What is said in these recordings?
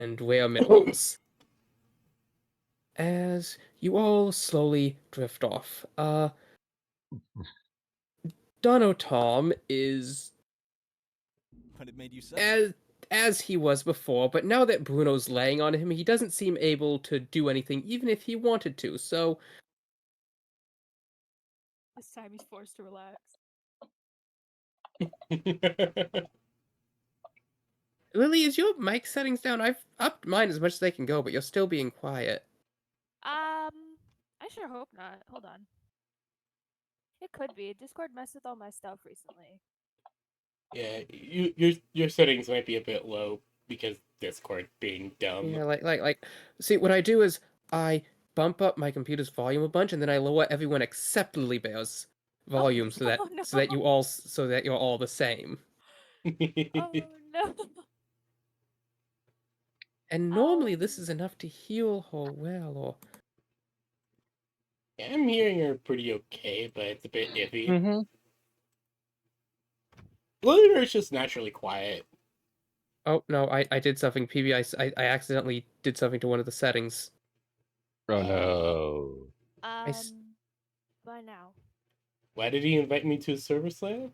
and wear mittens. As you all slowly drift off. Dono Tom is But it made you sad. as he was before, but now that Bruno's laying on him, he doesn't seem able to do anything, even if he wanted to. So, This time he's forced to relax. Lily, is your mic settings down? I've upped mine as much as they can go, but you're still being quiet. I sure hope not. Hold on. It could be. Discord messed with all my stuff recently. Yeah, your settings might be a bit low because Discord being dumb. Yeah, like. See, what I do is I bump up my computer's volume a bunch, and then I lower everyone except Lily Bear's volume so that Oh, no. so that you're all the same. Oh no. And normally this is enough to heal her well, or Yeah, I'm hearing her pretty okay, but it's a bit iffy. Mm-hmm. Lily's just naturally quiet. oh no, I did something. PB, I accidentally did something to one of the settings. Oh no. By now. Why did he invite me to his service lab?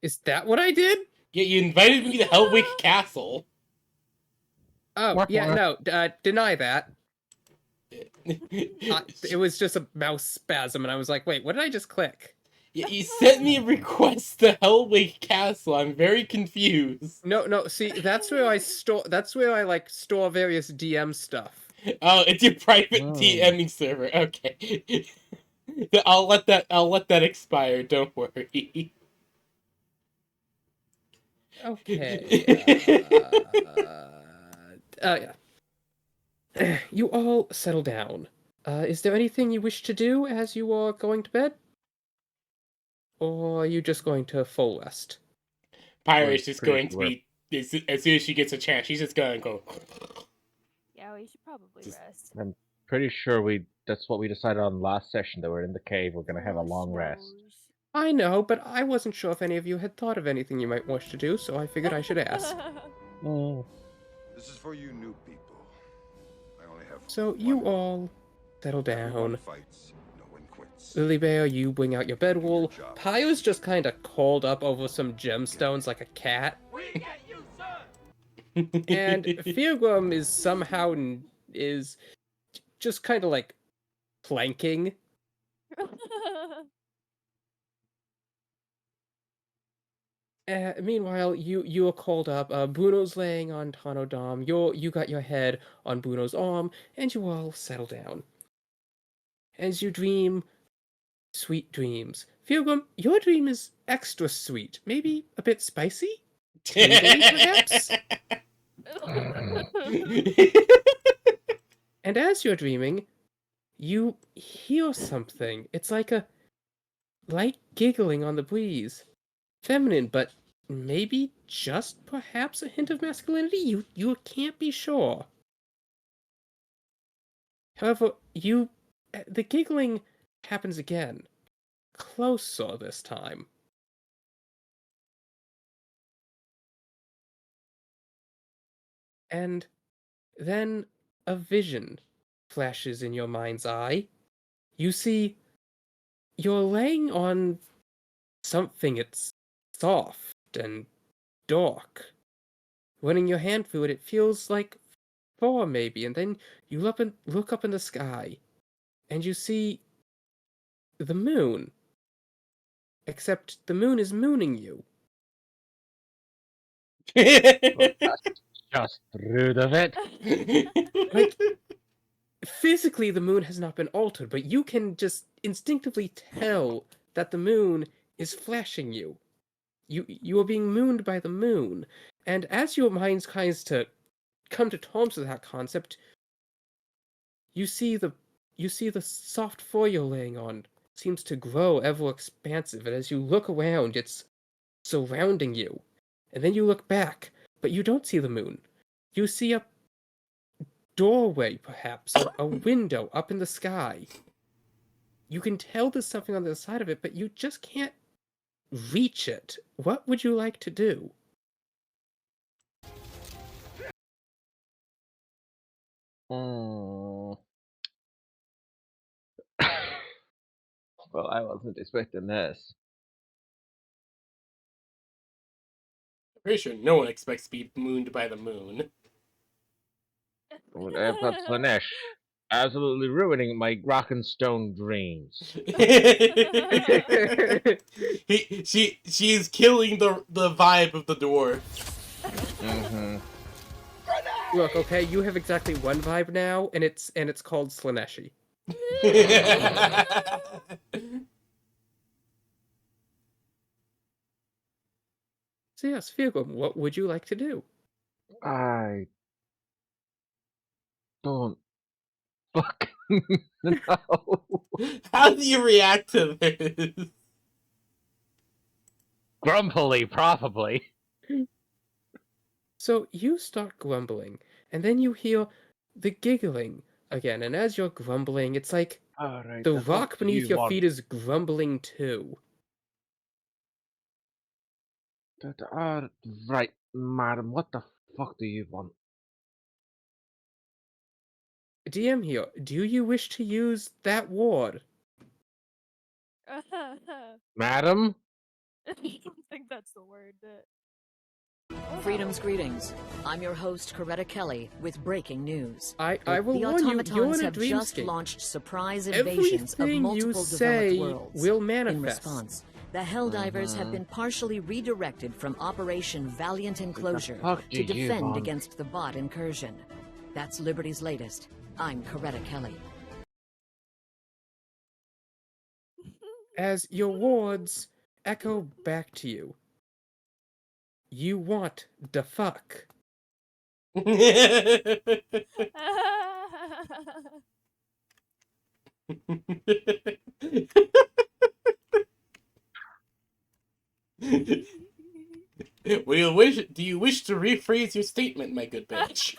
Is that what I did? Yeah, you invited me to Hellwake Castle. Oh yeah, no, deny that. It was just a mouse spasm, and I was like, wait, what did I just click? Yeah, you sent me a request to Hellwake Castle. I'm very confused. No, see, that's where I store. That's where I like store various DM stuff. Oh, it's your private DMing server. Okay. I'll let that expire. Don't worry. Okay. Yeah. You all settle down. Is there anything you wish to do as you are going to bed? Or are you just going to full rest? Pyra's just going to be, as soon as she gets a chance, she's just going to go. Yeah, we should probably rest. I'm pretty sure that's what we decided on last session, that we're in the cave, we're gonna have a long rest. I know, but I wasn't sure if any of you had thought of anything you might wish to do, so I figured I should ask. This is for you new people. I only have So you all settle down. Lily Bear, you bring out your bedroll. Pyro's just kind of curled up over some gemstones like a cat. We get you, sir! And Feargrum is somehow just kind of like planking. Meanwhile, you are called up. Bruno's laying on Tanodam. You got your head on Bruno's arm, and you all settle down. As you dream sweet dreams. Feargrum, your dream is extra sweet. Maybe a bit spicy? Tingly, perhaps? And as you're dreaming, you hear something. It's like a light giggling on the breeze. Feminine, but maybe just perhaps a hint of masculinity? You can't be sure. However, the giggling happens again. Closer this time. And then a vision flashes in your mind's eye. You see, you're laying on something. It's soft and dark. Running your hand through it, it feels like fur maybe, and then you look up in the sky, and you see the moon. Except the moon is mooning you. Just rude of it. Like, physically the moon has not been altered, but you can just instinctively tell that the moon is flashing you. You are being mooned by the moon. And as your mind tries to come to terms with that concept, you see the soft fur you're laying on seems to grow ever expansive, and as you look around, it's surrounding you. And then you look back, but you don't see the moon. You see a doorway, perhaps, a window up in the sky. You can tell there's something on the other side of it, but you just can't reach it. What would you like to do? Mm. Well, I wasn't expecting this. Pretty sure no one expects to be mooned by the moon. I've got Slanesh absolutely ruining my rock and stone dreams. She's killing the vibe of the dwarf. Mm-hmm. Look, okay, you have exactly one vibe now, and it's called Slaneshi. So yes, Fiogum, what would you like to do? I don't fucking know. How do you react to this? Grumpily, probably. So you start grumbling, and then you hear the giggling again, and as you're grumbling, it's like Alright, the the fuck rock do beneath you your want? feet is grumbling too. Right, madam, what the fuck do you want? DM here, do you wish to use that ward? Madam? I don't think that's the word. Freedom's greetings. I'm your host, Coretta Kelly, with breaking news. I The will warn you, you're automatons in a have just dreamscape. launched surprise invasions of Everything you multiple say developed worlds. will In manifest. response, the Helldivers have been partially redirected from Operation Valiant Enclosure fuck to do you defend want? against the bot incursion. That's Liberty's latest. I'm Coretta Kelly. As your wards echo back to you. You want the fuck. Do you wish to rephrase your statement, my good bitch?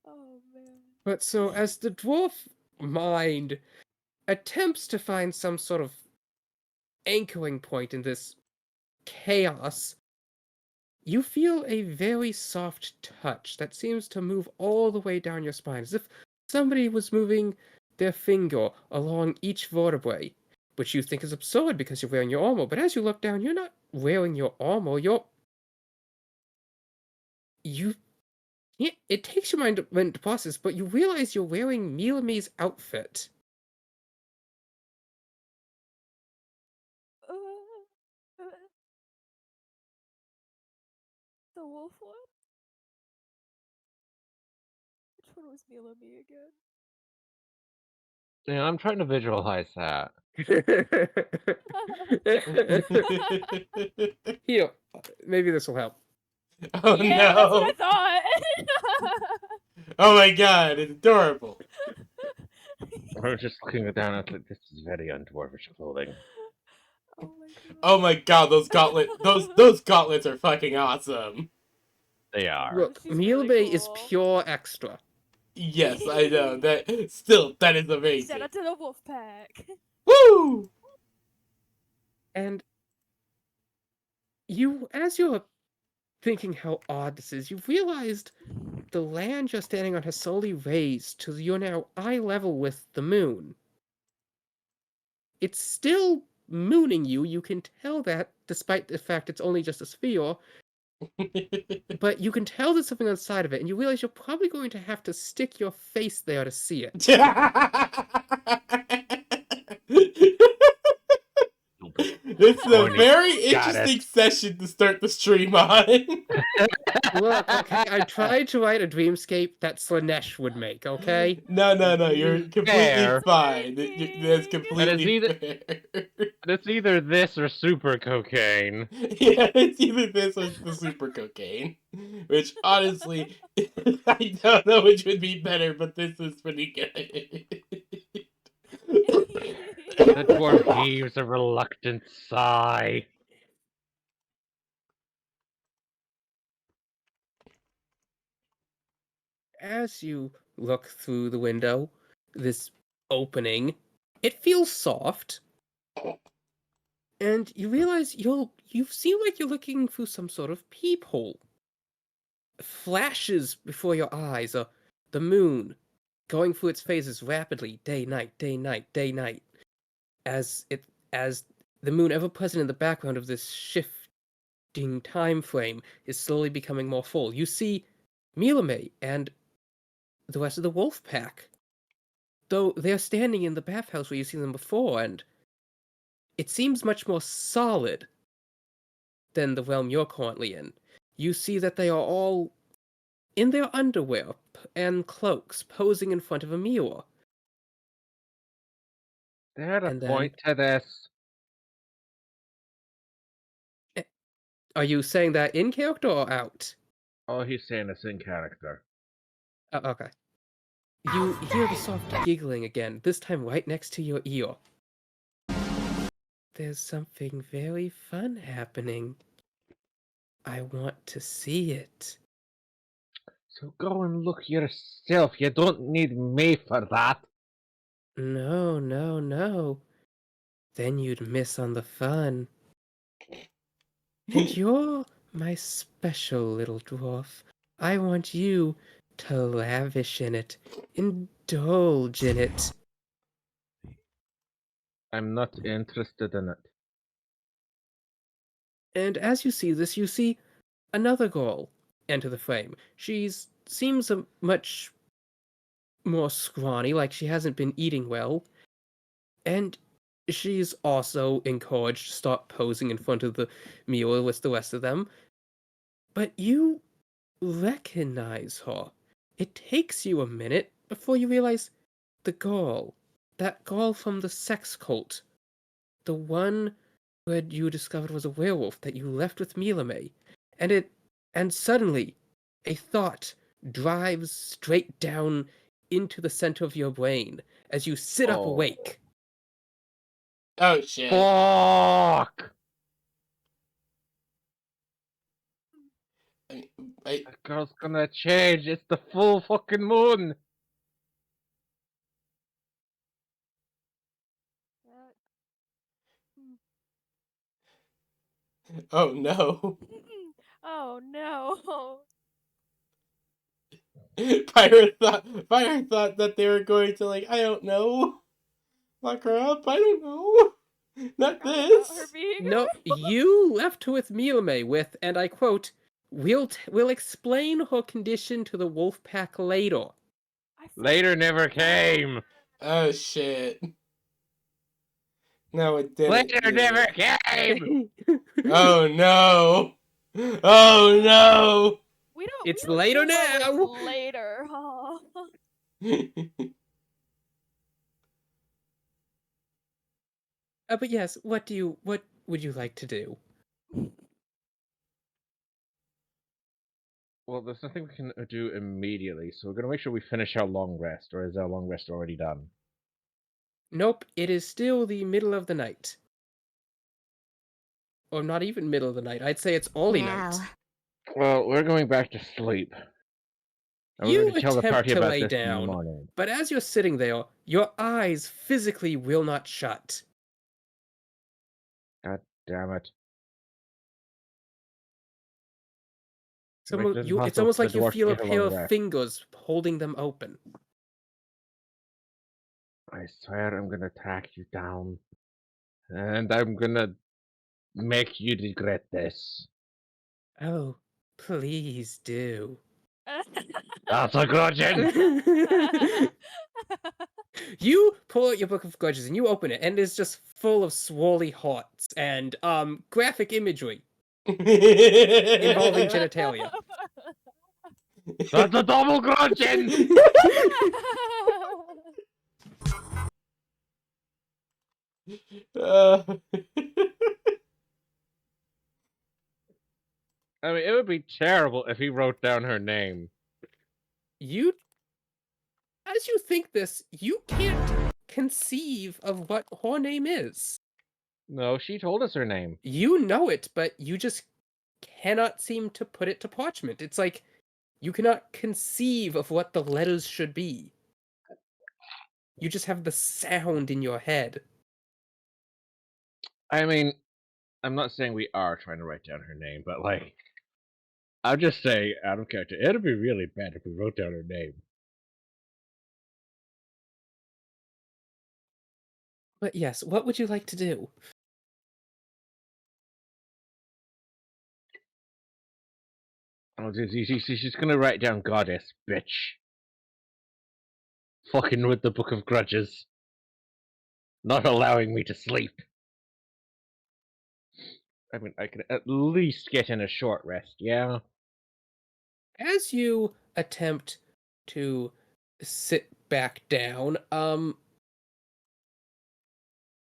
Oh man. But so as the dwarf mind attempts to find some sort of anchoring point in this chaos, you feel a very soft touch that seems to move all the way down your spine, as if somebody was moving their finger along each vertebrae, which you think is absurd because you're wearing your armor. But as you look down, you're not wearing your armor. It takes your mind a minute to process, but you realize you're wearing Miowne's outfit. Uh, the wolf one? Which one was Mila me again? Yeah, I'm trying to visualize that. Here, maybe this will help. Oh Yeah, that's what I no! thought. Oh my god, it's adorable. I was just looking down at like, this is very undwarfish clothing. Oh my god. Oh my god, those gauntlets are fucking awesome. They are. Look, She's really Miowne is cool. pure extra. Yes, I know. That is amazing. Shout out to the wolf pack. Woo! And as you're thinking how odd this is, you realized the land you're standing on has slowly raised to you're now eye level with the moon. It's still mooning you. You can tell that, despite the fact it's only just a sphere. But you can tell there's something on the side of it, and you realize you're probably going to have to stick your face there to see it. This is a Horny. very Got interesting session to start the stream on. Look, okay, I tried to write a dreamscape that Slanesh would make, okay? No, you're completely Fair. fine. That's completely either- fair. It's either this or super cocaine. Yeah, it's either this or the super cocaine. Which, honestly, I don't know which would be better, but this is pretty good. The dwarf heaves a reluctant sigh. As you look through the window, this opening, it feels soft. and you realize you seem like you're looking through some sort of peephole. Flashes before your eyes are the moon going through its phases rapidly, day night, day night, day night, as the moon ever present in the background of this shifting time frame is slowly becoming more full. You see Miowne and the rest of the wolf pack, though they're standing in the bathhouse where you've seen them before, and it seems much more solid than the realm you're currently in. You see that they are all in their underwear and cloaks, posing in front of a mirror. There's a And then, point to this. are you saying that in character or out? Oh, he's saying it's in character. Oh, okay. You hear the soft giggling again, this time right next to your ear. There's something very fun happening. I want to see it. So go and look yourself. You don't need me for that. No, no, no. Then you'd miss on the fun. And you're my special little dwarf. I want you to lavish in it, indulge in it. I'm not interested in it. And as you see this, you see another girl enter the frame. Seems a much more scrawny, like she hasn't been eating well. And she's also encouraged to start posing in front of the mirror with the rest of them. But you recognize her. It takes you a minute before you realize that girl from the sex cult, the one where you discovered was a werewolf that you left with Miowne, and suddenly a thought drives straight down into the center of your brain as you sit up Oh. awake. Oh shit. Fuck! I, That girl's gonna change. It's the full fucking moon. oh no. Oh no. Fire thought that they were going to, like, I don't know, lock her up. I don't know. Not About this. her being No, you left her with Miowne with, and I quote, we'll explain her condition to the wolf pack later. I Later never came. Oh shit. No, it didn't. Later did never it? came. Oh no. Oh no. We don't. It's we don't later know what was now. Later. Oh. But yes, what would you like to do? Well, there's nothing we can do immediately, so we're gonna make sure we finish our long rest, or is our long rest already done? Nope, it is still the middle of the night. Or not even middle of the night. I'd say it's early night. Well, we're going back to sleep. And we're You going to tell the attempt party to about lay this in the down, morning. but as you're sitting there, your eyes physically will not shut. God damn it. It's almost like you feel a pair of fingers holding them open. I swear I'm gonna track you down. And I'm gonna make you regret this. Oh, please do. That's a grudging! You pull out your book of grudges and you open it, and it's just full of swirly hearts and graphic imagery involving genitalia. That's a double grudging! uh, I mean, it would be terrible if he wrote down her name. As you think this, you can't conceive of what her name is. No, she told us her name. You know it, but you just cannot seem to put it to parchment. It's like you cannot conceive of what the letters should be. You just have the sound in your head. I mean, I'm not saying we are trying to write down her name, but like, I'm just saying out of character. It'd be really bad if we wrote down her name. But yes, what would you like to do? Oh, she's gonna write down goddess, bitch. Fucking with the Book of Grudges. Not allowing me to sleep. I mean, I can at least get in a short rest, yeah? As you attempt to sit back down,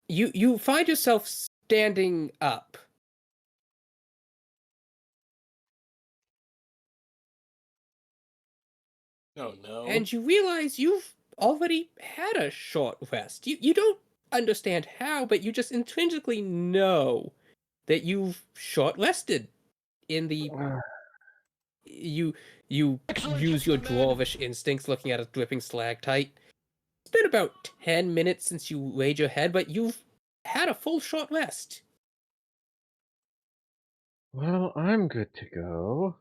you find yourself standing up. Oh no. And you realize you've already had a short rest. You don't understand how, but you just intrinsically know that you've short rested in the you use your dwarvish instincts looking at a dripping stalactite. It's been about 10 minutes since you laid your head, but you've had a full short rest. Well, I'm good to go.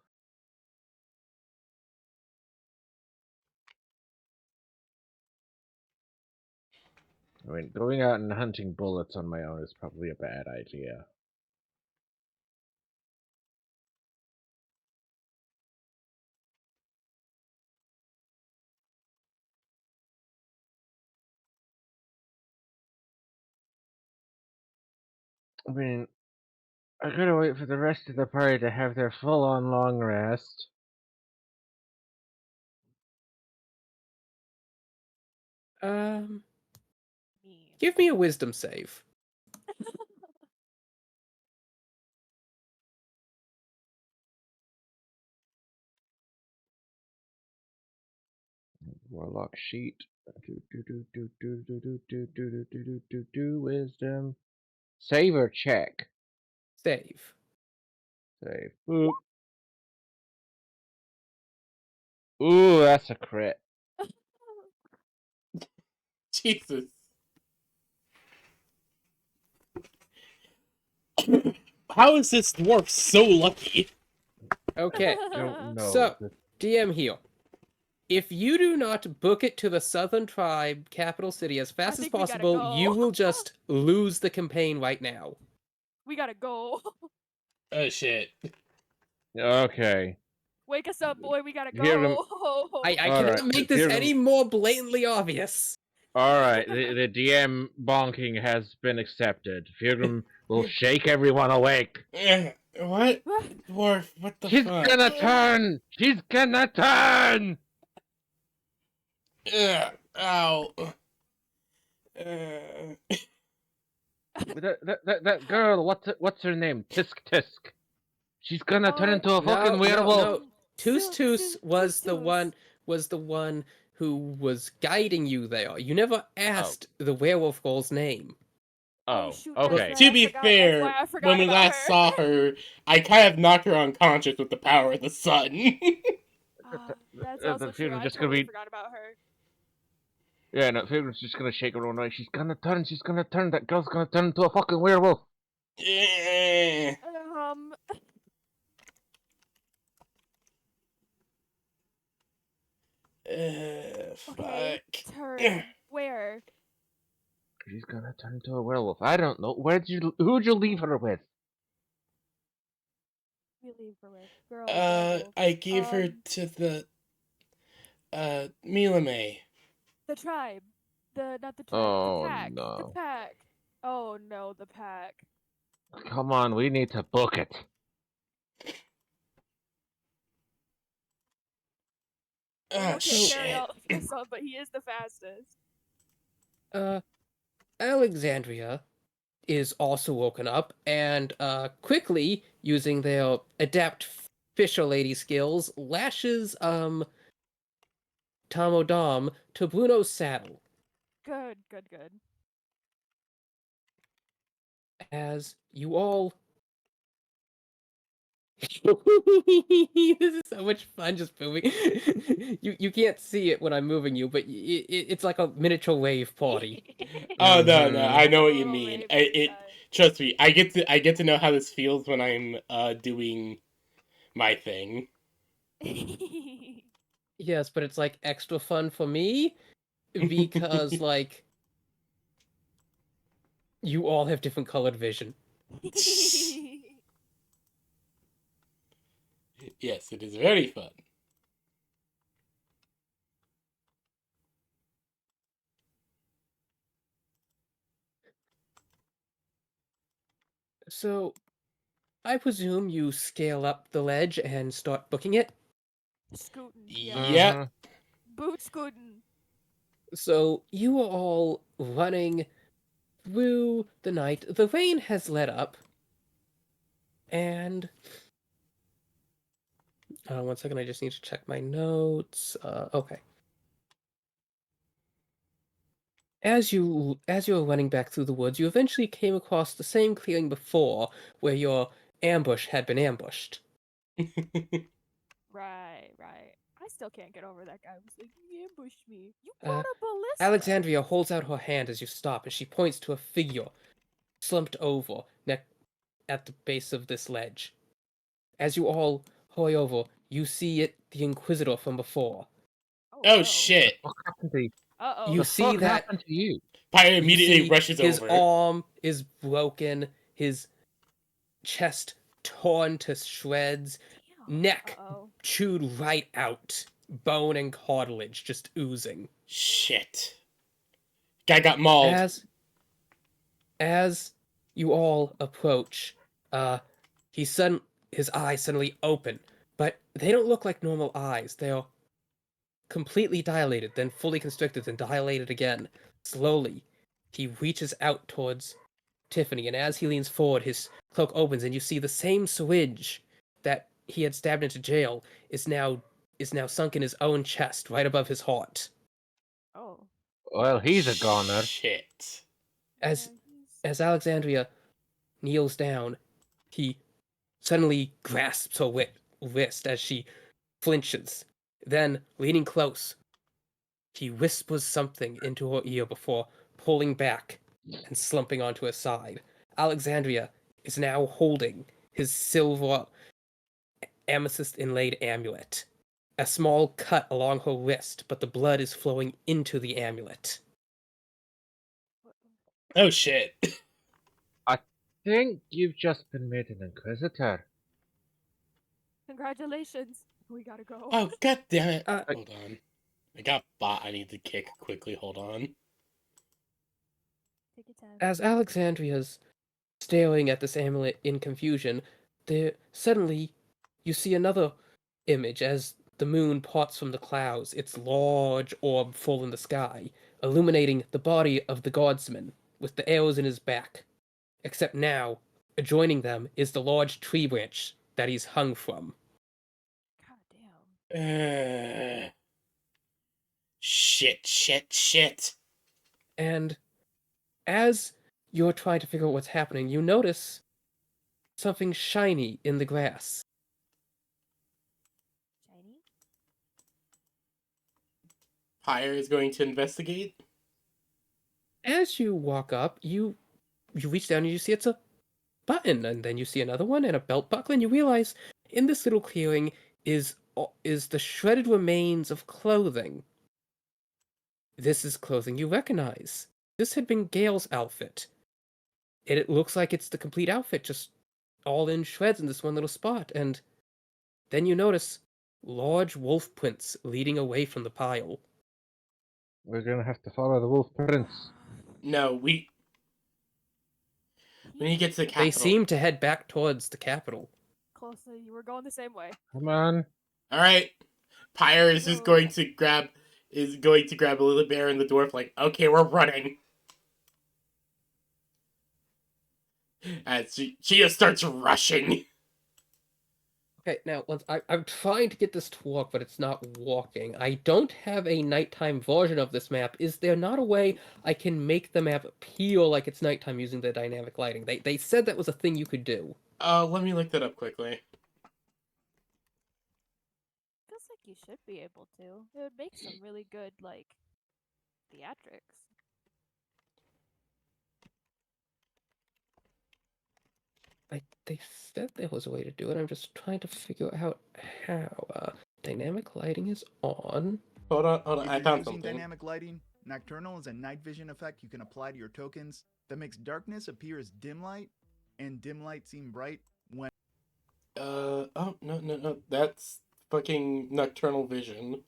I mean, going out and hunting bullets on my own is probably a bad idea. I mean, I gotta wait for the rest of the party to have their full-on long rest. Mean. Give me a wisdom save. Warlock sheet. Wisdom. Save or check? Save. Save. Boop. Ooh, that's a crit. Jesus. How is this dwarf so lucky? Okay. Don't know. So, DM here. If you do not book it to the Southern Tribe capital city as fast as think we gotta possible, go. you will just lose the campaign right now. We gotta go. Oh shit. Okay. Wake us up, boy. We gotta Hear him. go. I All cannot right, make this hear any them. more blatantly obvious. Alright, the DM bonking has been accepted. Fugrim will shake everyone awake. What? Dwarf, what the She's fuck? gonna turn! She's gonna turn! Ow. That girl, what's her name? Tisk Tisk. She's gonna turn into a fucking No, werewolf. no. Toos Toos was the Toos. one who was guiding you there. You never asked the werewolf girl's name. Oh, shoot, that's okay. right. To I be forgot- that's fair, why I forgot when we about last her. saw her, I kind of knocked her unconscious with the power of the sun. That's The also true. Fugrim's I just gonna totally be. forgot about her. Yeah, no, Fugrim's just gonna shake everyone awake. She's gonna turn. She's gonna turn. That girl's gonna turn into a fucking werewolf. Fuck. Okay. Turn. Where? She's gonna turn into a werewolf. I don't know. Who'd you leave her with? We leave her with girl. werewolf. I gave her to the Miowne. The tribe. Not the tribe. Oh, the pack. no. The pack. Oh no, the pack. Come on, we need to book it. Oh Carry shit. all yourself, but he is the fastest. Alexandria is also woken up and quickly using their adapt fisher lady skills lashes Tomodom to Bruno's saddle Good. as you all this is so much fun just moving. You can't see it when I'm moving you, but it's like a miniature wave party. Oh no, Mhm. I know what you Oh, mean. maybe It that. Trust me, I get to know how this feels when I'm doing my thing. Yes, but it's like extra fun for me because like you all have different colored vision. Yes, it is very fun. So, I presume you scale up the ledge and start booking it. Scooting, yeah. Yep. Mhm. Boot scooting. So, you are all running through the night. The rain has let up. And 1 second, I just need to check my notes. Okay. As you were running back through the woods, you eventually came across the same clearing before where your ambush had been ambushed. Right, right. I still can't get over that guy who was like, you ambushed me. You Uh, brought a ballista. Alexandria holds out her hand as you stop, and she points to a figure slumped over at the base of this ledge. As you all hurry over, you see it, the Inquisitor from before. Oh, Oh no. shit! What happened to you? Uh-oh. You The see fuck that happened to you? Pyre you immediately see rushes his over. arm is broken, his chest torn to shreds, Damn. neck Uh-oh. chewed right out, bone and cartilage just oozing. Shit. Guy got mauled. As you all approach, uh, he sudden his eyes suddenly open, but they don't look like normal eyes. They are completely dilated, then fully constricted, then dilated again. Slowly, he reaches out towards Tiffany, and as he leans forward, his cloak opens, and you see the same syringe that he had stabbed into jail is now sunk in his own chest, right above his heart. Oh. Well, he's a goner. Shit. As Yeah, he's... as Alexandria kneels down, he suddenly grasps her wrist as she flinches. Then, leaning close, he whispers something into her ear before pulling back and slumping onto his side. Alexandria is now holding his silver amethyst inlaid amulet. A small cut along her wrist, but the blood is flowing into the amulet. Oh shit. I think you've just been made an Inquisitor. Congratulations. We gotta go. Oh god damn it. Uh, Hold on. I got a bot I need to kick quickly. Hold on. Take your time. as Alexandria's staring at this amulet in confusion, suddenly you see another image as the moon parts from the clouds, its large orb full in the sky, illuminating the body of the guardsman with the arrows in his back. Except now, adjoining them is the large tree branch that he's hung from. God damn. Shit. And as you're trying to figure out what's happening, you notice something shiny in the grass. Shiny? Pyre is going to investigate. As you walk up, you reach down and you see it's a button, and then you see another one and a belt buckle, and you realize in this little clearing is the shredded remains of clothing. This is clothing you recognize. This had been Gale's outfit. And it looks like it's the complete outfit, just all in shreds in this one little spot. And then you notice large wolf prints leading away from the pile. We're gonna have to follow the wolf prints. No, we need to get to the They capital. seem to head back towards the capital. Closely, you were going the same way. Come on. Alright. Pyre is just Whoa. going to grab a little bear and the dwarf like, okay, we're running. As she just starts rushing. Okay, now I'm trying to get this to work, but it's not working. I don't have a nighttime version of this map. Is there not a way I can make the map appear like it's nighttime using the dynamic lighting? They said that was a thing you could do. Let me look that up quickly. Feels like you should be able to. It would make some really good, like, theatrics. They said there was a way to do it. I'm just trying to figure out how. Dynamic lighting is on. Hold on. If I you're found using something. dynamic lighting, Nocturnal is a night vision effect you can apply to your tokens that makes darkness appear as dim light and dim light seem bright when. Oh, no. That's fucking Nocturnal Vision.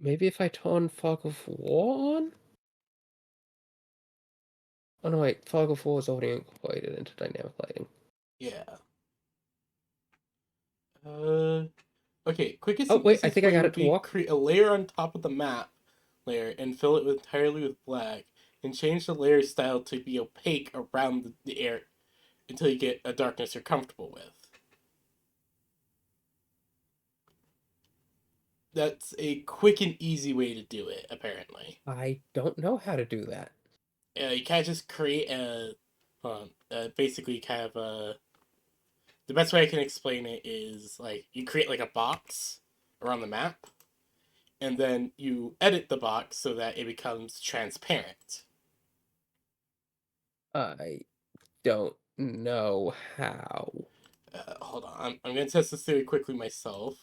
Maybe if I turn Fog of War on? Oh no, wait. Fog of War is already incorporated into dynamic lighting. Yeah. Okay, quickest Oh, and wait, I easiest think I way got would it to be walk. create a layer on top of the map layer and fill it entirely with black, and change the layer style to be opaque around the air until you get a darkness you're comfortable with. That's a quick and easy way to do it, apparently. I don't know how to do that. You can't just create basically kind of the best way I can explain it is like you create like a box around the map, and then you edit the box so that it becomes transparent. I don't know how. Hold on, I'm gonna test this theory quickly myself.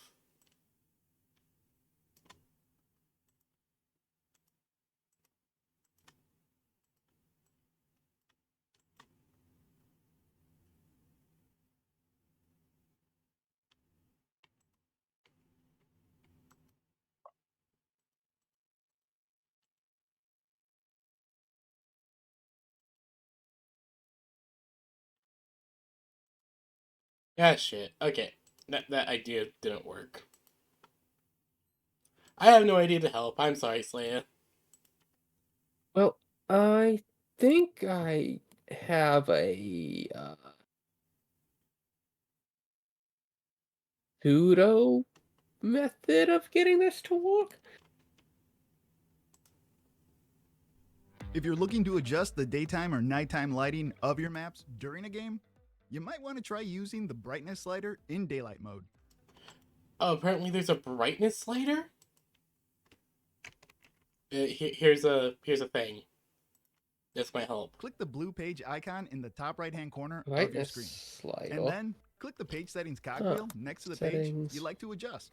Ah, shit. Okay, that idea didn't work. I have no idea to help. I'm sorry, Slaya. Well, I think I have a pseudo method of getting this to work. If you're looking to adjust the daytime or nighttime lighting of your maps during a game, you might want to try using the brightness slider in daylight mode. Oh, apparently there's a brightness slider. Here's a thing. This might help. Click the blue page icon in the top right-hand corner of your Brightness screen. slider. And then click the page settings cogwheel next to the page settings. you'd like to adjust.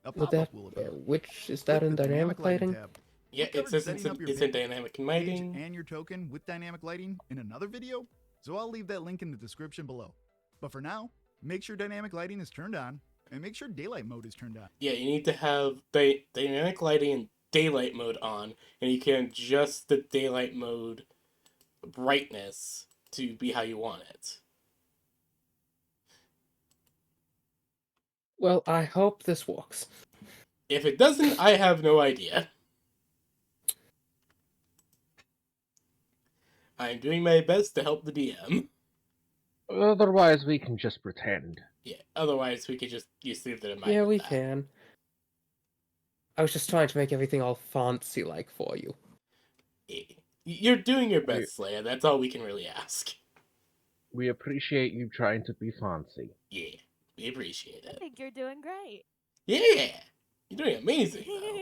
A Would pop-up that, will appear. which is that Click in the dynamic lighting? tab. Yeah, We it covered says setting up your it's in dynamic page lighting. and your token with dynamic lighting in another video, so I'll leave that link in the description below. But for now, make sure dynamic lighting is turned on, and make sure daylight mode is turned on. Yeah, you need to have dynamic lighting and daylight mode on, and you can adjust the daylight mode brightness to be how you want it. Well, I hope this works. If it doesn't, I have no idea. I'm doing my best to help the DM. Otherwise, we can just pretend. Yeah, otherwise we could just leave that in mind. Yeah, with we that. can. I was just trying to make everything all fancy-like for you. Yeah. You're doing your best, Slaya. That's all we can really ask. We appreciate you trying to be fancy. Yeah, we appreciate I it. think you're doing great. Yeah, you're doing amazing, though.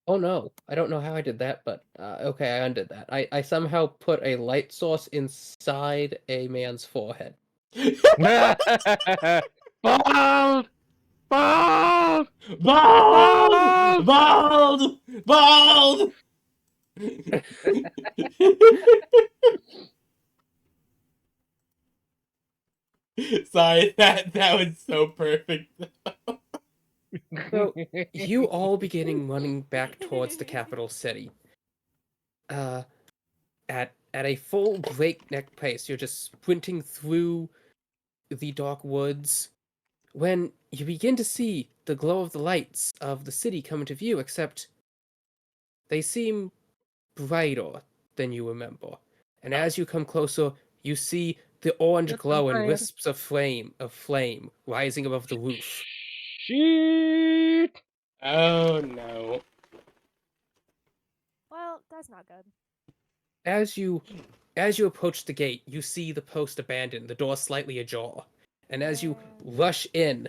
Oh no, I don't know how I did that, but okay, I undid that. I somehow put a light source inside a man's forehead. Bald! Bald! Bald! Bald! Bald! Sorry, that was so perfect. So, you all beginning running back towards the capital city. At a full breakneck pace, you're just sprinting through the dark woods when you begin to see the glow of the lights of the city come into view, except they seem brighter than you remember. And as you come closer, you see the orange Get the glow and bread. wisps of flame rising above the roof. Shit! Oh no. Well, that's not good. As you approach the gate, you see the post abandoned, the door slightly ajar. And as you rush in,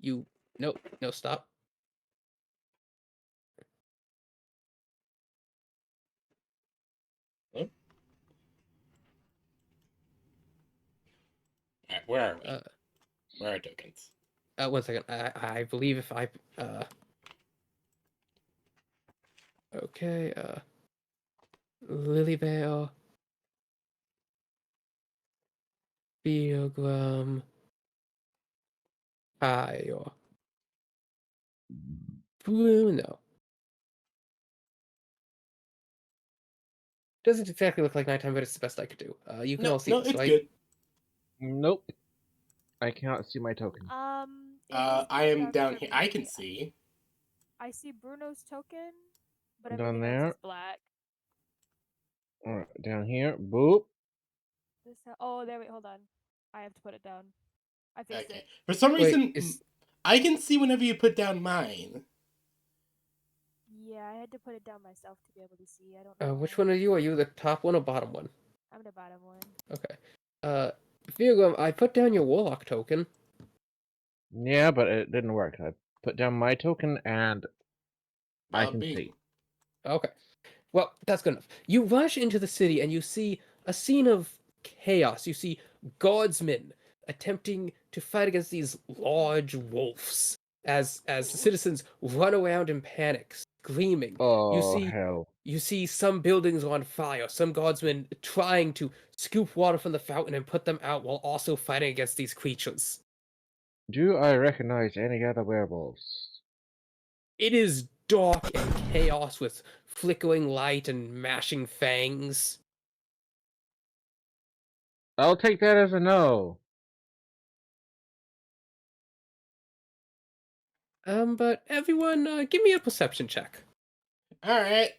you no stop. Alright, where are we? Uh, Where are tokens? 1 second. I believe if I okay, Lilybell, Biogram, Io, Bruno. Doesn't exactly look like nighttime, but it's the best I could do. You can all see this, it's right? good. Nope. I cannot see my token. It is I am dark down for here. I me. can see. I see Bruno's token, but Down everything else there. is black. Alright, down here. Boop. Oh, there. Wait, hold on. I have to put it down. I fixed Okay. it. For some Wait, reason, is I can see whenever you put down mine. Yeah, I had to put it down myself to be able to see. I don't know which why. one are you? Are you the top one or bottom one? I'm the bottom one. Okay. Virgo, I put down your warlock token. Yeah, but it didn't work. I put down my token and I can Bobby. see. Okay. Well, that's good enough. You rush into the city and you see a scene of chaos. You see guardsmen attempting to fight against these large wolves as the citizens run around in panic, screaming. Oh, hell. You see some buildings on fire, some guardsmen trying to scoop water from the fountain and put them out while also fighting against these creatures. Do I recognize any other werewolves? It is dark and chaos with flickering light and mashing fangs. I'll take that as a no. But everyone, give me a perception check. Alright.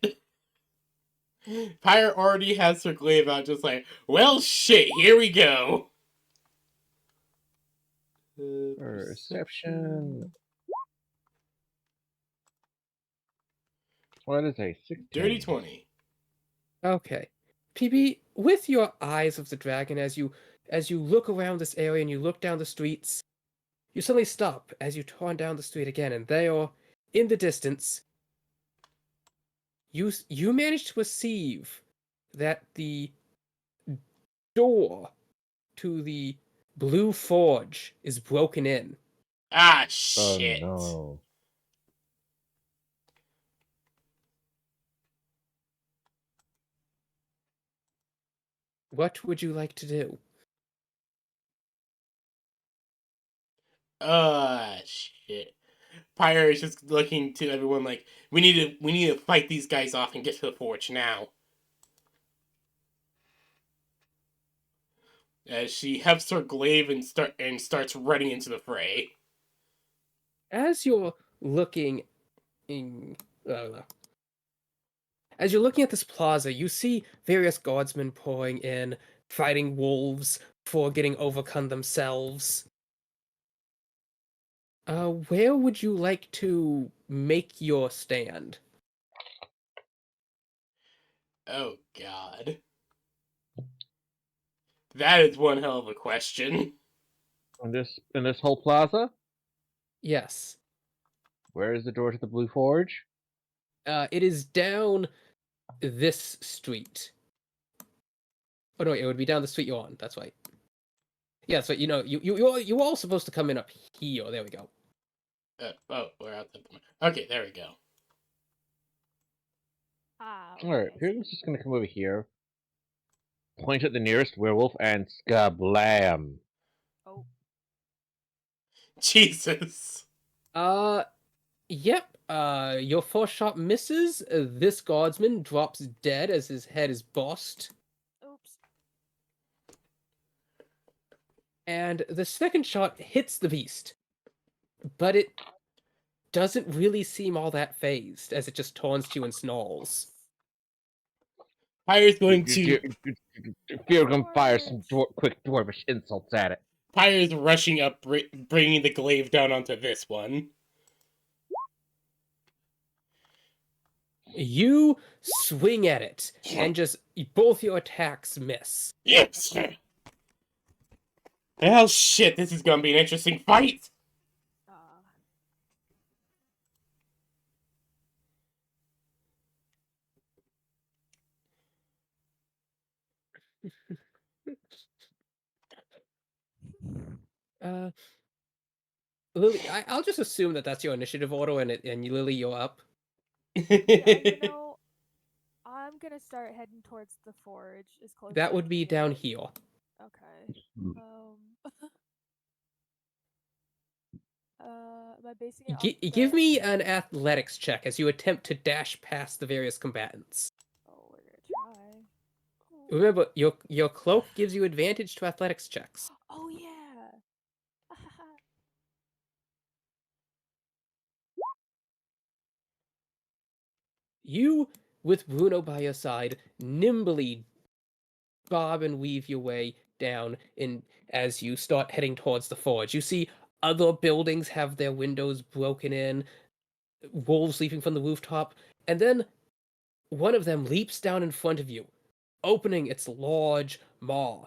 Pyre already has her glaive out, just like, well, shit, here we go. Perception. What is a 16? Dirty 20. Okay. PB, with your eyes of the dragon, as you look around this area and you look down the streets, you suddenly stop as you turn down the street again, and there, in the distance, you manage to perceive that the door to the Blue Forge is broken in. Ah, Oh shit. no. What would you like to do? Shit. Pyre is just looking to everyone like, we need to fight these guys off and get to the forge now. As she hefts her glaive and starts running into the fray. As you're looking in, as you're looking at this plaza, you see various guardsmen pouring in, fighting wolves for getting overcome themselves. Where would you like to make your stand? Oh, God. That is one hell of a question. In this whole plaza? Yes. Where is the door to the Blue Forge? It is down this street. Oh no, it would be down the street you're on. That's right. Yeah, so you're all supposed to come in up here. There we go. We're out there. Okay, there we go. Okay, Alright, I see. Pugham's just gonna come over here, point at the nearest werewolf, and skablam. Oh, Jesus. Yep. Your first shot misses. This guardsman drops dead as his head is bust. oops. And the second shot hits the beast. But it doesn't really seem all that phased as it just taunts you and snarls. Pyre's going to. Feargum fires some quick dwarvish insults at it. Pyre's rushing up, bringing the glaive down onto this one. You swing at it, and just both your attacks miss. Yes! Well, shit, this is gonna be an interesting fight! Lily, I'll just assume that that's your initiative order, and Lily, you're up. Yeah, you know, I'm gonna start heading towards the forge as close. as That I would can be get. down here. Okay. Am I basing it off Give the... me an athletics check as you attempt to dash past the various combatants. Oh, we're gonna try. Oh. Remember, your cloak gives you advantage to athletics checks. Oh yeah. You, with Bruno by your side, nimbly bob and weave your way down as you start heading towards the forge. You see other buildings have their windows broken in, wolves leaping from the rooftop, and then one of them leaps down in front of you, opening its large maw.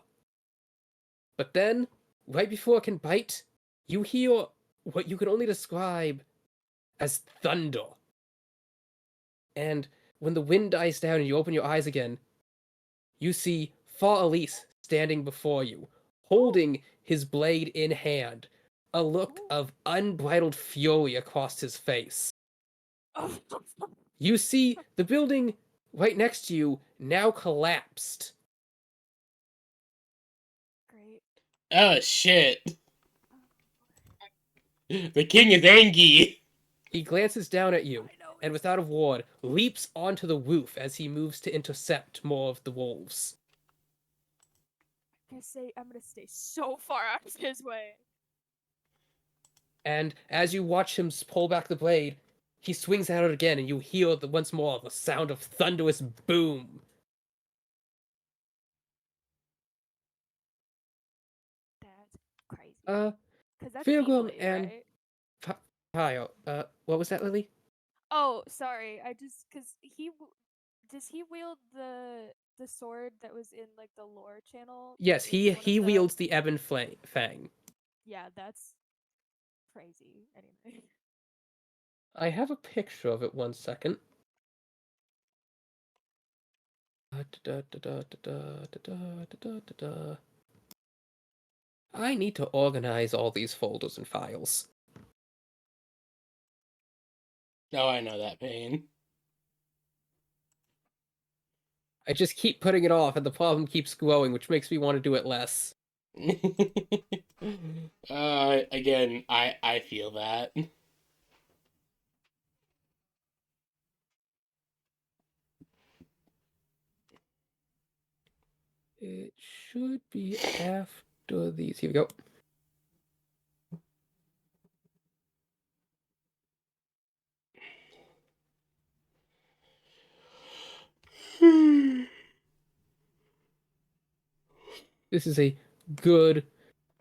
But then, right before it can bite, you hear what you can only describe as thunder. And when the wind dies down and you open your eyes again, you see Fa Elise standing before you, holding his blade in hand, a look of unbridled fury across his face. You see the building right next to you now collapsed. Great. Oh, shit. The king is angry! He glances down at you, and without a word, leaps onto the roof as he moves to intercept more of the wolves. I'm gonna stay so far out of his way. And as you watch him pull back the blade, he swings at it again, and you hear once more the sound of thunderous boom. That's crazy. Because that's Feargum Eagly, and right? Pio, what was that, Lily? Oh, sorry. Because does he wield the sword that was in like the lore channel? Yes, that is one he of the... wields the Ebon Fang. Yeah, that's crazy. Anyway. I have a picture of it. 1 second. I need to organize all these folders and files. Oh, I know that pain. I just keep putting it off, and the problem keeps growing, which makes me want to do it less. Again, I feel that. It should be after these. Here we go. This is a good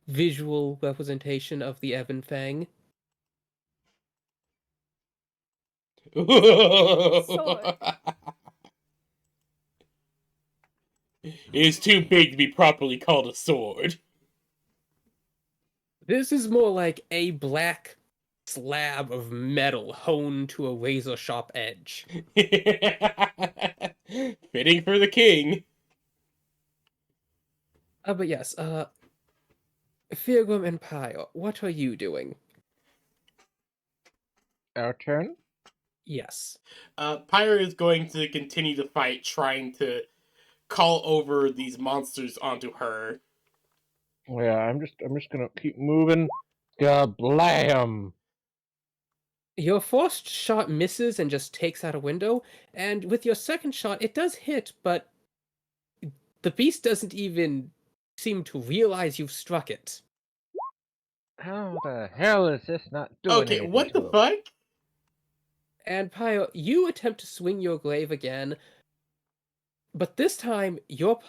visual representation of the Ebon Fang. It is too big to be properly called a sword. This is more like a black slab of metal honed to a razor sharp edge. Fitting for the king. But yes, Feargum and Pio, what are you doing? Our turn? Yes. Pyre is going to continue to fight, trying to call over these monsters onto her. Yeah, I'm just gonna keep moving. Blam! Your first shot misses and just takes out a window, and with your second shot, it does hit, but the beast doesn't even seem to realize you've struck it. How the hell is this not doing Okay, anything what to the him? fuck? And Pio, you attempt to swing your glaive again, But this time, you're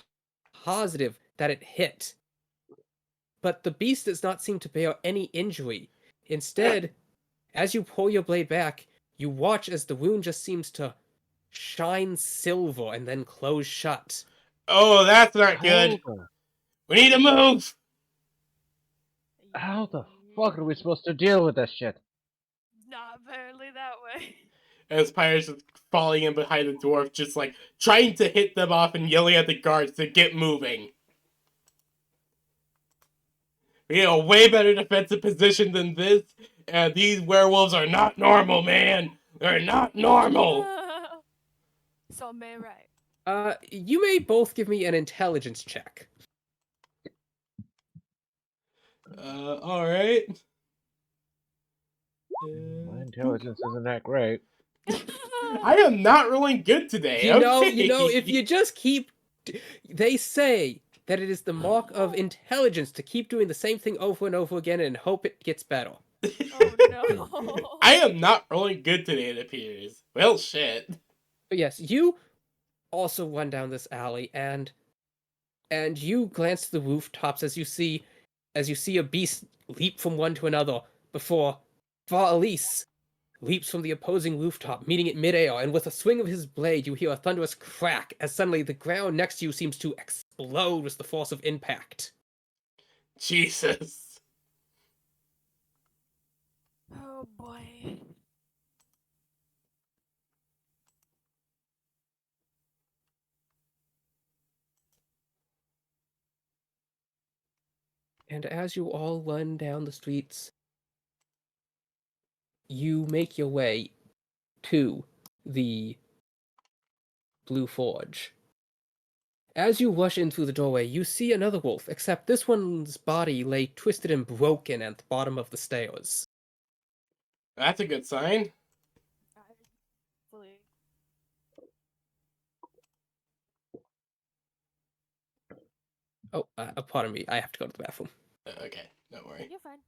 positive that it hit. But the beast does not seem to bear any injury. Instead, as you pull your blade back, you watch as the wound just seems to shine silver and then close shut. Oh, that's not good. We need to move. How the fuck are we supposed to deal with this shit? Not apparently that way. As Pyre's just falling in behind the dwarf, just like trying to hit them off and yelling at the guards to get moving. We have a way better defensive position than this, and these werewolves are not normal, man. They're not normal. So may right. You may both give me an intelligence check. All right. My intelligence isn't that great. I am not rolling good today. You know, okay? if you just keep... They say that it is the mark of intelligence to keep doing the same thing over and over again and hope it gets better. Oh no. I am not rolling good today, it appears. Well, shit. But yes, you also run down this alley and you glance to the rooftops as you see a beast leap from one to another before Far Elise leaps from the opposing rooftop, meeting it midair, and with a swing of his blade, you hear a thunderous crack as suddenly the ground next to you seems to explode with the force of impact. Jesus. Oh boy. And as you all run down the streets, you make your way to the Blue Forge. As you rush in through the doorway, you see another wolf, except this one's body lay twisted and broken at the bottom of the stairs. That's a good sign. Fully. Oh, pardon me, I have to go to the bathroom. Okay, don't worry. You're fine.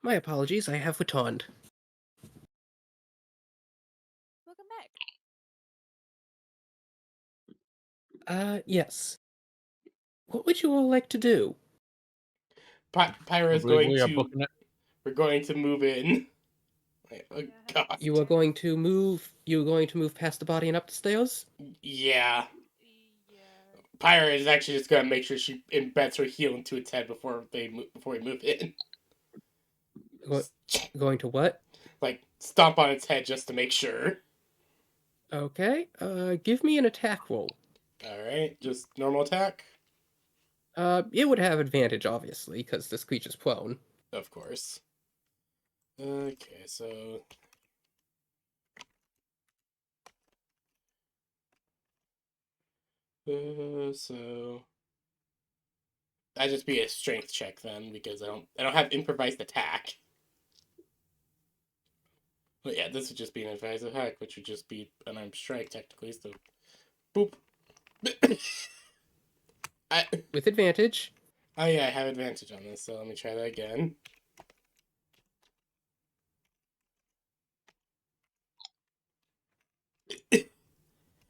My apologies, I have returned. Welcome back. Yes. What would you all like to do? Pyro I is believe going we are to. booking it. We're going to move in. Oh Yeah, God. You are going to move. You're going to move past the body and up the stairs. Yeah. Yeah. Pyro is actually just gonna make sure she embeds her heel into its head before we move in. Go- going to what? Like stomp on its head just to make sure. Okay. Give me an attack roll. All right, just normal attack. It would have advantage, obviously, because this creature's prone. Of course. Okay, so so that'd just be a strength check then because I don't have improvised attack. But yeah, this would just be an improvised attack, which would just be an unarmed strike technically. So, boop. I, With advantage. oh yeah, I have advantage on this, so let me try that again.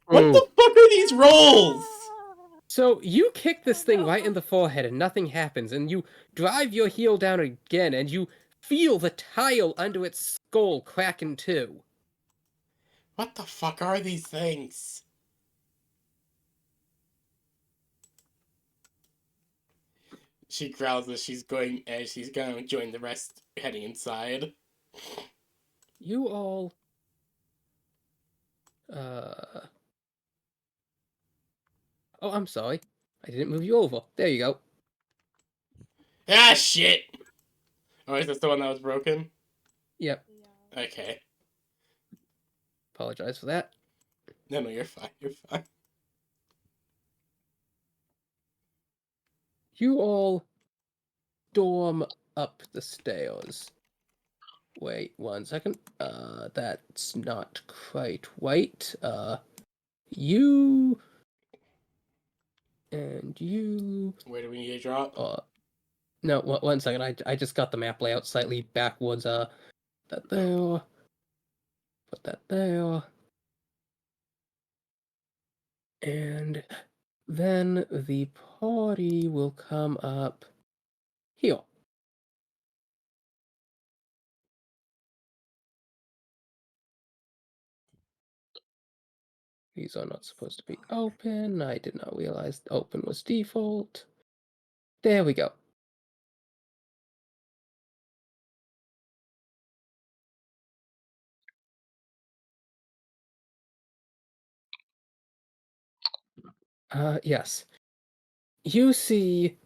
What the fuck are these rolls? So you kick this Oh, thing no. right in the forehead and nothing happens, and you drive your heel down again, and you feel the tile under its skull crack in two. What the fuck are these things? She growls as she's gonna join the rest heading inside. You all. Oh, I'm sorry. I didn't move you over. There you go. Ah, shit! Oh, is this the one that was broken? Yep. Yeah. Okay. Apologize for that. No, you're fine, you're fine. You all storm up the stairs. Wait 1 second. That's not quite right. You and you. Where do we need to drop? No, 1 second. I just got the map layout slightly backwards. That there. Put that there. And then the party will come up here. These are not supposed to be open. I did not realize open was default. There we go. Yes. You see.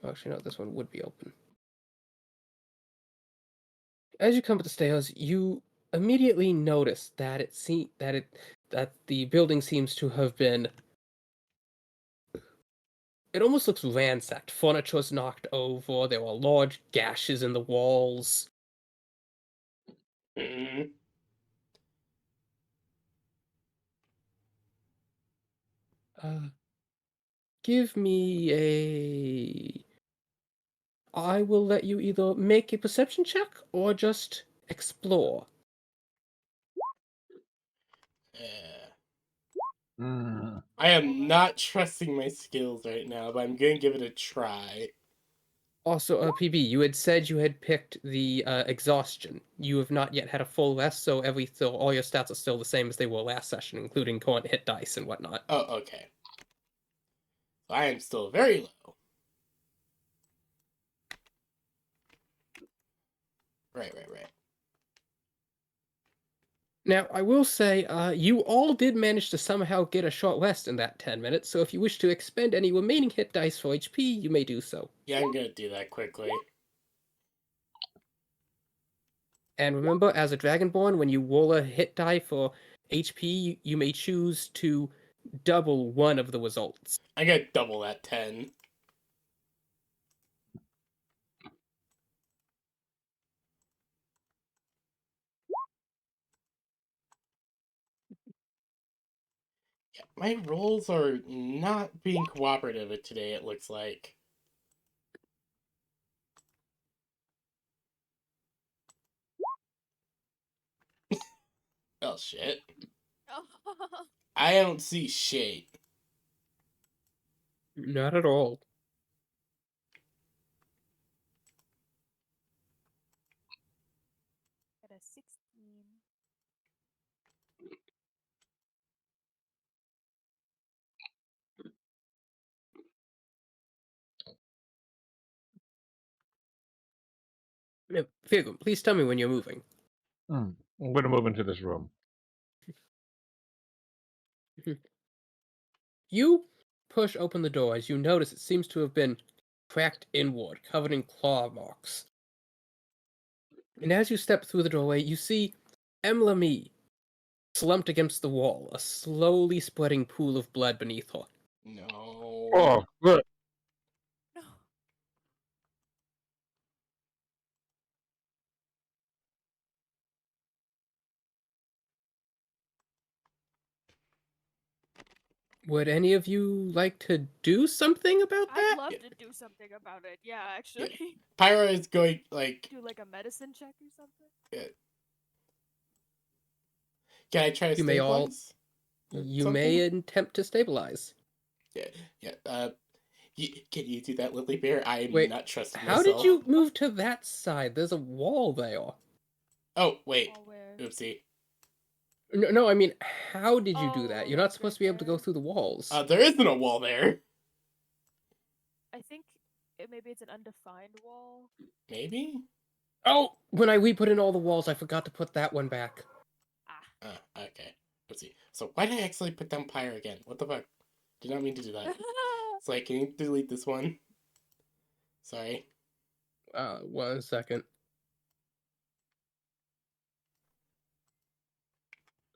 Actually, no, this one would be open. As you come up the stairs, you immediately notice that that the building seems to have been. It almost looks ransacked. Furniture's knocked over. There are large gashes in the walls. Mm-hmm. Give me a. I will let you either make a perception check or just explore. I am not trusting my skills right now, but I'm gonna give it a try. Also, PB, you had said you had picked the exhaustion. You have not yet had a full rest, so all your stats are still the same as they were last session, including current hit dice and whatnot. Oh, okay. I am still very low. Right. Now, I will say, you all did manage to somehow get a short rest in that 10 minutes, so if you wish to expend any remaining hit dice for HP, you may do so. Yeah, I'm gonna do that quickly. And remember, as a Dragonborn, when you roll a hit die for HP, you may choose to double one of the results. I'm gonna double that 10. Yeah, my rolls are not being cooperative today, it looks like. Oh shit. Oh. I don't see shit. Not at all. Got a 16. Figure, please tell me when you're moving. I'm gonna move into this room. You push open the door as you notice it seems to have been cracked inward, covered in claw marks. And as you step through the doorway, you see Emlami slumped against the wall, a slowly spreading pool of blood beneath her. No. Oh, good. No. Would any of you like to do something about I'd that? love Yeah. to do something about it. Yeah, actually. Pyra is going like. Do like a medicine check or something. Can I try to You may all- stabilize? Or You something? may attempt to stabilize. Yeah. Can you do that, Lily Bear? I am Wait, not trusting how myself. did you move to that side? There's a wall there. Oh wait. All where? Oopsie. No, I mean, how did you do that? Oh, You're not like supposed right to be able to go there? through the walls. There isn't a wall there. I think maybe it's an undefined wall. Maybe. Oh, when we put in all the walls, I forgot to put that one back. Ah. Okay. Let's see. So why did I actually put down Pyre again? What the fuck? Did not mean to do that. It's like, can you delete this one? Sorry. 1 second.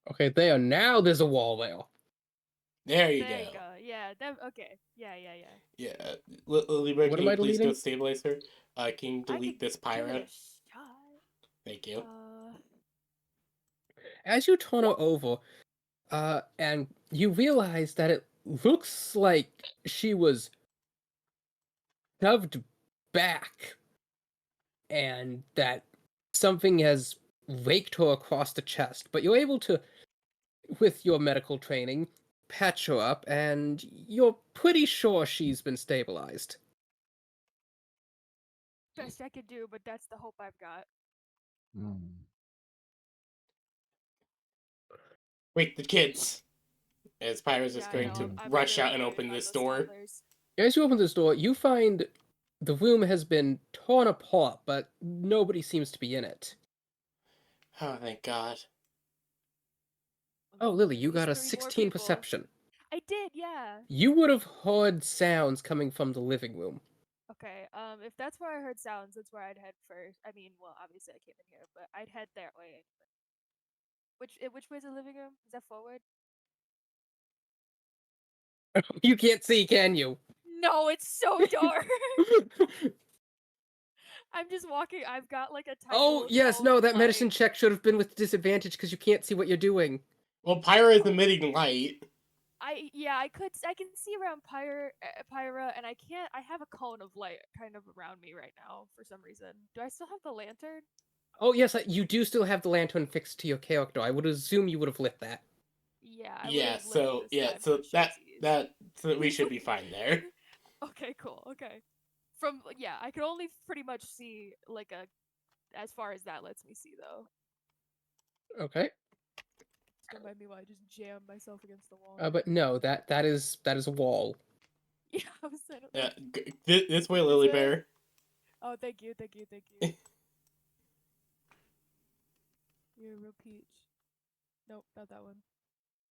Okay, there. Now there's a wall there. There you There go. you go. Yeah. Okay. Yeah. Yeah. Lily Bear, What can am I you please go deleting? stabilize her? Can you I delete could this give it Pyra? a shot. Thank you. As you turn her over, and you realize that it looks like she was shoved back, and that something has raked her across the chest. But you're able to, with your medical training, patch her up, and you're pretty sure she's been stabilized. Best I could do, but that's the hope I've got. Wait, the kids. As Pyra's Yeah, just I going know. to I'm rush really out and worried open about this those door. toddlers. As you open this door, you find the room has been torn apart, but nobody seems to be in it. Oh, thank God. Oh, Lily, At you got a least 3 more 16 people. perception. I did, yeah. You would have heard sounds coming from the living room. Okay, if that's where I heard sounds, that's where I'd head first. I mean, well, obviously I came in here, but I'd head that way. Which way's the living room? Is that forward? You can't see, can you? No, it's so dark. I'm just walking. I've got like a tiny Oh, little yes, cone no, of that medicine light. check should have been with disadvantage because you can't see what you're doing. Well, Pyra is emitting light. I can see around Pyra, and I have a cone of light kind of around me right now for some reason. Do I still have the lantern? Oh, yes, you do still have the lantern fixed to your character. I would assume you would have lit that. Yeah, I Yeah, would've lit it this time for shortsies. so we should be fine there. Okay, cool. Okay. I could only pretty much see like as far as that lets me see though. Okay. Just don't mind me while I just jam myself against the wall. But no, that is a wall. Yeah, I was saying. Yeah, this way, Lily Bear. Oh, thank you. You're a real peach. Nope, not that one.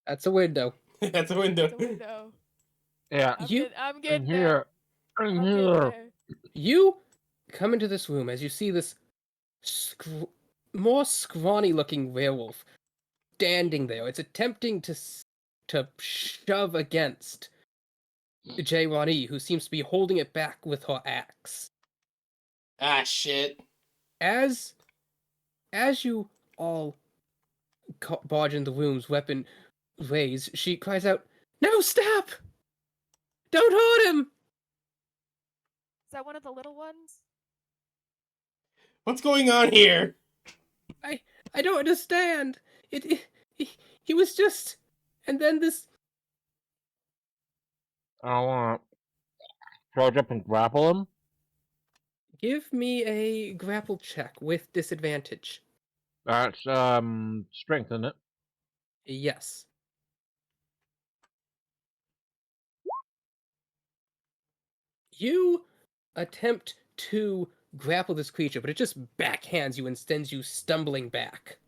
That's a window. That's a window. It's a window. Yeah. I'm getting here. there. In I'm getting here. there. You come into this room as you see this more scrawny-looking werewolf standing there. It's attempting to shove against Jay Ronnie, who seems to be holding it back with her axe. Ah, shit. As you all barge in the room's weapon raised, she cries out, "No, stop! Don't hurt him!" Is that one of the little ones? What's going on here? I don't understand. he was just, and then this. I'll charge up and grapple him. Give me a grapple check with disadvantage. That's strength, isn't it? Yes. You attempt to grapple this creature, but it just backhands you and sends you stumbling back.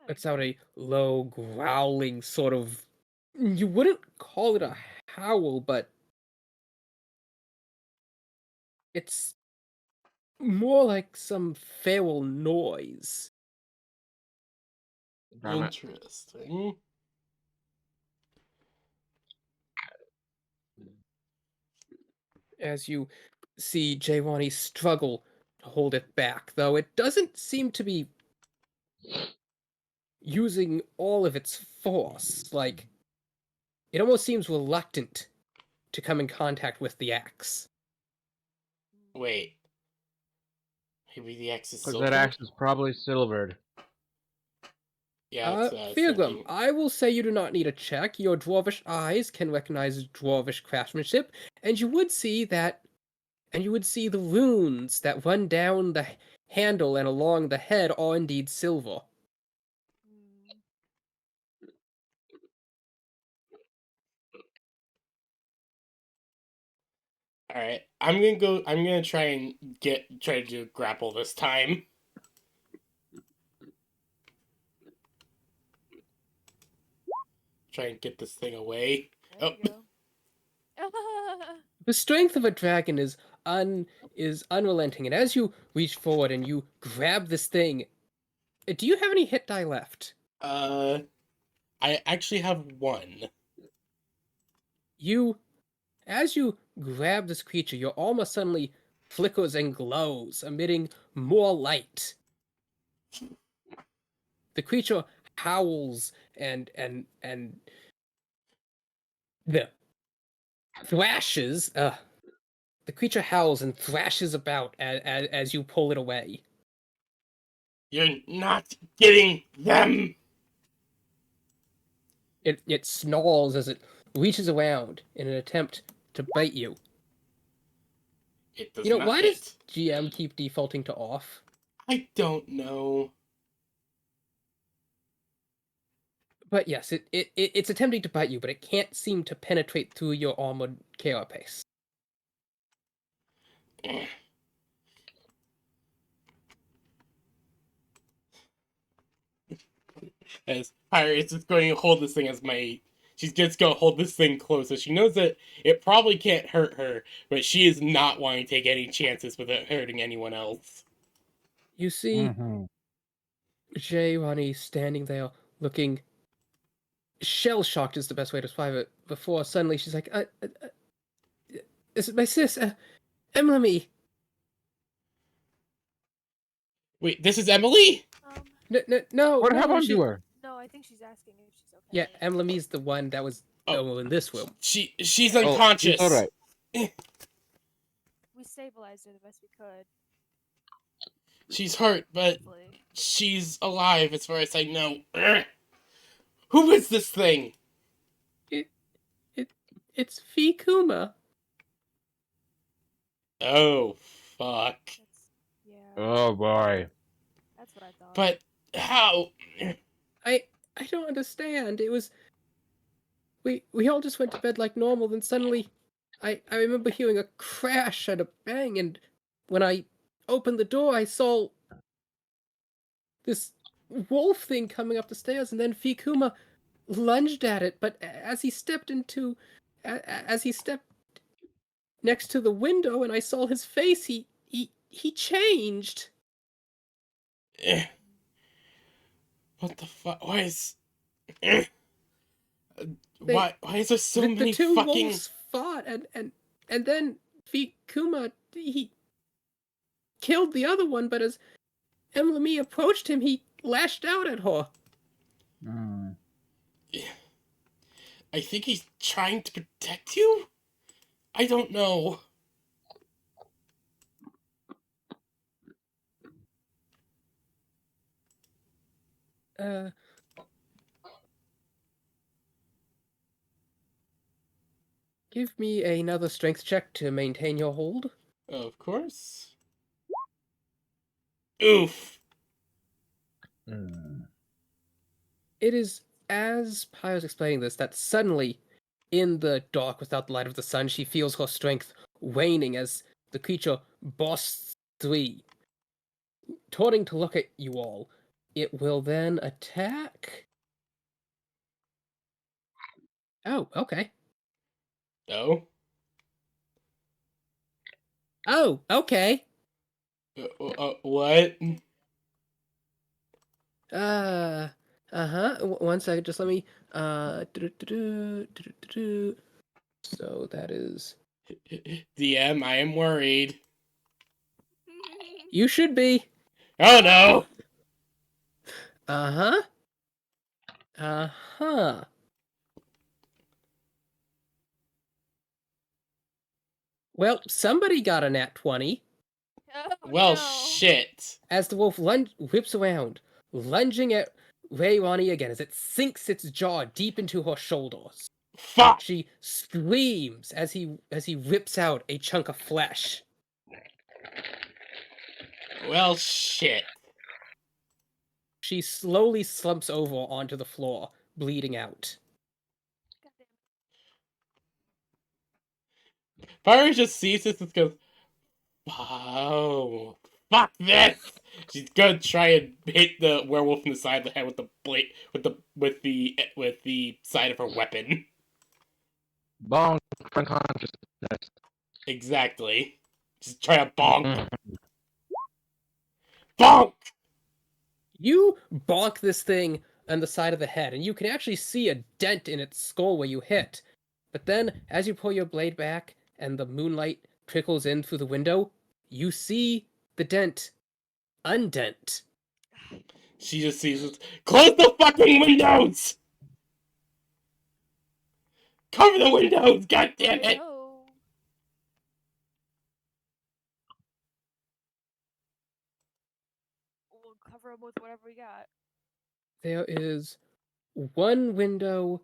Lets out a low, growling sort of. You wouldn't call it a howl, but it's more like some feral noise. Damn it. Interesting. As you see Jaywani struggle to hold it back, though it doesn't seem to be using all of its force. Like, it almost seems reluctant to come in contact with the axe. Wait. Maybe the X is Because silver? that axe is probably silvered. Yeah, that's what I was Feargrim, thinking. I will say you do not need a check. Your dwarvish eyes can recognize dwarvish craftsmanship, and you would see that, and you would see the runes that run down the handle and along the head are indeed silver. Mm. Alright, I'm gonna try to do grapple this time. Try and get this thing away. There Oh, you go. The strength of a dragon is unrelenting, and as you reach forward and you grab this thing, do you have any hit die left? I actually have one. As you grab this creature, your armor suddenly flickers and glows, emitting more light. The creature howls and the thrashes. The creature howls and thrashes about as you pull it away. You're not getting them! It snarls as it reaches around in an attempt to bite you. It does You know, not why hit. does GM keep defaulting to off? I don't know. But yes, it's attempting to bite you, but it can't seem to penetrate through your armored carapace. As Pirates is going to hold this thing as my... She's just going to hold this thing close, so she knows that it probably can't hurt her, but she is not wanting to take any chances with it hurting anyone else. You see Mm-hmm. Jay Ronnie standing there looking shell-shocked is the best way to describe it, before suddenly she's like, this is my sis, Emily. Wait, this is Emily? No, What no, happened to her? No, I think she's asking if she's okay. Yeah, Emily's the one that was in this room. She's Oh, unconscious. all right. We stabilized her the best we could. She's hurt, but Hopefully. she's alive as far as I know. Who is this thing? It's Fikuma. Oh, fuck. Yeah, Oh boy. that's what I thought. But how? I don't understand. It was we all just went to bed like normal, then suddenly I remember hearing a crash and a bang, and when I opened the door I saw this wolf thing coming up the stairs, and then Fikuma lunged at it, but as he stepped next to the window and I saw his face, he changed. What the fuck? Why is... Why is there so many the two fucking... wolves fought, and then Fikuma, he killed the other one, but as Emily approached him, he lashed out at her. I think he's trying to protect you? I don't know. Give me another strength check to maintain your hold. Of course. Oof. Hmm. It is as Pi was explaining this that suddenly, in the dark without the light of the sun, she feels her strength waning as the creature bursts through. Turning to look at you all, it will then attack. Oh, okay. No. Oh, okay. What? Uh-huh. One second, just let me, so that is... DM, I am worried. You should be. Oh no! Uh-huh. Uh-huh. Well, somebody got a nat 20. Oh, Well, no. shit. As the wolf whips around, lunging at Raywani again as it sinks its jaw deep into her shoulders. Fuck! She screams as he rips out a chunk of flesh. Well, shit. She slowly slumps over onto the floor, bleeding out. Goddamn. Fire just sees this and goes, "Wow, fuck this!" She's gonna try and hit the werewolf in the side of the head with the blade, with the side of her weapon. Bonk, unconsciousness. Exactly. Just try to bonk. Mhm. Bonk! You bonk this thing on the side of the head, and you can actually see a dent in its skull where you hit. But then, as you pull your blade back and the moonlight trickles in through the window, you see the dent undent. She just sees it. Close the fucking windows! Cover the windows! God damn it! No. We'll cover them with whatever we got. There is one window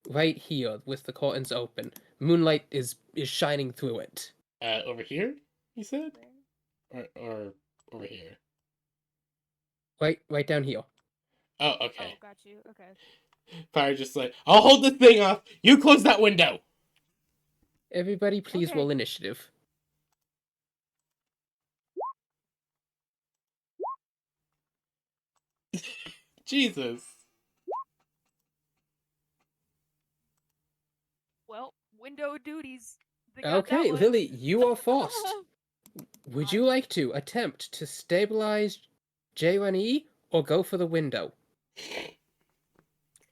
right here with the curtains open. Moonlight is shining through it. Over here, you said? Where? Or over here? Right down here. Oh, Oh, okay. got you. Okay. Fire just like, I'll hold the thing off. You close that window. Everybody, please Okay. roll initiative. Jesus. Well, window duties. They got Okay, that one. Lily, you are first. Would you like to attempt to stabilize J1E or go for the window?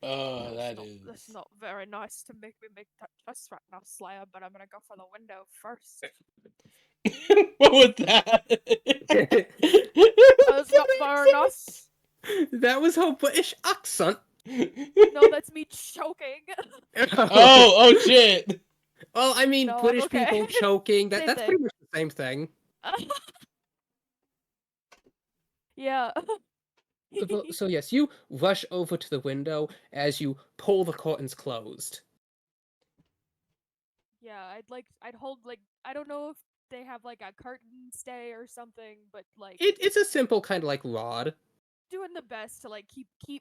Oh, that That's is. not very nice to make me make that choice right now, Slayer, but I'm gonna go for the window first. What was that? That's not very nice. That was her British accent. No, that's me choking. Oh shit. Well, I mean, No, I'm British okay. people choking, Same that's thing. pretty much the same thing. Yeah. So yes, you rush over to the window as you pull the curtains closed. Yeah, I'd hold like I don't know if they have like a curtain stay or something, but like It's a simple kind of like rod. doing the best to like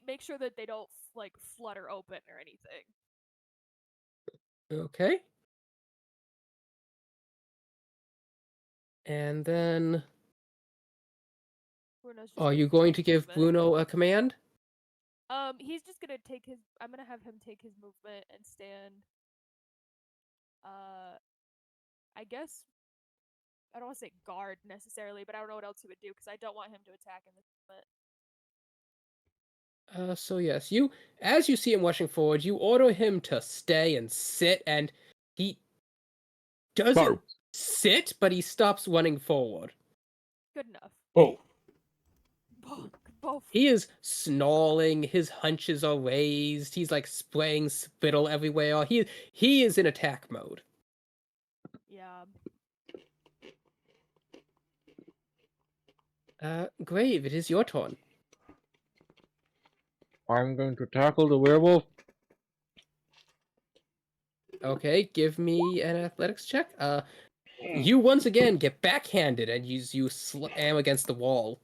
make sure that they don't like flutter open or anything. Okay. And then, Bruno's just are gonna you going take to give movement. Bruno a command? He's just gonna take his. I'm gonna have him take his movement and stand. I guess I don't want to say guard necessarily, but I don't know what else he would do because I don't want him to attack in this moment. So yes, as you see him rushing forward, you order him to stay and sit, and he doesn't No. sit, but he stops running forward. Good enough. Oh. Both. He is snarling, his hunches are raised, he's like spraying spittle everywhere. He is in attack mode. Yeah. Grave, it is your turn. I'm going to tackle the werewolf. Okay, give me an athletics check. You once again get backhanded and you slam against the wall.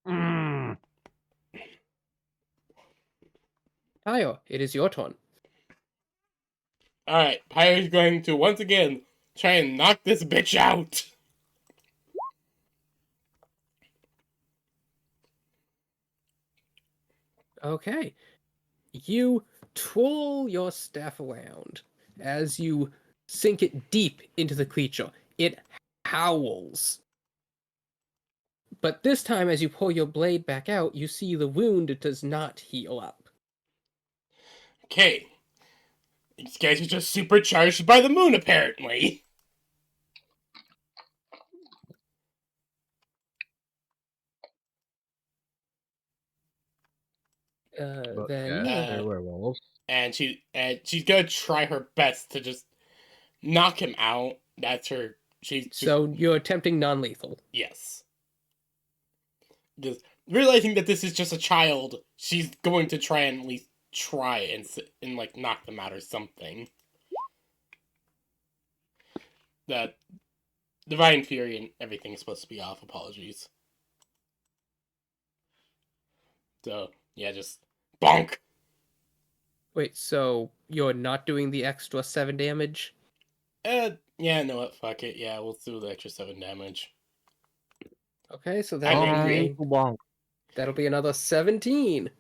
Mm. Tayo, it is your turn. Alright, Pyre's going to once again try and knock this bitch out. Okay. You twirl your staff around as you sink it deep into the creature. It howls. But this time, as you pull your blade back out, you see the wound does not heal up. Okay. These guys are just supercharged by the moon, apparently. But Then yes, they're werewolves. And she's gonna try her best to just knock him out. That's her. She's just, so you're attempting non-lethal. yes. Just realizing that this is just a child, she's going to try and at least try and like knock them out or something. That Divine Fury and everything is supposed to be off. Apologies. So yeah, just bonk. Wait, so you're not doing the extra 7 damage? Yeah, no, what? Fuck it. Yeah, we'll do the extra 7 damage. Okay, so I'm that'll Bonk. be another 17.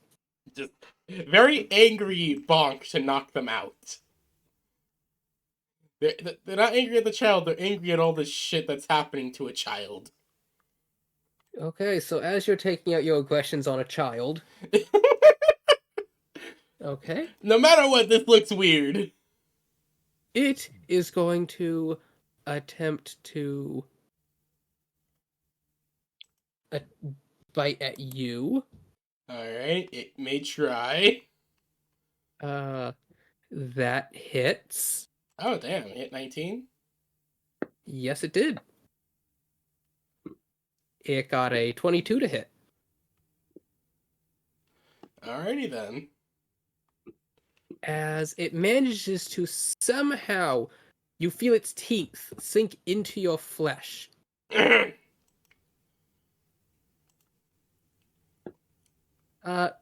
Just very angry bonk to knock them out. They're not angry at the child, they're angry at all the shit that's happening to a child. Okay, so as you're taking out your aggressions on a child, okay, No matter what, this looks weird. it is going to attempt to bite at you. Alright, it may try. That hits. Oh, damn, hit 19? Yes, it did. It got a 22 to hit. Alrighty then. As it manages to somehow, you feel its teeth sink into your flesh.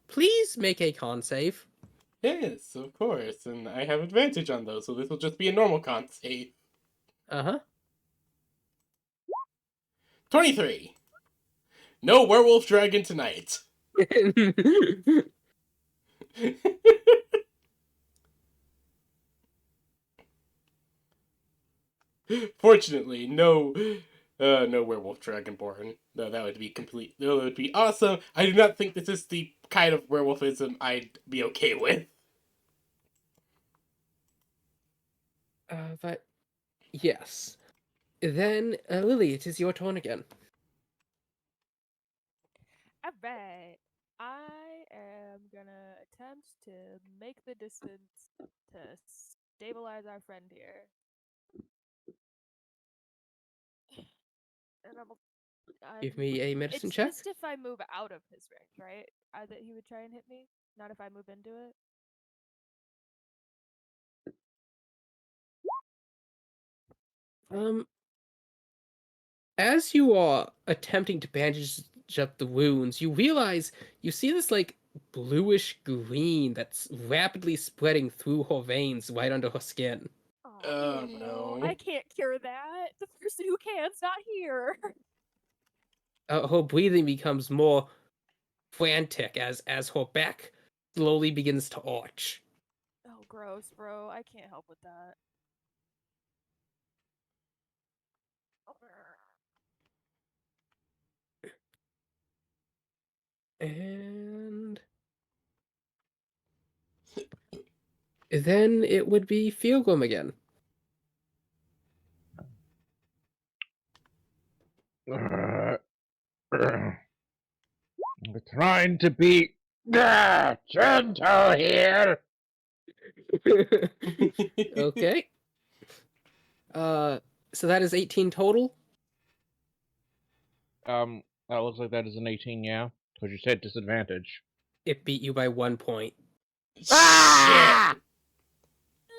Please make a con save. Yes, of course, and I have advantage on those, so this will just be a normal con save. Uh-huh. 23. No werewolf dragon tonight. Fortunately, no werewolf dragonborn. No, that would be complete. No, that would be awesome. I do not think this is the kind of werewolfism I'd be okay with. But yes. Then, Lily, it is your turn again. Alright. I am gonna attempt to make the distance to stabilize our friend here. And Give me a medicine it's check. just if I move out of his range, right? That he would try and hit me, not if I move into it. As you are attempting to bandage up the wounds, you realize you see this like bluish green that's rapidly spreading through her veins right under her skin. Oh, no. I can't cure that. The person who can's not here. Her breathing becomes more frantic as her back slowly begins to arch. Oh, gross, bro. I can't help with that. And then it would be Fielgrim again. I'm trying to be gentle here. Okay. So that is 18 total. That looks like that is an 18, yeah? Because you said disadvantage. It beat you by 1 point. Ah!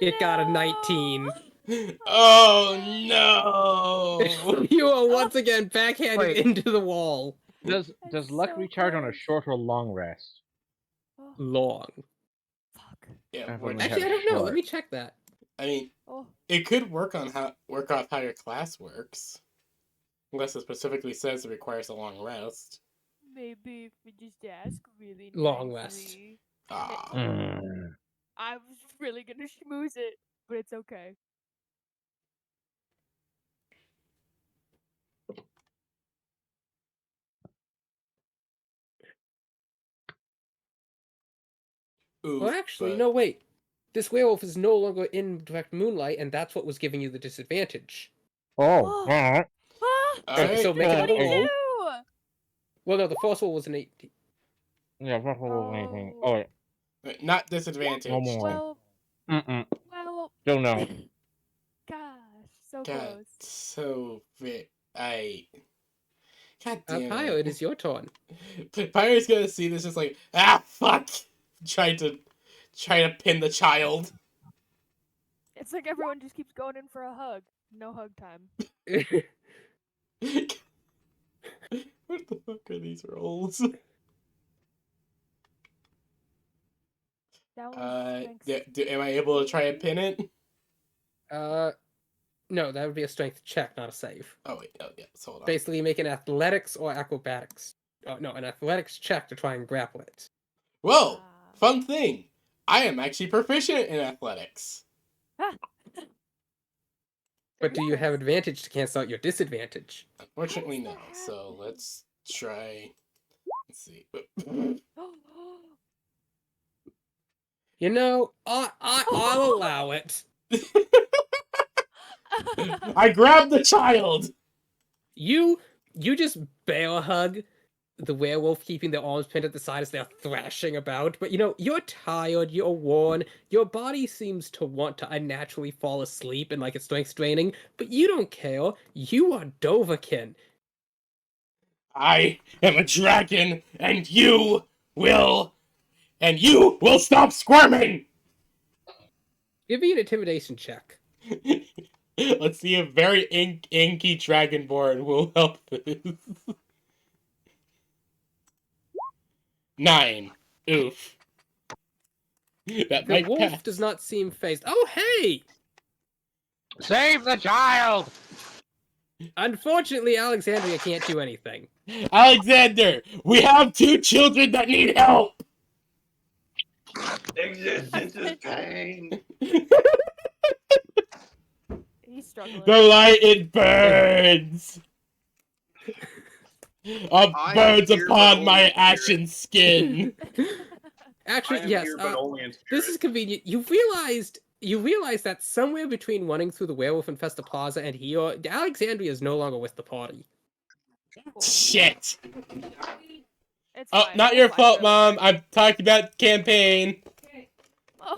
It got a 19. Oh no! You are once again backhanded Wait. into the wall. Does That's luck so recharge on a close. short or long rest? Oh, Long. fuck. Yeah, I've we're- only Actually, I had don't know. Let short. me check that. I mean, Oh, it could work off how your class works, unless it specifically says it requires a long rest. maybe if we just ask really Long rest. nicely. Ah, Mm. I was really gonna schmooze it, but it's okay. oof, Well, actually, but no, wait. This werewolf is no longer in direct moonlight, and that's what was giving you the disadvantage. Oh, alright. Ah! all Okay, so right. make it a roll. 22! Well, no, the first roll was an 18. Yeah, that's what was anything. Oh. Oh, Wait, not disadvantage. no more. Well, Mm-mm. well, Still no. gosh, so God, close. so God damn Pyro, it! it is your turn. Pyro's gonna see this, just like fuck, trying to pin the child. It's like everyone just keeps going in for a hug. No hug time. What the fuck are these rolls? That was strength. Am I able to try and pin it? No, that would be a strength check, not a save. Oh wait, oh yeah, so hold on. Basically, make an athletics or acrobatics. No, an athletics check to try and grapple it. Whoa, Ah. fun thing. I am actually proficient in athletics. But do you Very have nice. advantage to cancel out your disadvantage? Unfortunately, How no. does that So happen? let's try. Let's see. You know, I'll allow it. I grabbed the child. You just bear hug the werewolf, keeping their arms pinned at the side as they're thrashing about. But you know, you're tired, you're worn, your body seems to want to unnaturally fall asleep and like it's strength straining, but you don't care. You are Dovahkiin. I am a dragon, and you will stop squirming. Give me an intimidation check. Let's see if very inky dragonborn will help this. 9. Oof. That The might wolf pass. does not seem phased. Oh, hey! Save the child! Unfortunately, Alexandria can't do anything. Alexander, we have 2 children that need help. Existence is pain. He's struggling. The light, it burns. Burns here, but upon only my in spirit. ashen skin. Actually, I am yes. here, but only in spirit. This is convenient. You realized that somewhere between running through the werewolf and Festa Plaza and here, Alexandria is no longer with the party. Cool. Shit. It's Oh, fine. not We'll your find fault, her Mom. later. I'm talking about campaign. Oh,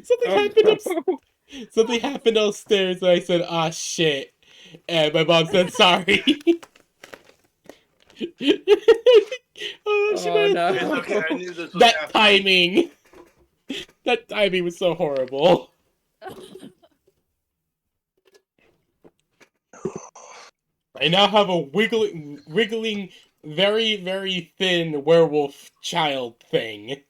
Something happened. Something happened upstairs, and I said, "Ah, shit," and my mom said, "Sorry." Oh, she Oh, might no. have- It's okay. I knew this was That happening. timing. That timing was so horrible. I now have a wiggling, very, very thin werewolf child thing.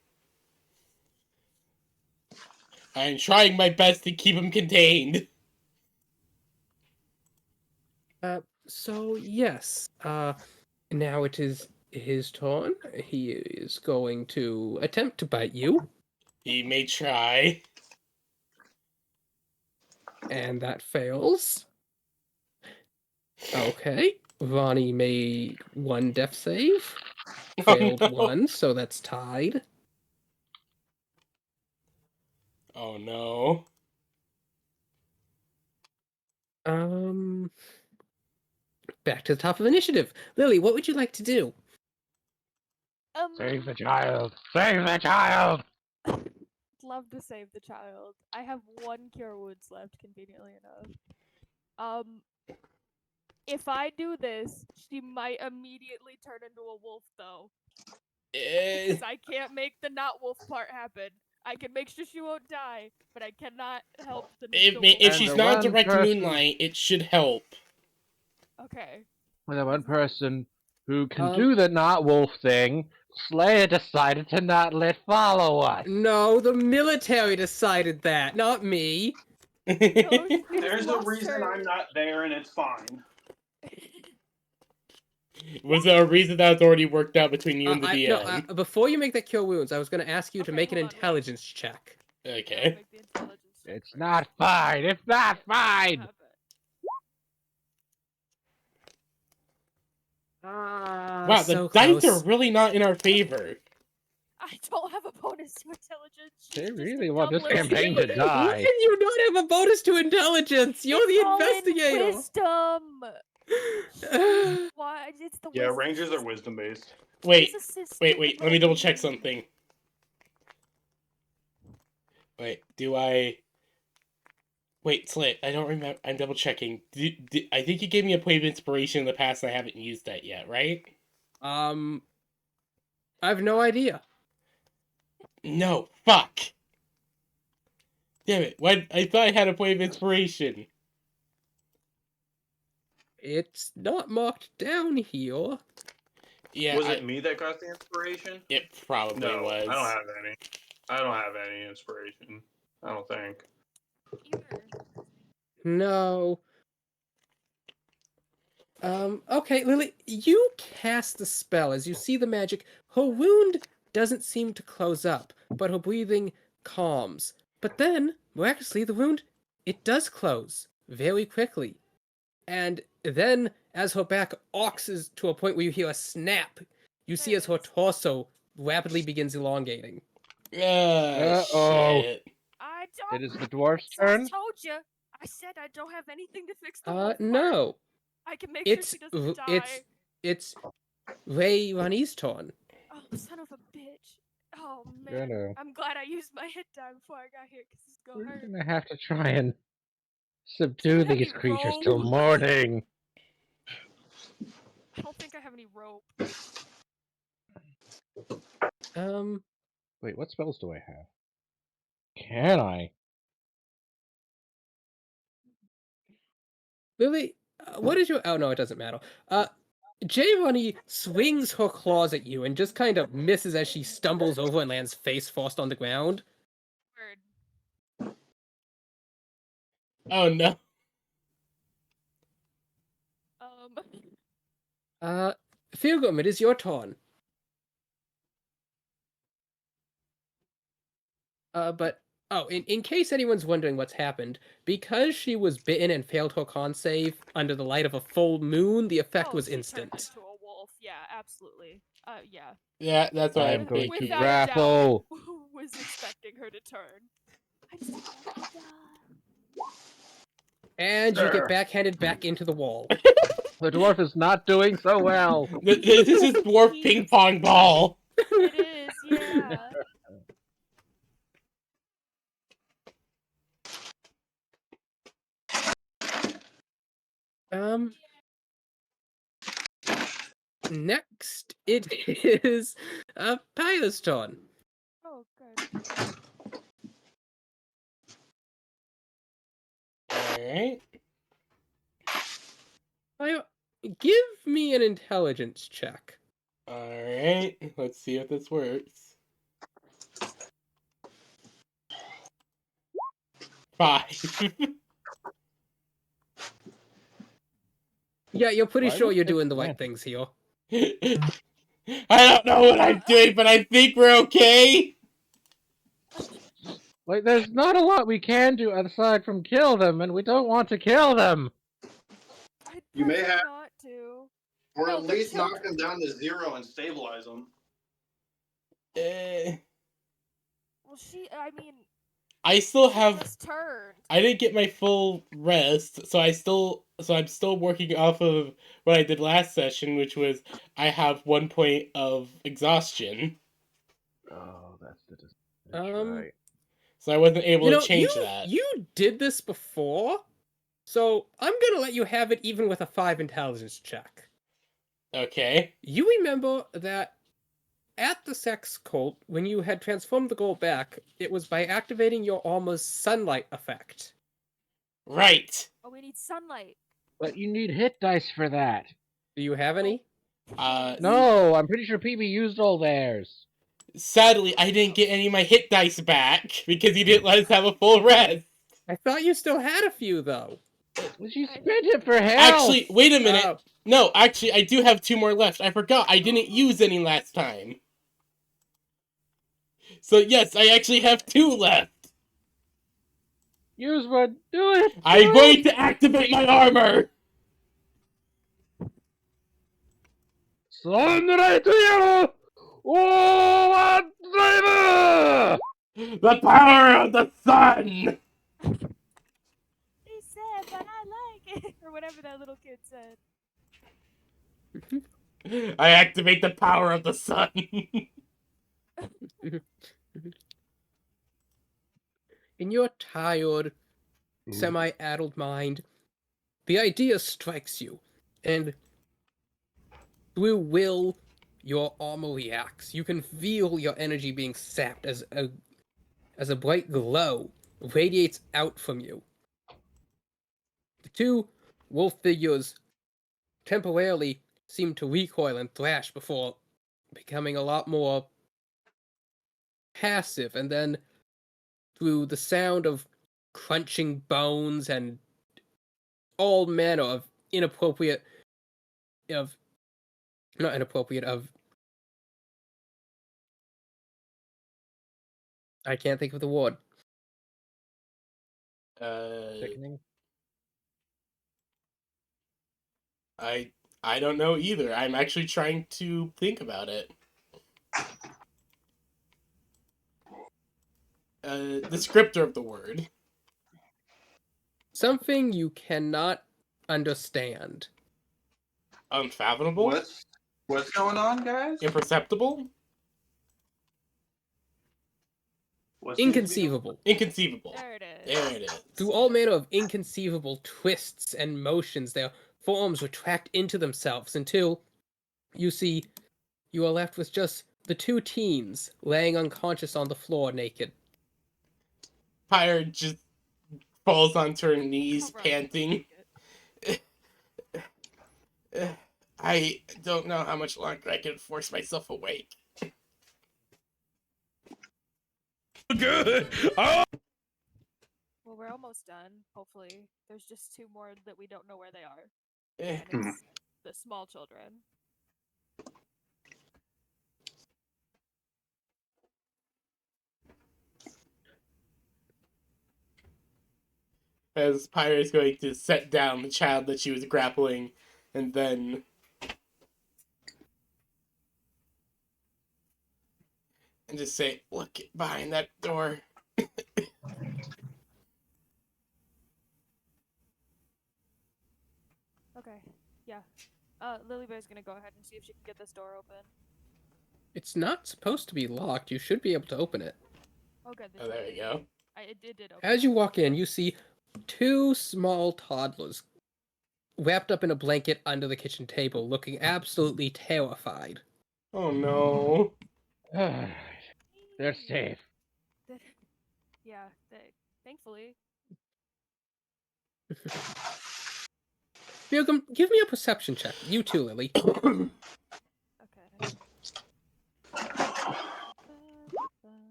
I'm trying my best to keep him contained. So yes. Now it is his turn. He is going to attempt to bite you, He may try. and that fails. Okay. Ronnie made 1 death save. Failed Oh, no. 1, so that's tied. Oh no. Back to the top of initiative. Lily, what would you like to do? Save the child! Save the child! love to save the child. I have 1 cure wounds left, conveniently enough. If I do this, she might immediately turn into a wolf, though. Because I can't make the not wolf part happen. I can make sure she won't die, but I cannot help the wolf. If And she's the not one direct person- moonlight, it should help. Okay. With the one person who can Um, do the not wolf thing, Slayer decided to not let follow us. No, the military decided that, not me. No, we just There's a lost reason her. I'm not there, and it's fine. Was there a reason that was already worked out between you and the DM? Before you make that cure wounds, I was going to ask you to Okay, make an hold on, wait. intelligence check. Okay. Make the intelligence check It's first. not fine. It's not fine. Have it. Wow, the so dice close. are really not in our favor. I don't have a bonus to intelligence. She's They just really a want this doubler. campaign to Why die. can you not have a bonus to intelligence? You're It's the all in investigator. wisdom. Why? It's the Yeah, wisdom. rangers are wisdom based. Wait, She's a sis- wait, stupid let me little double check baby. something. Wait, do I... Wait, Slit, I don't remember. I'm double checking. I think you gave me a point of inspiration in the past and I haven't used that yet, right? I have no idea. No, fuck! Damn it, what? I thought I had a point of inspiration. It's not marked down here. Yeah, Was it me that got the inspiration? It probably No, was. I don't have any. I don't have any inspiration. I don't think. Either. No. Okay, Lily, you cast the spell. As you see the magic, her wound doesn't seem to close up, but her breathing calms. But then, miraculously, the wound, it does close very quickly. And then, as her back oxes to a point where you hear a snap, you see as her torso rapidly begins elongating. Uh-oh. Shit. I don't. It is the dwarf's I turn. told you. I said I don't have anything to fix the wolf part. No. I can make sure It's she doesn't die. it's Ray Rani's turn. Oh, son of a bitch. Oh Yeah, man. no. I'm glad I used my hit die before I got here, because this is gonna We're hurt. gonna have to try and subdue Do you have these any creatures rope? till morning. I don't think I have any rope. Wait, what spells do I have? Can I? Lily, what is your... Oh, no, it doesn't matter. Jay Runny swings her claws at you and just kind of misses as she stumbles over and lands face first on the ground. Word. Oh no. Philgrim, it is your turn. In case anyone's wondering what's happened, because she was bitten and failed her con save under the light of a full moon, the effect was she turned instant. into a wolf. Yeah, absolutely. Yeah. Yeah, that's what I'm I'm going to thinking. Without a doubt, grapple. was expecting her to turn. I just want to die. And you get backhanded back into the wall. The dwarf is not doing so well. This is dwarf ping pong ball. It is, yeah. Next, it is Pyro's turn. Oh, good. Alright. Pyro, give me an intelligence check. Alright. Let's see if this works. 5. Yeah, you're pretty Why sure would you're it doing the matter? right things here. I don't know what I'm doing, but I think we're okay. Like, there's not a lot we can do aside from kill them, and we don't want to kill them. I'd You may prefer have- not to. Or No, at the least knock children- them down to 0 and stabilize them. Well, I mean, I still she have... just turned. I didn't get my full rest, so I'm still working off of what I did last session, which was I have 1 point of exhaustion. Oh, that's the Right. So I wasn't able to change that. You did this before, so I'm gonna let you have it even with a 5 intelligence check. Okay. You remember that at the sex cult, when you had transformed the gold back, it was by activating your almost sunlight effect. Right. Oh, we need sunlight. But you need hit dice for that. Do you have any? No, I'm pretty sure PB used all theirs. Sadly, I didn't get any of my hit dice back because you didn't let us have a full rest. I thought you still had a few, though. Well, you spent it for health. Actually, wait a minute. Oh. No, actually, I do have 2 more left. I forgot. I didn't use any last time. So, yes, I actually have 2 left. Use one. Do it. I'm going to activate my armor. Sunray to yellow. Oh, what driver! The power of the sun. He said, but I like it. Or whatever that little kid said. I activate the power of the sun. In your tired, semi-addled mind, the idea strikes you, and through will, your armor reacts. You can feel your energy being sapped as a bright glow radiates out from you. The 2 wolf figures temporarily seem to recoil and thrash before becoming a lot more passive, and then through the sound of crunching bones and all manner of I can't think of the word. Sickening. I don't know either. I'm actually trying to think about it. Descriptor of the word. Something you cannot understand. Unfathomable? What's going on, guys? Imperceptible? What's the Inconceivable. Inconceivable. There it is. There it is. Through all manner of inconceivable twists and motions, their forms retract into themselves until you see you are left with just the 2 teens laying unconscious on the floor naked. Pyre just falls onto her knees, Don't run. panting. I don't know how much longer I can force myself awake. Good. Well, we're almost done, hopefully. There's just 2 more that we don't know where they are. And it's the small children. As Pyre is going to set down the child that she was grappling, and then and just say, "Look behind that door." Okay, yeah. Lily Bear's gonna go ahead and see if she can get this door open. It's not supposed to be locked. You should be able to open it. Oh, good. Oh, there you go. It did open. As you walk in, you see 2 small toddlers wrapped up in a blanket under the kitchen table, looking absolutely terrified. Oh no. They're safe. Yeah, thankfully. Bilgum, give me a perception check. You too, Lily. Okay.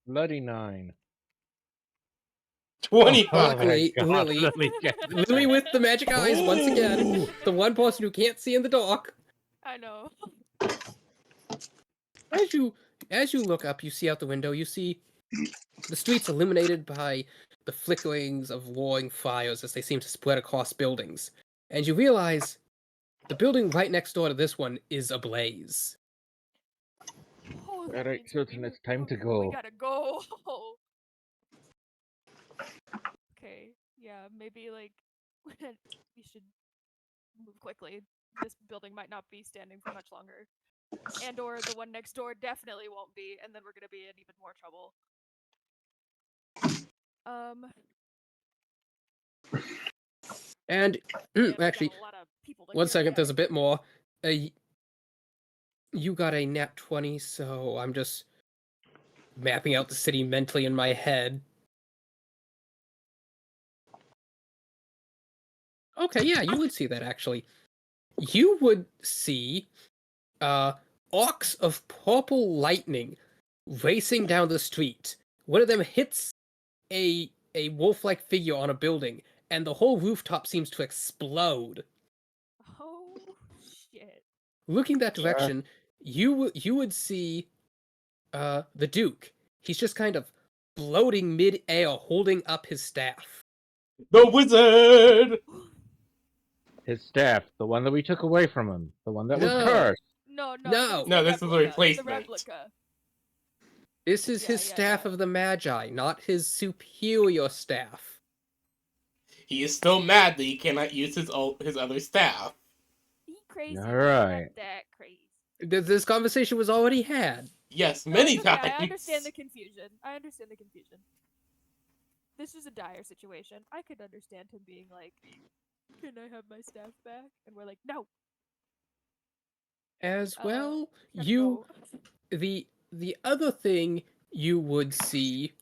39. 25. Luckily, Lily with the magic eyes once again. The one person who can't see in the dark. I know. As you look up, you see out the window, you see the streets illuminated by the flickerings of roaring fires as they seem to spread across buildings. And you realize the building right next door to this one is ablaze. Oh, that Alright, means children, it's time to We go. gotta go. Okay, yeah, maybe like we should move quickly. This building might not be standing for much longer. And or the one next door definitely won't be, and then we're gonna be in even more trouble. And Yeah, we got actually, a lot of people to one carry second, there's a out. bit more. You got a nat 20, so I'm just mapping out the city mentally in my head. Okay, yeah, you would see that actually. You would see arcs of purple lightning racing down the street. One of them hits a wolf-like figure on a building, and the whole rooftop seems to explode. Oh shit. Looking that direction, you would see the Duke. He's just kind of floating mid-air, holding up his staff. The wizard! His staff, the one that we took away from him, the one that was No. cursed. No, No. No, this is the replica, replacement. The replica. This is Yeah, his yeah, staff yeah. of the Magi, not his superior staff. He is still mad that he cannot use his other staff. He crazy. All but right. Not that crazy. This conversation was already had. Yes, No, many it's okay, times. I understand the confusion. This is a dire situation. I could understand him being like, "Can I have my staff back?" And we're like, "No." As well, Gotta you go. the other thing you would see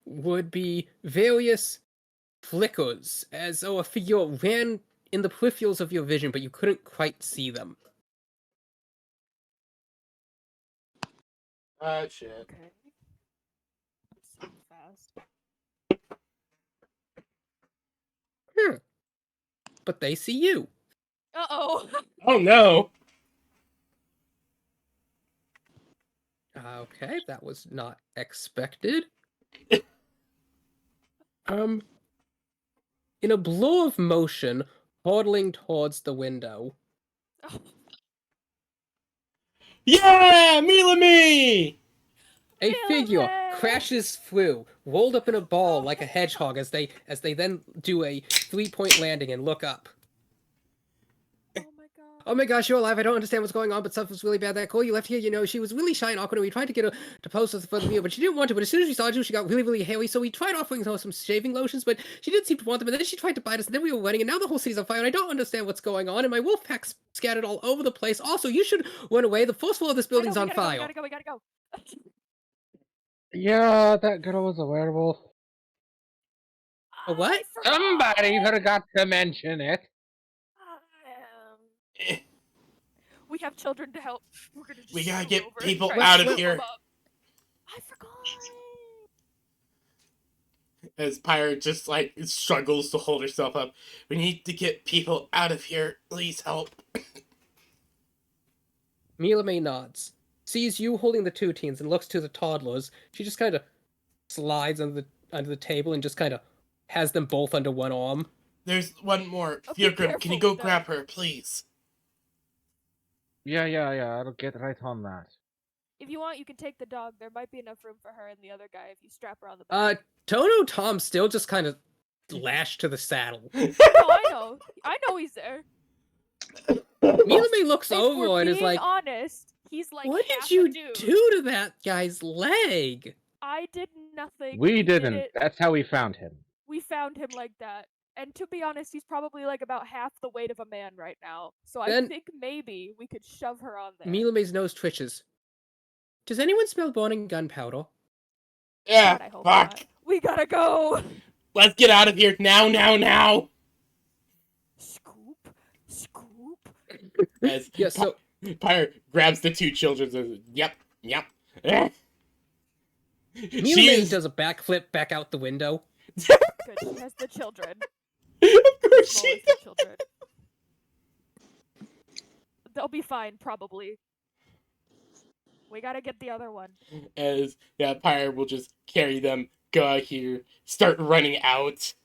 would be various flickers, as though a figure ran in the peripherals of your vision, but you couldn't quite see them. Shit. Okay. So fast. But they see you. Uh-oh. Oh no! Okay, that was not expected. In a blow of motion, hurtling towards the window, Yeah! Milami! a figure Millie! crashes through, rolled up in a ball like a hedgehog as they then do a 3-point landing and look up. Oh my god. Oh my gosh, you're alive. I don't understand what's going on, but stuff was really bad. That girl you left here, you know, she was really shy and awkward, and we tried to get her to pose us for the meal, but she didn't want to. But as soon as we saw you, she got really, really hairy, so we tried offering her some shaving lotions, but she didn't seem to want them, and then she tried to bite us, and then we were running, and now the whole city's on fire, and I don't understand what's going on, and my wolf pack's scattered all over the place. Also, you should run away. The first floor of this I know, building's we on gotta fire. We gotta go. Yeah, that girl was a werewolf. A what? I forgot. Somebody forgot to mention it. Eh, We have children to help. We're gonna just We gotta scoot get over people and try out to of scoop here. them up. I forgot. As Pyre just like struggles to hold herself up. We need to get people out of here. Please help. Mila May nods, sees you holding the two teens, and looks to the toddlers. She just kind of slides under the table and just kind of has them both under one arm. There's one more. Oh, be Fjorgrim, can you careful go with grab that. her, please? Yeah, I'll get right on that. If you want, you can take the dog. There might be enough room for her and the other guy if you strap her on the back. Tono Tom still just kind of lashed to the saddle. No, I know he's there. Mila May looks If over we're and is being like, honest, he's like "What half did you a dude. do to that guy's leg?" I did nothing. We He did didn't. it. That's how we found him. We found him like that. And to be honest, he's probably like about half the weight of a man right now. So I Then- think maybe we could shove her on there. Mila May's nose twitches. Does anyone smell burning gunpowder? Yeah, God, I hope fuck. not. We gotta go. Let's get out of here now, now! Scoop, scoop. As Yeah, so Pyre grabs the two children and yep. Mila She May is... does a backflip back out the window. Good, she has the children. Of course Smallest she of children. They'll be fine, probably. We gotta get the other one. As Pyre will just carry them, go out here, start running out. It's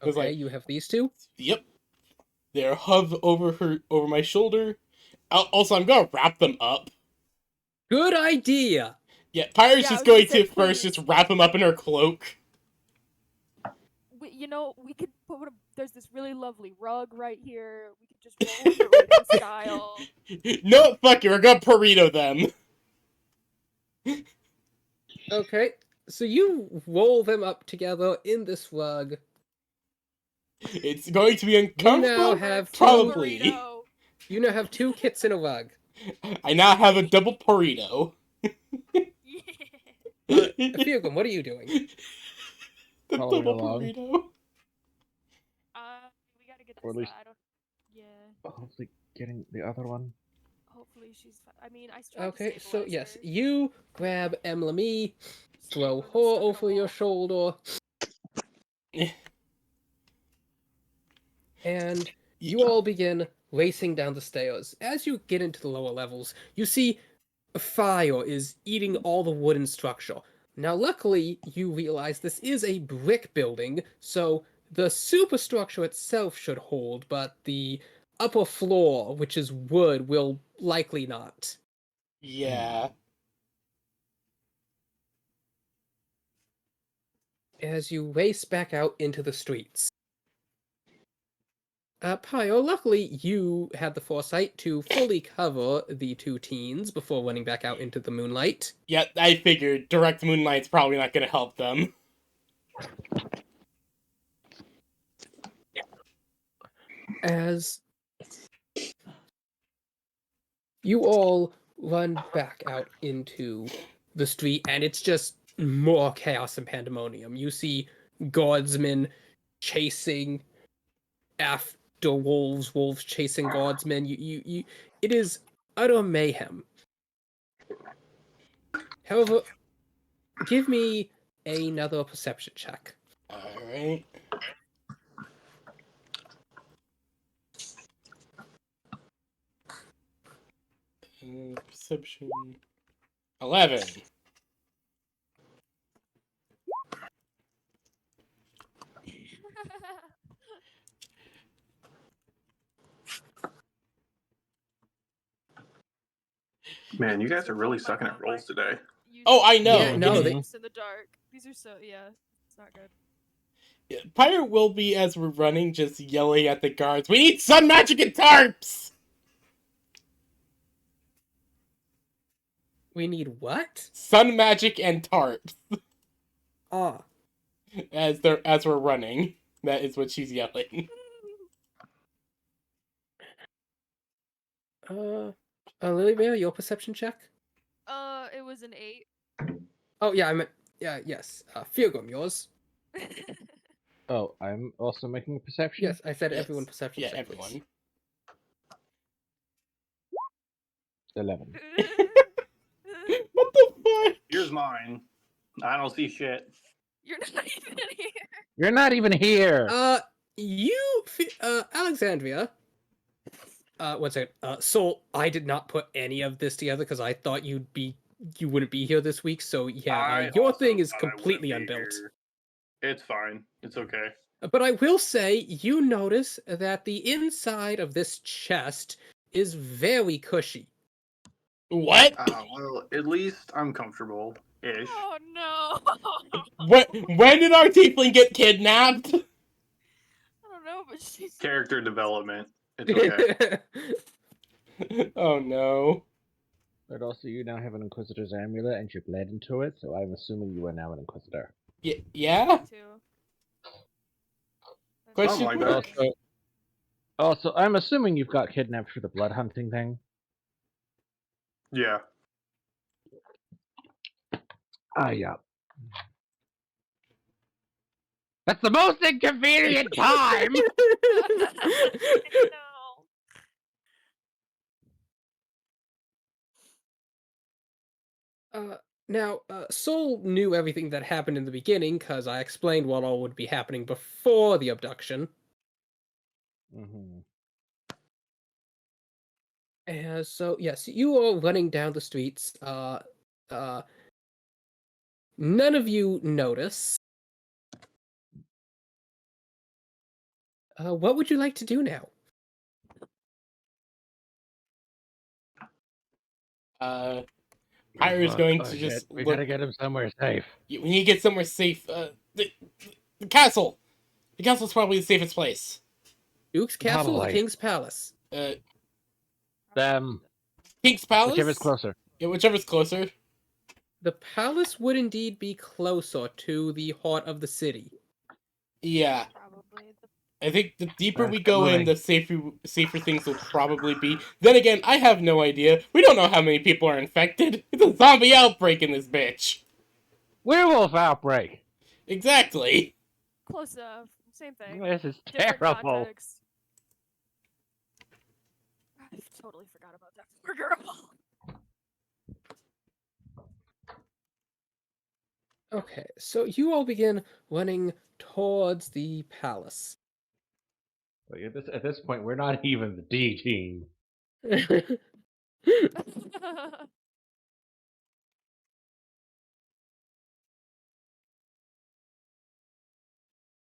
Okay, like, you have these two. yep. They're hoved over my shoulder. Also, I'm gonna wrap them up. Good idea. Yeah, Pyre's Yeah, I just was gonna going say, to first please. just wrap them up in her cloak. We could put there's this really lovely rug right here. We could just roll burrito style. No, fuck it, we're gonna burrito them. Okay, so you roll them up together in this rug. It's going to be You uncomfortable. now have two. Probably. Burrito. You now have two kits in a rug. I now have a double burrito. Yeah. Fiogum, what are you doing? The Following double along. burrito. We gotta get Or at this. least- I don't. Yeah. Hopefully getting the other one. Hopefully she's. I mean, I tried to Okay, so stabilize yes, her. you grab Emily, throw We're her stuck on a over your wall. shoulder, and you all begin racing down the stairs. As you get into the lower levels, you see a fire is eating all the wooden structure. Now, luckily, you realize this is a brick building, so the superstructure itself should hold, but the upper floor, which is wood, will likely not. Yeah. As you race back out into the streets. Pio, luckily you had the foresight to fully cover the two teens before running back out into the moonlight. Yeah, I figured direct moonlight's probably not gonna help them. As you all run back out into the street, and it's just more chaos and pandemonium. You see guardsmen chasing after wolves, wolves chasing guardsmen. It is utter mayhem. However, give me another perception check. Alright. Perception. 11. Man, you guys are really sucking at rolls today. Oh, I know. Yeah, no, they they- in the dark. These are so it's not good. Pirate will be, as we're running, just yelling at the guards, "We need sun magic and tarps!" We need what? Sun magic and tarps. Ah. As we're running. That is what she's yelling. Lily Bear, your perception check? It was an 8. Oh, yeah, I meant, yeah, yes. Fiogum, yours? Oh, I'm also making a perception? Yes, I said Yes. everyone perception Yeah, check, please. everyone. 11. What the fuck? Here's mine. I don't see shit. You're not even here. You're not even here! Alexandria. One second. Soul, I did not put any of this together because I thought you wouldn't be here this week, so yeah, I your also thing is thought I wouldn't completely be unbuilt. here. It's fine. It's okay. But I will say, you notice that the inside of this chest is very cushy. What? Well, at least I'm comfortable-ish. Oh no. When did our tiefling get kidnapped? I don't know, but she's Character development. It's okay. Oh no. But also, you now have an Inquisitor's amulet and you bled into it, so I'm assuming you are now an Inquisitor. Yeah? too. Question like mark? that. Also, I'm assuming you've got kidnapped for the blood hunting thing. Yeah. Ah, yeah. That's the most inconvenient time! No. Now, Soul knew everything that happened in the beginning because I explained what all would be happening before the abduction. Mm-hmm. And so, yes, you are running down the streets. None of you notice. What would you like to do now? Pyro's going to just We look. gotta get him somewhere safe. We need to get somewhere safe. The castle! The castle's probably the safest place. Duke's Castle or Probably. King's Palace? King's Palace? Whichever's closer. Yeah, whichever's closer. The palace would indeed be closer to the heart of the city. Yeah. Probably. I think the deeper we Let's get go in, moving. the safer things will probably be. Then again, I have no idea. We don't know how many people are infected. It's a zombie outbreak in this bitch. Werewolf outbreak. Exactly. Close enough. Same thing. This is Different terrible. context. I totally forgot about that poor girl. Okay, so you all begin running towards the palace. Like at this point, we're not even the D team.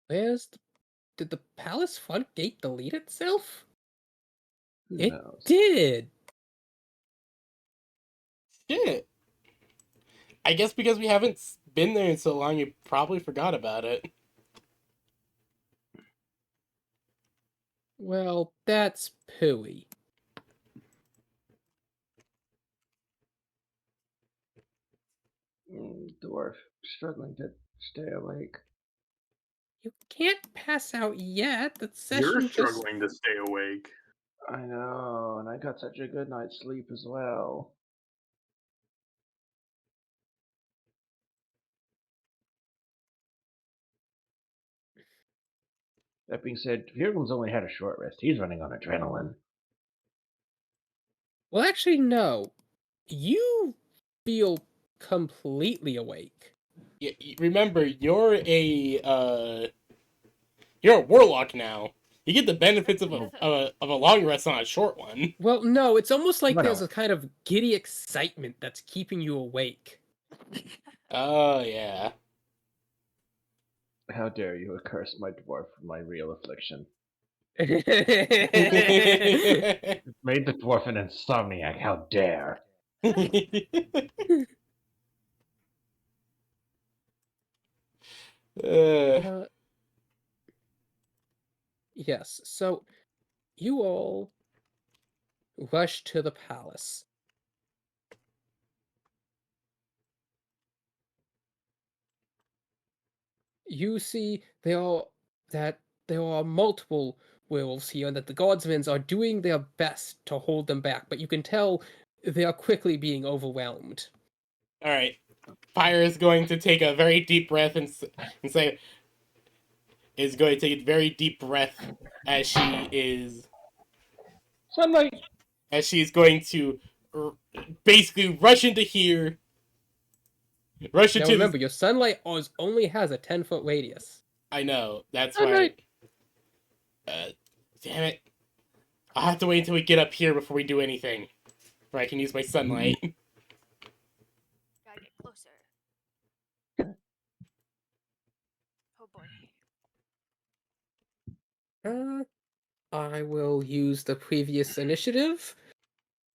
Did the palace front gate delete itself? Who It knows? did. Shit. I guess because we haven't been there in so long, you probably forgot about it. Well, that's pooey. Dwarf struggling to stay awake. You can't pass out yet. The You're session just... struggling to stay awake. I know, and I got such a good night's sleep as well. That being said, Virgil's only had a short rest. He's running on adrenaline. Well, actually, no. You feel completely awake. Remember, you're a warlock now. You get the benefits of a long rest on a short one. Well, no, it's almost like But there's no. a kind of giddy excitement that's keeping you awake. Oh yeah. How dare you curse my dwarf for my real affliction? uh, Made the dwarf an insomniac, how dare! yes, so you all rush to the palace. You see there are multiple werewolves here and that the guardsmen are doing their best to hold them back, but you can tell they are quickly being overwhelmed. All right. Fire is going to take a very deep breath and say, is going to take a very deep breath as Sunlight! she's going to basically rush into here. Rush Now into remember, your sunlight only has a 10-foot radius. I know. That's Sunlight. why. Damn it. I'll have to wait until we get up here before we do anything. Where I can use my sunlight. Gotta get closer. Oh boy. I will use the previous initiative.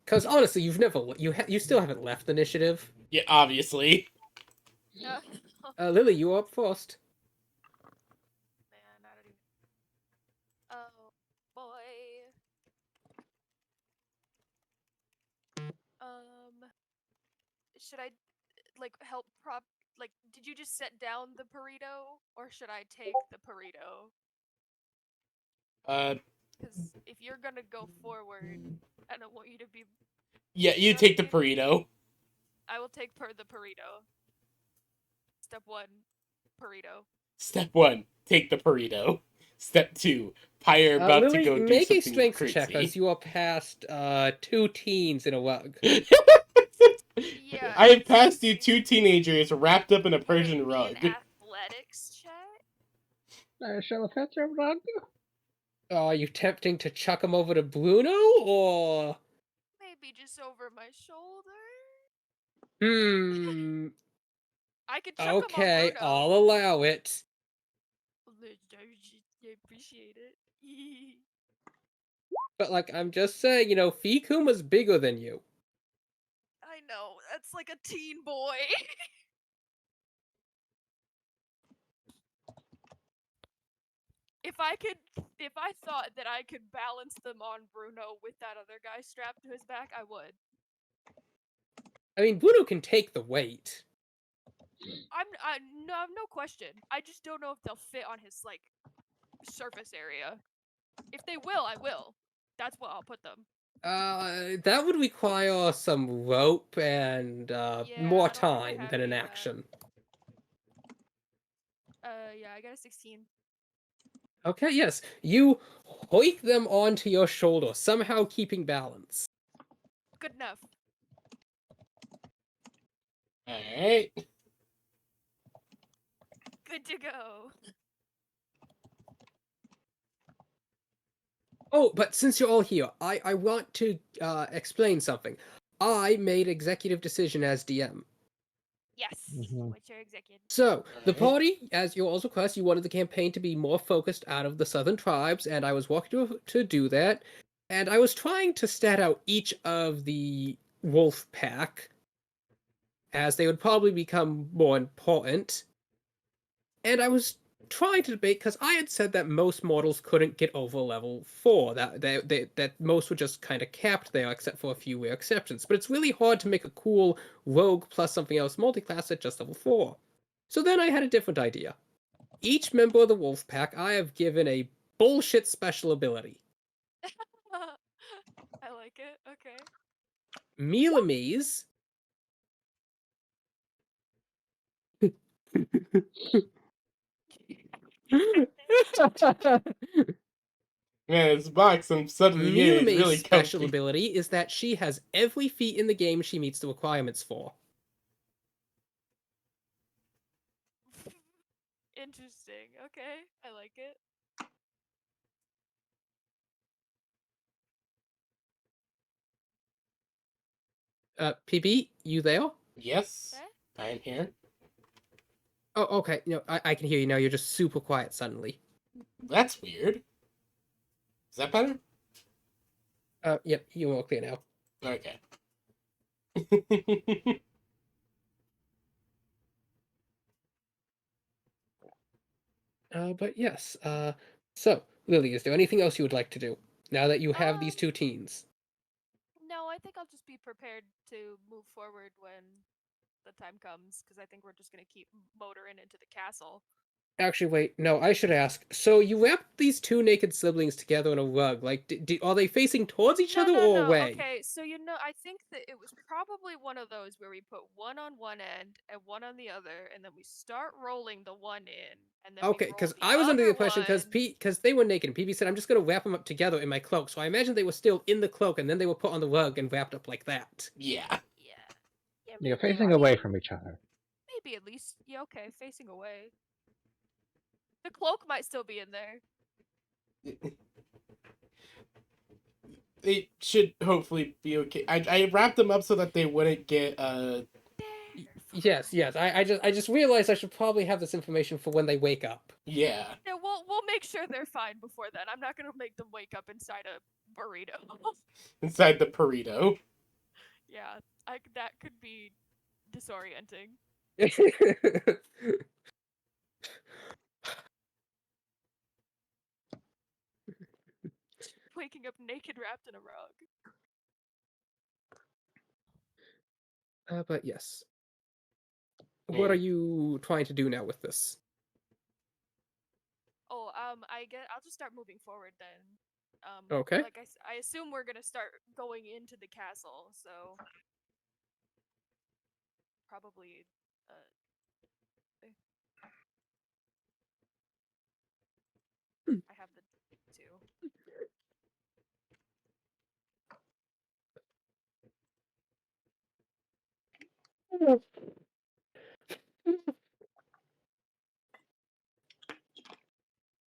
Because honestly, you still haven't left initiative. Yeah, obviously. Lily, you are up first. Man, I don't even. Oh boy. Should I like help prop? Like, did you just set down the burrito, or should I take the burrito? Because if you're gonna go forward, I don't want you to be. Yeah, you know take what the I mean? burrito. I will take the burrito. Step 1, burrito. Step 1, take the burrito. Step 2, Pyre about to Lily, go do make a something strength check crazy. as you are past 2 teens in a rug. Yeah. I have passed you 2 teenagers wrapped up in a Persian Can it rug. be an athletics check? Shall I fetch your rug? Are you tempting to chuck him over to Bruno, or... Maybe just over my shoulder? I could chuck him on Okay, Bruno. I'll allow it. I appreciate it. But, like, I'm just saying, Fikuma's bigger than you. I know, that's like a teen boy. If I thought that I could balance them on Bruno with that other guy strapped to his back, I would. I mean, Bruno can take the weight. No question. I just don't know if they'll fit on his, like, surface area. If they will, I will. That's what I'll put them. That would require some rope and Yeah, more I don't think I time have than an any of that. action. Yeah, I got a 16. Okay, yes. You hoik them onto your shoulder, somehow keeping balance. Good enough. Alright. Good to go. Oh, but since you're all here, I want to explain something. I made executive decision as DM. Yes. Mhm. What's your executive? So, the Alright. party, as you also request, you wanted the campaign to be more focused out of the southern tribes, and I was walking to do that. And I was trying to stat out each of the wolf pack, as they would probably become more important. And I was trying to debate because I had said that most mortals couldn't get over level 4, that most were just kind of capped there, except for a few rare exceptions. But it's really hard to make a cool rogue plus something else multiclass at just level 4. So then I had a different idea. Each member of the wolf pack I have given a bullshit special ability. I like it. Okay. Milamise. Man, this box I'm suddenly getting is Milama's really special comfy. ability is that she has every feat in the game she meets the requirements for. Interesting. Okay. I like it. PB, you there? Yes, Okay. I'm here. Oh, okay. I can hear you now. You're just super quiet suddenly. That's weird. Is that better? Yep, you're all clear now. Okay. But yes. So Lily, is there anything else you would like to do now that you have these Um, two teens? No, I think I'll just be prepared to move forward when the time comes, because I think we're just gonna keep motoring into the castle. Actually, wait. No, I should ask. So you wrapped these two naked siblings together in a rug. Like, are they facing towards each other or No. away? Okay, so I think that it was probably one of those where we put one on one end and one on the other, and then we start rolling the one in, and then Okay, we roll because the I was under the other impression one. because they were naked and PB said I'm just gonna wrap them up together in my cloak. So I imagine they were still in the cloak and then they were put on the rug and wrapped up like that. Yeah. Yeah, You're maybe, facing away from each other. maybe at least. Yeah, okay, facing away. The cloak might still be in there. They should hopefully be okay. I wrapped them up so that they wouldn't get Yes. I just realized I should probably have this information for when they wake up. yeah. Yeah, we'll make sure they're fine before then. I'm not gonna make them wake up inside a burrito. Inside the burrito. Yeah, that could be disorienting. Waking up naked wrapped in a rug. But yes. What Yeah. are you trying to do now with this? Oh, I'll just start moving forward then. Okay. Like I assume we're gonna start going into the castle, so probably, I have the two.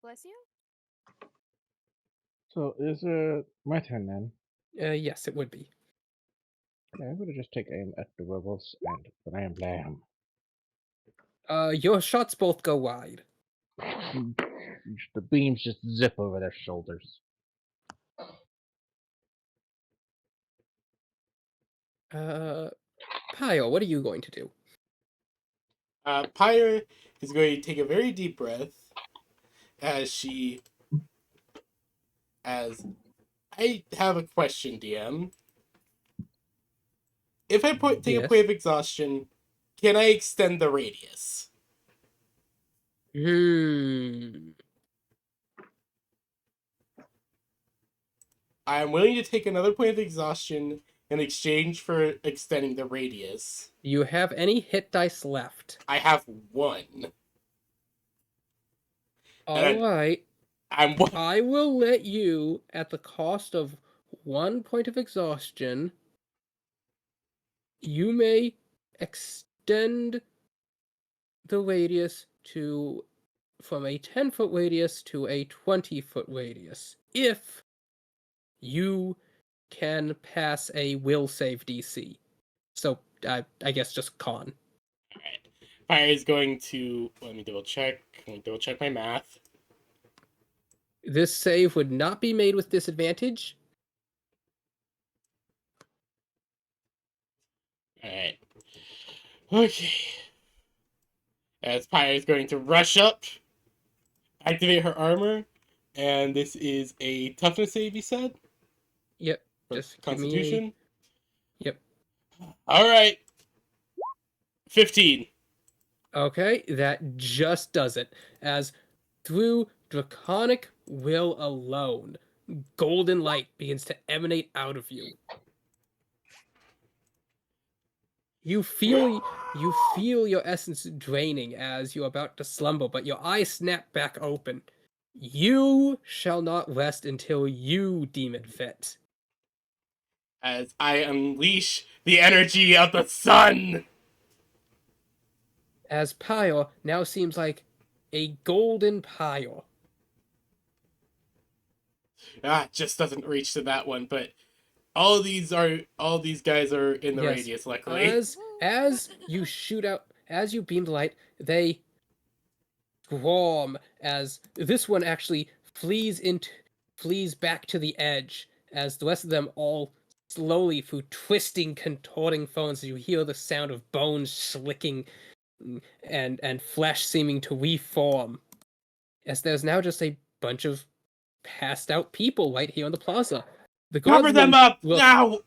Bless you. So is it my turn then? Yes, it would be. Okay, I'm gonna just take aim at the werewolves and blam blam. Your shots both go wide. The beams just zip over their shoulders. Pio, what are you going to do? Pyre is going to take a very deep breath as I have a question, DM. If I take a Yes. point of exhaustion, can I extend the radius? I am willing to take another point of exhaustion in exchange for extending the radius. You have any hit dice left? I have 1. All right. I'm I will let you, at the cost of 1 point of exhaustion, you may extend the radius to from a 10-foot radius to a 20-foot radius if you can pass a will save DC. So I guess just con. Alright. Fire is going to let me double check. Let me double check my math. This save would not be made with disadvantage. Alright. Okay. As Pyre is going to rush up, activate her armor, and this is a toughness save, you said? Yep. Or Just Constitution? Yep. Alright. 15. Okay, that just does it. As through draconic will alone, golden light begins to emanate out of you. You feel your essence draining as you're about to slumber, but your eyes snap back open. You shall not rest until you deem it fit. As I unleash the energy of the sun! As Pyre now seems like a golden pyre. Just doesn't reach to that one, but all these guys are in the Yes. radius, luckily. As you shoot out, as you beam the light, they swarm as this one actually flees back to the edge, as the rest of them all slowly through twisting, contorting phones, you hear the sound of bones slicking and flesh seeming to reform. As there's now just a bunch of passed out people right here on the plaza. The Cover them guardsmen up now!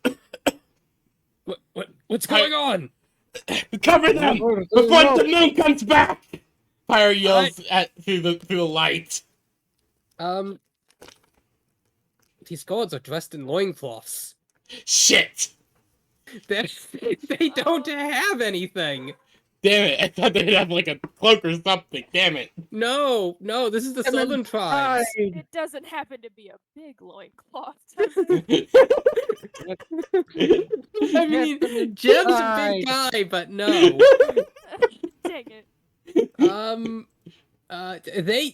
What's going on? Cover them before the moon comes back! Pyre yells through the light. These guards are dressed in loincloths. Shit! They don't have anything. Damn it! I thought they'd have like a cloak or something. Damn it! No, this is the southern tribes. It doesn't happen to be a big loincloth, does it? I mean, Jeb's a big guy, but no. Dang it.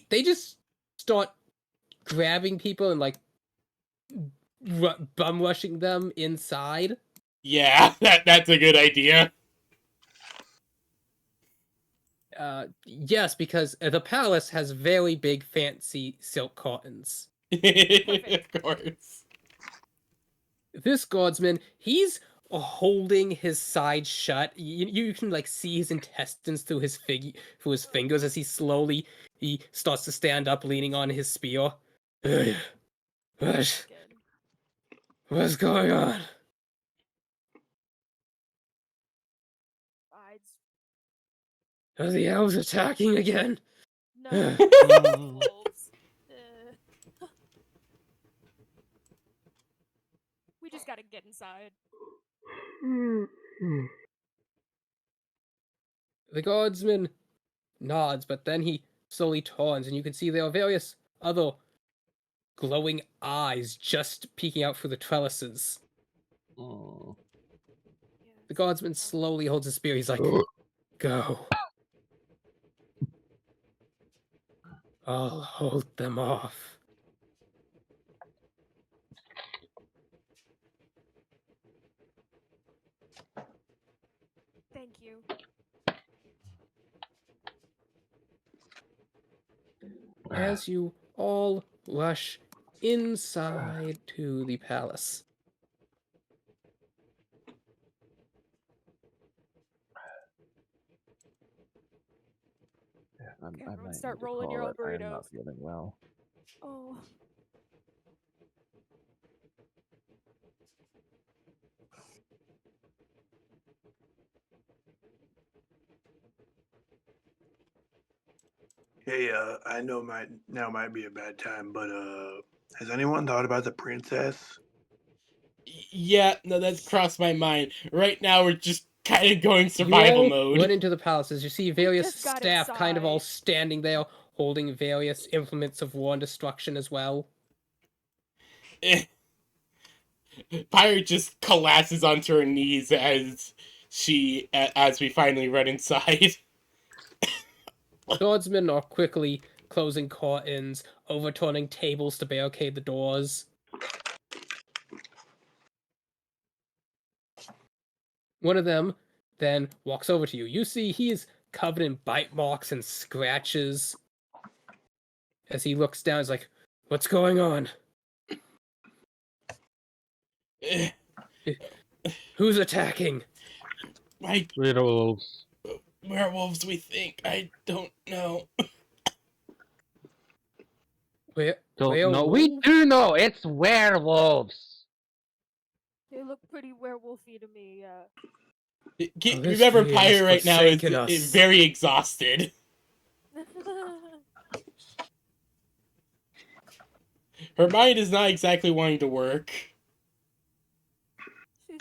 They just start grabbing people and like bum rushing them inside. Yeah, that's a good idea. Yes, because the palace has very big, fancy silk curtains. Of course. This guardsman, he's holding his side shut. You can like see his intestines through his fingers as he starts to stand up, leaning on his spear. What's going on? Are the elves attacking again? No. Wolves. We just gotta get inside. The guardsman nods, but then he slowly turns, and you can see there are various other glowing eyes just peeking out through the trellises. Oh. The guardsman slowly holds his spear. He's like, go. I'll hold them off. Thank you. As you all rush inside to the palace. I Everyone might start need to rolling call your own it. I am not burritos. feeling well. Oh. Hey, I know might be a bad time, but Has anyone thought about the princess? Yeah, no, that's crossed my mind. Right now, we're just kind of going You survival all mode. went into the palaces. You see various just got staff kind of all inside. standing there, holding various implements of war and destruction as well. Pirate just collapses onto her knees as we finally run inside. Swordsmen are quickly closing curtains, overturning tables to barricade the doors. One of them then walks over to you. You see he is covered in bite marks and scratches. As he looks down, he's like, "What's going on? Who's attacking?" Like Werewolves. werewolves, we think. I don't know. Don't know. We do know it's werewolves. They look pretty werewolfy to me, yeah. Remember, History has Pyre right now is forsaken us. very exhausted. Her mind is not exactly wanting to work. She's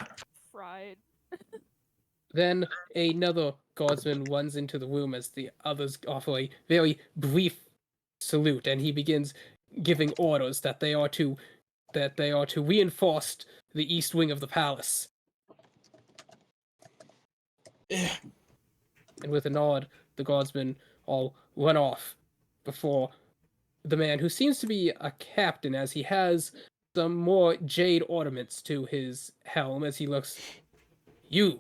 fried. Then another guardsman runs into the room as the others offer a very brief salute, and he begins giving orders that they are to reinforce the east wing of the palace. And with a nod, the guardsmen all run off before the man, who seems to be a captain, as he has some more jade ornaments to his helm, as he looks. You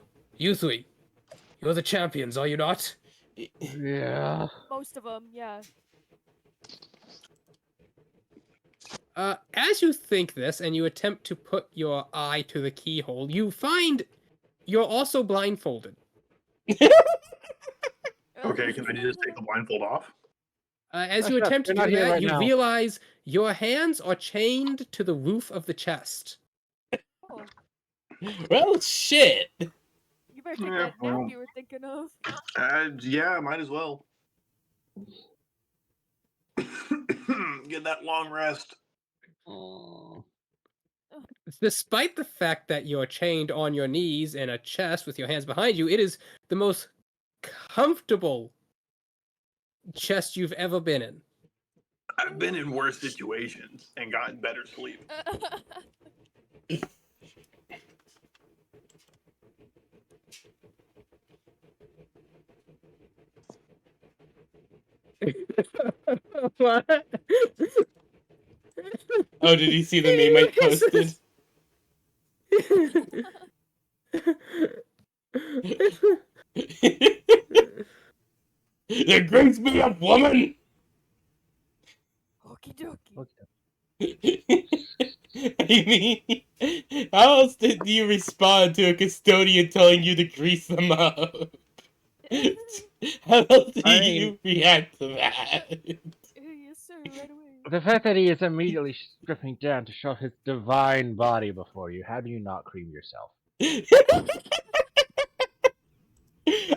three, you're the champions, are you not? Yeah. Most of them, yeah. As you think this, and you attempt to put your eye to the keyhole, you find you're also blindfolded. Okay, can I just take the blindfold off? As you Shut up, attempt to you're not do here that, right you now. realize your hands are chained to the roof of the chest. Oh, Well, shit. you better take Yeah, that nap well. you were thinking of. Yeah, might as well. Get that long rest. Oh. Despite the fact that you're chained on your knees in a chest with your hands behind you, it is the most comfortable chest you've ever been in. I've been in worse situations and gotten better sleep. What? Oh, did you see the meme I posted? There brings me up, woman! Okie dokie. I mean, how else do you respond to a custodian telling you to grease them up? How else do you react to that? Yes, sir, right away. The fact that he is immediately stripping down to show his divine body before you, how do you not cream yourself?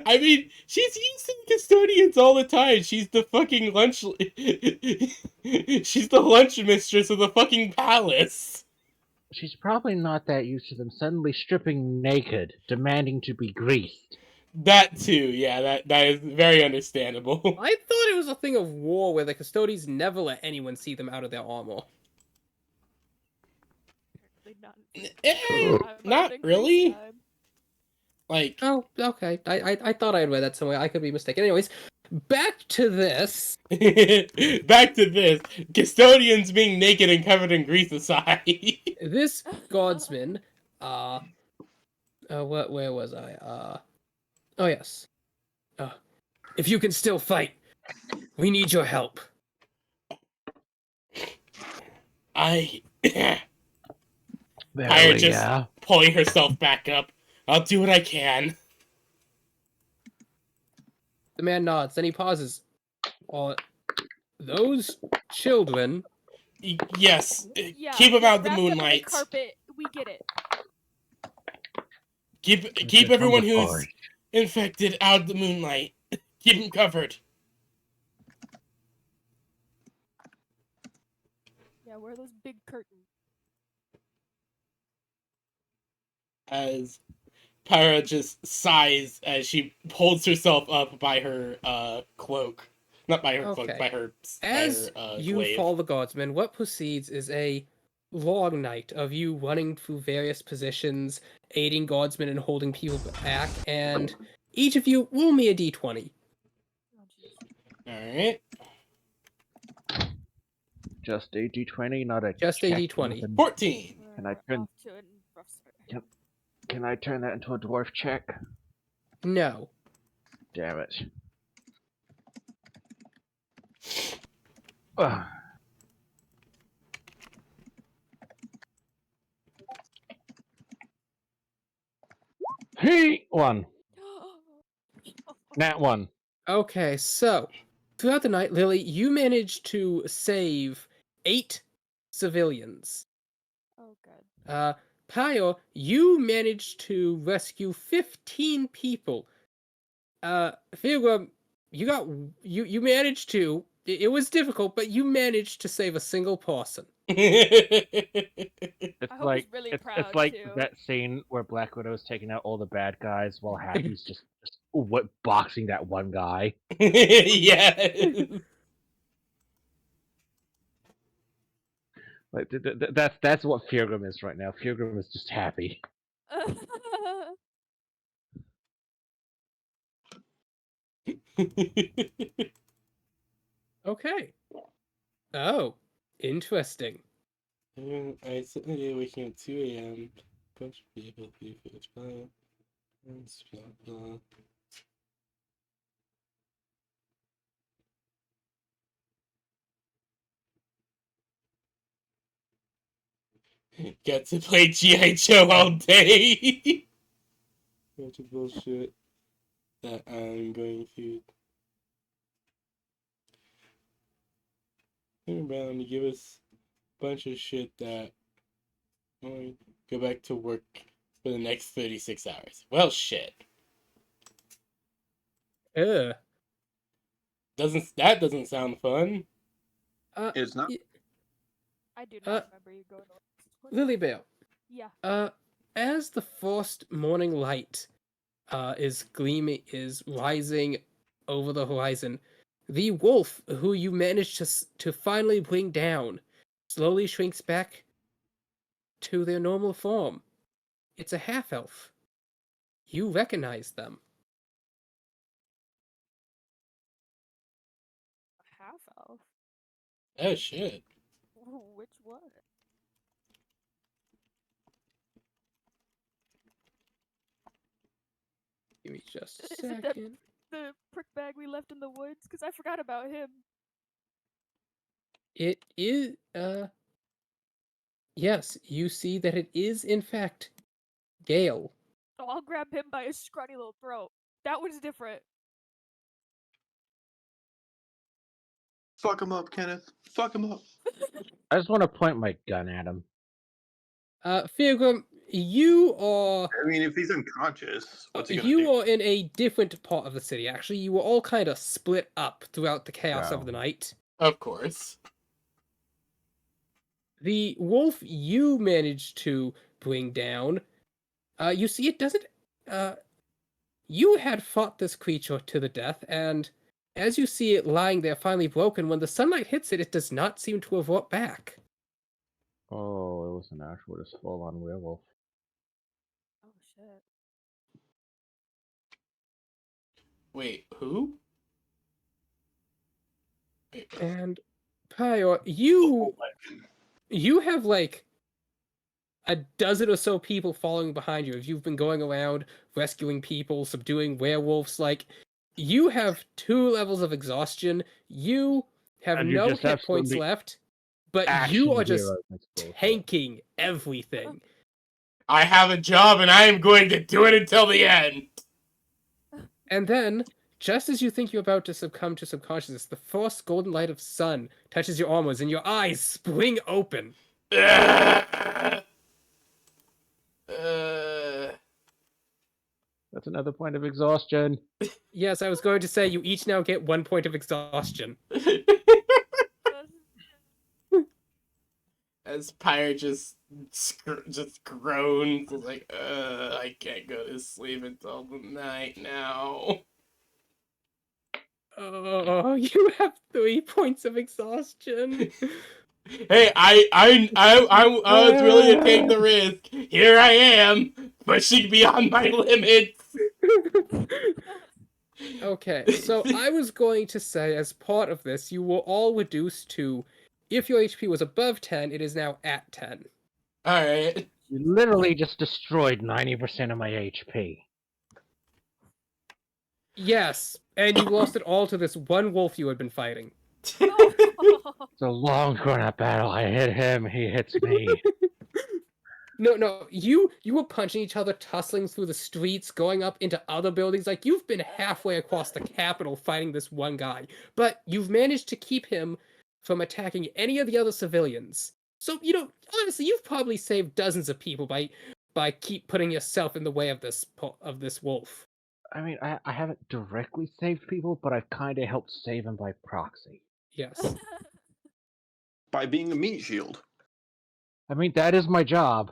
I mean, she's using custodians all the time. She's the fucking lunch. She's the lunch mistress of the fucking palace. She's probably not that used to them suddenly stripping naked, demanding to be greased. That too, yeah, that is very understandable. I thought it was a thing of war where the custodians never let anyone see them out of their armor. Not really. Like, oh, okay. I thought I had read that somewhere. I could be mistaken. Anyways, back to this. Back to this. Custodians being naked and covered in grease aside. This guardsman, where was I? Oh yes. If you can still fight, we need your help. I Barely, just yeah. pulling herself back up. I'll do what I can. The man nods, then he pauses. Those children. Yes. Yeah, keep them out the wrap them in moonlight. carpet. We get it. Keep everyone who's infected out of the moonlight. Keep them covered. Yeah, where are those big curtains? As Pyra just sighs as she holds herself up by her cloak. Not by her cloak, Okay. by her As you glaive. follow the guardsmen, what proceeds is a long night of you running through various positions, aiding guardsmen and holding people back, and each of you roll me a d20. Oh, jeez. Alright. Just a d20, not a Just a check, d20. nothing. 14. Can I We're turn- off to a rough start. Can I turn that into a dwarf check? No. Damn it. Ugh. Hey! One. Nat one. Okay, so throughout the night, Lily, you managed to save 8 civilians. Oh, good. Pio, you managed to rescue 15 people. Fiora, you managed to. It was difficult, but you managed to save a single person. It's I hope like he's really it's proud, like too. that scene where Black Widow's taking out all the bad guys while Happy's just what boxing that one guy. Yeah. Like that's what Feargrim is right now. Feargrim is just happy. Okay. Oh, interesting. I suddenly waking up at 2 a.m. Bunch of people, blah, blah. Get to play G.I. Joe all day. Bunch of bullshit that I'm going to turn around and give us a bunch of shit that I'm going to go back to work for the next 36 hours. Well, shit. Ugh. That doesn't sound fun. It's not. I do not remember you going to Lilybell. Yeah. As the first morning light is rising over the horizon, the wolf who you managed to finally bring down slowly shrinks back to their normal form. It's a half elf. You recognize them. A half elf? Oh, shit. Which one? Give me just a Is it that second. the prick bag we left in the woods? Because I forgot about him. It is, yes, you see that it is, in fact, Gale. Oh, I'll grab him by his scrawny little throat. That one's different. Fuck him up, Kenneth. Fuck him up. I just want to point my gun at him. Fiogrum, you are I mean, if he's unconscious, what's he gonna you do? are in a different part of the city. Actually, you were all kind of split up throughout the chaos of the night. Of course. The wolf you managed to bring down, you see it doesn't, you had fought this creature to the death, and as you see it lying there finally broken, when the sunlight hits it, it does not seem to revert back. Oh, it was an actual just full-on werewolf. Oh, shit. Wait, who? Wait, And, Pyre, you have like a dozen or so people following behind you. If you've been going around rescuing people, subduing werewolves, like you have 2 levels of exhaustion. You have And you're no just hit points absolutely left, but Action you are just hero, that's bullshit. tanking everything. I have a job and I am going to do it until the end. And then, just as you think you're about to succumb to subconsciousness, the first golden light of sun touches your armors and your eyes spring open. That's another point of exhaustion. Yes, I was going to say you each now get 1 point of exhaustion. as Pyre just groans, like, I can't go to sleep until the night now. Oh, you have 3 points of exhaustion. Hey, I was willing to take the risk. Here I am, pushing beyond my limits. Okay, so I was going to say, as part of this, you were all reduced to, if your HP was above 10, it is now at 10. Alright. You literally just destroyed 90% of my HP. Yes, and you lost it all to this one wolf you had been fighting. It's a long drawn-out battle. I hit him, he hits me. No, you were punching each other, tussling through the streets, going up into other buildings. Like, you've been halfway across the capital fighting this one guy. But you've managed to keep him from attacking any of the other civilians. So, honestly, you've probably saved dozens of people by keep putting yourself in the way of this wolf. I mean, I haven't directly saved people, but I've kind of helped save them by proxy. Yes. By being a meat shield. I mean, that is my job.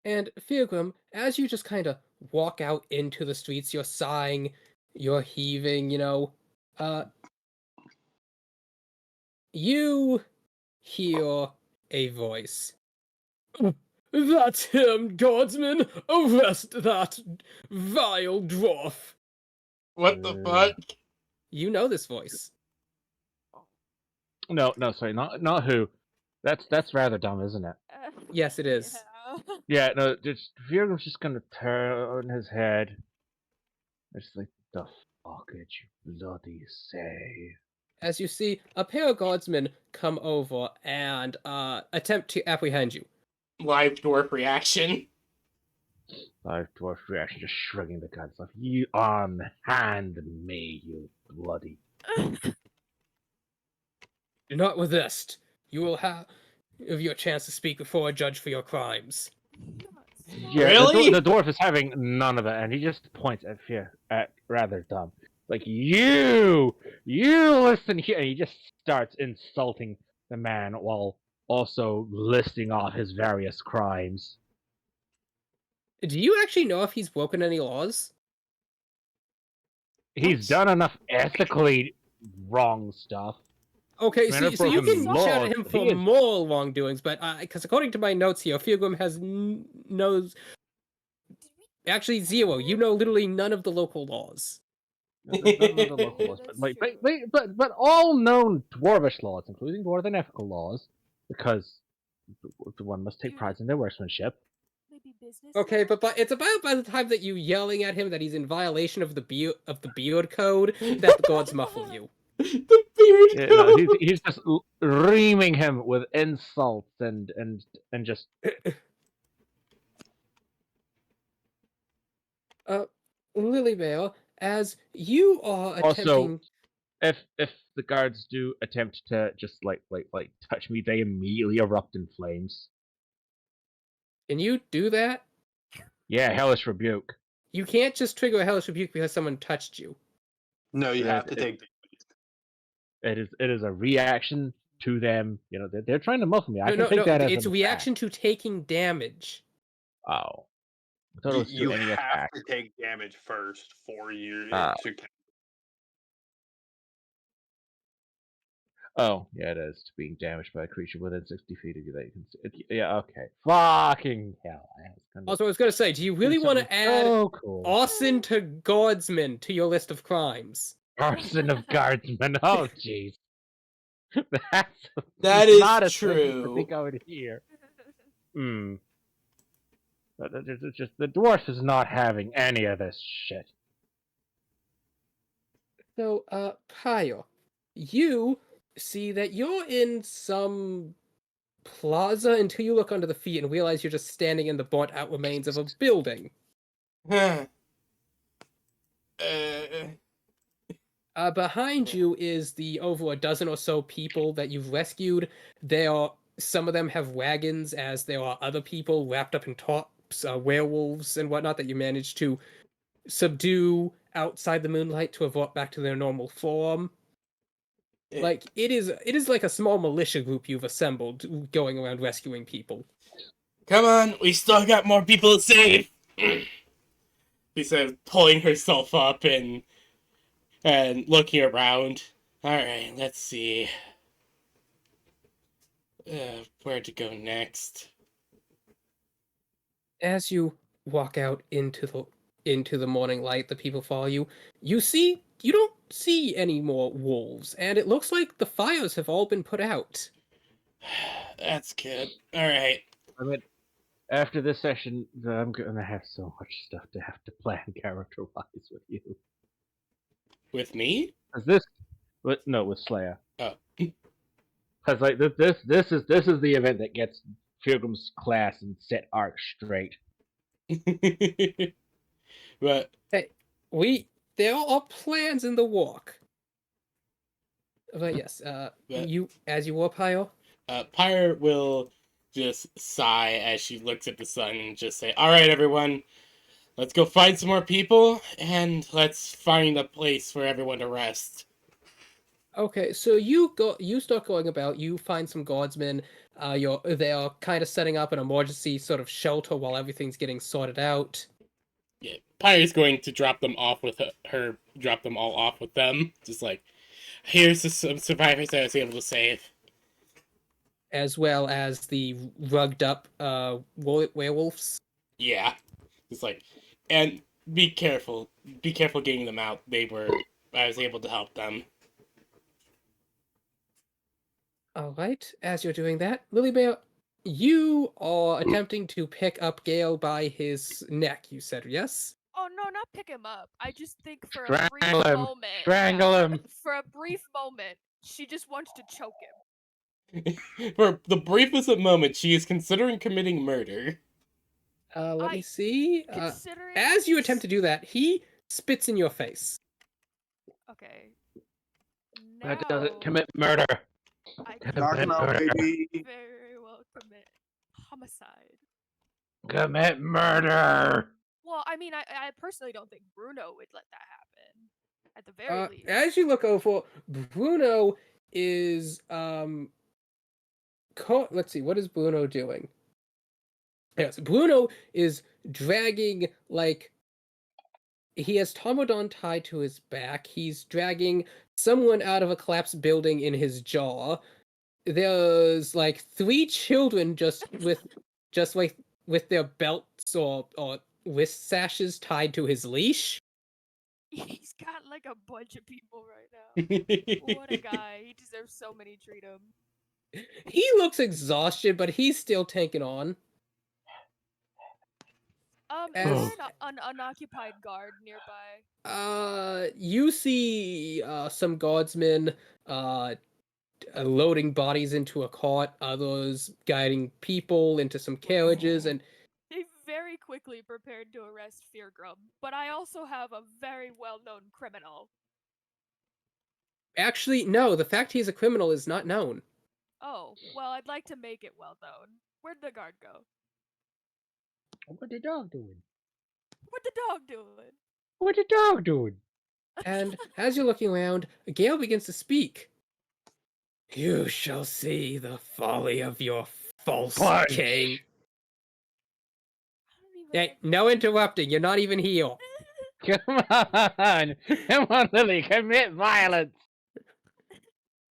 And Feargrim, as you just kind of walk out into the streets, you're sighing, you're heaving, you hear a voice. That's him, guardsman! Arrest that vile dwarf! What the fuck? You know this voice. No, sorry, not who. That's rather dumb, isn't it? Yes, it is. Yeah, no, Virgil's just gonna turn his head. It's like, the fuck did you bloody say? As you see a pair of guardsmen come over and attempt to apprehend you. Live dwarf reaction. Live dwarf reaction, just shrugging the guns off. You unhand me, you bloody. Do not resist. You will have your chance to speak before a judge for your crimes. Yeah, Really? the dwarf is having none of it, and he just points at Fear, at rather dumb. Like, you listen here, and he just starts insulting the man while also listing off his various crimes. Do you actually know if he's broken any laws? He's done enough ethically wrong stuff. Okay, Man, so you can laws, chat at him for more wrongdoings, but because according to my notes here, Feargrim has knows actually 0. You know literally none of the local laws. None of the local laws, but all known dwarvish laws, including more than ethical laws, because the one must take pride in their workmanship. Okay, but it's about by the time that you yelling at him that he's in violation of the beard code that the gods muffle you. The beard code. No, he's just reaming him with insults and just. Lilybale, as you are attempting. Also, if the guards do attempt to just like touch me, they immediately erupt in flames. Can you do that? Yeah, hellish rebuke. You can't just trigger a hellish rebuke because someone touched you. No, you have to take. It is a reaction to them. They're trying to muffle me. I can take that as it's a reaction to taking damage. Oh, I thought it was You any have attack. to take damage first for you Oh. to count. Oh, yeah, it is. To being damaged by a creature within 60 feet of you that you can see. Yeah, okay. Fucking hell. Also, I was going to say, do you really want to add arson to guardsmen to your list of crimes? Arson of guardsmen. Oh, jeez. That is not a true. I think I would hear. But just the dwarf is not having any of this shit. So, Pyre, you see that you're in some plaza until you look under the feet and realize you're just standing in the burnt out remains of a building. Behind you is the over a dozen or so people that you've rescued. Some of them have wagons, as there are other people wrapped up in tops, werewolves and whatnot that you managed to subdue outside the moonlight to have brought back to their normal form. Like it is like a small militia group you've assembled going around rescuing people. Come on, we still got more people to save. He says, pulling herself up and looking around. All right, let's see. Where to go next? As you walk out into the morning light, the people follow you. You don't see any more wolves, and it looks like the fires have all been put out. That's good. All right. I mean, after this session, I'm gonna have so much stuff to have to plan character-wise with you. With me? Cause this, no, with Slayer. Oh. Cause like this is the event that gets Pilgrim's class and set arc straight. But Hey, there are plans in the walk. But yes, as you walk, Pio. Pyre will just sigh as she looks at the sun and just say, "All right, everyone, let's go find some more people and let's find a place for everyone to rest." Okay, so you start going about, you find some guardsmen, they are kind of setting up an emergency sort of shelter while everything's getting sorted out. Yeah, Pyre's going to drop them off with drop them all off with them. Just like, here's some survivors that I was able to save. As well as the rugged up werewolves. Yeah. Just like, and be careful. Be careful getting them out. I was able to help them. Alright, as you're doing that, Lilybear, you are attempting to pick up Gale by his neck, you said, yes? Oh no, not pick him up. I just think for a Strangle brief him. moment, Strangle him. for a brief moment, she just wants to choke him. For the briefest of moments, she is considering committing murder. Let me see. Considering As you attempt to do that, he spits in your face. Okay. That Now, doesn't commit murder. I Commit can murder. very well commit homicide. Commit murder. Well, I mean, I personally don't think Bruno would let that happen. At the very least. As you look over, Bruno is let's see, what is Bruno doing? Yes, Bruno is dragging, like, he has Tomodon tied to his back. He's dragging someone out of a collapsed building in his jaw. There's like 3 children with their belts or wrist sashes tied to his leash. He's got like a bunch of people right now. What a guy. He deserves so many treat'em. He looks exhausted, but he's still taking on. Is there an unoccupied guard nearby? You see some guardsmen loading bodies into a cart, others guiding people into some carriages, and They very quickly prepared to arrest Feargrum, but I also have a very well-known criminal. actually, no, the fact he's a criminal is not known. Oh, well, I'd like to make it well-known. Where'd the guard go? What the dog doing? What'd the dog doing? What the dog doing? And as you're looking around, Gale begins to speak. You shall see the folly of your false Punch. king. I don't even Hey, no interrupting, you're not even here. Come on, Lily, commit violence.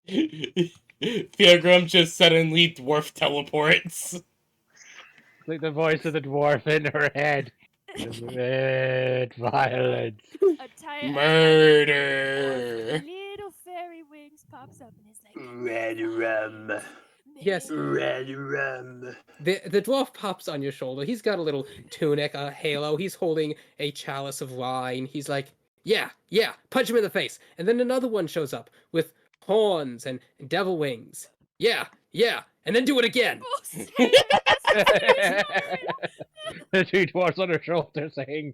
Feargrum just suddenly dwarf teleports. Like the voice of the dwarf in her head. Commit violence. Murder. Little fairy wings pops up and is like Red rum. Yes. Red rum. The dwarf pops on your shoulder. He's got a little tunic, a halo. He's holding a chalice of wine. He's like, yeah, punch him in the face. And then another one shows up with horns and devil wings. Yeah, and then do it again. The 2 dwarfs on her shoulder saying,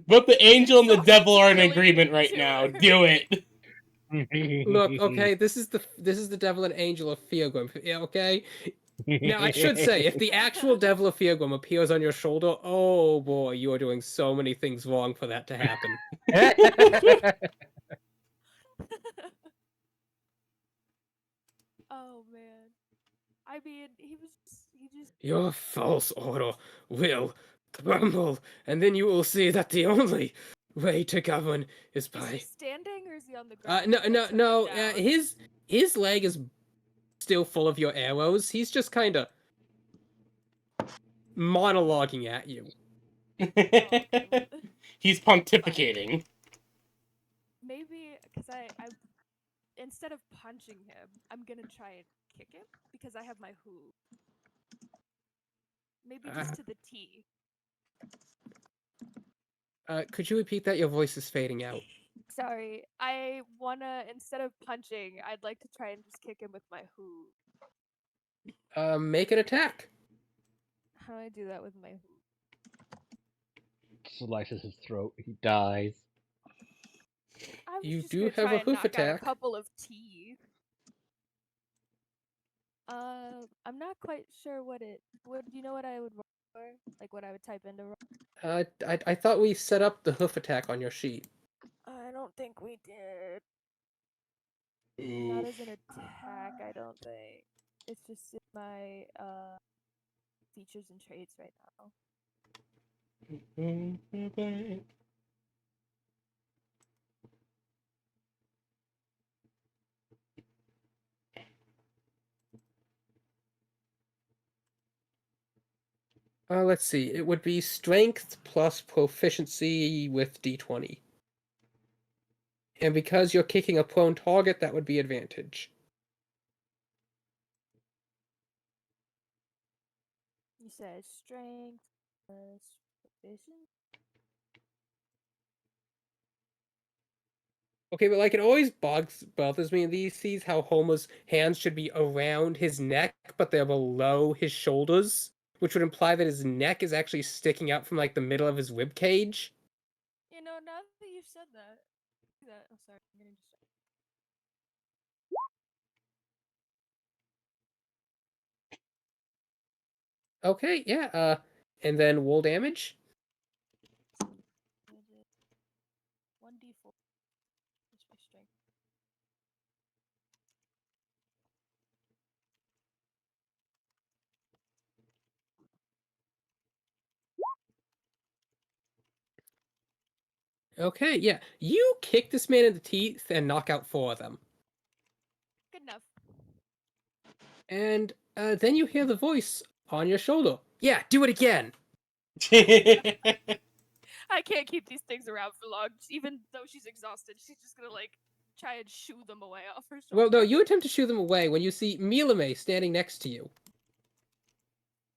But the angel and the devil are in agreement right now. Do it. Look, okay, this is the devil and angel of Feargrim, okay? Now, I should say, if the actual devil of Feargrim appears on your shoulder, oh boy, you are doing so many things wrong for that to happen. Oh man. I mean, he just Your false order will crumble, and then you will see that the only way to govern is is he by. standing or is he on the ground? No, like, no, upside no. down? His leg is still full of your arrows. He's just kind of monologuing at you. Oh, okay. Well, He's pontificating. maybe because I instead of punching him, I'm gonna try and kick him because I have my hoo. Maybe just to the T. Could you repeat that? Your voice is fading out. Sorry, I wanna instead of punching, I'd like to try and just kick him with my hoo. Make an attack. How do I do that with my hoo? Slices his throat. He dies. I was You just do gonna have try a and hoof knock out a attack. couple of teeth. I'm not quite sure what it. Would you know what I would roll for? Like what I would type into roll? I thought we set up the hoof attack on your sheet. I don't think we did. Not as an attack, I don't think. It's just in my features and traits right now. Let's see. It would be strength plus proficiency with d20. And because you're kicking a prone target, that would be advantage. You said strength plus proficiency. Okay, but like it always bothers me in these scenes how Homer's hands should be around his neck, but they're below his shoulders, which would imply that his neck is actually sticking out from like the middle of his rib cage. You know, now that you've said that, oh sorry, I'm getting distracted. Okay, yeah. And then wool damage. 1d4. Just my strength. Okay, yeah. You kick this man in the teeth and knock out 4 of them. Good enough. And then you hear the voice on your shoulder. Yeah, do it again. I can't keep these things around for long. Even though she's exhausted, she's just gonna like try and shoo them away off her shoulder. Well, no, you attempt to shoo them away when you see Miowne standing next to you.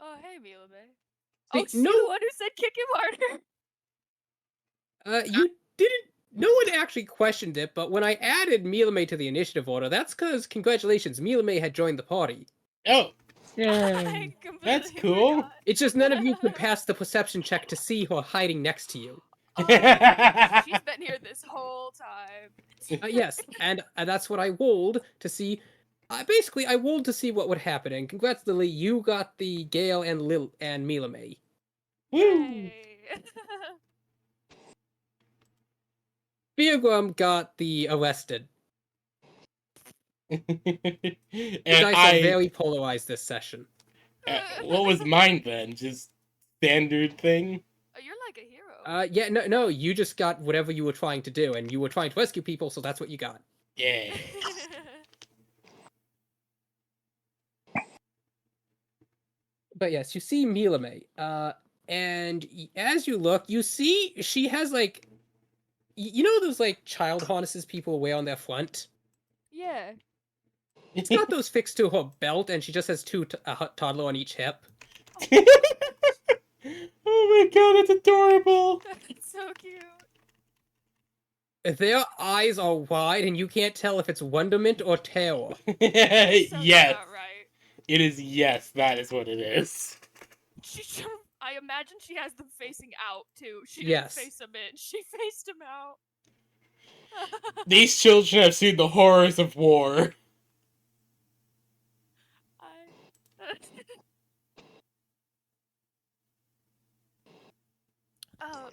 Oh, hey, Miowne. See, Oh, she's the one who said kick him harder. You didn't. No one actually questioned it, but when I added Miowne to the initiative order, that's because, congratulations, Miowne had joined the party. Oh, I that's completely cool. forgot. It's just none of you could pass the perception check to see her hiding next to you. Oh, she's been here this whole time. Yes, and that's what I rolled to see. Basically, I rolled to see what would happen, and congrats, Lily, you got the Gale and Miowne. Woo! Beergrum got the arrested. And You guys are very polarized this session. What was mine then? Just standard thing? Oh, you're like a hero. Yeah, no, you just got whatever you were trying to do, and you were trying to rescue people, so that's what you got. Yeah. But yes, you see Miowne, and as you look, you see she has like, you know those like child harnesses people wear on their front? Yeah. It's got those fixed to her belt, and she just has 2 toddler on each hip. Oh my god, that's adorable! It's so cute. Their eyes are wide, and you can't tell if it's wonderment or terror. Yes. About right. It is yes, that is what it is. I imagine she has them facing out too. She Yes. didn't face them in. She faced them out. These children have seen the horrors of war. Oh,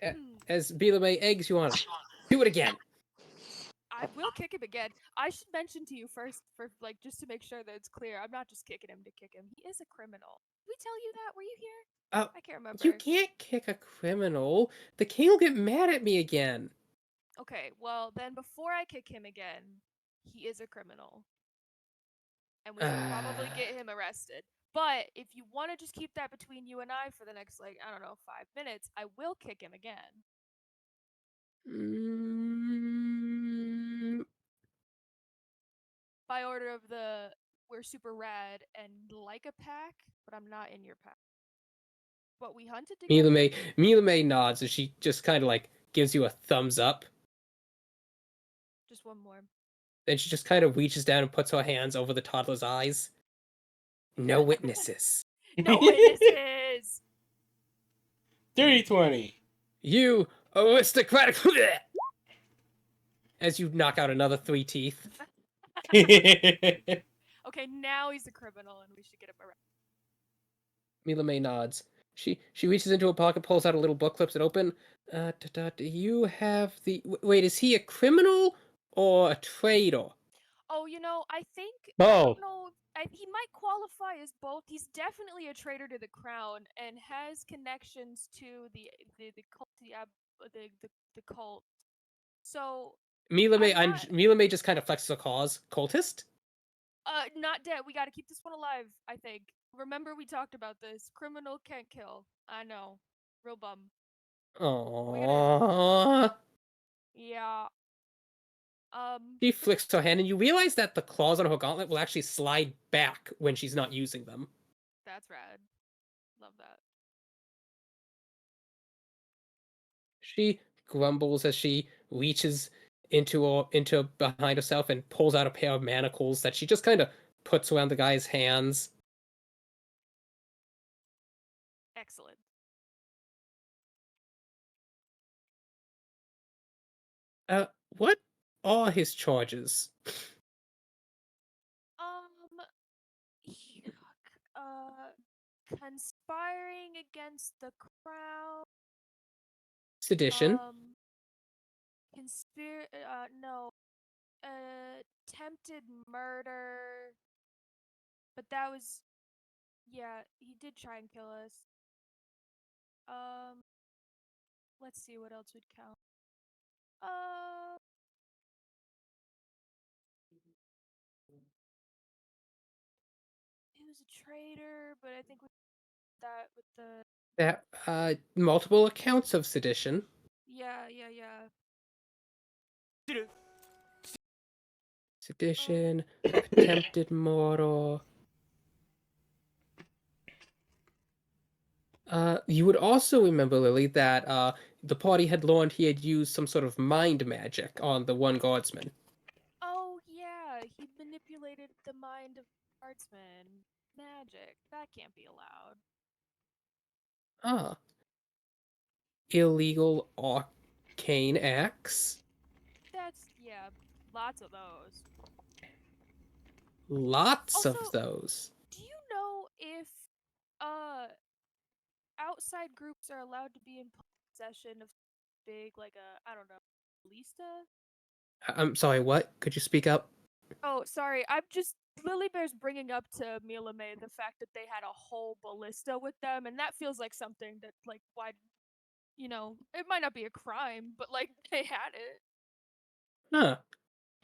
As Miowne eggs you on, do it again. I will kick him again. I should mention to you first, for like just to make sure that it's clear. I'm not just kicking him to kick him. He is a criminal. Did we tell you that? Were you here? I can't remember. You can't kick a criminal. The king will get mad at me again. Okay, well then before I kick him again, he is a criminal. And we should probably get him arrested. But if you want to just keep that between you and I for the next, like, I don't know, 5 minutes, I will kick him again. By order of the we're super rad and like a pack, but I'm not in your pack. But we hunted together. Miowne nods and she just kind of like gives you a thumbs up. Just one more. Then she just kind of reaches down and puts her hands over the toddler's eyes. No witnesses. No witnesses! Dirty 20. You aristocratic. As you knock out another 3 teeth. Okay, now he's a criminal and we should get him arrested. Miowne nods. She reaches into her pocket, pulls out a little book, flips it open. Do you have the... Wait, is he a criminal or a traitor? Oh, you know, I think... Both. I don't know, he might qualify as both. He's definitely a traitor to the crown and has connections to the cult, the cult. So... Miowne just kind of flexes her cause. Cultist? Not dead. We gotta keep this one alive, I think. Remember we talked about this. Criminal can't kill. I know. Real bum. Aww. Yeah. She flicks her hand and you realize that the claws on her gauntlet will actually slide back when she's not using them. That's rad. Love that. She grumbles as she reaches into behind herself and pulls out a pair of manacles that she just kind of puts around the guy's hands. Excellent. What are his charges? Conspiring against the crown. Sedition. No. Attempted murder. But that was, yeah, he did try and kill us. Let's see what else would count. He was a traitor, but I think that with the Multiple accounts of sedition. yeah. Sedition, attempted murder. You would also remember, Lily, that the party had learned he had used some sort of mind magic on the one guardsman. Oh yeah, he manipulated the mind of guardsmen. Magic. That can't be allowed. Illegal arcane acts. That's, yeah, lots of those. Lots Also, of those. Do you know if outside groups are allowed to be in possession of big, like I don't know, ballista? I'm sorry, what? Could you speak up? Oh, sorry. I'm just Lily Bear's bringing up to Miowne the fact that they had a whole ballista with them, and that feels like something that, like, why, you know, it might not be a crime, but like they had it. Huh.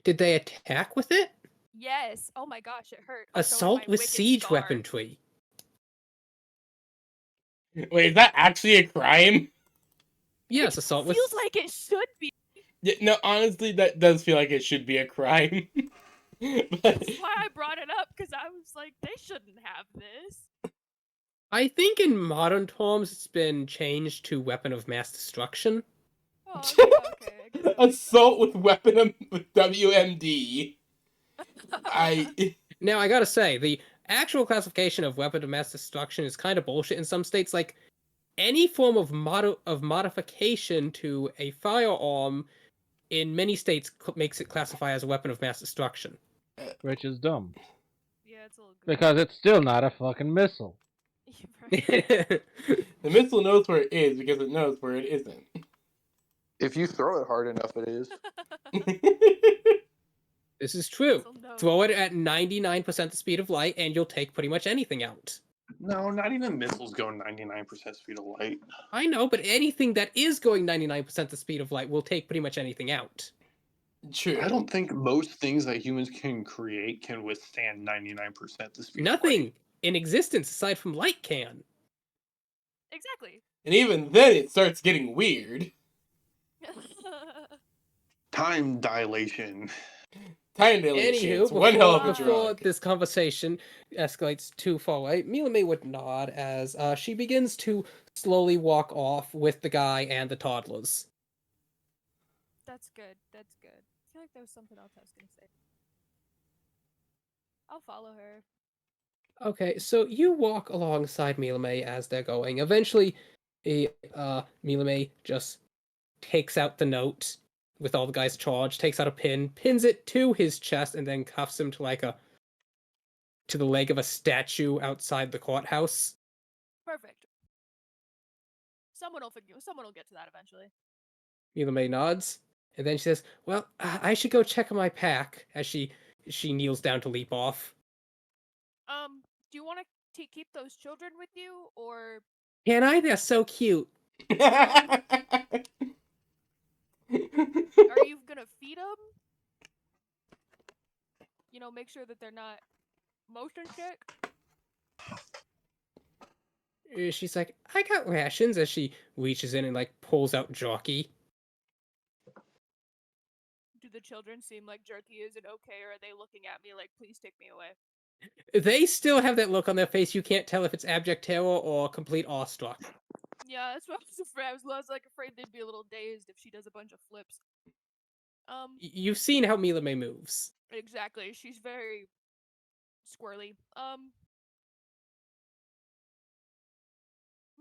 Did they attack with it? Yes. Oh my gosh, it hurt. Assault with siege weaponry. Wait, is that actually a crime? Yes, assault with... Feels like it should be. Yeah, no, honestly, that does feel like it should be a crime. That's why I brought it up, because I was like, they shouldn't have this. I think in modern terms it's been changed to weapon of mass destruction. Oh, okay. Assault with weapon with WMD. Now, I gotta say, the actual classification of weapon of mass destruction is kind of bullshit in some states. Like, any form of modification to a firearm in many states makes it classify as a weapon of mass destruction. Which is dumb. Yeah, it's a little good. Because it's still not a fucking missile. The missile knows where it is because it knows where it isn't. If you throw it hard enough, it is. This is true. This'll know. Throw it at 99% the speed of light, and you'll take pretty much anything out. No, not even missiles go 99% speed of light. I know, but anything that is going 99% the speed of light will take pretty much anything out. True. I don't think most things that humans can create can withstand 99% the speed of Nothing light. in existence aside from light can. Exactly. And even then, it starts getting weird. Time dilation. Time dilation. Anywho, It's one hell of a before drug. this conversation escalates too far away, Miowne would nod as she begins to slowly walk off with the guy and the toddlers. That's good. That's good. I feel like there was something else I was gonna say. I'll follow her. Okay, so you walk alongside Miowne as they're going. Eventually, Miowne just takes out the note with all the guys charged, takes out a pin, pins it to his chest, and then cuffs him to to the leg of a statue outside the courthouse. Perfect. Someone will get to that eventually. Miowne nods, and then she says, "Well, I should go check on my pack." As she kneels down to leap off. Do you want to keep those children with you, or Can I? They're so cute. are you gonna feed them? You know, make sure that they're not motion sick. She's like, "I got rations," as she reaches in and pulls out Jockey. Do the children seem like Jerky isn't okay, or are they looking at me like, please take me away? They still have that look on their face. You can't tell if it's abject terror or complete awestruck. Yeah, that's what I was afraid. I was afraid they'd be a little dazed if she does a bunch of flips. You've seen how Miowne moves. Exactly. She's very squirrely. How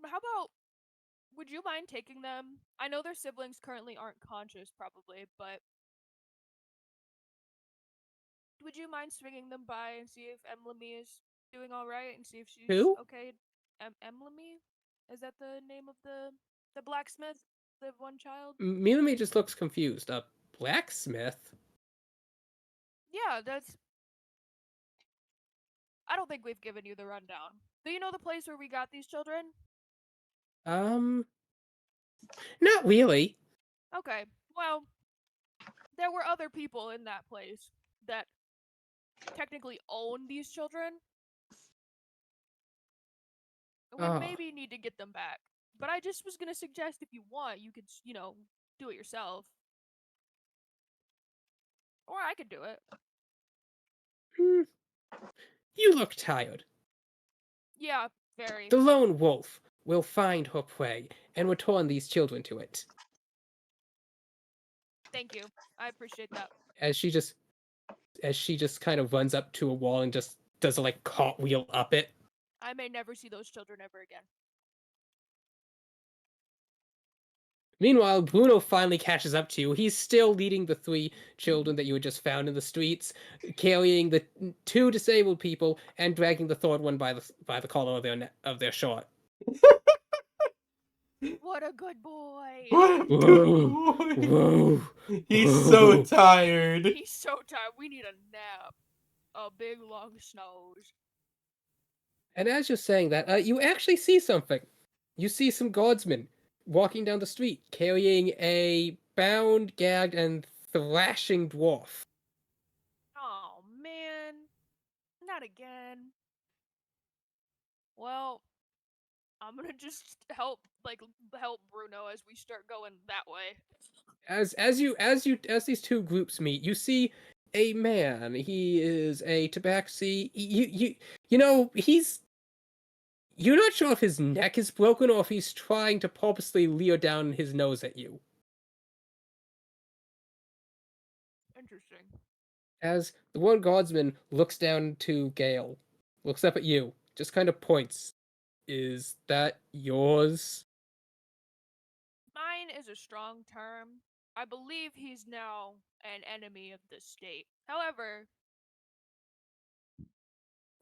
about, would you mind taking them? I know their siblings currently aren't conscious, probably, but would you mind swinging them by and see if Emily is doing all right and see if she's Who? okay? Emily? Is that the name of the blacksmith? The one child? Miowne just looks confused. A blacksmith? Yeah, that's. I don't think we've given you the rundown. Do you know the place where we got these children? Not really. Okay, well, there were other people in that place that technically own these children. We Oh. maybe need to get them back. But I just was gonna suggest if you want, you could, do it yourself. Or I could do it. You look tired. Yeah, very. The lone wolf will find her prey and return these children to it. Thank you. I appreciate that. As she just kind of runs up to a wall and just does a cartwheel up it. I may never see those children ever again. Meanwhile, Bruno finally catches up to you. He's still leading the 3 children that you had just found in the streets, carrying the 2 disabled people and dragging the third one by the collar of their shirt. What a good boy. What a good boy. Whoa. He's so tired. He's so tired. We need a nap. A big long snooze. And as you're saying that, you actually see something. You see some guardsmen walking down the street, carrying a bound, gagged, and thrashing dwarf. Oh, man. Not again. Well, I'm gonna just help Bruno as we start going that way. As these 2 groups meet, you see a man. He is a tabaxi. You're not sure if his neck is broken or if he's trying to purposely leer down his nose at you. Interesting. As the one guardsman looks down to Gale, looks up at you, just kind of points. Is that yours? Mine is a strong term. I believe he's now an enemy of the state. However,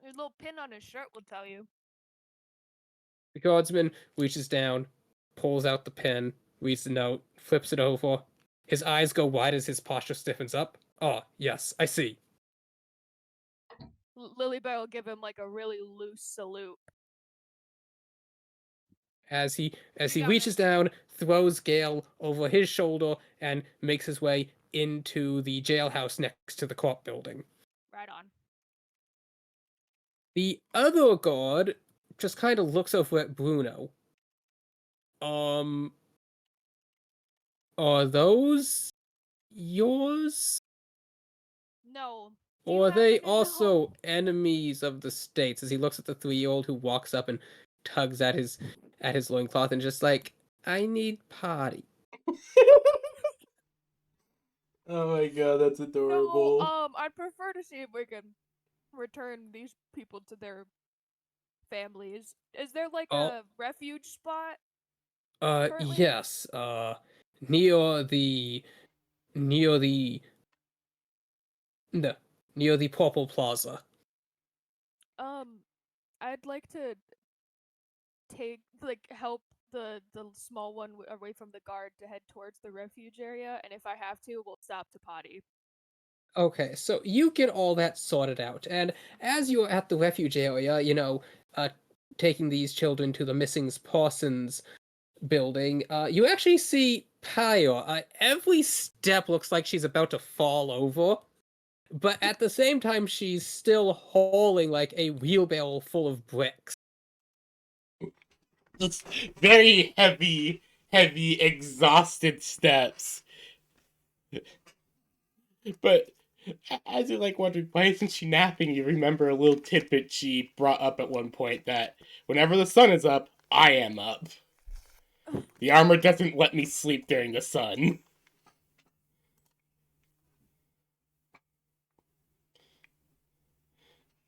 his little pin on his shirt will tell you. The guardsman reaches down, pulls out the pen, reads the note, flips it over. His eyes go wide as his posture stiffens up. Oh, yes, I see. Lily will give him like a really loose salute. As he See you down reaches down, throws Gale over his shoulder, and makes his way into the jailhouse next to the court building. Right on. The other guard just kind of looks over at Bruno. Are those yours? No. Do you Or are they happen to know? also enemies of the states? As he looks at the 3-year-old who walks up and tugs at his loincloth and just like, I need potty. Oh my god, that's No, adorable. I'd prefer to see if we can return these people to their families. Is there like Oh, a refuge spot currently? yes. Near the near the no, near the Purple Plaza. I'd like to help the small one away from the guard to head towards the refuge area, and if I have to, we'll stop to potty. Okay, so you get all that sorted out, and as you're at the refuge area, taking these children to the missing persons building, you actually see Pyre. Every step looks like she's about to fall over, but at the same time, she's still hauling like a wheelbarrow full of bricks. It's very heavy, exhausted steps. But as you're like wondering, why isn't she napping? You remember a little tidbit she brought up at one point that whenever the sun is up, I am up. The armor doesn't let me sleep during the sun.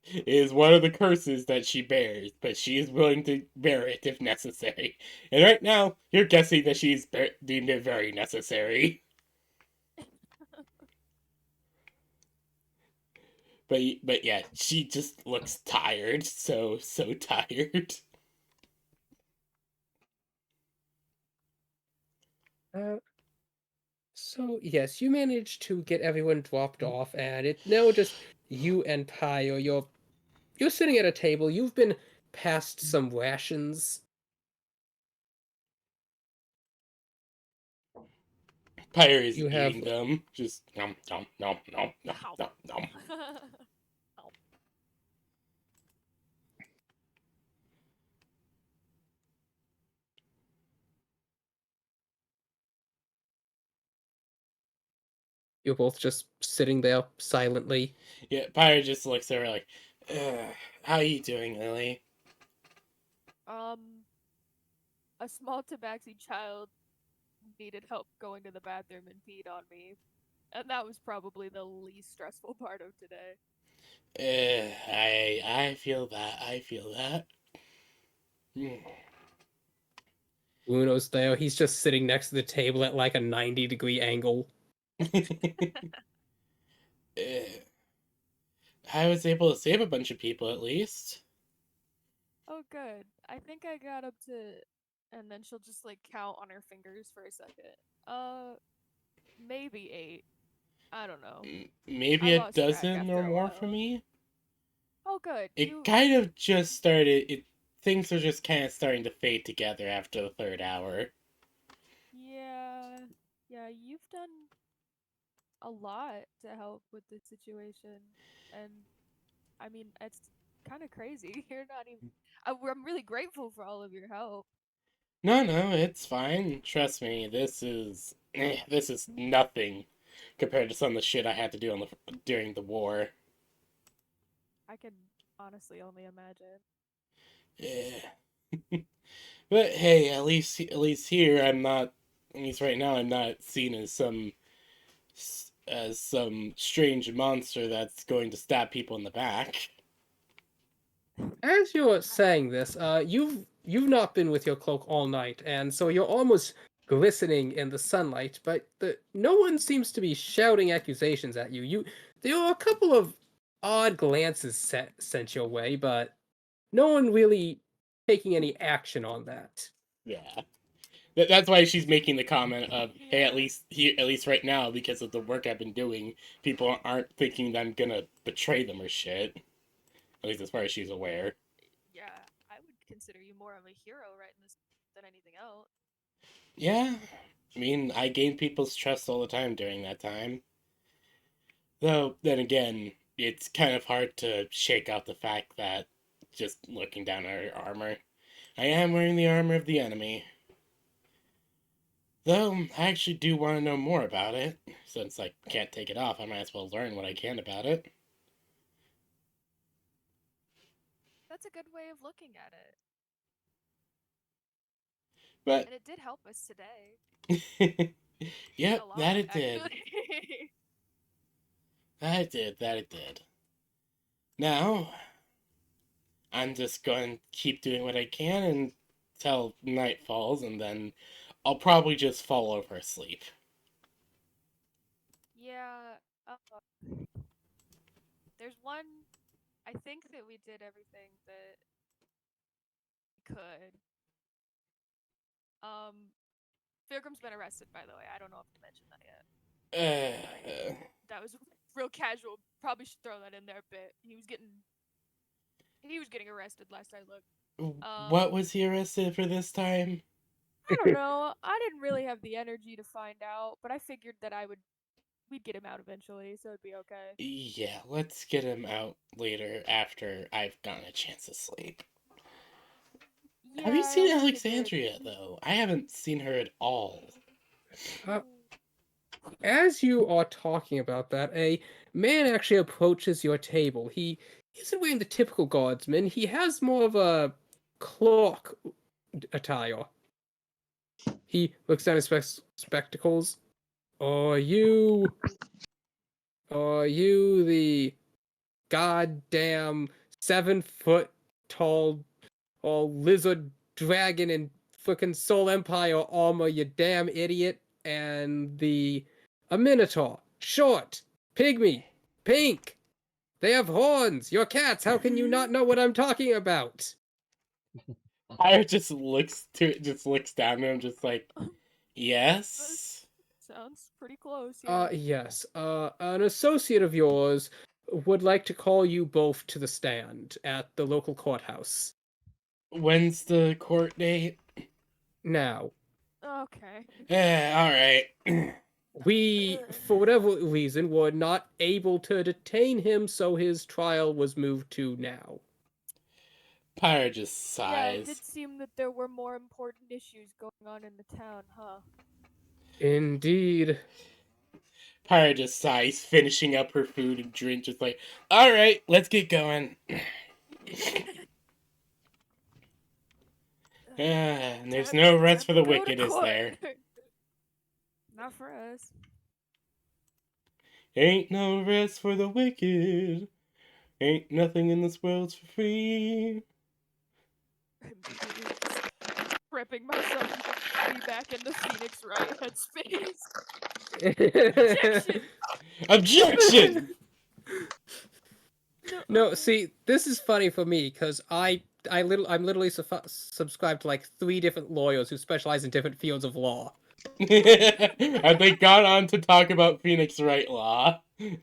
It is one of the curses that she bears, but she is willing to bear it if necessary. And right now, you're guessing that she's deemed it very necessary. But yeah, she just looks tired, so tired. So yes, you managed to get everyone dropped off, and it's now just you and Pyre. You're sitting at a table. You've been passed some rations. Pyre is You eating have them. Just nom nom nom nom nom nom nom. you're both just sitting there silently. Yeah, Pyre just looks at her like, how you doing, Lily? A small tabaxi child needed help going to the bathroom and peed on me. And that was probably the least stressful part of today. I feel that. I feel that. Uno's there. He's just sitting next to the table at like a 90-degree angle. I was able to save a bunch of people at least. Oh, good. I think I got up to. And then she'll just like count on her fingers for a second. Maybe 8. I don't know. Maybe I a lost track dozen or after a more while. for me. Oh, good. It kind of just started. Things are just kind of starting to fade together after the 3rd hour. Yeah, you've done a lot to help with this situation, and I mean, it's kind of crazy. You're not even. I'm really grateful for all of your help. No, it's fine. Trust me, this is nothing compared to some of the shit I had to do during the war. I can honestly only imagine. Yeah. But hey, at least here I'm not. At least right now I'm not seen as some strange monster that's going to stab people in the back. As you're saying this, you've not been with your cloak all night, and so you're almost glistening in the sunlight. But no one seems to be shouting accusations at you. There are a couple of odd glances sent your way, but no one really taking any action on that. Yeah. That's why she's making the comment of, "Hey, at least right now, because of the work I've been doing, people aren't thinking that I'm gonna betray them or shit. At least as far as she's aware." Yeah, I would consider you more of a hero writing this than anything else. Yeah, I mean, I gain people's trust all the time during that time. Though, then again, it's kind of hard to shake out the fact that just looking down at her armor, I am wearing the armor of the enemy. Though, I actually do want to know more about it. Since I can't take it off, I might as well learn what I can about it. That's a good way of looking at it. But, And it did help us today. yep, A lot, that it did. actually. That it did. Now, I'm just going to keep doing what I can until night falls, and then I'll probably just fall over asleep. Yeah, there's one. I think that we did everything that we could. Pilgrim's been arrested, by the way. I don't know if I mentioned that yet. That was real casual. Probably should throw that in there a bit. He was getting arrested last I looked. What was he arrested for this time? I don't know. I didn't really have the energy to find out, but I figured that we'd get him out eventually, so it'd be okay. Yeah, let's get him out later after I've gotten a chance to sleep. Yeah, Have you I seen also Alexandria, figured. though? I haven't seen her at all. As you are talking about that, a man actually approaches your table. He isn't wearing the typical guardsman. He has more of a clock attire. He looks down his spectacles. Are you the goddamn 7 foot tall lizard dragon and frickin' Soul Empire armor, you damn idiot? And a minotaur, short, pygmy, pink. They have horns. You're cats. How can you not know what I'm talking about? Pyre just looks down at him, just like, yes. Sounds pretty close. Yeah. Yes. An associate of yours would like to call you both to the stand at the local courthouse. When's the court date? Now, Okay. All right. we, for whatever reason, were not able to detain him, so his trial was moved to now. Pyre just Yeah, it sighs. did seem that there were more important issues going on in the town, huh? Indeed. Pyre just sighs, finishing up her food and drink, just like, all right, let's get going. And there's no rest for the wicked, is there? Not for us. Ain't no rest for the wicked. Ain't nothing in this world's for free. Prepping myself to be back in the Phoenix Wright headspace. Objection! No, see, this is funny for me because I'm literally subscribed to like 3 different lawyers who specialize in different fields of law. And they got on to talk about Phoenix Wright law.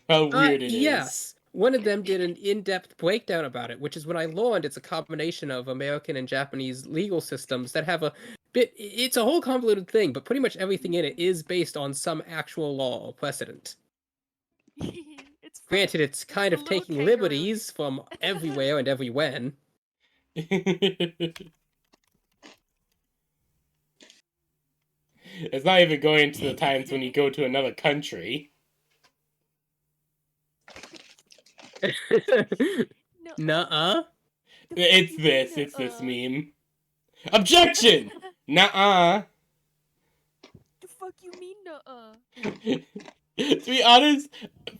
How weird it is. Yes. One of them did an in-depth breakdown about it, which is when I learned it's a combination of American and Japanese legal systems that have it's a whole convoluted thing, but pretty much everything in it is based on some actual law or precedent. Granted, it's kind of taking liberties from everywhere and every when. It's not even going to the times when you go to another country. Nuh-uh. It's this meme. Objection! Nuh-uh. The fuck you mean, nuh-uh? To be honest,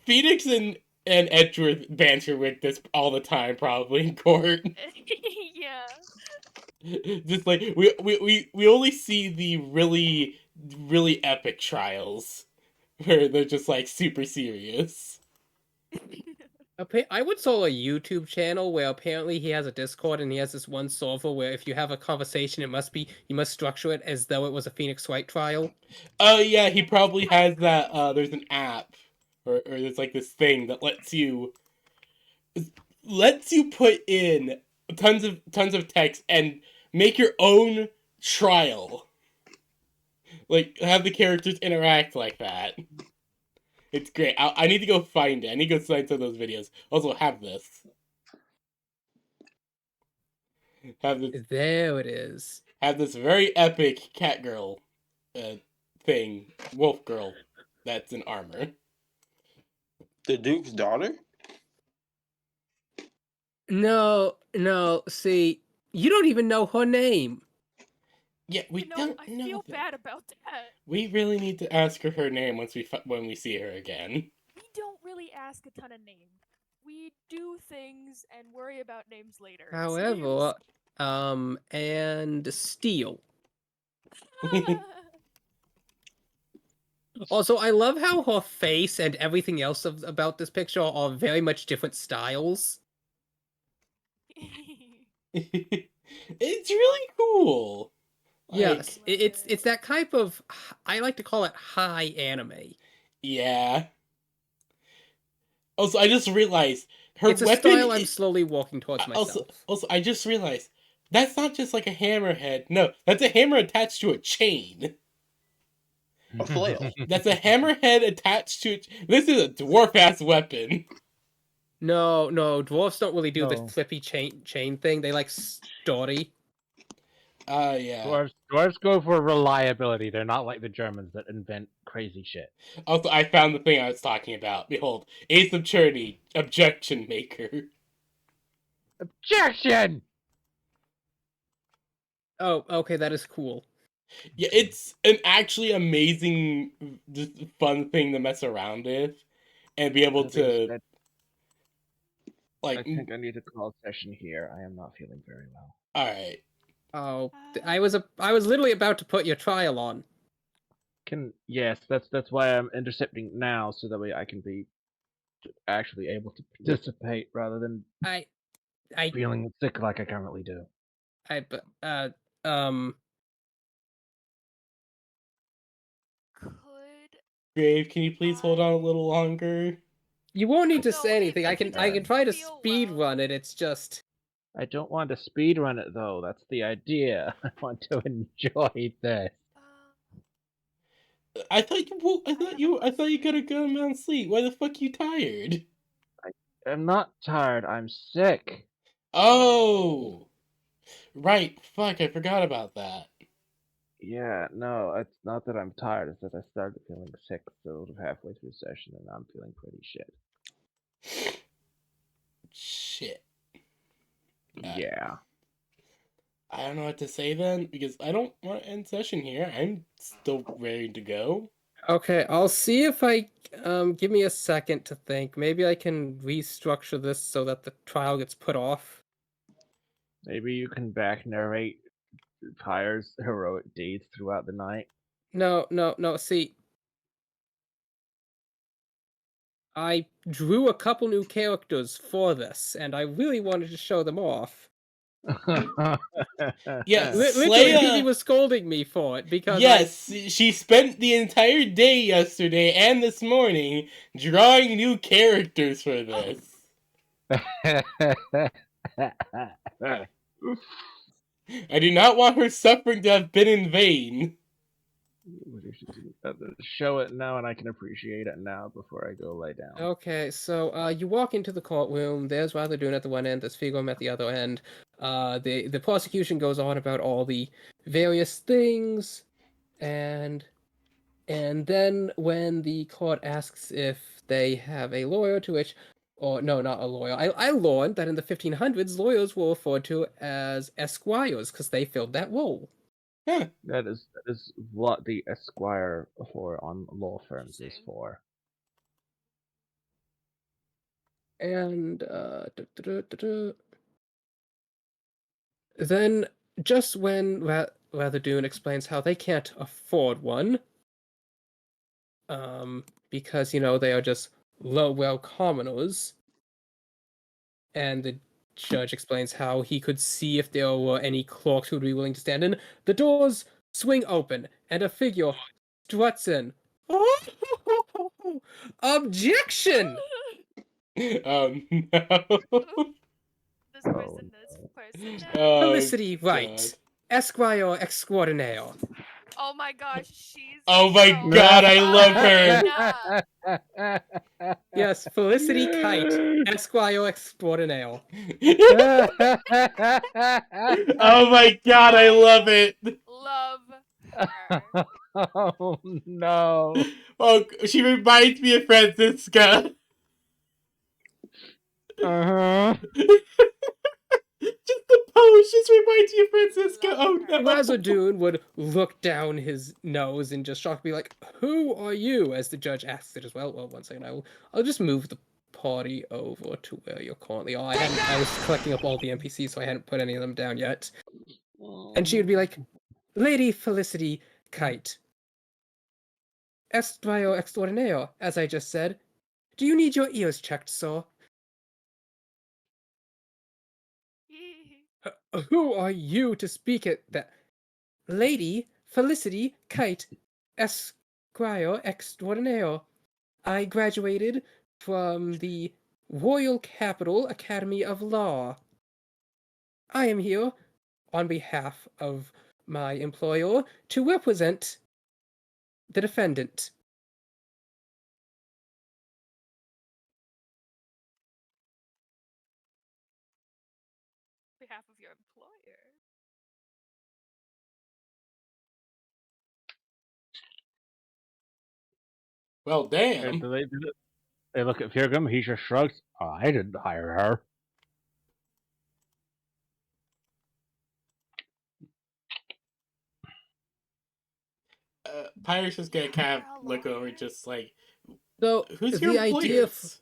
Phoenix and Edgeworth banter with this all the time, probably in court. Yeah. Just like we only see the really epic trials where they're just like super serious. I would saw a YouTube channel where apparently he has a Discord and he has this one solver where if you have a conversation, you must structure it as though it was a Phoenix Wright trial. Oh yeah, he probably has that. There's an app, or there's like this thing that lets you put in tons of text and make your own trial. Like have the characters interact like that. It's great. I need to go find it. I need to go find some of those videos. Also, have this. Have this. There it is. Have this very epic cat girl, thing, wolf girl, that's in armor. The Duke's daughter? No, no. See, you don't even know her name. Yeah, we You know, don't I know feel that. bad about that. We really need to ask her name when we see her again. We don't really ask a ton of names. We do things and worry about names later. it However, and Steel. seems. Also, I love how her face and everything else about this picture are very much different styles. It's really cool. Yes, Like, it's that type of, I like to call it high anime. yeah. Also, I just realized her It's a weapon. style I'm slowly walking towards myself. Also, I just realized that's not just like a hammerhead. No, that's a hammer attached to a chain. A flail. That's a hammerhead attached to. This is a dwarf ass weapon. No, dwarfs don't really do the No. flippy chain thing. They like sturdy. Yeah. Dwarves go for reliability. They're not like the Germans that invent crazy shit. Also, I found the thing I was talking about. Behold, Ace of Attorney, objection maker. Objection! Oh, okay, that is cool. Yeah, it's an actually amazing, just fun thing to mess around with, and be able to. I think I need to call a session here. I am not feeling very well. All right. Oh, I was literally about to put your trial on. Yes, that's why I'm intercepting now, so that way I can be actually able to participate rather than I feeling sick like I currently do. Could Grave, can you please hold on a little longer? You won't need to No, say anything. I if it can doesn't try to feel speed well. run it. It's just I don't want to speed run it though. That's the idea. I want to enjoy this. I thought you got a good amount of sleep. Why the fuck you tired? I'm not tired. I'm sick. Oh, right. Fuck, I forgot about that. Yeah, no, it's not that I'm tired. It's that I started feeling sick sort of halfway through the session, and I'm feeling pretty shit. Shit. Yeah. I don't know what to say then, because I don't want to end session here. I'm still ready to go. okay. I'll see if I give me a second to think. Maybe I can restructure this so that the trial gets put off. Maybe you can back narrate Pyre's heroic deeds throughout the night. No. See, I drew a couple new characters for this, and I really wanted to show them off. Yes, Literally, Vivi was scolding me for it because yes, she spent the entire day yesterday and this morning drawing new characters for this. I do not want her suffering to have been in vain. Show it now, and I can appreciate it now before I go lay down. Okay, so you walk into the courtroom. There's Rather Dune at the one end. There's Figom at the other end. The prosecution goes on about all the various things, and then when the court asks if they have a lawyer, to which, or no, not a lawyer. I learned that in the 1500s, lawyers were referred to as esquires because they filled that role. Huh. That is what the esquire for on law firms is for. And then just when Rather Dune explains how they can't afford one, because they are just low-well commoners, And the judge explains how he could see if there were any clerks who would be willing to stand in. The doors swing open, and a figure struts in. Objection! Oh no. This person now. Oh Felicity God. Wright, Esquire Extraordinaire. Oh my gosh, she's Oh my so God, I love her. fine. Yes, Felicity Kite, Esquire Extraordinaire. Oh my God, I love it. Love her. Oh no. Oh, she reminds me of Francisca. Uh-huh. Just the pose just reminds me of Francisca. Love Oh her. no. Razordoon would look down his nose and just shocked be like, "Who are you?" As the judge asks it as well. Well, one second, I'll just move the party over to where you currently are. I was collecting up all the NPCs, so I hadn't put any of them down yet. And she would be like, "Lady Felicity Kite, Esquire Extraordinaire, as I just said. Do you need your ears checked, sir? Who are you to speak at that? Lady Felicity Kite, Esquire Extraordinaire. I graduated from the Royal Capital Academy of Law. I am here on behalf of my employer to represent the defendant." On behalf of your employer. Well, damn. They look at Firgum, he just shrugs. Oh, I didn't hire her. Pirate's just gonna kind You're a of look over, lawyer? just like, So who's the your idea employers?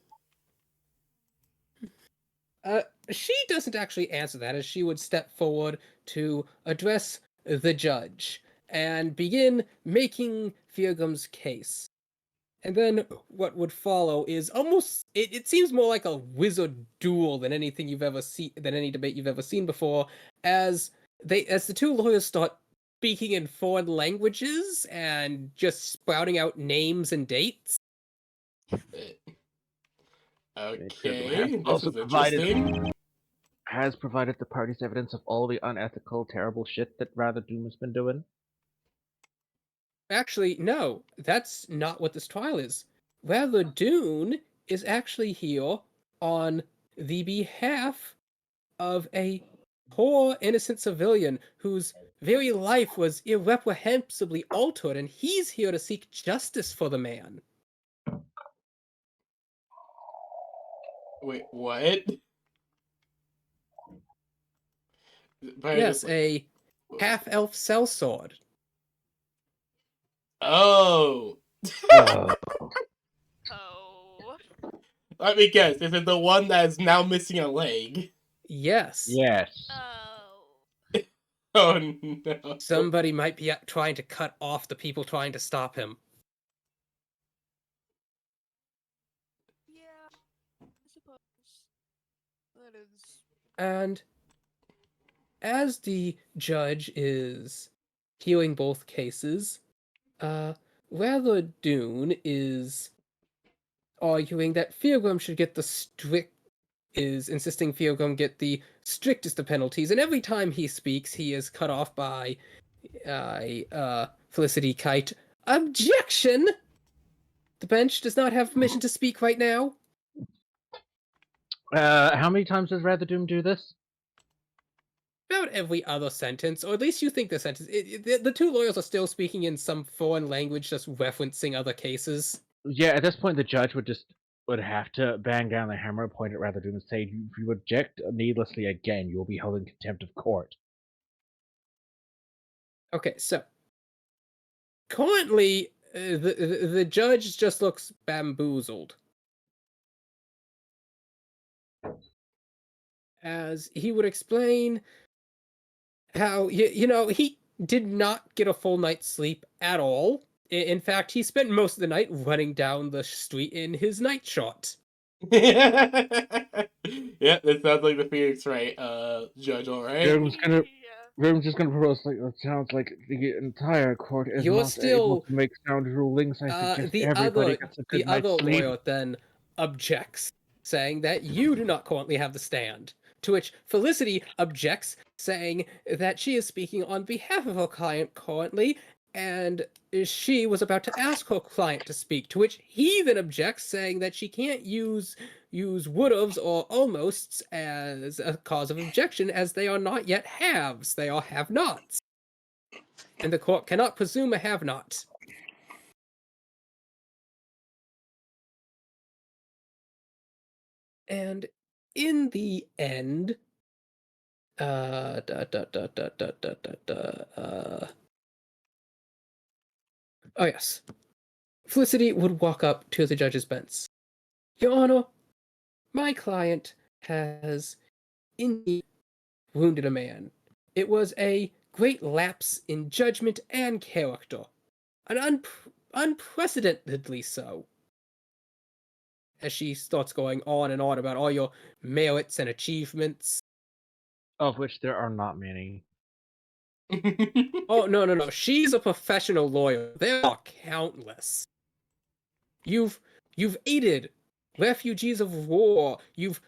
she doesn't actually answer that, as she would step forward to address the judge and begin making Firgum's case. And then what would follow is almost it seems more like a wizard duel than anything you've ever seen than any debate you've ever seen before, as the two lawyers start speaking in foreign languages and just spouting out names and dates. Okay, this also is interesting. has provided the parties evidence of all the unethical, terrible shit that Rather Doom has been doing. Actually, no, that's not what this trial is. Rather, Dune is actually here on the behalf of a poor innocent civilian whose very life was irreprehensibly altered, and he's here to seek justice for the man. Wait, what? Yes, a half-elf sellsword. Oh. Oh. Oh. Let me guess. Is it the one that is now missing a leg? Yes. Yes. Oh. Oh no. Somebody might be trying to cut off the people trying to stop him. Yeah. I suppose. That is. And as the judge is hearing both cases, Rather Dune is arguing that Firgum should get insisting Firgum get the strictest of penalties, and every time he speaks, he is cut off by Felicity Kite. Objection! The bench does not have permission to speak right now. How many times does Rather Doom do this? About every other sentence, or at least you think the sentence. The two lawyers are still speaking in some foreign language, just referencing other cases. Yeah, at this point, the judge would have to bang down the hammer, point at Rather Doom, and say, "If you object needlessly again, you will be held in contempt of court." Okay, so currently, the judge just looks bamboozled, as he would explain how he did not get a full night's sleep at all. In fact, he spent most of the night running down the street in his night short. Yeah, that sounds like the Phoenix Wright judge, all right. Grim's just gonna propose like it sounds like the entire court is You're not able still to make sound rulings. I suggest the everybody other gets a the good other night's sleep. lawyer then objects, saying that you do not currently have the stand. To which Felicity objects, saying that she is speaking on behalf of her client currently, and she was about to ask her client to speak. To which he then objects, saying that she can't use would'ves or almosts as a cause of objection, as they are not yet haves; they are have-nots, and the court cannot presume a have-not. And in the end, da, da, da, da, da, da, da, da, oh yes, Felicity would walk up to the judge's bench. Your Honor, my client has indeed wounded a man. It was a great lapse in judgment and character, an unprecedentedly so. As she starts going on and on about all your merits and achievements. Of which there are not many. Oh, no. She's a professional lawyer. There are countless. You've aided refugees of war. You've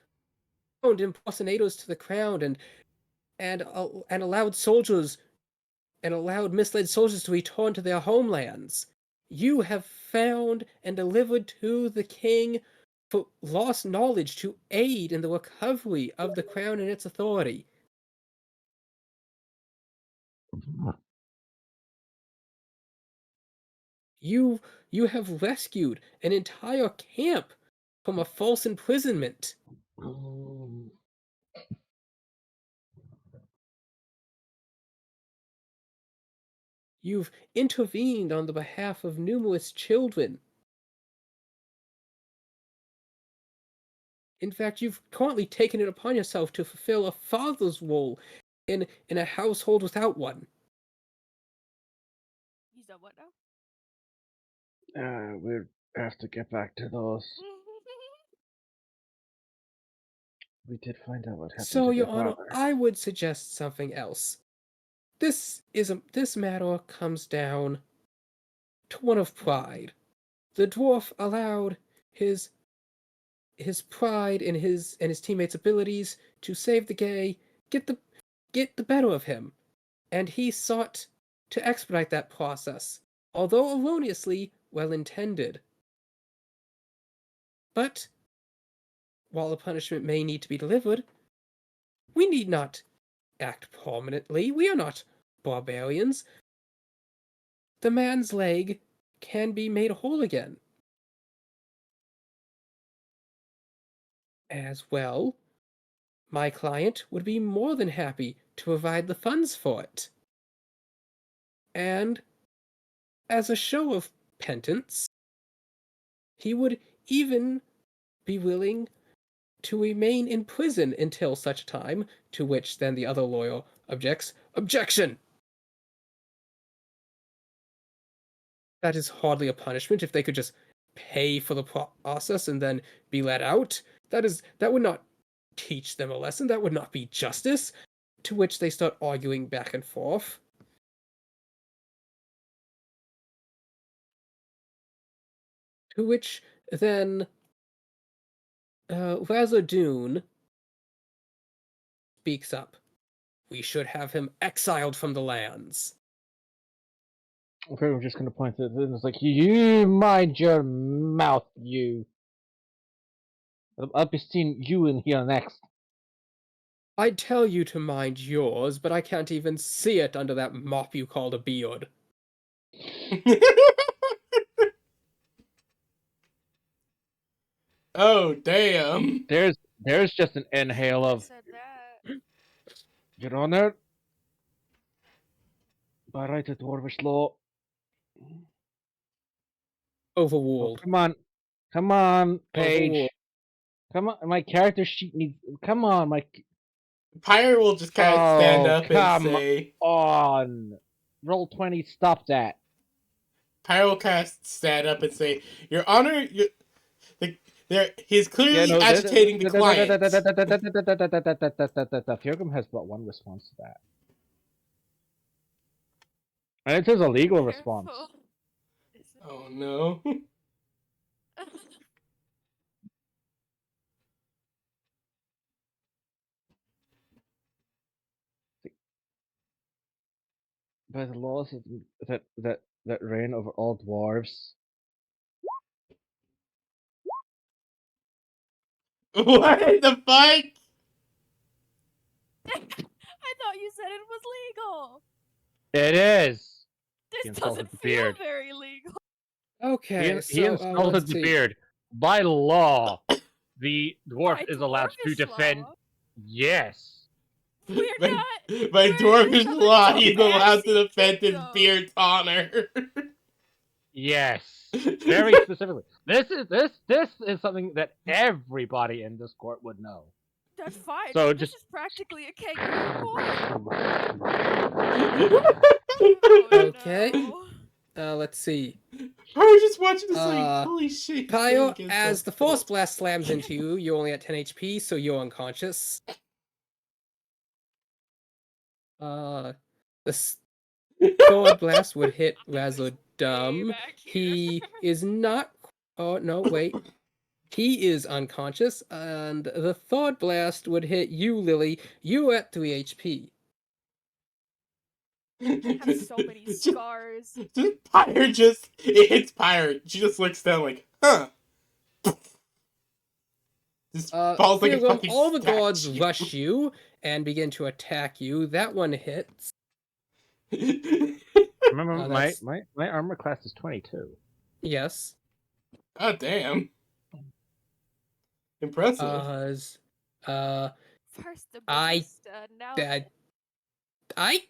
found impersonators to the crown and allowed misled soldiers to return to their homelands. You have found and delivered to the king for lost knowledge to aid in the recovery of the crown and its authority. You have rescued an entire camp from a false imprisonment. You've intervened on the behalf of numerous children. In fact, you've currently taken it upon yourself to fulfill a father's role in a household without one. He's done what now? We'll have to get back to those. We did find out what happened So, to Your their Honor, father. I would suggest something else. This matter comes down to one of pride. The dwarf allowed his pride in his teammates' abilities to save the gay get the better of him, and he sought to expedite that process, although erroneously well intended. But while a punishment may need to be delivered, we need not act prominently. We are not barbarians. The man's leg can be made whole again. As well, my client would be more than happy to provide the funds for it. And as a show of penance, he would even be willing to remain in prison until such time, to which then the other lawyer objects. Objection! That is hardly a punishment. If they could just pay for the process and then be let out, that would not teach them a lesson. That would not be justice. To which they start arguing back and forth. To which then Razadun speaks up. We should have him exiled from the lands. Okay, I'm just gonna point at it and it's like, you mind your mouth, you. I'll be seeing you in here next. I'd tell you to mind yours, but I can't even see it under that mop you called a beard. Oh, damn. There's just an inhale of, Said that. Your Honor, by right of Dwarvish law. Overruled. Oh, come on, Paige. Overruled. Come on, my character sheet needs. Come on, my. Pyre will just kind of stand up and say, on. Roll 20, stop that. Pyre will kind of stand up and say, Your Honor, the He's clearly agitating the client. Firgum has but one response to that. And it is a legal response. Careful. Oh no. By the laws that reign over all dwarves. What the fuck? I thought you said it was legal. It is. He This insulted doesn't the feel beard. very legal. Okay, He so insulted let's the see. beard. By law, the dwarf By is allowed to dwarvish defend. law. Yes. We're not. By we're in dwarvish a law, he's allowed to fantasy defend his kingdom. beard's honor. Yes. Very specifically. This is something that everybody in this court would know. That's fine. So this just is practically a kangaroo court. Okay. No. Let's see. I was just watching this like, holy shit. he's Pio, going against as that the force court. blast slams into you, you're only at 10 HP, so you're unconscious. The sword blast would hit Razzle Dumb. back here. He is not. Oh no, wait. He is unconscious, and the third blast would hit you, Lily. You at 3 HP. I have so many scars. Pyre just it hits Pyre. She just looks down like, huh. Just falls like a Firgum, fucking all the guards statue. rush you and begin to attack you. That one hits. Remember, Oh, my that's- armor class is 22. Yes. Oh damn. Impressive. First the I- ballista, now I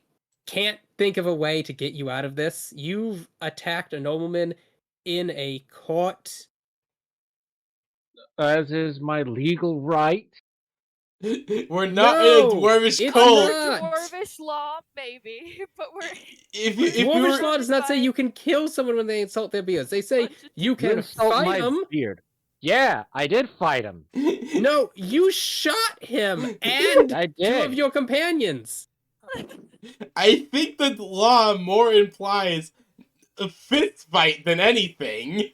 can't think of a way to get you out of this. You've attacked a nobleman in a court. As is my legal right. We're not No, in a dwarvish it's cult. not. dwarvish law, maybe, but we're. If you Dwarvish were law does not say you can kill someone when they insult their beards. They say you You can insult fight my him. beard. Yeah, I did fight him. No, you shot him and I two of did. your companions. I think the law more implies a fist fight than anything.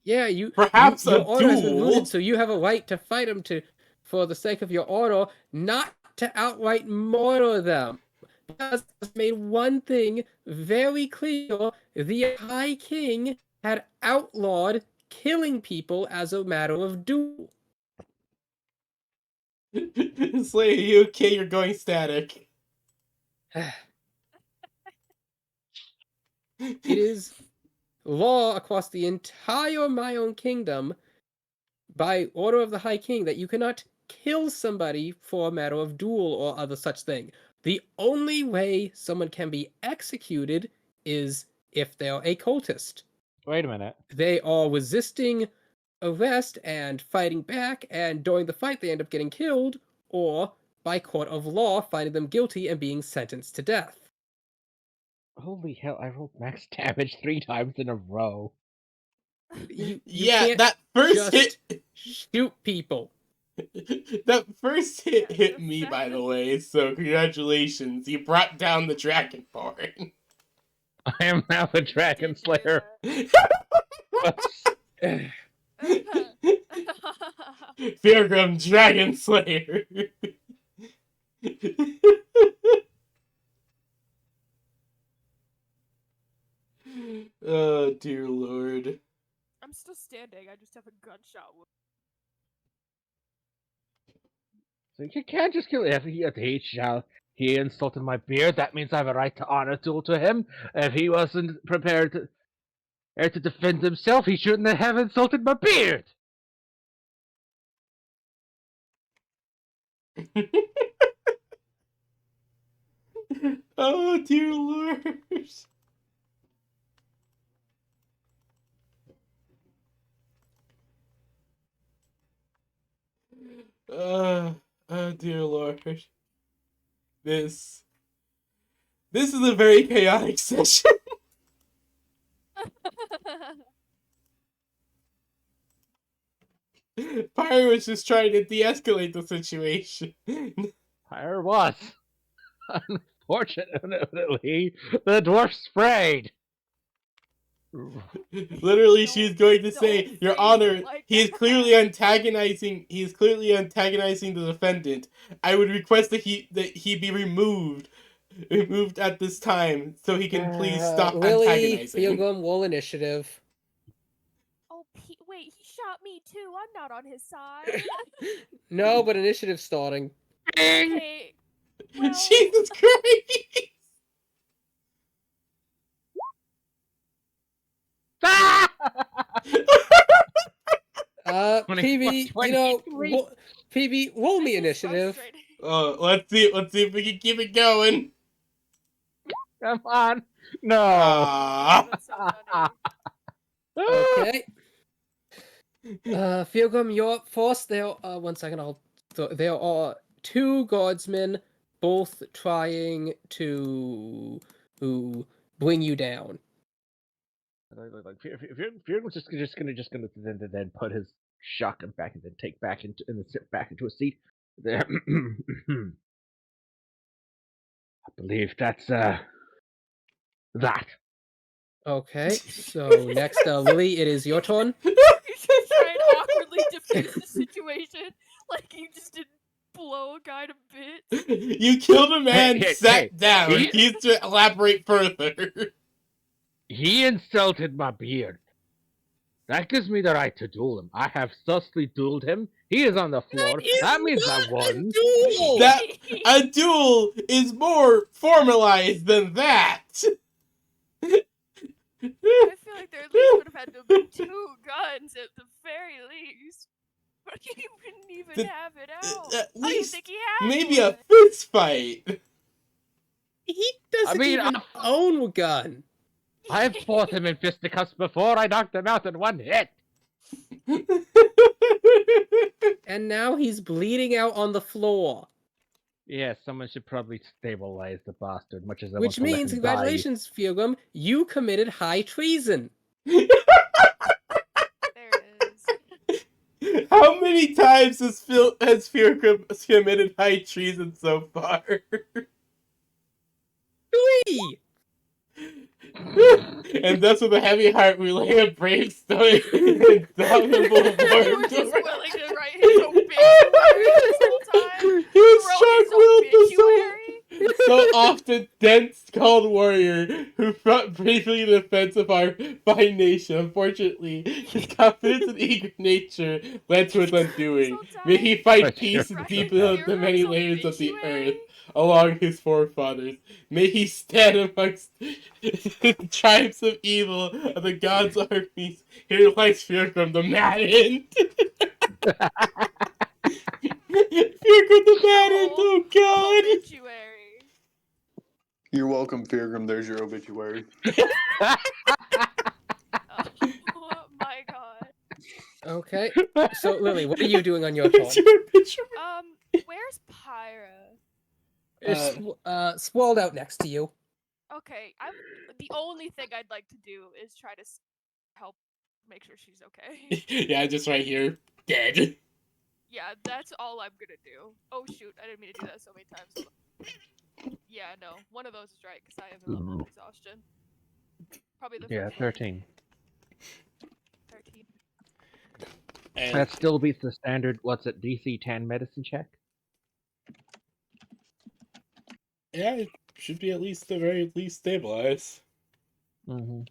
Yeah, Perhaps your a order has been duel. wounded, so you have a right to fight him for the sake of your order, not to outright murder them. Because it's made one thing very clear: the High King had outlawed killing people as a matter of duel. Slayer, you okay? You're going static. It is law across the entire Miowne kingdom, by order of the High King, that you cannot kill somebody for a matter of duel or other such thing. The only way someone can be executed is if they're a cultist. Wait a minute. They are resisting arrest and fighting back, and during the fight they end up getting killed, or by court of law finding them guilty and being sentenced to death. Holy hell, I rolled max damage 3 times in a row. You Yeah, can't that first just hit. shoot people. That first hit Yeah, hit the me, by the second- way. So congratulations, you brought down the Dragonborn. I am now the Dragon Did hear Slayer. Whoops. Firgum Dragon Slayer. Oh dear lord. I'm still standing. I just have a gunshot wound. So you can't just kill if he insulted my beard. That means I have a right to honor duel to him. If he wasn't prepared to defend himself, he shouldn't have insulted my beard. Oh dear lord. Oh dear lord. This is a very chaotic session. Pyre was just trying to de-escalate the situation. Pyre was. Unfortunately, the dwarf sprayed. Literally, she's going to Don't say, "Your phrase it Honor, like he is that. clearly antagonizing. He is clearly antagonizing the defendant. I would request that he be removed at this time, so he can please stop Lily, antagonizing." Fielgum, roll initiative. Oh, wait, he shot me too. I'm not on his side. No, but initiative starting. Okay. Well, Jesus Christ! PB, you know, PB, roll me this is initiative. frustrating. Let's see if we can keep it going. Come on. No. Ah. That's so funny. Okay. Fielgum, you're forced. There. One second. There are two guardsmen, both trying to bring you down. Fear was just gonna then put his shotgun back and then take back into and then sit back into a seat. I believe that's that. Okay. So next, Lily, it is your turn. You should try and awkwardly diffuse the situation, like you just didn't blow a guy to bits. You killed a man, sat down. he- He's to elaborate further. He insulted my beard. That gives me the right to duel him. I have thusly dueled him. He is on the floor. That means I won. A duel is more formalized than that. I feel like there at least would have had to be 2 guns at the very least. But he wouldn't even have it out. At How do you least think he had maybe one? a fist fight. He doesn't even own a gun. I've fought him in fisticuffs before. I knocked him out in one hit. And now he's bleeding out on the floor. Yeah, someone should probably stabilize the bastard, much as I Which want to means, let him die. congratulations, Fielgum, you committed high treason. There it is. How many times has Fear committed high treason so far? 3! And thus with a heavy heart we lay a brave stoic indomitable You were warrior. just willing to write his obituary this whole time. He You was wrote his strong-willed obituary. so often dense called warrior who fought bravely in defense of our fine nation. Unfortunately, his confidence and eager nature led to his undoing. May he fight peace and deep within the many layers of the earth along his forefathers. May he stand amongst tribes of evil of the gods' armies. Here lies fear from the maddened. Fear from the maddened, oh god! Obituary. You're welcome, Feargrim. There's your obituary. Oh my god. Okay. So, Lily, what are you doing on your turn? Where's Pyra? It's sprawled out next to you. Okay, the only thing I'd like to do is try to help make sure she's okay. Yeah, just right here, dead. Yeah, that's all I'm gonna do. Oh shoot, I didn't mean to do that so many times. Yeah, no, one of those is right because I have a level of exhaustion. Probably the Yeah, 13. 13. And That still beats the standard, what's it, DC 10 medicine check? yeah, it should be at least the very least stabilized. Mm-hmm.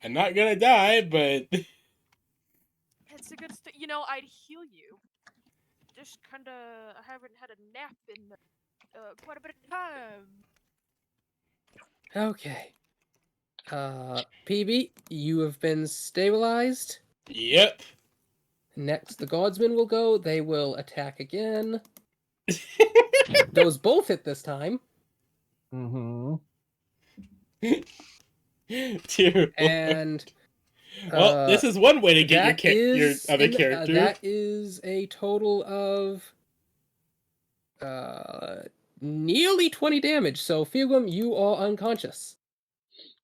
I'm not gonna die, but It's a good you know, I'd heal you. Just kinda, I haven't had a nap in quite a bit of time. Okay. PB, you have been stabilized. yep. Next, the guardsmen will go. They will attack again. Those both hit this time. Mm-hmm. Dear And well, this is one way to get your other character. That is a total of nearly 20 damage. So, Fielgrim, you are unconscious.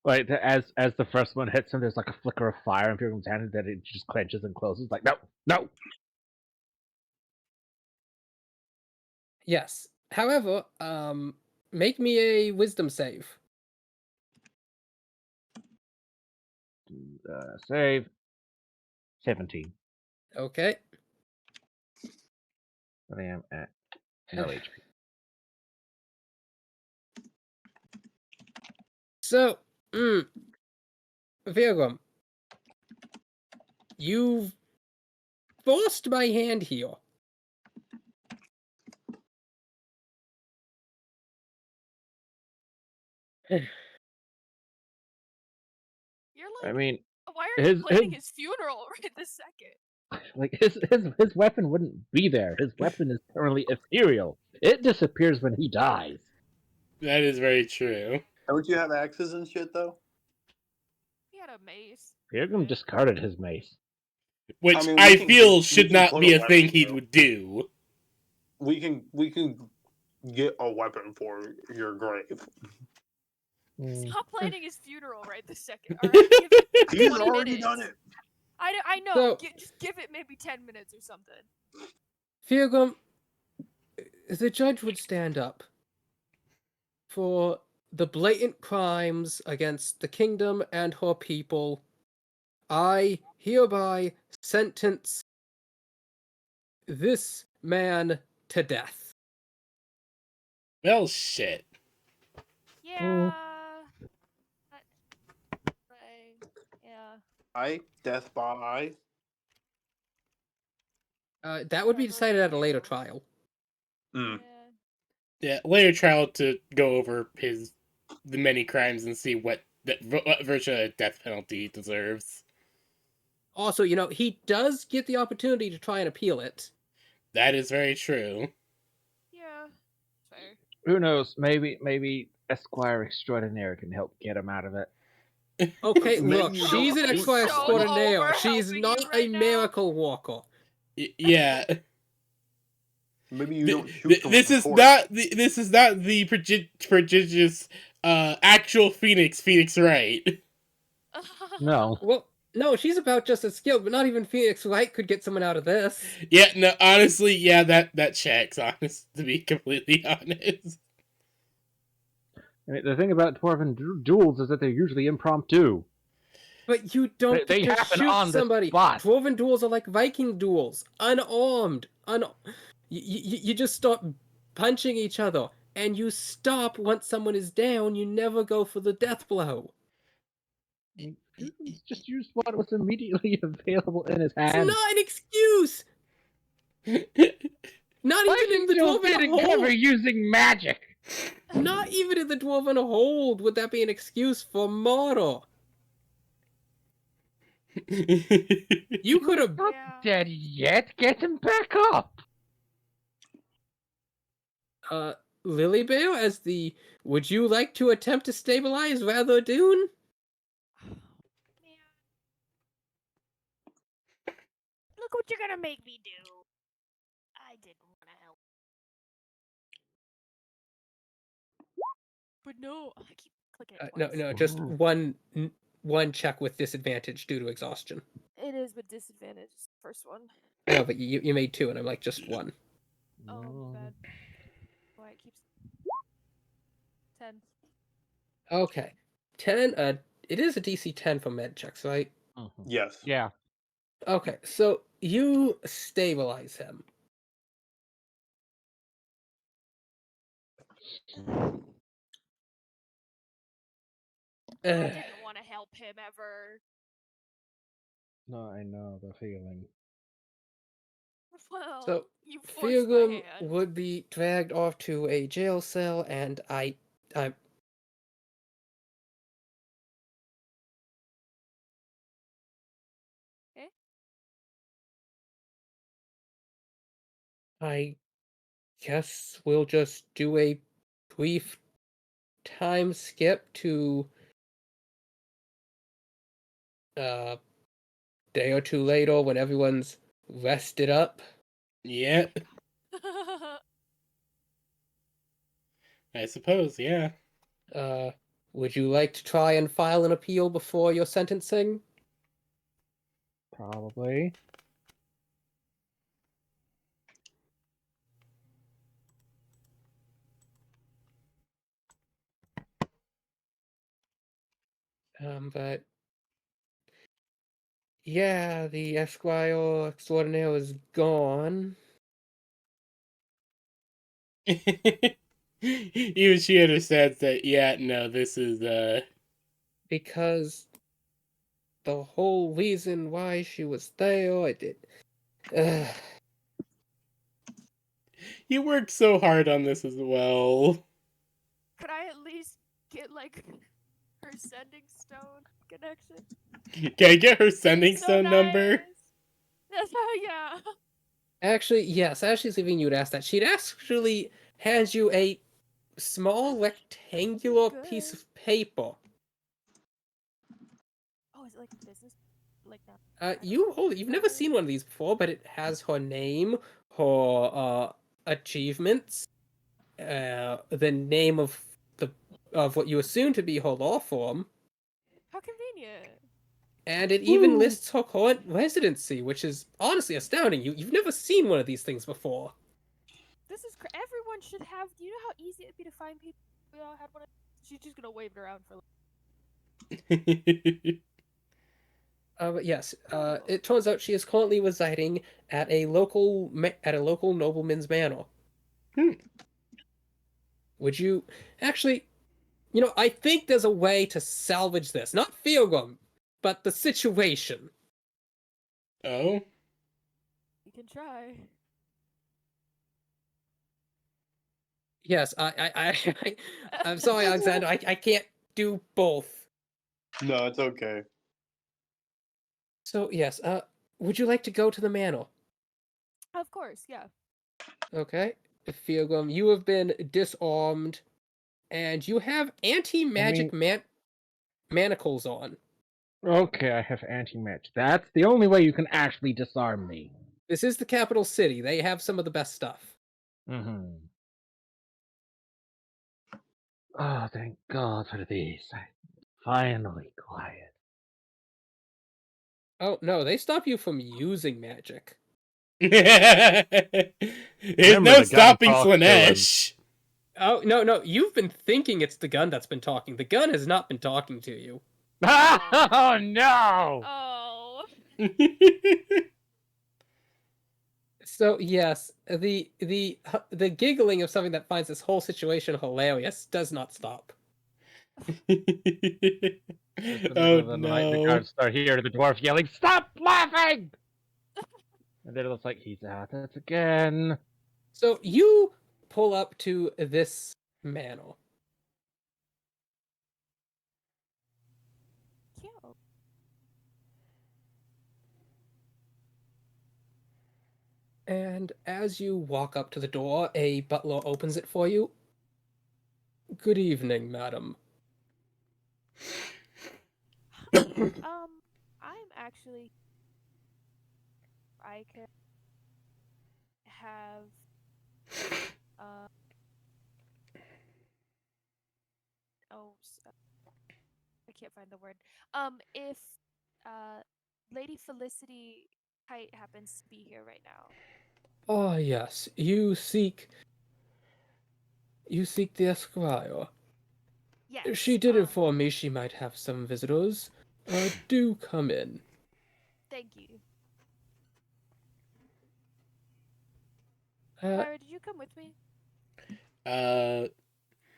Like as the first one hits him, there's like a flicker of fire in Pilgrim's hand, and then it just clenches and closes. Like no. Yes. However, make me a wisdom save. Save 17. Okay. But I am at no HP. So, Virgum, you've forced my hand here. You're like, I mean, why are you his planning his funeral right this second? like his weapon wouldn't be there. His weapon is currently ethereal. It disappears when he dies. That is very true. Don't you have axes and shit though? He had a mace. Pilgrim right? discarded his mace. Which I mean, I we can feel we should can not put be a weapon thing he through. would do. We can get a weapon for your grave. Stop planning his funeral right this second. All right, give it He's 20 already minutes. done it. I know. So- Just give it maybe 10 minutes or something. Virgum, the judge would stand up for the blatant crimes against the kingdom and her people. I hereby sentence this man to death. Well, shit. Yeah. Yeah. Death by That would be decided at a later trial. Mm. Yeah. Yeah, later trial to go over the many crimes and see what version of death penalty he deserves. Also, he does get the opportunity to try and appeal it. That is very true. Yeah. Fair. Who knows? Maybe Esquire Extraordinaire can help get him out of it. Okay, Maybe look, you she's don't an shoot Esquire someone. Extraordinaire. So She's over not helping a you right now. miracle walker. Yeah. Maybe you don't shoot someone This in is court. not the prodigious actual Phoenix Wright. No. Well, no, she's about just as skilled, but not even Phoenix Wright could get someone out of this. Yeah, no, honestly, yeah, that checks, honest, to be completely honest. I mean, the thing about dwarven duels is that they're usually impromptu. But you don't They get to happen shoot on the somebody. spot. Dwarven duels are like Viking duels, unarmed. You just start punching each other, and you stop once someone is down. You never go for the death blow. He's just used what was immediately available in his It's hand. not an excuse. Not even in the Vikings Dwarven didn't cover Hold. using magic. Not even in the Dwarven Hold would that be an excuse for murder. You could have. Not Yeah. dead yet. Get him back up. Lily Bear as the. Would you like to attempt to stabilize Rather Dune? Look what you're gonna make me do. I didn't want to help. But no, I keep clicking it No, twice. just one check with disadvantage due to exhaustion. It is with disadvantage. First one. No, but you made two, and I'm like just one. Oh, bad. Why it keeps 10. Okay, 10. It is a DC 10 for med checks, right? Yes. Yeah. Okay, so you stabilize him. I didn't want to help him ever. No, I know the feeling. Well, So you forced my Feargum hand. would be dragged off to a jail cell, and I Eh? I guess we'll just do a brief time skip to day or two later when everyone's rested up. Yeah, I suppose, yeah. Would you like to try and file an appeal before your sentencing? Probably. But yeah, the Esquire Extraordinaire is gone. Even she understands that, yeah, no, this is, Because the whole reason why she was there, I did. Uh, You worked so hard on this as well. Could I at least get like her sending stone connection? Can I get her That'd be sending so stone number? nice. That's how, yeah. Actually, yes, as she's leaving, you'd ask that. She'd actually hand you a small rectangular piece Good. of paper. Oh, is it like a business? Like that? I don't You've never remember. seen one of these before, but it has her name, her achievements, the name of what you assume to be her law firm, How convenient. and it even Woo. lists her current residency, which is honestly astounding. You've never seen one of these things before. This is everyone should have. Do you know how easy it'd be to find people who had one? She's just gonna wave it around for. But yes, it turns out she is currently residing at a local nobleman's manor. Hmm. Would you actually? You know, I think there's a way to salvage this. Not Feargum, but the situation. Oh? You can try. Yes, I'm sorry, Alexander. I can't do both. No, it's okay. So yes, would you like to go to the manor? Of course, yeah. Okay, Feargum, you have been disarmed, and you have anti-magic manacles on. Okay, I have anti-match. That's the only way you can actually disarm me. This is the capital city. They have some of the best stuff. Mm-hmm. Oh, thank God for these. Finally quiet. Oh no, they stop you from using magic. There's Remember, no the gun stopping talks to him. Slanesh. Oh no, you've been thinking it's the gun that's been talking. The gun has not been talking to you. Oh no! Oh. So yes, the giggling of something that finds this whole situation hilarious does not stop. Just in the Oh middle of the night, the no. guards start hearing the dwarf yelling, "Stop laughing!" And then it's like, he's at it again. So you pull up to this manor. Cute. And as you walk up to the door, a butler opens it for you. Good evening, madam. I'm actually. I could have. I can't find the word. If Lady Felicity Kite happens to be here right now. Ah, yes, you seek the Esquire. Yes. She did inform me she might have some visitors. Do come in. Thank you. Uh, Pyra, did you come with me?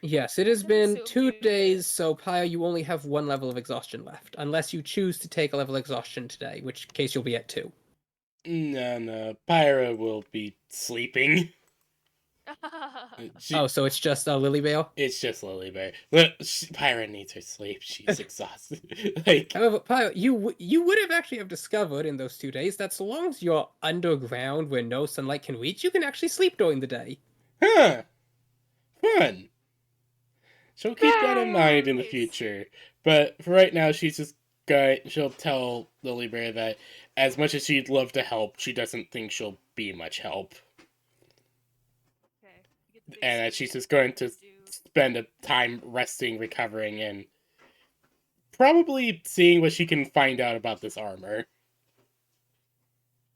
Yes, it has Just been assumed 2 you days, did. so Pyre, you only have 1 level of exhaustion left, unless you choose to take a level of exhaustion today, which case you'll be at 2. No. Pyra will be sleeping. Oh, so it's just Lilybale? It's just Lilybear. Pyra needs her sleep. She's exhausted. Like, However, Pyre, you would have actually have discovered in those 2 days that so long as you're underground where no sunlight can reach, you can actually sleep during the day. huh? Fun. She'll keep that in mind in the Nice. future. But for right now, she'll tell Lilybear that as much as she'd love to help, she doesn't think she'll be much help. Okay. You get the big And that sleep she's just going to do. spend a time resting, recovering, and probably seeing what she can find out about this armor.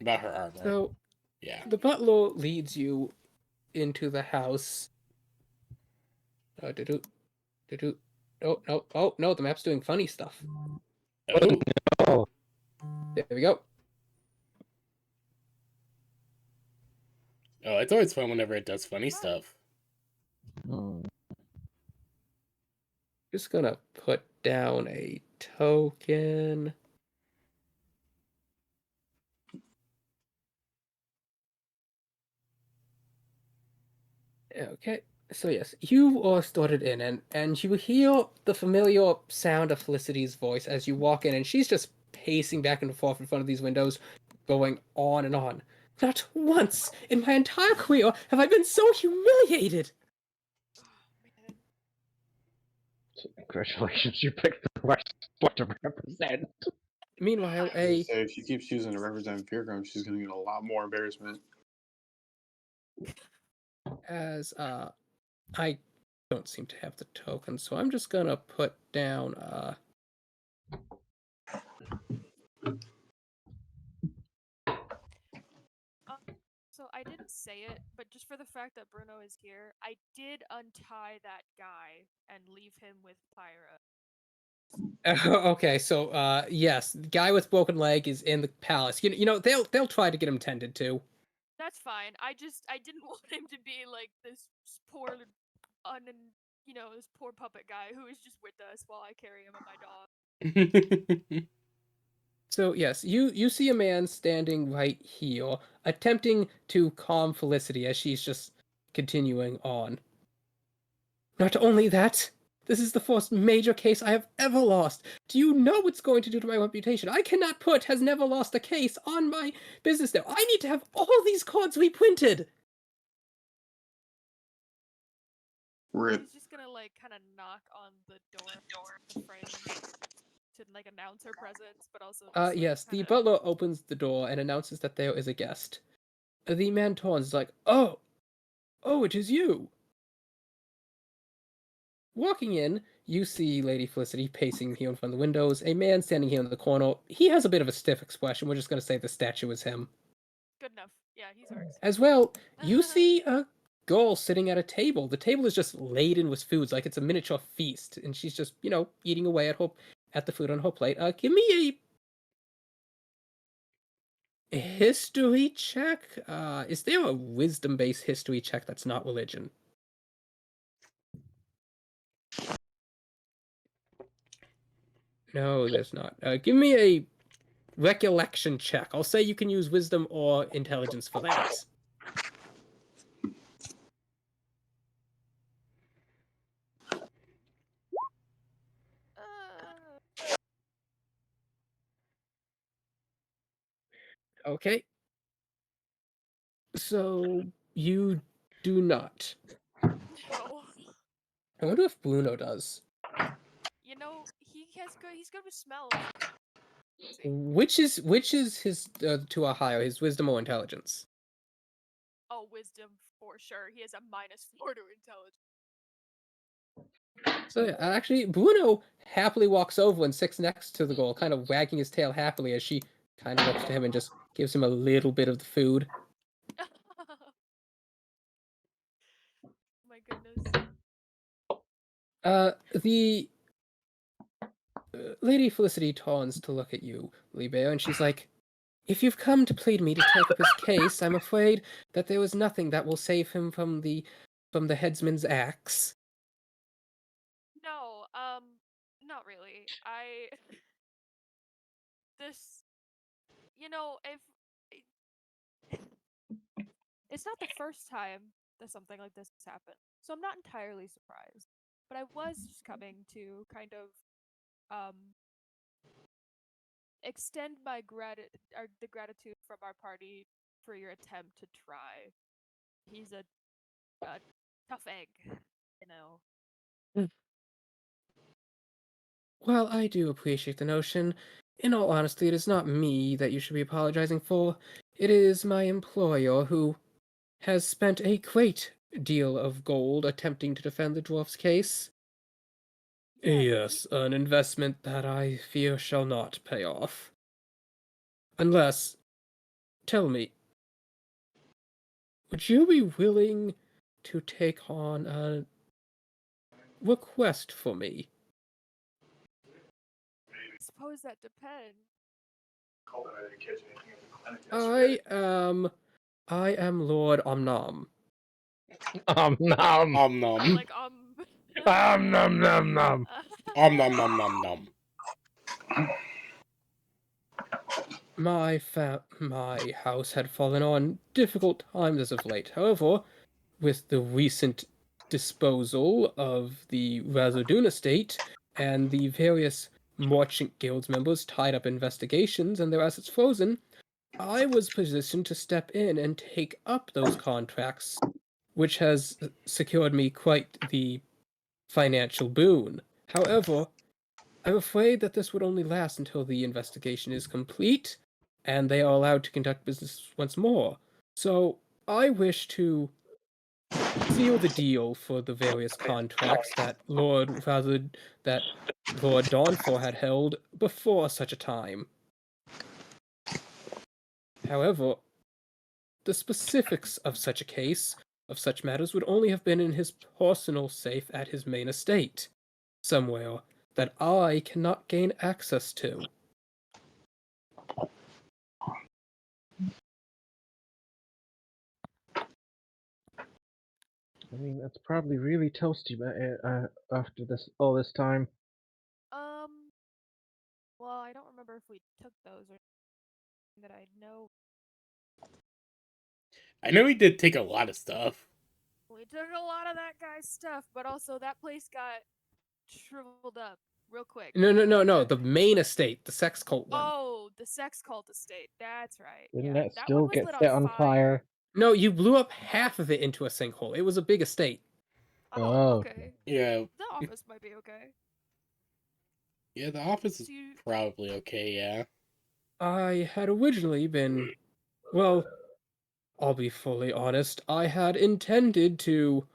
About her armor. So Yeah. the butler leads you into the house. Do-do, do-do. Oh, no, the map's doing funny stuff. Oh. Oh, There we go. Oh, it's always fun whenever it does funny stuff. Just gonna put down a token. Okay, so yes, you are started in, and you hear the familiar sound of Felicity's voice as you walk in, and she's just pacing back and forth in front of these windows, going on and on. Not once in my entire career have I been so humiliated! congratulations, you picked the right sport to represent. Meanwhile, I was gonna say, if she keeps choosing to represent Fearground, she's gonna get a lot more embarrassment. as I don't seem to have the token, so I'm just gonna put down So I didn't say it, but just for the fact that Bruno is here, I did untie that guy and leave him with Pyra. okay, so yes, the guy with broken leg is in the palace. You know they'll try to get him tended to. That's fine. I didn't want him to be like this poor this poor puppet guy who is just with us while I carry him and my dog. So yes, you see a man standing right here, attempting to calm Felicity as she's just continuing on. Not only that, this is the first major case I have ever lost. Do you know what's going to do to my reputation? I cannot put has never lost a case on my business now. I need to have all these cards reprinted. Rip. He's just gonna like kind of knock on the door, the frame, to like announce her presence, but also. Just, like, Yes, the kinda... butler opens the door and announces that there is a guest. The man turns is like, oh, it is you. Walking in, you see Lady Felicity pacing here in front of the windows, a man standing here in the corner. He has a bit of a stiff expression. We're just going to say the statue is him. Good enough. Yeah, he's ours. As well, you see a girl sitting at a table. The table is just laden with foods, like it's a miniature feast, and she's just, eating away at the food on her plate. Give me a history check. Is there a wisdom-based history check that's not religion? No, there's not. Give me a recollection check. I'll say you can use wisdom or intelligence for that. Okay. So you do not. No. I wonder if Bruno does. He's good with smells. Which is his to a higher, his wisdom or intelligence? Oh, wisdom for sure. He has a -4 to intelligence. So yeah, actually, Bruno happily walks over and sits next to the girl, kind of wagging his tail happily as she kind of looks to him and just gives him a little bit of the food. My goodness. The Lady Felicity turns to look at you, Libear, and she's like, if you've come to plead me to take up his case, I'm afraid that there is nothing that will save him from the headsman's axe. No, not really. This, if it's not the first time that something like this has happened, so I'm not entirely surprised. But I was just coming to kind of, extend the gratitude from our party for your attempt to try. He's a tough egg, you know. Well, I do appreciate the notion. In all honesty, it is not me that you should be apologizing for. It is my employer who has spent a great deal of gold attempting to defend the dwarf's case. Yeah, Yes, an investment that I fear shall not pay off. Unless, tell me, would you be willing to take on a request for me? I suppose that depends. I am Lord Omnom. Nom. Om nom. Like Nom nom nom. Om nom nom nom nom. My house had fallen on difficult times as of late. However, with the recent disposal of the Razodun estate and the various merchant guilds members tied up in investigations and their assets frozen, I was positioned to step in and take up those contracts, which has secured me quite the financial boon. However, I'm afraid that this would only last until the investigation is complete and they are allowed to conduct business once more. So I wish to seal the deal for the various contracts that that Lord Dawnfall had held before such a time. However, the specifics of such a case, of such matters, would only have been in his personal safe at his main estate, somewhere that I cannot gain access to. I mean, that's probably really toasty after all this time. Well, I don't remember if we took those or that I know. I know we did take a lot of stuff. We took a lot of that guy's stuff, but also that place got shriveled up real quick. No. The main estate, the sex cult one. Oh, the sex cult estate. That's right. Didn't Yeah, that that still one was get lit set on fire? No, you blew up half of it into a sinkhole. It was a big estate. Oh, okay. Yeah. The office might be okay. Yeah, the office is probably okay, yeah. I had originally been, well, I'll be fully honest, I had intended to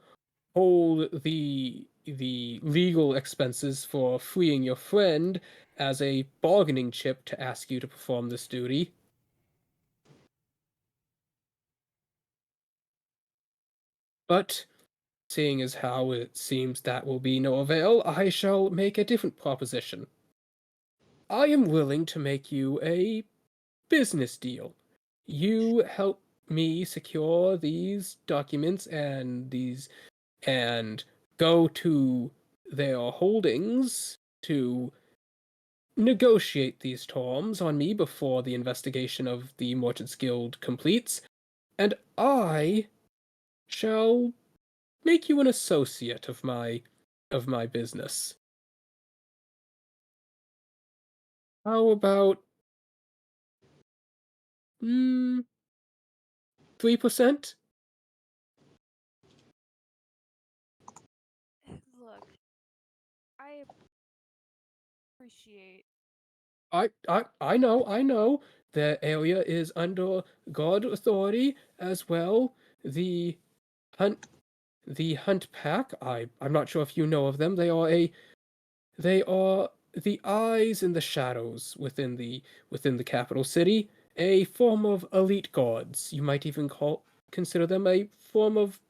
hold the legal expenses for freeing your friend as a bargaining chip to ask you to perform this duty. But seeing as how it seems that will be no avail, I shall make a different proposition. I am willing to make you a business deal. You help me secure these documents and go to their holdings to negotiate these terms on me before the investigation of the Merchants Guild completes, and I shall make you an associate of my business. How about 3%? Look, I appreciate. I know. The area is under God authority as well. The hunt the hunt pack. I'm not sure if you know of them. They are the eyes in the shadows within the capital city, a form of elite guards. You might even consider them a form of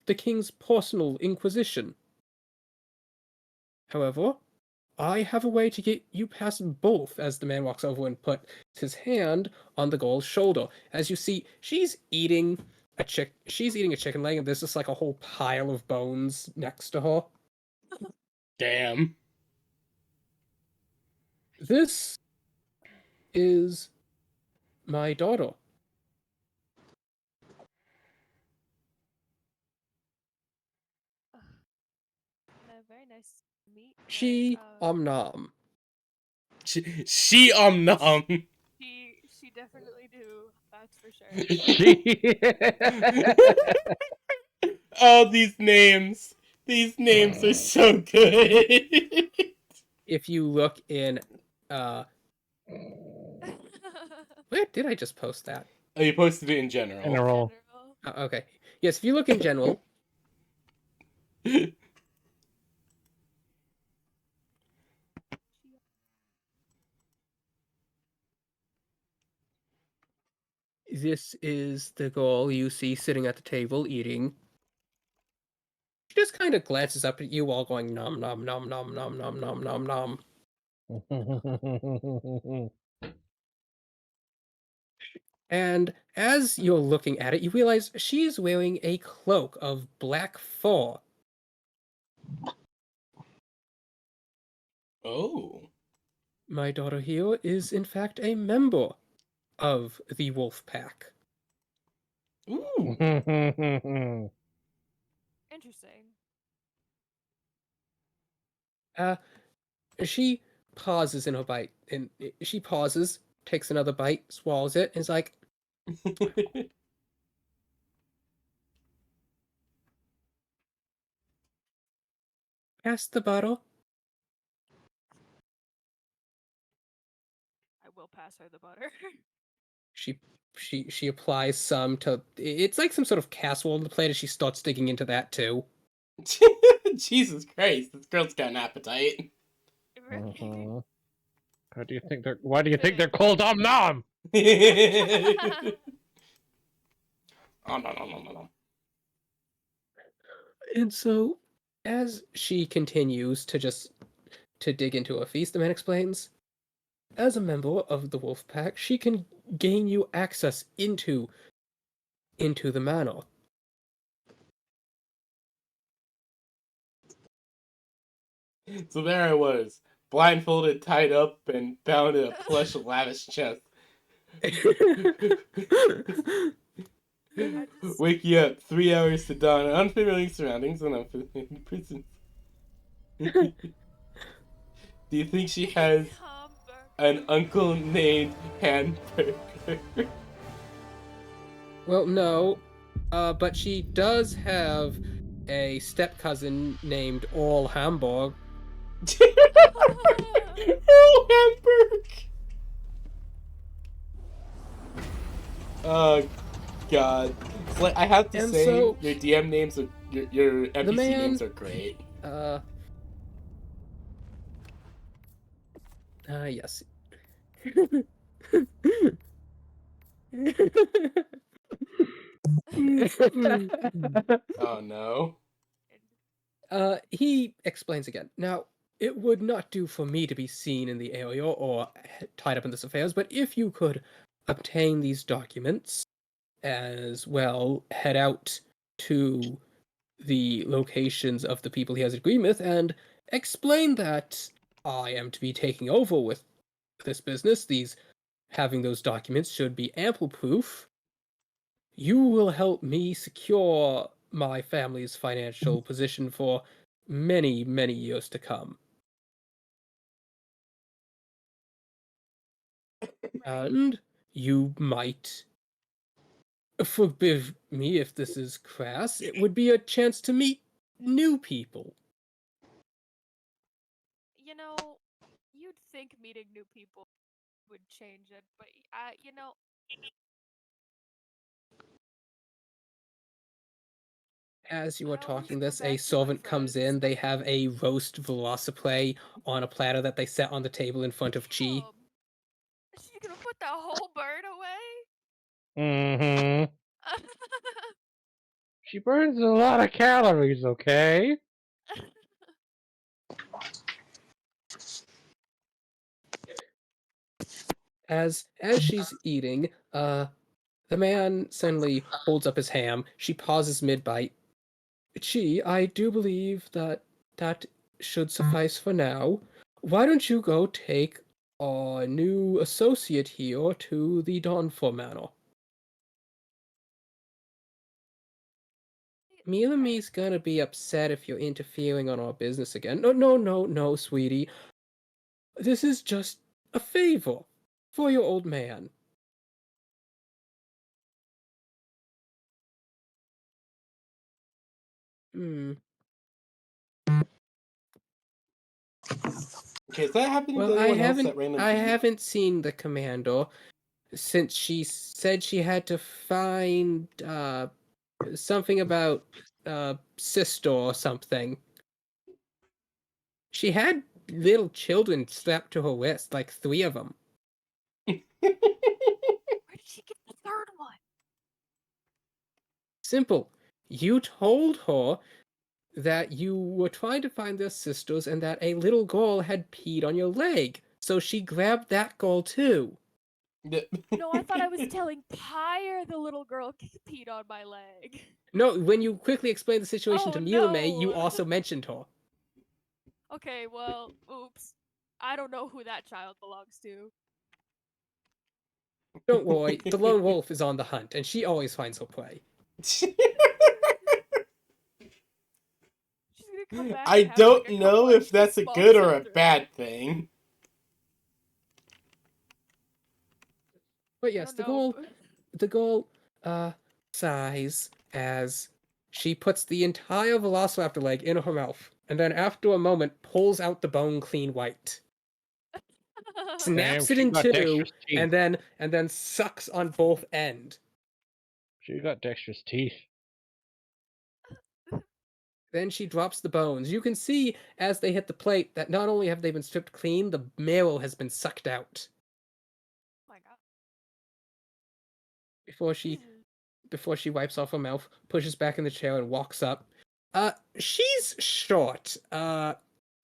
the king's personal inquisition. However, I have a way to get you past both. As the man walks over and puts his hand on the girl's shoulder. As you see, she's eating a chicken leg, and there's just like a whole pile of bones next to her. Damn. This is my daughter. Very nice to meet her. She Omnom. She nom. She definitely do. That's for sure. Oh, these names. These names are so good. If you look in where did I just post that? Oh, you posted it in general. Okay. Yes, if you look in general, This is the girl you see sitting at the table eating. She just kind of glances up at you while going nom nom nom nom nom nom nom nom nom. And as you're looking at it, you realize she's wearing a cloak of black fur. Oh. My daughter here is, in fact, a member of the wolf pack. Ooh. Interesting. She pauses in her bite, and she pauses, takes another bite, swallows it, and is like, pass the butter. I will pass her the butter. She applies some to. It's like some sort of casserole on the plate, and she starts digging into that too. Jesus Christ, this girl's got an appetite. Why do you think they're called Om Nom? Oh no. And so, as she continues to dig into her feast, the man explains, as a member of the wolf pack, she can gain you access into the manor. So there I was, blindfolded, tied up, and bound in a plush, lavish chest. Wake you up 3 hours to dawn in unfamiliar surroundings and unfamiliar prisons. Do you think she has an uncle named Hamburger? Well, no, but she does have a step cousin named All Hamburg. Oh, Hamburg! Oh, God. It's like, I have to And say, so- your DM names are, your NPC man- names are great. Yes. Oh, no. He explains again. Now, it would not do for me to be seen in the area or tied up in this affairs, but if you could obtain these documents, as well, head out to the locations of the people he has agreement with, and explain that I am to be taking over with this business. Having those documents should be ample proof. You will help me secure my family's financial position for many, many years to come. And you might forgive me if this is crass. It would be a chance to meet new people. You know, you'd think meeting new people would change it, but you know. As you I are always talking go this, back a to my servant comes friends. in. They have a roast velociplay on a platter that they set on the table in front of Chi. Is she gonna put that whole bird away? Mm-hmm. She burns a lot of calories, okay? As she's eating, the man suddenly holds up his ham. She pauses mid-bite. Chi, I do believe that should suffice for now. Why don't you go take our new associate here to the Dawnfall Manor? Miyone's gonna be upset if you're interfering on our business again. No, sweetie. This is just a favor for your old man. Hmm. Okay, is that happening Well, to anyone else that ran into I you? haven't seen the commander since she said she had to find something about sister or something. She had little children strapped to her wrist, like 3 of them. Where did she get the third one? Simple. You told her that you were trying to find their sisters and that a little girl had peed on your leg. So she grabbed that girl too. No, I thought I was telling Pyre the little girl peed on my leg. No, when you quickly explained the situation Oh, to Miowne, you no. also mentioned her. Okay, well, oops. I don't know who that child belongs to. Don't worry, the lone wolf is on the hunt, and she always finds her prey. She's gonna come back I and have, don't like, a know collage if that's a small good or a children. bad thing. But yes, the goal sighs as she puts the entire velociraptor leg in her mouth, and then after a moment pulls out the bone clean white. Snaps Damn, it she in got two, dexterous teeth. and then sucks on both end. She got dexterous teeth. Then she drops the bones. You can see as they hit the plate that not only have they been stripped clean, the marrow has been sucked out. Oh my god. Before she wipes off her mouth, pushes back in the chair and walks up. She's short.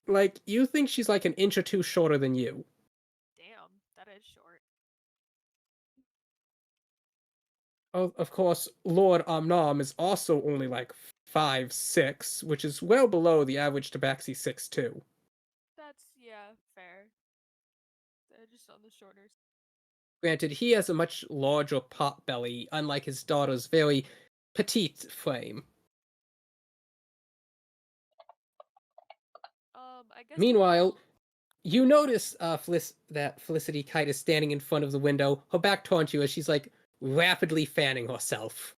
Like you think she's like an inch or two shorter than you. Damn, that is short. Of course, Lord Omnom is also only like 5'6", which is well below the average Tabaxi 6'2". That's, yeah, fair. They're just on the shorter side. Granted, he has a much larger pot belly, unlike his daughter's very petite frame. I guess. Meanwhile, you notice that Felicity Kite is standing in front of the window, her back toward you as she's like rapidly fanning herself.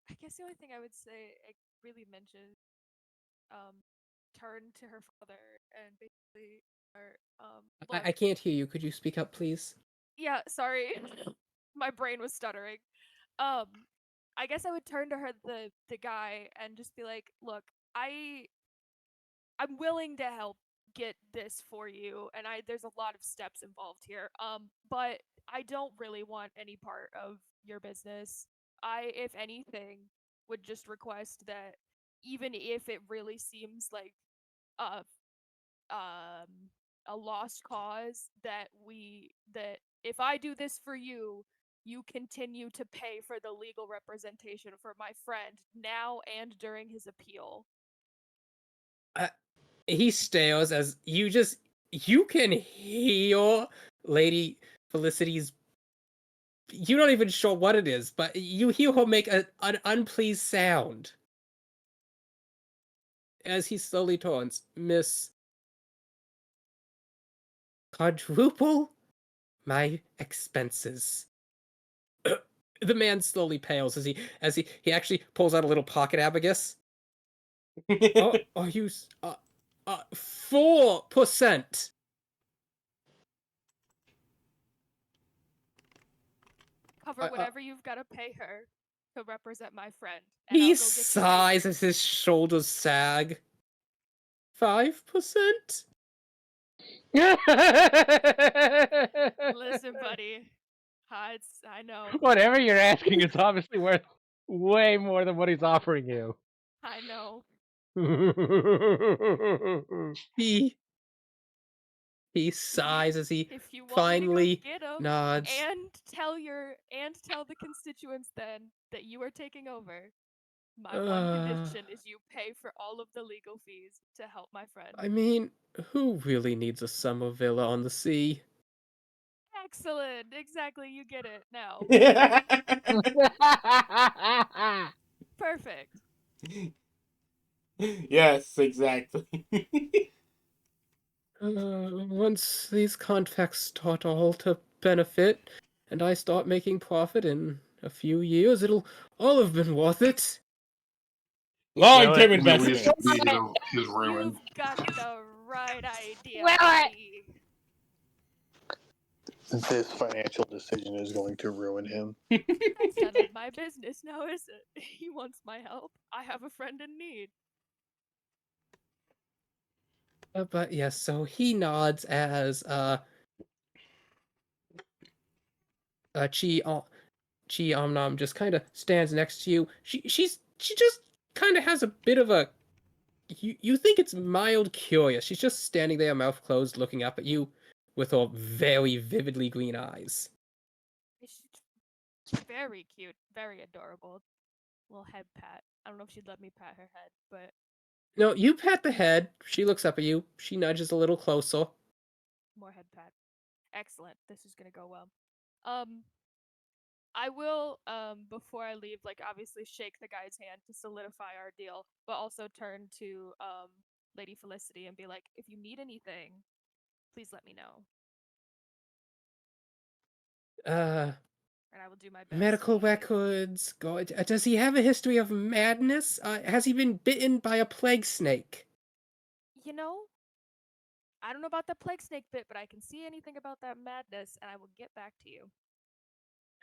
I guess the only thing I would say I really mentioned, turn to her father and basically, I can't hear you. Could you speak up, please? Yeah, sorry. My brain was stuttering. I guess I would turn to her, the guy, and just be like, "Look, I'm willing to help get this for you, and there's a lot of steps involved here. But I don't really want any part of your business. I, if anything, would just request that even if it really seems like uh a lost cause, that if I do this for you, you continue to pay for the legal representation for my friend now and during his appeal." He stares as you can hear Lady Felicity's. You're not even sure what it is, but you hear her make an unpleased sound. As he slowly turns, Miss, quadruple my expenses. The man slowly pales as he actually pulls out a little pocket abacus. Are you 4%? Cover whatever you've got to pay her to represent my friend. And He I'll go get you sighs papers. as his shoulders sag. 5%? Listen, buddy. I know. Whatever you're asking is obviously worth way more than what he's offering you. I know. He sighs as he If you want finally me to go get him, nods. and tell the constituents then that you are taking over. My one condition is you pay for all of the legal fees to help my friend. I mean, who really needs a summer villa on the sea? Excellent. Exactly. You get it now. Perfect. Yes, exactly. Once these contracts start all to benefit, and I start making profit in a few years, it'll all have been worth it. Long-term Really investment. should be his ruin. You've got the right idea. Will it? buddy. This financial decision is going to ruin him. That's none of my business now, is it? He wants my help. I have a friend in need. But yes, so he nods as Chi Omnom just kind of stands next to you. She just kind of has a bit of a you think it's mild curious. She's just standing there, mouth closed, looking up at you with her very vividly green eyes. She's very cute, very adorable. Little head pat. I don't know if she'd let me pat her head, but No, you pat the head. She looks up at you. She nudges a little closer. more head pat. Excellent. This is gonna go well. I will, before I leave, like obviously shake the guy's hand to solidify our deal, but also turn to Lady Felicity and be like, if you need anything, please let me know. And I will do my best. Medical records. God, does he have a history of madness? Has he been bitten by a plague snake? You know, I don't know about the plague snake bit, but I can see anything about that madness, and I will get back to you.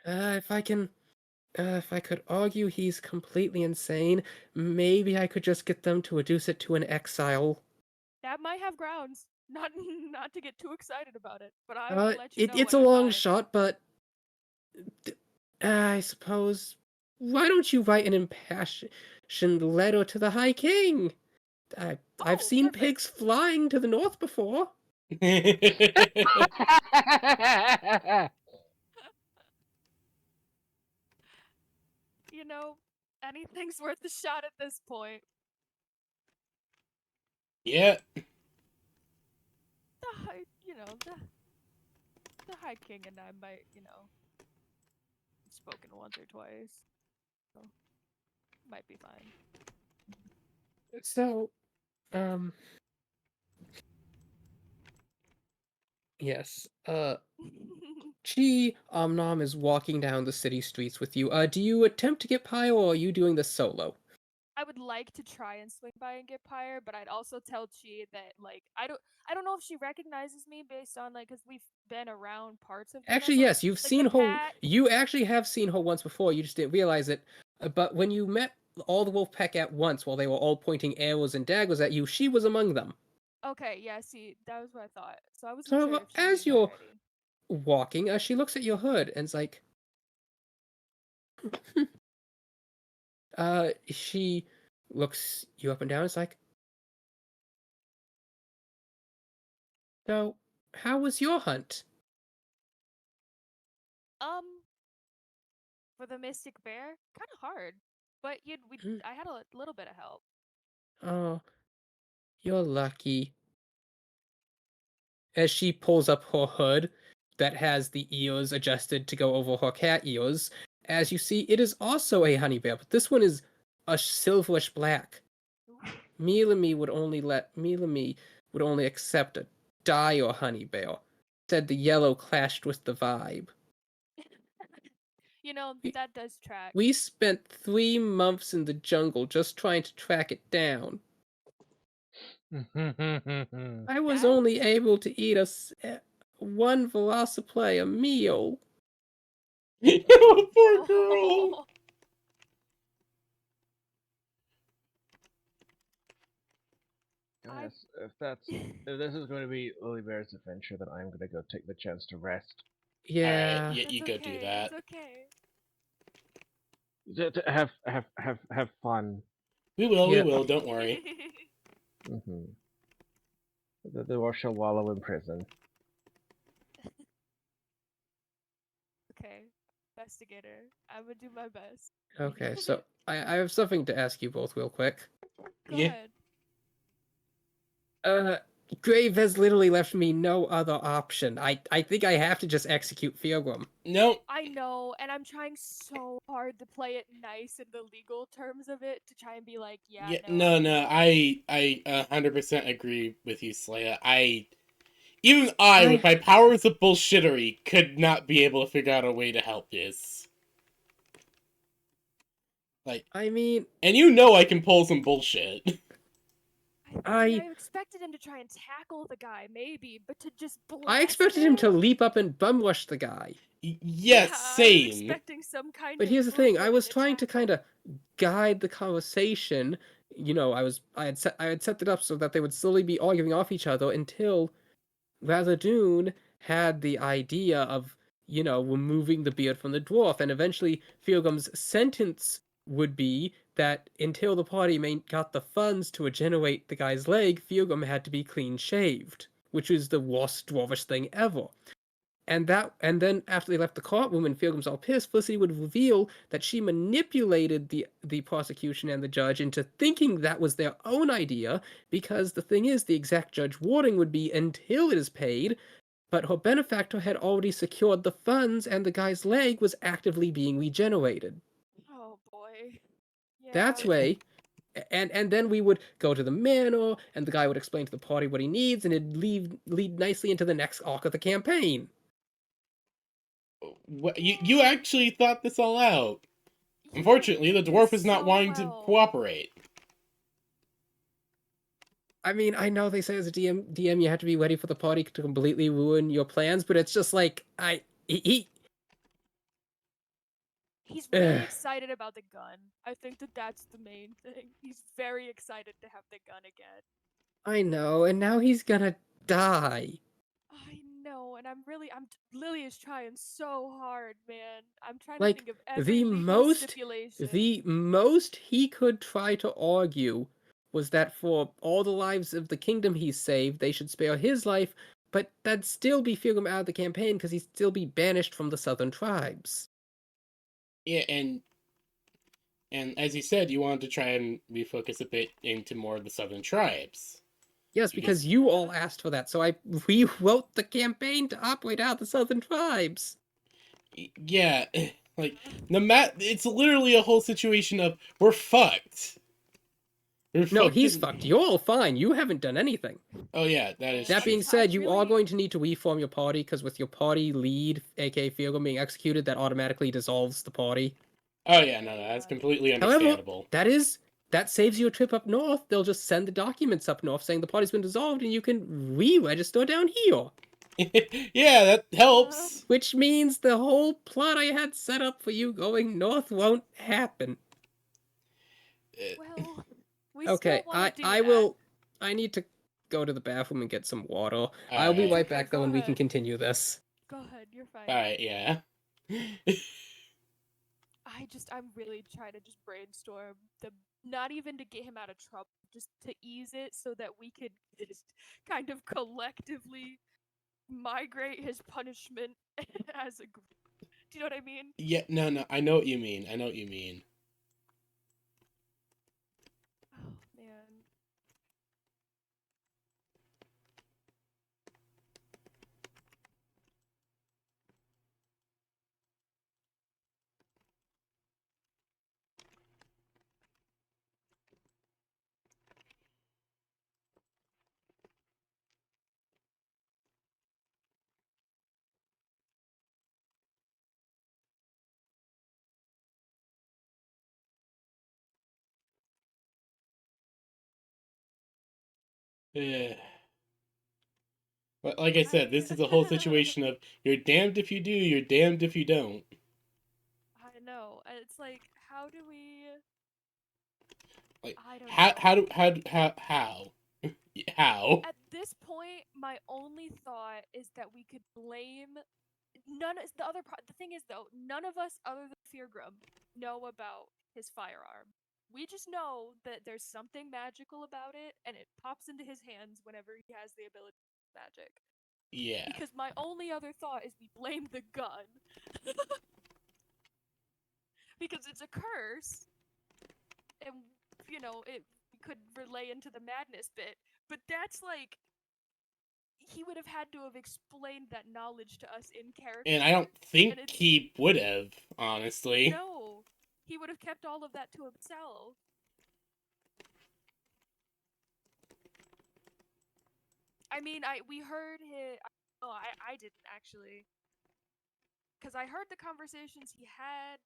If I could argue he's completely insane, maybe I could just get them to reduce it to an exile. That might have grounds. Not to get too excited about it, but I will let you know It's when a I long find. shot, but I suppose. Why don't you write an impassioned letter to the High King? I've seen perfect. pigs flying to the north before. You know, anything's worth a shot at this point. Yeah. The High, the High King and I might, spoken once or twice, so might be fine. So, yes, Chi Omnom is walking down the city streets with you. Do you attempt to get Pyre, or are you doing this solo? I would like to try and swing by and get Pyre, but I'd also tell Chi that like I don't know if she recognizes me based on like because we've been around parts of the Actually, desert. yes, you've like seen the her. Pat. You actually have seen her once before. You just didn't realize it. But when you met all the wolf pack at once, while they were all pointing arrows and daggers at you, she was among them. Okay, yeah, see, that was what I thought. So I wasn't So sure if she knew as me you're already. walking, she looks at your hood and's like, she looks you up and down. It's like, so how was your hunt? For the Mystic Bear, kind of hard, but I had a little bit of help. Oh, you're lucky. As she pulls up her hood that has the ears adjusted to go over her cat ears, as you see, it is also a honey bear, but this one is a silverish black. Mealamy would only accept a dire honey bear. Said the yellow clashed with the vibe. That does track. We spent 3 months in the jungle just trying to track it down. I was only able to eat one velocipede a meal. Poor girl. Guys, if this is going to be Lily Bear's adventure, then I'm gonna go take the chance to rest. Yeah. Alright, you go do that. It's okay. To have fun. We will, don't worry. The war shall wallow in prison. Okay, investigator. I would do my best. Okay, so I have something to ask you both real quick. Go ahead. Grave has literally left me no other option. I think I have to just execute Feargrim. No. I know, and I'm trying so hard to play it nice in the legal terms of it to try and be like, No, I 100% agree with you, Slaya. Even I, with my powers of bullshittery, could not be able to figure out a way to help this. Like, I mean, and you know I can pull some bullshit. I I expected him to try and tackle the guy, maybe, but to just blast I expected him to leap up and bum rush the guy. Yes, I was same. expecting some kind But of here's the thing, I movement was and trying to attack. kind of guide the conversation. You know, I had set it up so that they would slowly be arguing off each other until Razadun had the idea of, you know, removing the beard from the dwarf, and eventually Feargum's sentence would be that until the party got the funds to regenerate the guy's leg, Feargum had to be clean shaved, which is the worst dwarvish thing ever. And then after they left the courtroom and Feargum's all pissed, Felicity would reveal that she manipulated the prosecution and the judge into thinking that was their own idea, because the thing is, the exact judge wording would be until it is paid, but her benefactor had already secured the funds and the guy's leg was actively being regenerated. Oh boy. Yeah. That's way. And then we would go to the manor, and the guy would explain to the party what he needs, and it'd lead nicely into the next arc of the campaign. What, you actually thought this all out. Unfortunately, the dwarf is not so wanting to cooperate. I mean, I know they say as a DM you have to be ready for the party to completely ruin your plans, but it's just like He's really excited about the gun. I think that's the main thing. He's very excited to have the gun again. I know, and now he's gonna die. I know, and Lily is trying so hard, man. I'm trying to Like, think of every legal stipulation. the most he could try to argue was that for all the lives of the kingdom he saved, they should spare his life, but that'd still be Feargum out of the campaign because he'd still be banished from the southern tribes. Yeah, and as you said, you wanted to try and refocus a bit into more of the southern tribes. Yes, because you all asked for that, so I rewrote the campaign to operate out the southern tribes. Yeah, like it's literally a whole situation of we're fucked. No, he's fucked. You're all fine. You haven't done anything. Oh yeah, that is. That being said, you are going to need to reform your party, because with your party lead, aka Feargum, being executed, that automatically dissolves the party. Oh yeah, no, that's completely understandable. However, that saves you a trip up north. They'll just send the documents up north saying the party's been dissolved, and you can re-register down here. Yeah, that helps. Which means the whole plot I had set up for you going north won't happen. Well, we okay, still want to do I that. will. I need to go to the bathroom and get some water. I'll be right back though, and we can continue this. Go ahead, you're fine. Alright, yeah. I'm really trying to just brainstorm not even to get him out of trouble, just to ease it so that we could just kind of collectively migrate his punishment as a group. Do you know what I mean? Yeah, no, I know what you mean. Oh, man. But like I said, this is a whole situation of you're damned if you do, you're damned if you don't. I know. It's like, how do we? Like, I don't know. How? At this point, my only thought is that we could blame the thing is though, none of us other than Feargrum know about his firearm. We just know that there's something magical about it, and it pops into his hands whenever he has the ability to use magic. Yeah. Because my only other thought is we blame the gun. Because it's a curse, and it could relay into the madness bit, but that's like he would have had to have explained that knowledge to us in character. And I don't think he would have, honestly. No, he would have kept all of that to himself. I mean, we heard his. Oh, I didn't actually, because I heard the conversations he had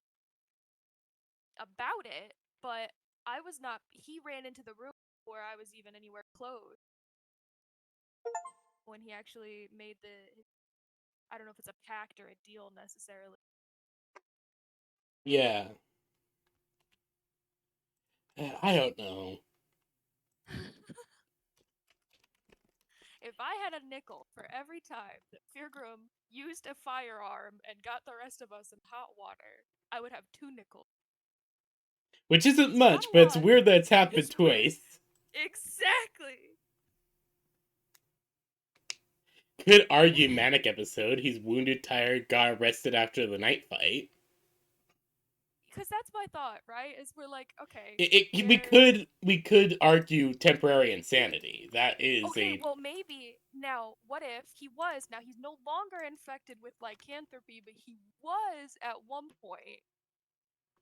about it, but I was not. He ran into the room before I was even anywhere close. When he actually made I don't know if it's a pact or a deal necessarily. Yeah. I don't know. If I had a nickel for every time that Feargrim used a firearm and got the rest of us in hot water, I would have 2 nickels. Which isn't much, Not a but it's lot. weird that it's happened It's weird. twice. Exactly. Could argue manic episode. He's wounded, tired, got arrested after the night fight. Because that's my thought, right? Is we're like, okay, We could argue temporary insanity. That is okay, a well maybe now what if he's no longer infected with lycanthropy, but he was at one point.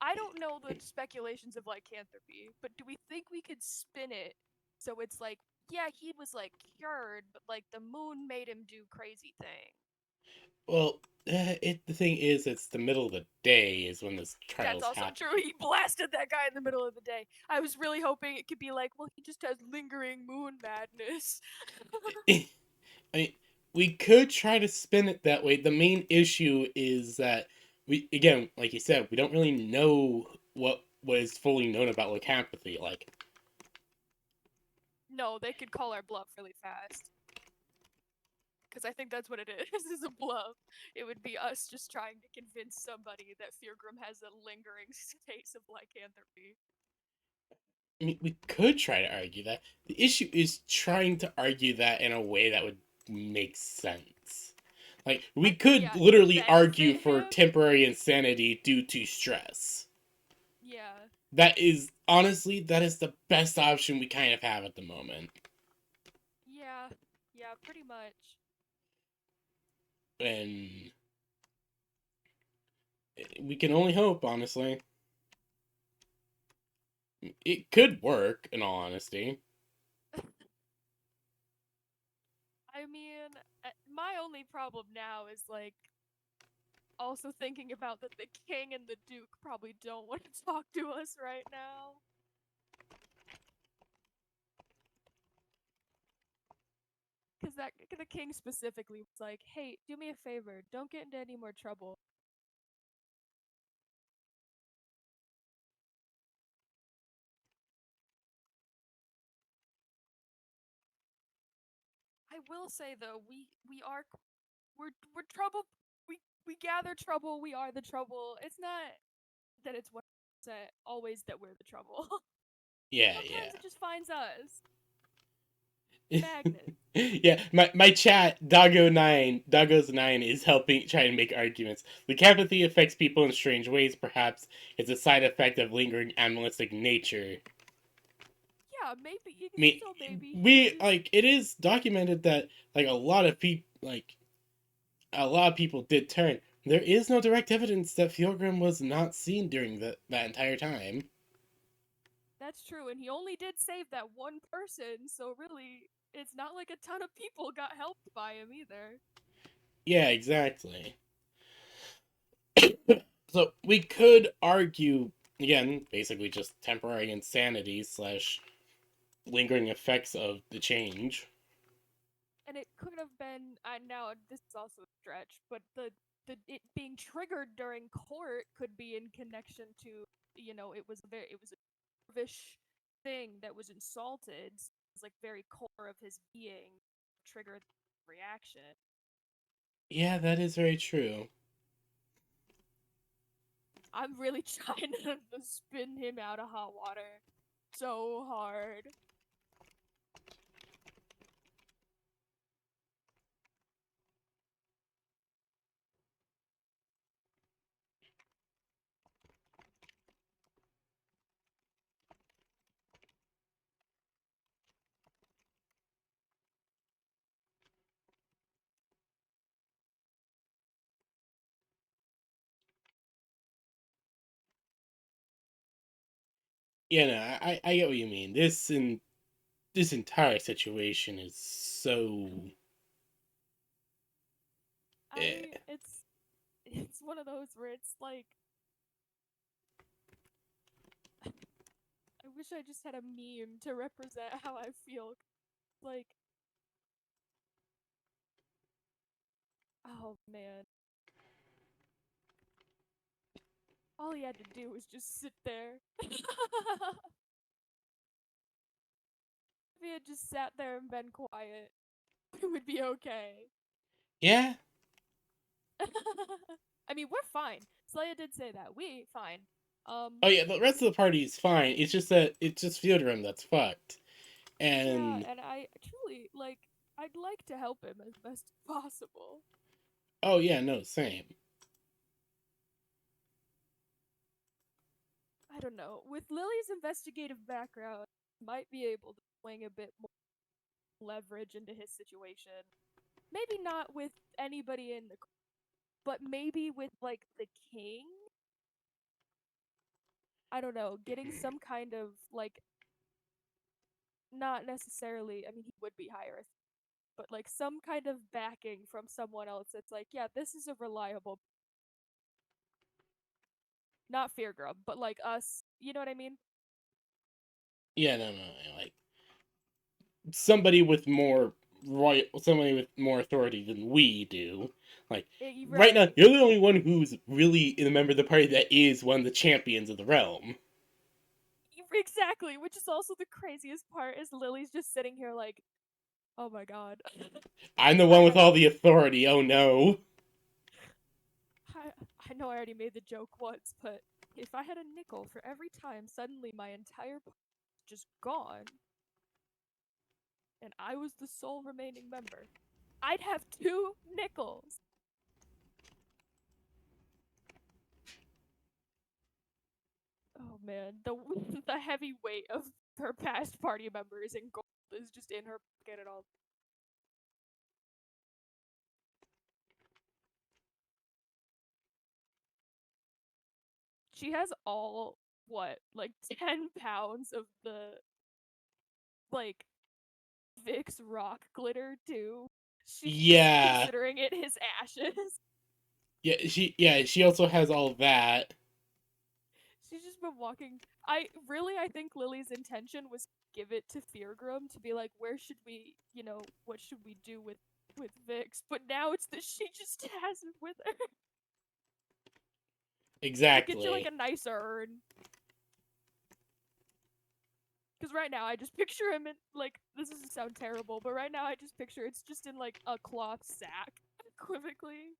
I don't know the speculations of lycanthropy, but do we think we could spin it so it's like, yeah, he was like cured, but like the moon made him do crazy things. well. The thing is, it's the middle of the day is when this trial's That's also happening. true. He blasted that guy in the middle of the day. I was really hoping it could be like, well, he just has lingering moon madness. I mean, we could try to spin it that way. The main issue is that we, again, like you said, we don't really know what was fully known about lycanthropy. Like, No, they could call our bluff really fast. Because I think that's what it is a bluff. It would be us just trying to convince somebody that Feargrim has a lingering case of lycanthropy. I mean, we could try to argue that. The issue is trying to argue that in a way that would make sense. Like, we could literally argue for temporary insanity due to stress. Yeah. That is, honestly, that is the best option we kind of have at the moment. Yeah, pretty much. And we can only hope, honestly. It could work, in all honesty. I mean, my only problem now is like also thinking about that the king and the duke probably don't want to talk to us right now. Because the king specifically was like, hey, do me a favor, don't get into any more trouble. I will say though, we're trouble. We gather trouble. We are the trouble. It's not that it's 100% always that we're the trouble. Yeah, Sometimes yeah. it just finds us. Magnet. Yeah, my chat, Doggo's9 is helping try and make arguments. Lycanthropy affects people in strange ways, perhaps it's a side effect of lingering animalistic nature. Yeah, maybe. I mean, So maybe it is documented that like a lot of people did turn. There is no direct evidence that Fjorgrim was not seen during that entire time. That's true, and he only did save that one person, so really, it's not like a ton of people got helped by him either. Yeah, exactly. So we could argue, again, basically just temporary insanity / lingering effects of the change. And it could have been, now this is also a stretch, but it being triggered during court could be in connection to, it was a nervous thing that was insulted. So it was like very core of his being triggered reaction. Yeah, that is very true. I'm really trying to spin him out of hot water so hard. Yeah, no, I get what you mean. This entire situation is so. It's one of those where it's like I wish I just had a meme to represent how I feel. Like, oh man. All he had to do was just sit there. If he had just sat there and been quiet, it would be okay. Yeah. I mean, we're fine. Slaya did say that. We fine. Oh yeah, the rest of the party is fine. It's just that it's just Theodrim that's fucked. And yeah, and I truly like. I'd like to help him as best as possible. oh yeah, no, same. I don't know. With Lily's investigative background, might be able to swing a bit more leverage into his situation. Maybe not with anybody in the, but maybe with like the king. I don't know, getting some kind of like, not necessarily. I mean, he would be higher, but like some kind of backing from someone else. That's like, yeah, this is a reliable, not fear grub, but like us. You know what I mean? Yeah, no, like somebody with more somebody with more authority than we do. Like right now, Right. you're the only one who's really a member of the party that is one of the champions of the realm. Exactly, which is also the craziest part is Lily's just sitting here like, oh my god. I'm the one with all the authority. Oh no. I know I already made the joke once, but if I had a nickel for every time suddenly my entire just gone, and I was the sole remaining member, I'd have 2 nickels. Oh man, the the heavy weight of her past party members in gold is just in her pocket at all. She has all what, like 10 pounds of the like Vicks rock glitter too. She's Yeah. considering it his ashes. She also has all that. She's just been walking. I think Lily's intention was to give it to Feargrum to be like, where should we, what should we do with Vix? But now it's that she just has it with her. Exactly. We'll get you like a nicer urn. Because right now I just picture him in like, this doesn't sound terrible, but right now I just picture it's just in like a cloth sack, equivocally.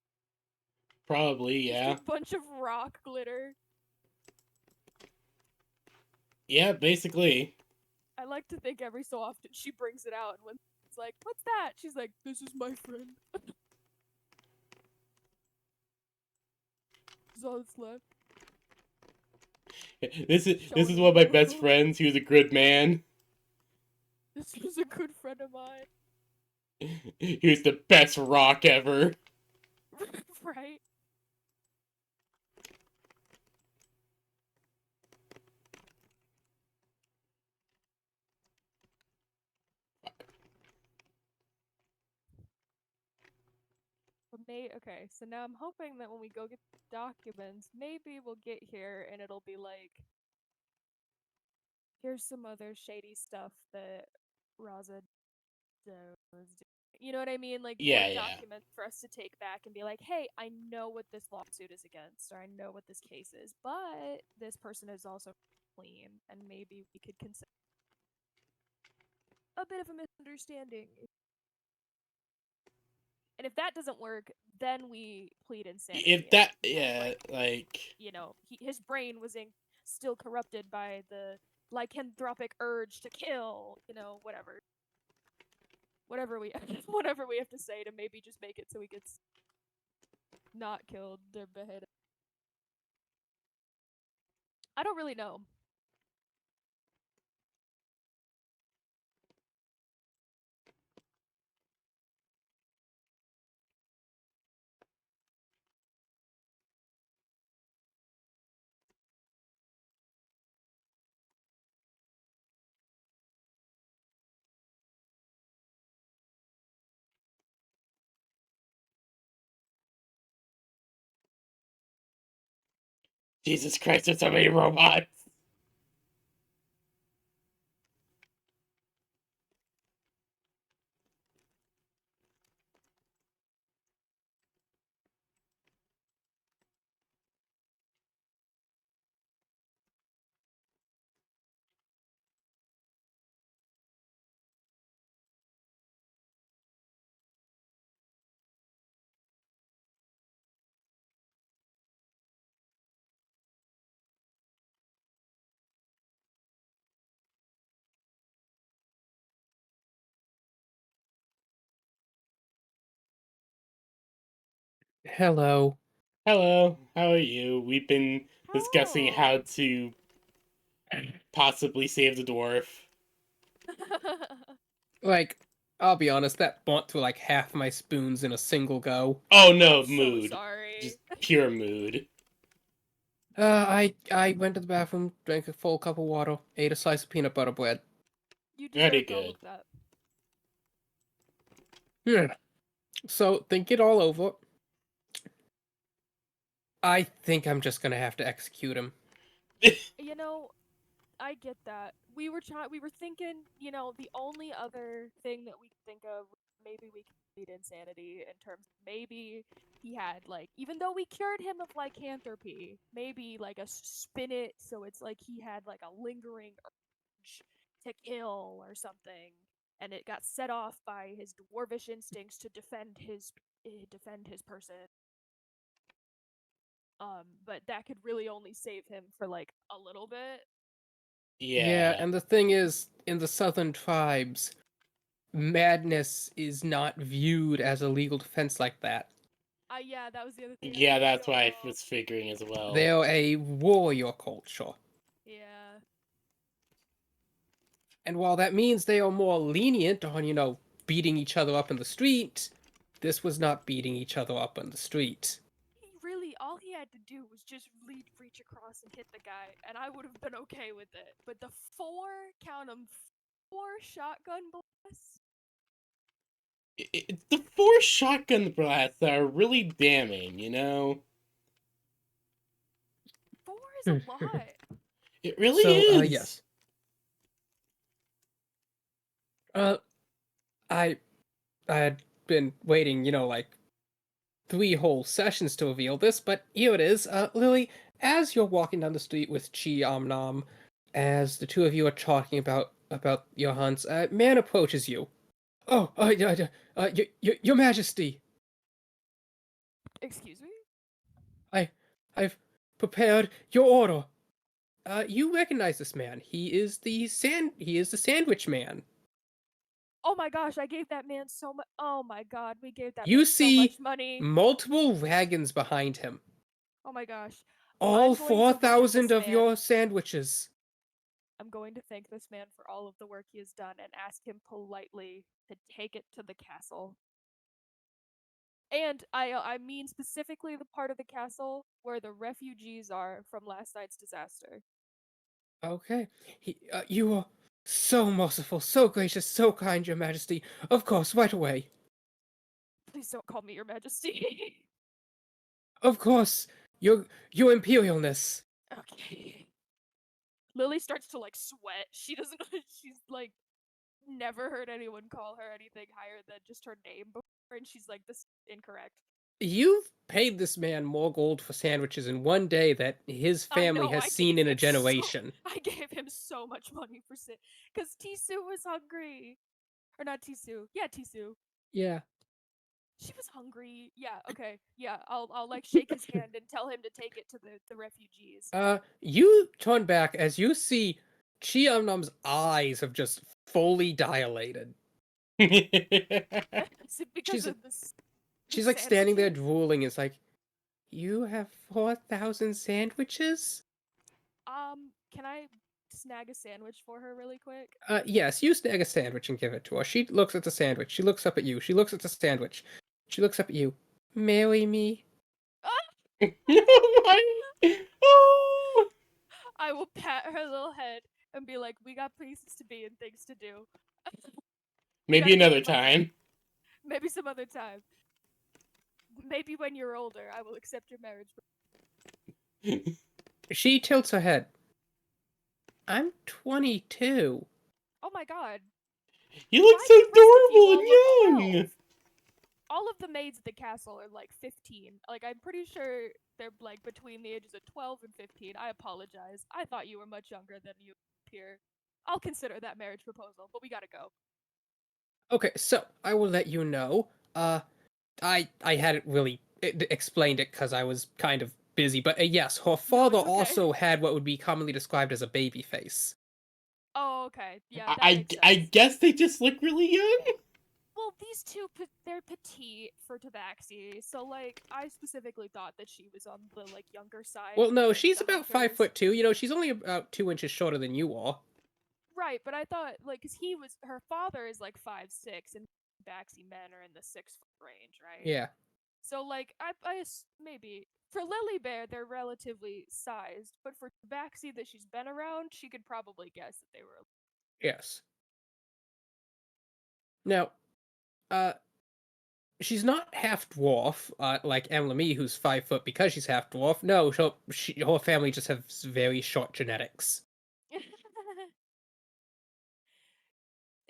Probably, yeah. Just a bunch of rock glitter. Yeah, basically. I like to think every so often she brings it out, and when it's like, "What's that?" She's like, "This is my friend." This is all that's left. This is one of my best friends. He was a good man. This was a good friend of mine. He was the best rock ever. Right? Okay, so now I'm hoping that when we go get the documents, maybe we'll get here and it'll be like, here's some other shady stuff that Raza does. You know what I mean? Like more Yeah. documents for us to take back and be like, hey, I know what this lawsuit is against, or I know what this case is, but this person is also clean, and maybe we could consider a bit of a misunderstanding. And if that doesn't work, then we plead insanity. If that, His brain was still corrupted by the lycanthropic urge to kill. Whatever. Whatever we have to say to maybe just make it so he gets not killed or beheaded. I don't really know. Jesus Christ, there's so many robots. Hello. Hello, how are you? We've been discussing how to possibly save the dwarf. Like, I'll be honest, that burnt through like half my spoons in a single go. Oh no, I'm so mood. sorry. Just pure mood. I went to the bathroom, drank a full cup of water, ate a slice of peanut butter bread. You Very deserved all good. of that. Yeah. So, think it all over. I think I'm just gonna have to execute him. You know, I get that. We were thinking, the only other thing that we could think of, maybe we could beat insanity in terms of maybe he had like, even though we cured him of lycanthropy, maybe like a spin it so it's like he had like a lingering urge to kill or something, and it got set off by his dwarvish instincts to defend his person. But that could really only save him for like a little bit. Yeah, Yeah. and the thing is, in the southern tribes, madness is not viewed as a legal defense like that. Yeah, that was the other thing. Yeah, that's what I was figuring as well. They're a warrior culture. Yeah. And while that means they are more lenient on, beating each other up in the street, this was not beating each other up in the street. All he had to do was just reach across and hit the guy, and I would have been okay with it. But the count 'em, 4 shotgun blasts. The 4 shotgun blasts are really damning, you know? 4 is a lot. It really So, is. yes. I had been waiting, like 3 whole sessions to reveal this, but here it is. Lily, as you're walking down the street with Chi Omnom, as the two of you are talking about your hunts, a man approaches you. Oh, your Majesty, Excuse me? I've prepared your order. You recognize this man. He is the sandwich man. Oh my gosh, I gave that man so much. Oh my god, we gave that You man so see much money. multiple wagons behind him. Oh my gosh. All I'm going to look at 4,000 this of man. your sandwiches. I'm going to thank this man for all of the work he has done and ask him politely to take it to the castle. And I mean specifically the part of the castle where the refugees are from last night's disaster. Okay. You are so merciful, so gracious, so kind, Your Majesty. Of course, right away. Please don't call me your majesty. Of course, your Imperialness. Okay. Lily starts to like sweat. She doesn't she's like never heard anyone call her anything higher than just her name before, and she's like, this is incorrect. You've paid this man more gold for sandwiches in one day that his family has seen in a generation. I gave him so much money for because Tisu was hungry. Or not Tisu. Yeah, Tisu. Yeah. She was hungry. Yeah, okay. Yeah, I'll like shake his hand and tell him to take it to the refugees. You turn back as you see Chi Omnom's eyes have just fully dilated. Is it because of this? She's like standing there drooling. It's like, you have 4,000 sandwiches? Can I snag a sandwich for her really quick? Yes, you snag a sandwich and give it to her. She looks at the sandwich. She looks up at you. She looks at the sandwich. She looks up at you. Marry me? Oh! I will pat her little head and be like, we got places to be and things to do. Maybe another time. Maybe some other time. Maybe when you're older, I will accept your marriage. She tilts her head. I'm 22. Oh my god. You look so adorable and young! All of the maids at the castle are like 15. Like, I'm pretty sure they're like between the ages of 12 and 15. I apologize. I thought you were much younger than you appear. I'll consider that marriage proposal, but we gotta go. Okay, so I will let you know. I hadn't really explained it because I was kind of busy, but yes, her father also had what would be commonly described as a baby face. Oh, okay. Yeah, that makes sense. I guess they just look really young? Well, these two, they're petite for Tabaxi, so like I specifically thought that she was on the like younger side. Well, no, with she's the about hunters. 5'2". You know, she's only about 2 inches shorter than you are. Right, but I thought like because her father is like 5'6", and Tabaxi men are in the 6 foot range, right? Yeah. So like maybe for Lily Bear they're relatively sized, but for Tabaxi that she's been around, she could probably guess that they were. Yes. Now, uh, she's not half dwarf, like Emily, who's 5 foot because she's half dwarf. No, her family just has very short genetics.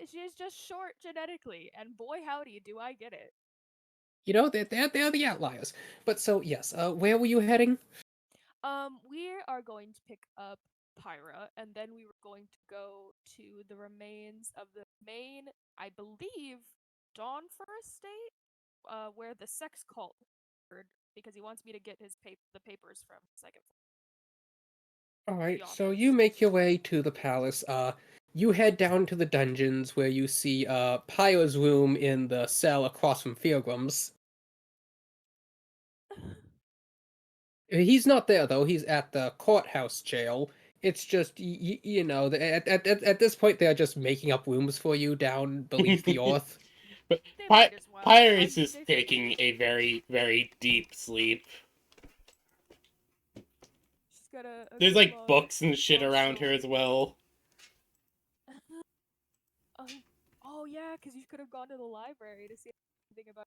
She is just short genetically, and boy howdy, do I get it. You know, they're the outliers. But so yes, where were you heading? We are going to pick up Pyra, and then we were going to go to the remains of the main, I believe, Dawnfur estate, where the sex cult occurred, because he wants me to get the papers from second floor. All right, The so office. you make your way to the palace. You head down to the dungeons where you see Pyra's room in the cell across from Feargrim's. He's not there though. He's at the courthouse jail. It's just you know, at this point they're just making up rooms for you down beneath the earth. But They might as well. Pirates is They taking a very, very deep sleep. She's got a There's good like long, books and shit long around her soul. as well. Oh yeah, because you could have gone to the library to see anything about.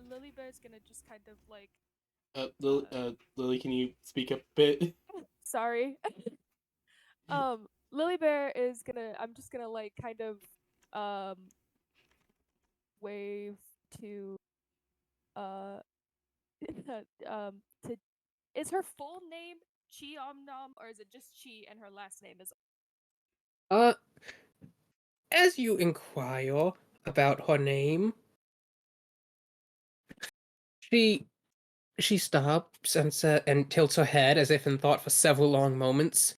Lily Bear's gonna just kind of like. Lily, can you speak up a bit? Sorry. Lily Bear is gonna. I'm just gonna like kind of wave to uh to. Is her full name Chi Omnom, or is it just Chi and her last name is? Uh, as you inquire about her name, she she stops and tilts her head as if in thought for several long moments.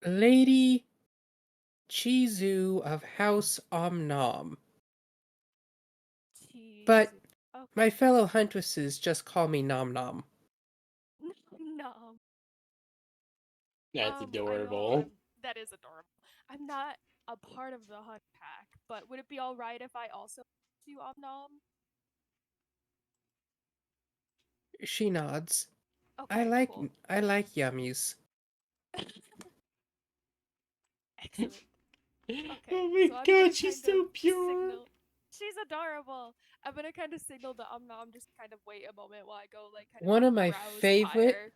Lady Chizu of House Omnom. But Okay. my fellow huntresses just call me Nom Nom. No. That's I know adorable. that is adorable. I'm not a part of the hunt pack, but would it be all right if I also do Omnom? She nods. Okay, cool. I like yummies. Excellent. Okay, Oh my so I'm gonna god, she's kind so of pure. signal. She's adorable. I'm gonna kind of signal to Omnom, just kind of wait a moment while I go like kind One of of my rouse favorite.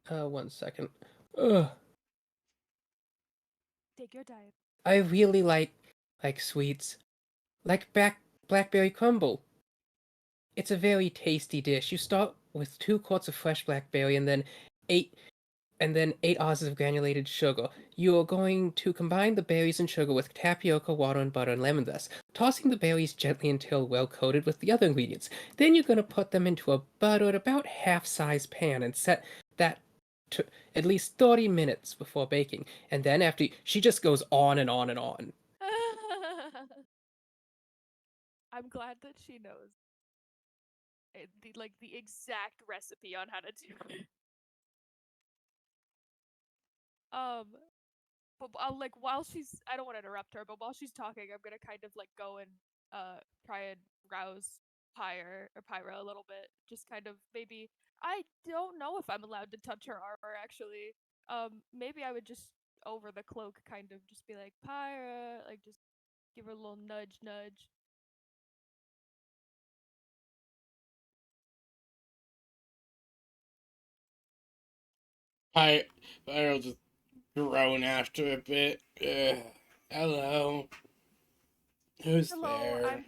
Pyre. 1 second. Ugh. Take your time. I really like sweets, like blackberry crumble. It's a very tasty dish. You start with 2 quarts of fresh blackberry eight and then 8 ounces of granulated sugar. You are going to combine the berries and sugar with tapioca, water, and butter and lemon zest, tossing the berries gently until well coated with the other ingredients. Then you're going to put them into a buttered, about half-size pan and set that to at least 30 minutes before baking. And then after she just goes on and on and on. I'm glad that she knows the exact recipe on how to do it. But I'll like while she's I don't want to interrupt her, but while she's talking, I'm gonna kind of like go and try and rouse Pyra a little bit. Just kind of maybe I don't know if I'm allowed to touch her armor actually. Maybe I would just over the cloak kind of just be like Pyra, like just give her a little nudge. I'll just groan after a bit. Hello. Who's Hello, there?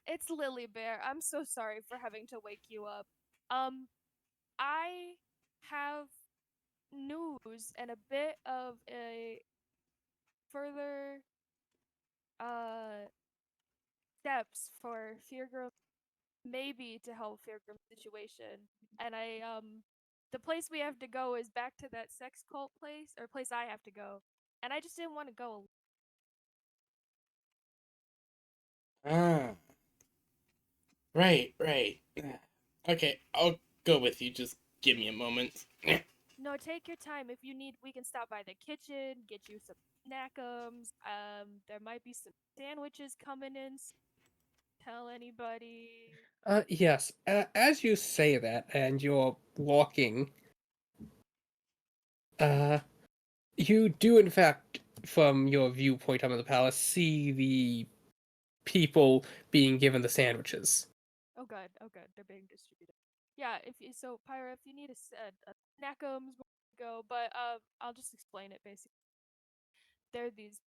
it's Lily Bear. I'm so sorry for having to wake you up. I have news and a bit of a further uh steps for Feargrim maybe to help Feargrim's situation. And I the place we have to go is back to that sex cult place, or place I have to go, and I just didn't want to go. Ah, right, right. Okay, I'll go with you. Just give me a moment. No, take your time. If you need, we can stop by the kitchen, get you some snackums. There might be some sandwiches coming in. Tell anybody. Yes. As you say that, and you're walking, you do in fact, from your viewpoint on the palace, see the people being given the sandwiches. Oh, good. Oh, good. They're being distributed. Yeah. If you so, Pyra, if you need a snackums, go. But I'll just explain it basically. There are these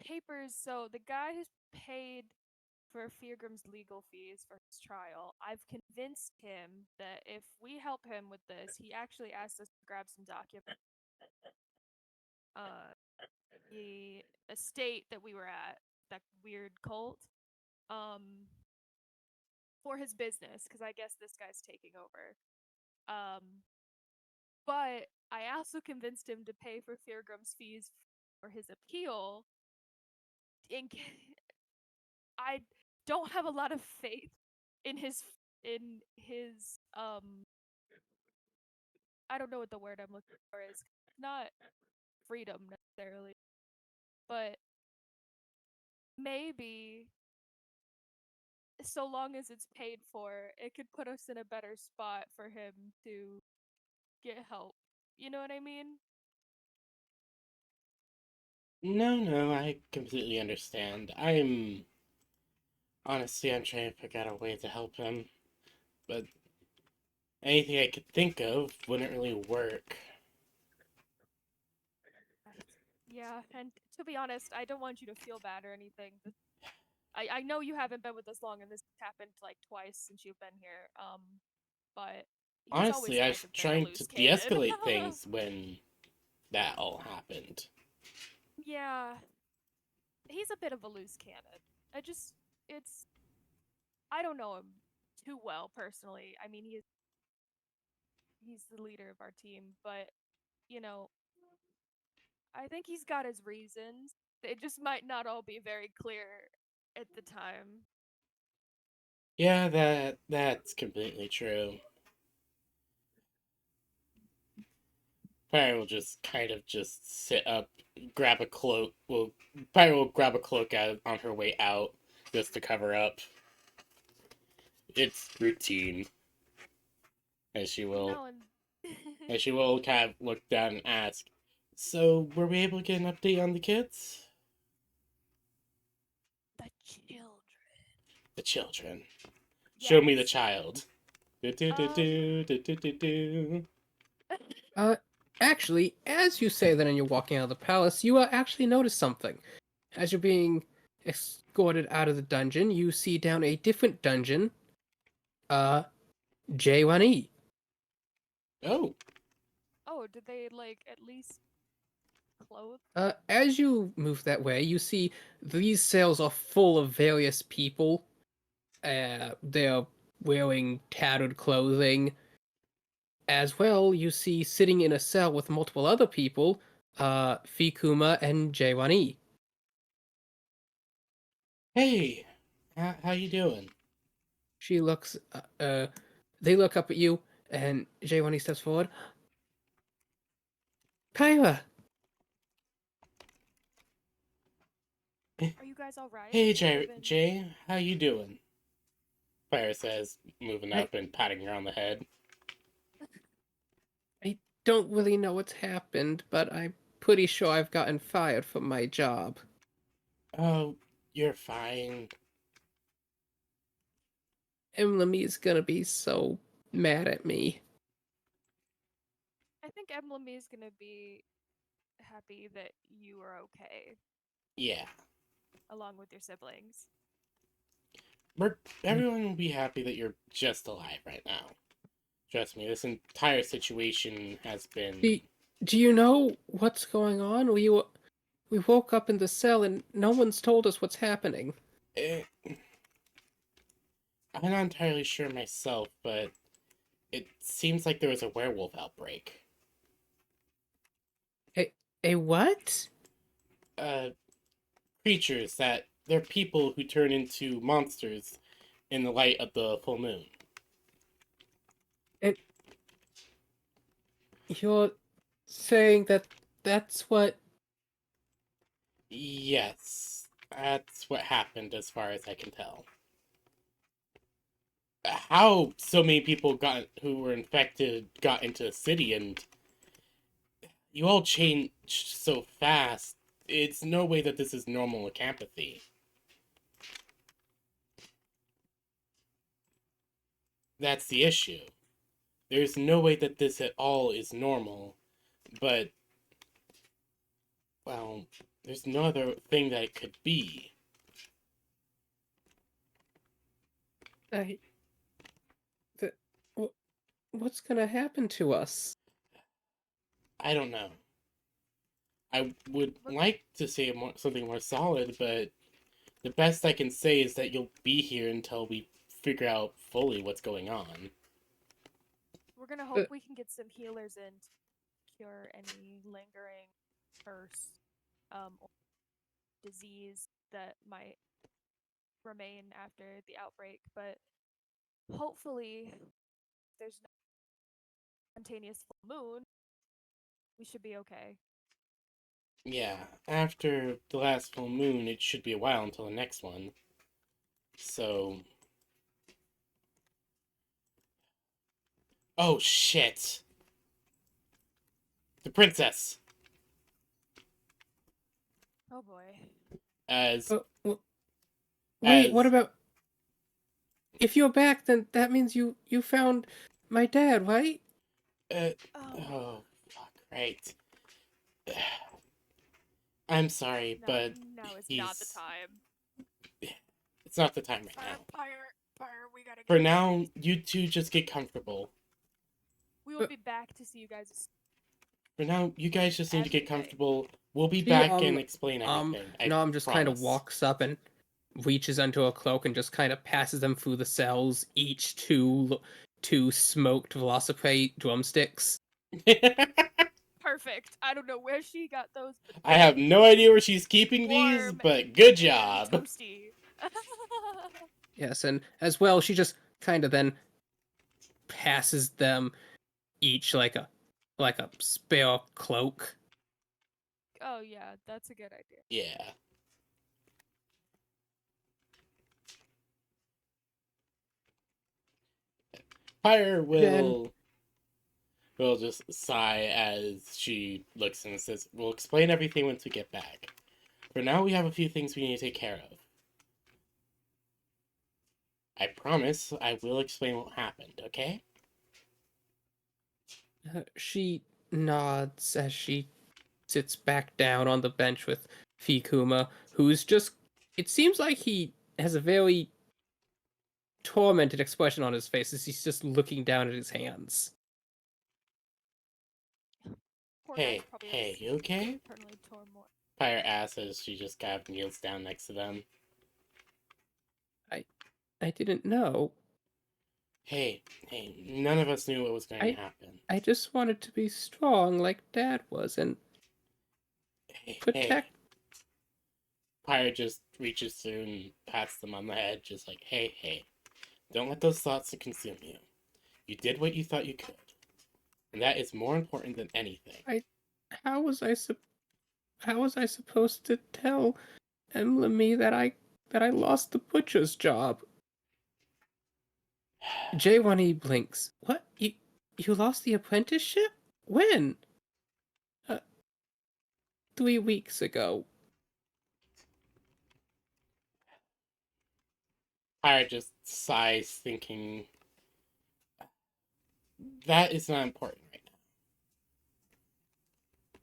papers. So the guy who's paid for Feargrim's legal fees for his trial, I've convinced him that if we help him with this, he actually asked us to grab some documents. The estate that we were at, that weird cult, for his business, because I guess this guy's taking over. But I also convinced him to pay for Feargrim's fees for his appeal. I don't have a lot of faith in his I don't know what the word I'm looking for is. Not freedom necessarily, but maybe so long as it's paid for, it could put us in a better spot for him to get help. You know what I mean? No, I completely understand. Honestly, I'm trying to figure out a way to help him, but anything I could think of wouldn't really work. Yeah, and to be honest, I don't want you to feel bad or anything. I know you haven't been with us long, and this happened like twice since you've been here. But he's always Honestly, I kind was of been a trying to loose cannon. de-escalate things when that all happened. Yeah, he's a bit of a loose cannon. It's, I don't know him too well personally. I mean, he's the leader of our team, but you know, I think he's got his reasons. They just might not all be very clear at the time. Yeah, that's completely true. Pyre will just kind of just sit up, grab a cloak. Well, Pyre will grab a cloak out on her way out just to cover up. It's routine, as she will, No, and as she will kind of look down and ask. So, were we able to get an update on the kids? the children. The children. Show me the Yes. child. Do do do Um. do do do do do. Uh, Actually, as you say that and you're walking out of the palace, you actually notice something. As you're being escorted out of the dungeon, you see down a different dungeon, uh, J1E. Oh, Oh, did they like at least clothe? As you move that way, you see these cells are full of various people. They're wearing tattered clothing. As well, you see sitting in a cell with multiple other people, Fikuma and J1E. hey, how you doing? She looks, they look up at you, and J1E steps forward. Kyra! Are you guys all right? Hey, Have you been? Jay, how you doing? Fire says, moving I, up and patting her on the head. I don't really know what's happened, but I'm pretty sure I've gotten fired from my job. Oh, you're fine. Emily's gonna be so mad at me. I think Emily is gonna be happy that you are okay, Yeah, along with your siblings. everyone will be happy that you're just alive right now. Trust me, this entire situation has been. Do you know what's going on? We woke up in the cell and no one's told us what's happening. I'm not entirely sure myself, but It seems like there was a werewolf outbreak. A what? Creatures that they're people who turn into monsters in the light of the full moon. And you're saying that that's what... Yes, that's what happened as far as I can tell. How so many people who were infected got into the city and you all changed so fast. It's no way that this is normal lycanthropy. That's the issue. There's no way that this at all is normal, but, well, there's no other thing that it could be. What's gonna happen to us? I don't know. I would like to say something more solid, but the best I can say is that you'll be here until we figure out fully what's going on. We're gonna hope we can get some healers in to cure any lingering curse, or disease that might remain after the outbreak. But hopefully, there's no spontaneous full moon. We should be okay. Yeah, after the last full moon, it should be a while until the next one. So... Oh, shit! The princess! Oh boy. As... Wait, what about... If you're back, then that means you found my dad, right? Oh, fuck, right. I'm sorry, but now is he's... not the time. It's not the time right now. Fire, we gotta For now, you two just get comfortable. We will be back to see you guys. For now, you guys just need to get comfortable. We'll be She, back and explain everything. Nom just kind of promise. walks up and reaches into a cloak and just kind of passes them through the cells, each two smoked velocipede drumsticks. Perfect. I don't know where she got those. I have no idea where she's keeping these, but good job. Toasty. Yes, and as well, she just kind of then passes them each like a spare cloak. Oh yeah, that's a good idea. Yeah. Fire will just sigh as she looks and says, "We'll explain everything once we get back. For now, we have a few things we need to take care of. I promise I will explain what happened, okay?" She nods as she sits back down on the bench with Fikuma, who's just... It seems like he has a very tormented expression on his face as he's just looking down at his hands. Hey, you okay? Fire asks as she just kind of kneels down next to them. I didn't know. Hey, none of us knew what was going to happen. I just wanted to be strong like Dad was and protect... Pyre just reaches through and pats them on the head, just like, hey, don't let those thoughts consume you. You did what you thought you could. And that is more important than anything. How was I supposed to tell Emily that I lost the butcher's job? J1E blinks. What? You lost the apprenticeship? When? 3 weeks ago. Pyre just sighs, thinking, that is not important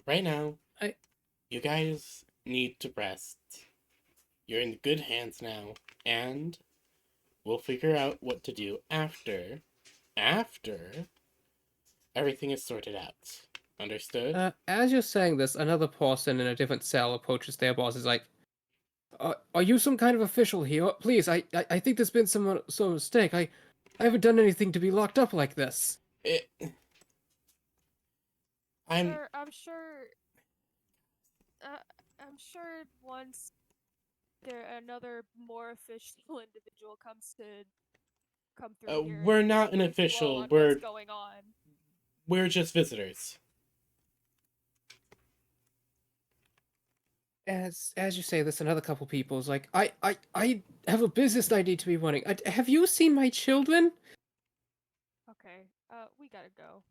right now. You guys need to rest. You're in good hands now, and we'll figure out what to do after everything is sorted out. Understood? As you're saying this, another person in a different cell approaches their boss. Is like, "Are you some kind of official here? Please, I think there's been some mistake. I haven't done anything to be locked up like this. It, I'm Sir, I'm sure once another more official individual comes to come through here we're and not an brief you all official. on what's going on. We're just visitors. As you say this, another couple people is like, I have a business I need to be running. Have you seen my children? Okay, we gotta go.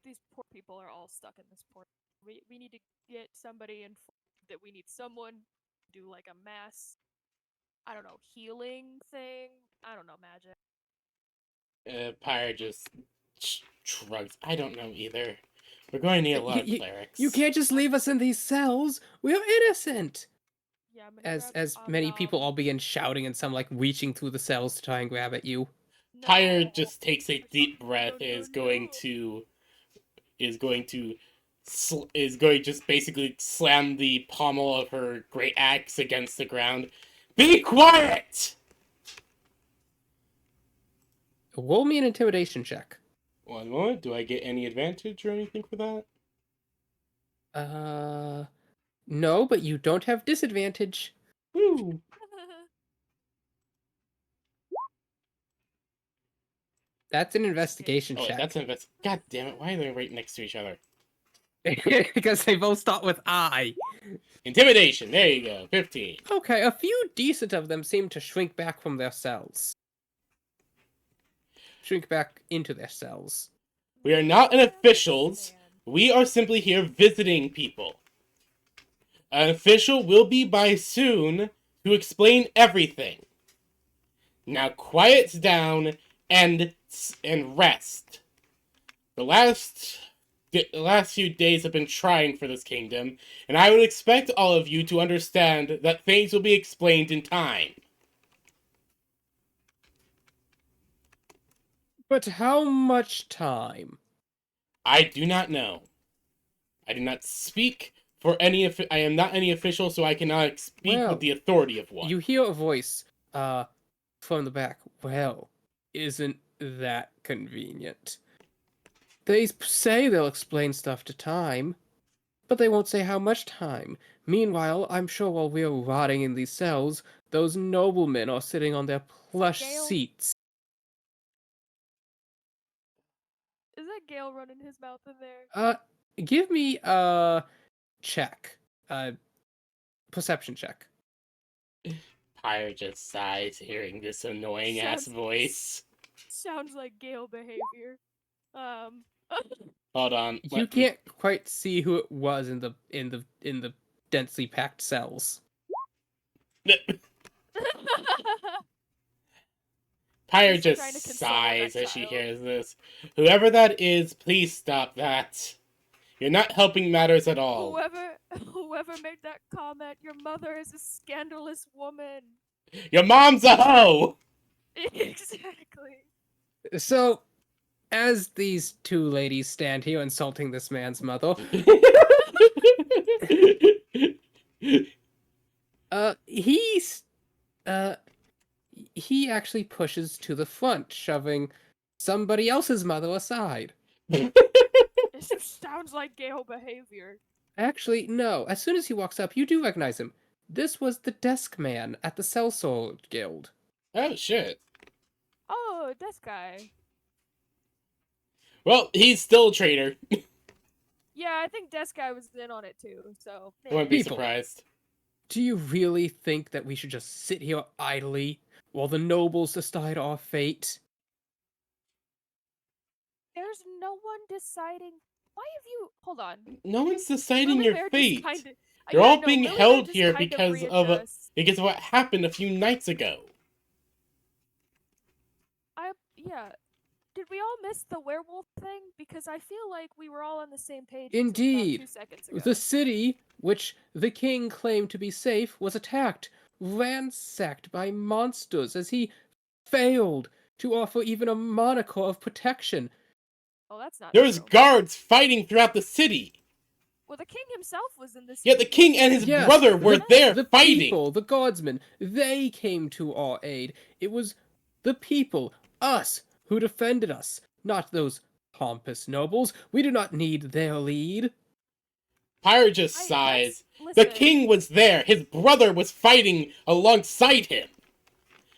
These poor people are all stuck in this port. We need to get somebody informed that we need someone to do like a mass, I don't know, healing thing. I don't know, magic. Pyre just shrugs. I don't know either. We're going to need a lot of clerics. You can't just leave us in these cells. We are innocent. Yeah, I'm gonna grab As many people all begin shouting and some like reaching through the cells to try and grab at you. Pyre just takes a deep breath and is going to just basically slam the pommel of her great axe against the ground. Be quiet! Roll me an intimidation check. One moment. Do I get any advantage or anything for that? No, but you don't have disadvantage. Woo! That's an investigation check. That's an God damn it! Why are they right next to each other? Because they both start with I. Intimidation. There you go. 15. Okay, a few decent of them seem to shrink back from their cells. Shrink back into their cells. We are not an officials. We are simply here visiting people. An official will be by soon to explain everything. Now quiet down and rest. The last few days have been trying for this kingdom, and I would expect all of you to understand that things will be explained in time. But how much time? I do not know. I do not speak for any. I am not any official, so I cannot speak with the authority of one. You hear a voice, from the back. Well, isn't that convenient? They say they'll explain stuff to time, but they won't say how much time. Meanwhile, I'm sure while we're rotting in these cells, those noblemen are sitting on their plush seats. Is that Gale running his mouth in there? Give me a check. Perception check. Pyre just sighs hearing this annoying ass voice. Sounds like Gale behavior. Hold on. You can't quite see who it was in the densely packed cells. Pyre just sighs as she hears this. Whoever that is, please stop that. You're not helping matters at all. Whoever made that comment, your mother is a scandalous woman. Your mom's a hoe! Exactly. So, as these two ladies stand here insulting this man's mother, he actually pushes to the front, shoving somebody else's mother aside. This sounds like Gale behavior. Actually, no. As soon as he walks up, you do recognize him. This was the desk man at the Sellsword Guild. Oh, shit. Oh, this guy. Well, he's still a traitor. Yeah, I think Desk Guy was in on it too, so... I wouldn't be surprised. Do you really think that we should just sit here idly while the nobles decide our fate? There's no one deciding... Why have you... Hold on. No one's deciding your fate. Kinda... You're all being held here because of what happened a few nights ago. Yeah. Did we all miss the werewolf thing? Because I feel like we were all on the same page. Indeed. 2 seconds ago. The city, which the king claimed to be safe, was attacked, ransacked by monsters as he failed to offer even a moniker of protection. Oh, that's not There's guards fighting throughout the city. Well, the king himself was in this. Yeah, the king and his brother were there the fighting. People, the guardsmen, they came to our aid. It was the people, us, who defended us, not those pompous nobles. We do not need their lead. Pyre just sighs. The king was there. His brother was fighting alongside him.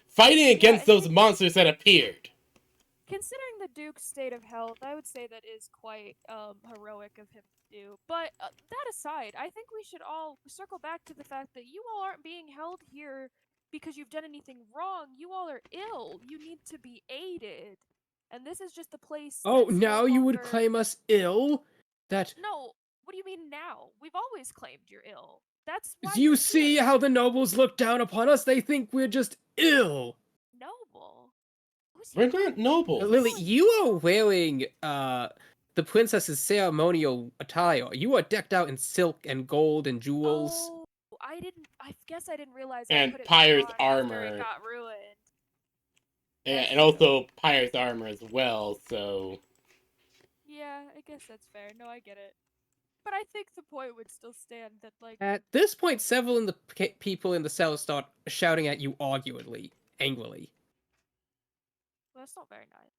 Fighting against those monsters that appeared. Considering the Duke's state of health, I would say that is quite heroic of him to do. But that aside, I think we should all circle back to the fact that you all aren't being held here because you've done anything wrong. You all are ill. You need to be aided. And this is just a place. Oh, that's now no you would longer... claim us ill? That... No, what do you mean now? We've always claimed you're ill. That's why You you're see here. how the nobles look down upon us? They think we're just ill. Noble? We're not noble. Lily, you are wearing the princess's ceremonial attire. You are decked out in silk and gold and jewels. Oh, I guess I didn't realize. And I put it Pyre's back on after armor. it got ruined. Yeah, and also Pyre's armor as well, so... Yeah, I guess that's fair. No, I get it. But I think the point would still stand that, like... At this point, several of the people in the cell start shouting at you angrily. Well, that's not very nice.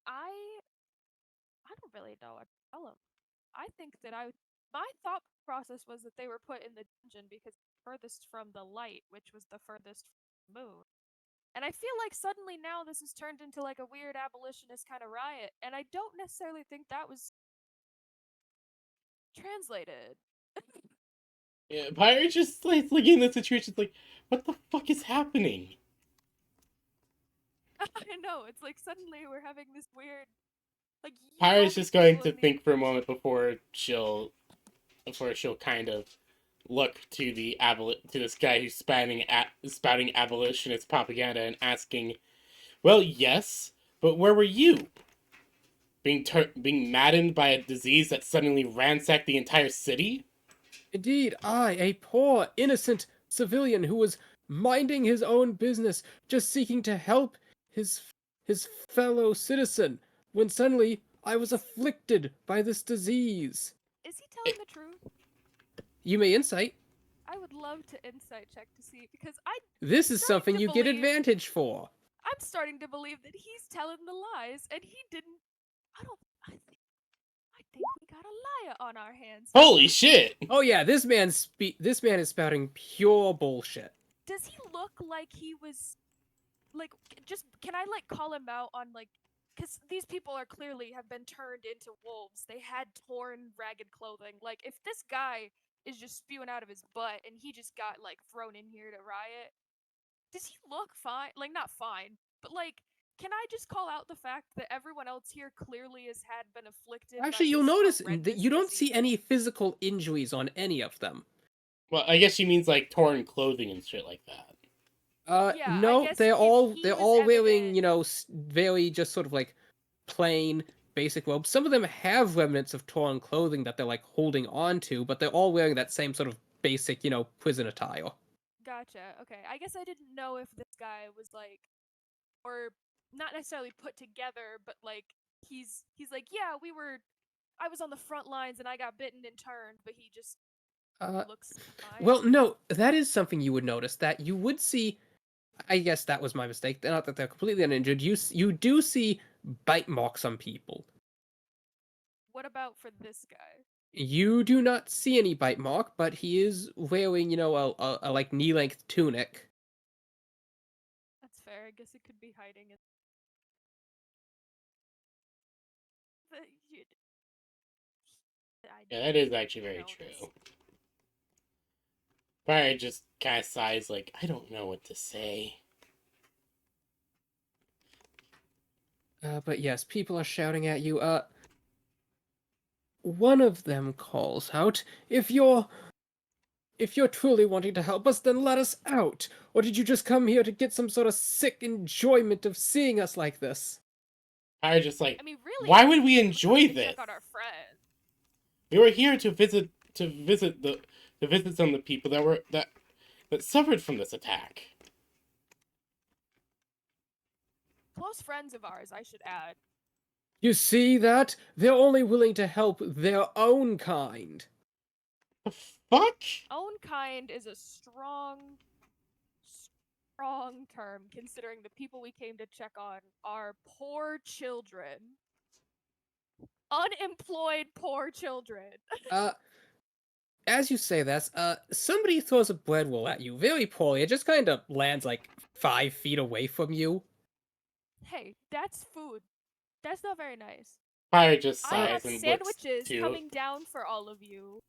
I don't really know what to tell them. I think that my thought process was that they were put in the dungeon because furthest from the light, which was the furthest from the moon. And I feel like suddenly now this has turned into like a weird abolitionist kind of riot, and I don't necessarily think that was translated. Yeah, Pyre's just like looking at the situation like, what the fuck is happening? I know, it's like suddenly we're having this weird... Like, Pyre's just going to think for a moment before she'll kind of look to to this guy who's spouting abolitionist propaganda and asking, well, yes, but where were you? Being maddened by a disease that suddenly ransacked the entire city? Indeed, I, a poor, innocent civilian who was minding his own business, just seeking to help his fellow citizen, when suddenly I was afflicted by this disease. Is he telling the truth? You may insight. I would love to insight check to see, because This is something you get advantage for. I'm starting to believe that he's telling the lies, and he didn't... I think we got a liar on our hands. Holy shit! Oh yeah, this man is spouting pure bullshit. Does he look like he was... Like, just... Can I, like, call him out on, like... Because these people are clearly have been turned into wolves. They had torn, ragged clothing. Like, if this guy is just spewing out of his butt and he just got, like, thrown in here to riot, does he look fine? Like, not fine, but, like, can I just call out the fact that everyone else here clearly has been afflicted? Actually, you'll notice that you don't see any physical injuries on any of them. Well, I guess she means like torn clothing and shit like that. Yeah, no, they're all wearing, you know, very just sort of like plain basic robes. Some of them have remnants of torn clothing that they're like holding on to, but they're all wearing that same sort of basic, you know, prison attire. Gotcha. Okay. I guess I didn't know if this guy was like, or not necessarily put together, but like he's like, yeah, I was on the front lines and I got bitten in turn, but he just looks fine. Well, no, that is something you would notice, that you would see. I guess that was my mistake. Not that they're completely uninjured. You do see bite marks on people. What about for this guy? You do not see any bite mark, but he is wearing, you know, a like knee-length tunic. That's fair. I guess it could be hiding in... Yeah, that is actually very true. Pyre just kind of sighs like, I don't know what to say. But yes, people are shouting at you. One of them calls out, if you're truly wanting to help us, then let us out. Or did you just come here to get some sort of sick enjoyment of seeing us like this? Pyre just like, I mean, really, why would we enjoy this? Check out our friend. We were here to visit some of the people that suffered from this attack. Close friends of ours, I should add. You see that? They're only willing to help their own kind. The fuck? Own kind is a strong wrong term, considering the people we came to check on are poor children. Unemployed poor children. As you say this, somebody throws a bread roll at you very poorly. It just kind of lands like 5 feet away from you. Hey, that's food. That's not very nice. Pyre just I have sighs and looks sandwiches to coming down for all of you.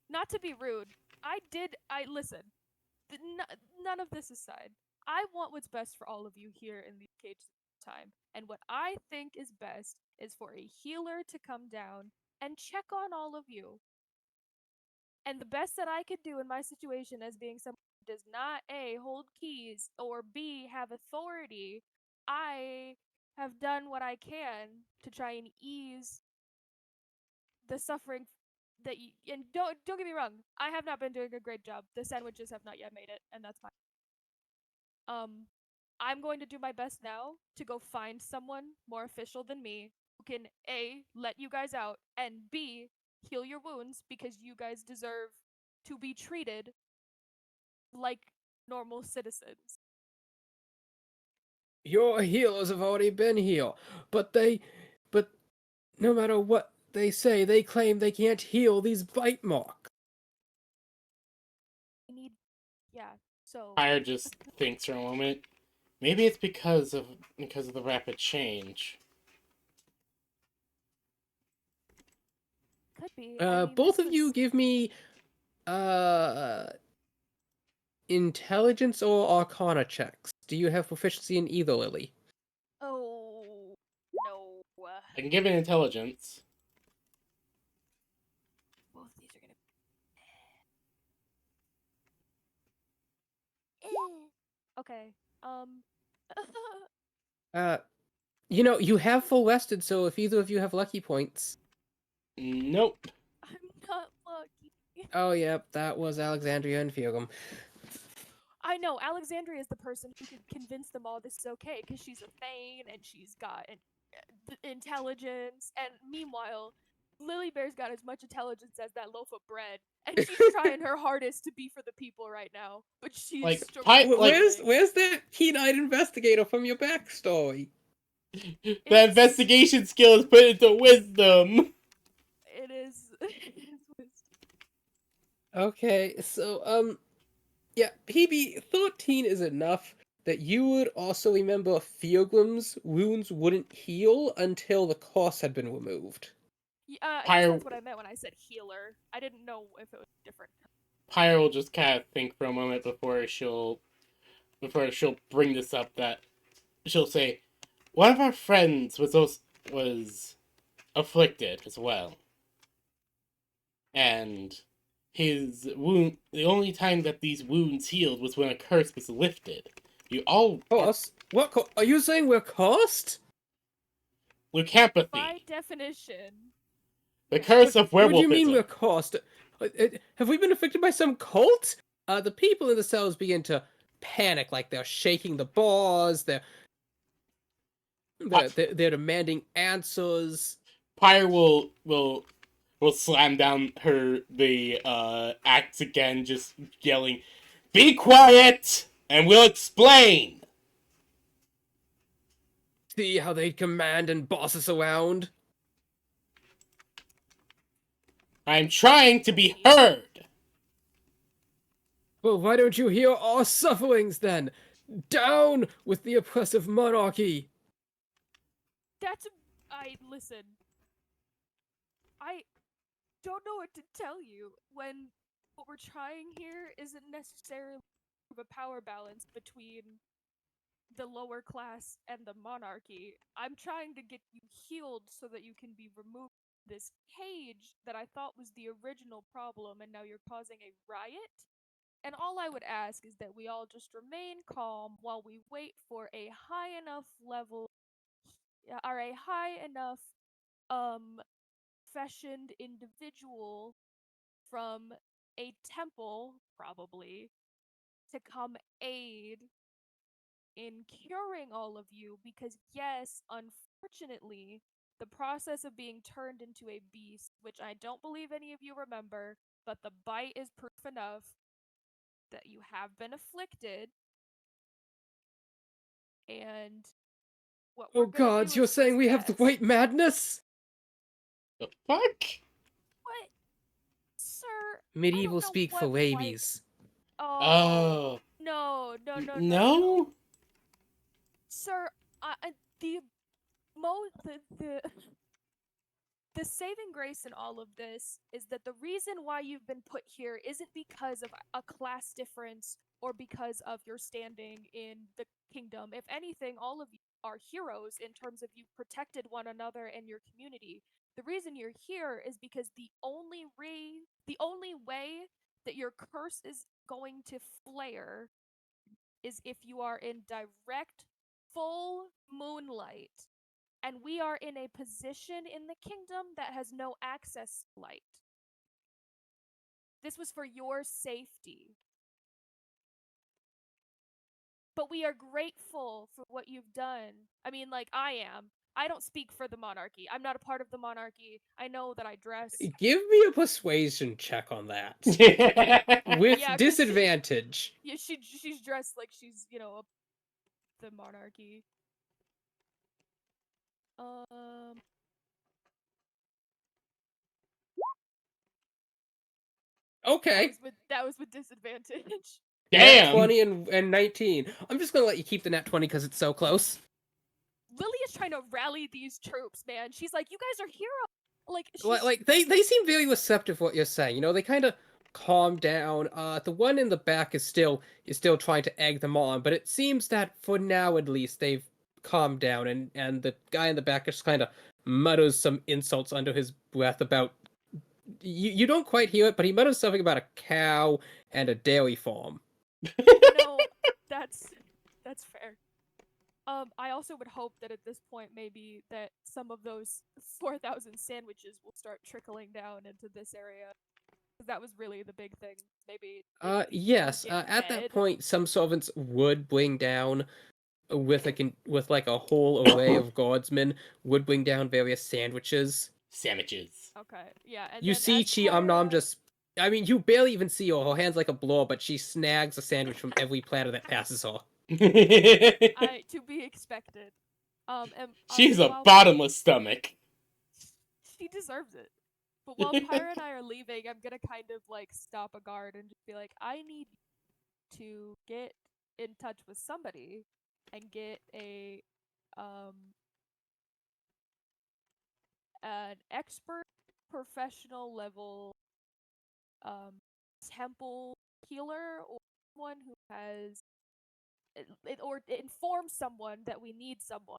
Not to be rude. Listen. None of this aside. I want what's best for all of you here in these cages at time. And what I think is best is for a healer to come down and check on all of you. And the best that I could do in my situation as being someone who does not A, hold keys, or B, have authority, I have done what I can to try and ease the suffering that you, and don't get me wrong, I have not been doing a great job. The sandwiches have not yet made it, and that's fine. I'm going to do my best now to go find someone more official than me who can A, let you guys out, and B, heal your wounds because you guys deserve to be treated like normal citizens. Your healers have already been here, but no matter what they say, they claim they can't heal these bite marks. I need, yeah, so. Pyre just thinks for a moment. Maybe it's because of the rapid change. Could be. I mean, Both this of you was. give me intelligence or arcana checks. Do you have proficiency in either, Lily? Oh, no. I can give it intelligence. Both of these are gonna. Okay. You have full rested, so if either of you have lucky points. Nope. I'm not lucky. Oh, yep, that was Alexandria and Fugum. I know Alexandria is the person who could convince them all this is okay because she's a Thane and she's got intelligence. And meanwhile, Lily Bear's got as much intelligence as that loaf of bread, and she's trying her hardest to be for the people right now. But she's Like, struggling. Where's that keen-eyed investigator from your backstory? The investigation skill is put into wisdom. It is. Okay, so yeah, PB 13 is enough that you would also remember Fiogrim's wounds wouldn't heal until the curse had been removed. I guess that's what I meant when I said healer. I didn't know if it was different. Pyre will just kind of think for a moment before she'll bring this up. That she'll say, one of our friends was afflicted as well, and his wound. The only time that these wounds healed was when a curse was lifted. You all curse? What? Are you saying we're cursed? Lycanthropy. By definition. The curse of werewolfism. What do you mean we're cursed? Have we been affected by some cult? The people in the cells begin to panic, like they're shaking the bars. They're demanding answers. Pyre will slam down the axe again, just yelling, "Be quiet, and we'll explain." See how they command and boss us around? I'm trying to be heard. Well, why don't you hear our sufferings then? Down with the oppressive monarchy! Listen. I don't know what to tell you when what we're trying here isn't necessarily a power balance between the lower class and the monarchy. I'm trying to get you healed so that you can be removed from this cage that I thought was the original problem, and now you're causing a riot. And all I would ask is that we all just remain calm while we wait for a high enough level or a high enough fashioned individual from a temple, probably, to come aid in curing all of you because, yes, unfortunately, the process of being turned into a beast, which I don't believe any of you remember, but the bite is proof enough that you have been afflicted, And what we're Oh gonna gods, do you're is saying just we have the guess. white madness? The fuck? What? Sir, I Medieval don't know speak for what white... ladies. Oh. No. No? Sir, the the saving grace in all of this is that the reason why you've been put here isn't because of a class difference or because of your standing in the kingdom. If anything, all of you are heroes in terms of you protected one another and your community. The reason you're here is because the only way that your curse is going to flare is if you are in direct full moonlight, and we are in a position in the kingdom that has no access to light. This was for your safety. But we are grateful for what you've done. I mean, like, I am. I don't speak for the monarchy. I'm not a part of the monarchy. I know that I dress. Give me a persuasion check on that. With Yeah, 'cause disadvantage. Yeah, she's dressed like she's, the monarchy. Okay. That was with disadvantage. Nat Damn! 20 and 19. I'm just gonna let you keep the nat 20 because it's so close. Lily is trying to rally these troops, man. She's like, you guys are heroes. Like, Like they seem very receptive to what you're saying. You know, they kind of calm down. The one in the back is still trying to egg them on, but it seems that for now at least they've calmed down, and the guy in the back just kind of mutters some insults under his breath about you don't quite hear it, but he mutters something about a cow and a dairy farm. That's fair. I also would hope that at this point maybe that some of those 4,000 sandwiches will start trickling down into this area. Because that was really the big thing. Maybe Yes. get At that fed. point, some servants would bring down with like a whole array of guardsmen would bring down various sandwiches. Sandwiches. Okay, yeah. And You then see Chi Amnam just, I mean, you barely even see her. Her hand's like a blur, but she snags a sandwich from every platter that passes her. To be expected. And She's a while bottomless stomach. she deserves it. But while Pyra and I are leaving, I'm gonna kind of like stop a guard and just be like, I need to get in touch with somebody and get an expert professional level temple healer, or someone who has or inform someone that we need someone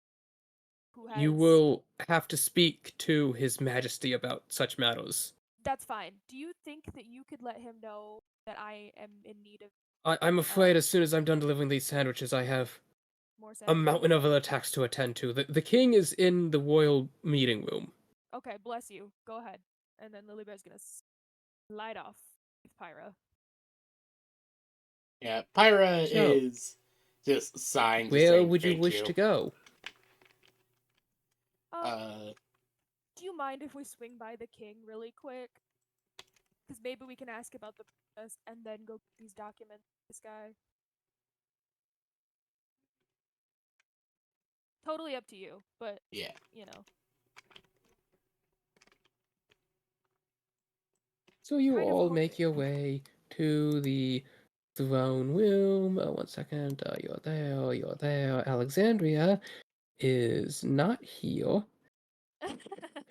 who has. You will have to speak to His Majesty about such matters. That's fine. Do you think that you could let him know that I am in need of I'm afraid as soon as I'm done delivering these sandwiches, I have more a sandwiches? mountain of other tasks to attend to. The king is in the royal meeting room. Okay, bless you. Go ahead. And then Lilybear's gonna slide off with Pyra. Yeah, Pyra So, is just sighing, just where saying would you thank wish to go? Do you mind if we swing by the king really quick? Because maybe we can ask about the princess and then go get these documents to this guy. Totally up to you, but yeah. So you Kind of all make hoping. your way to the throne room. 1 second. You're there. You're there. Alexandria is not here.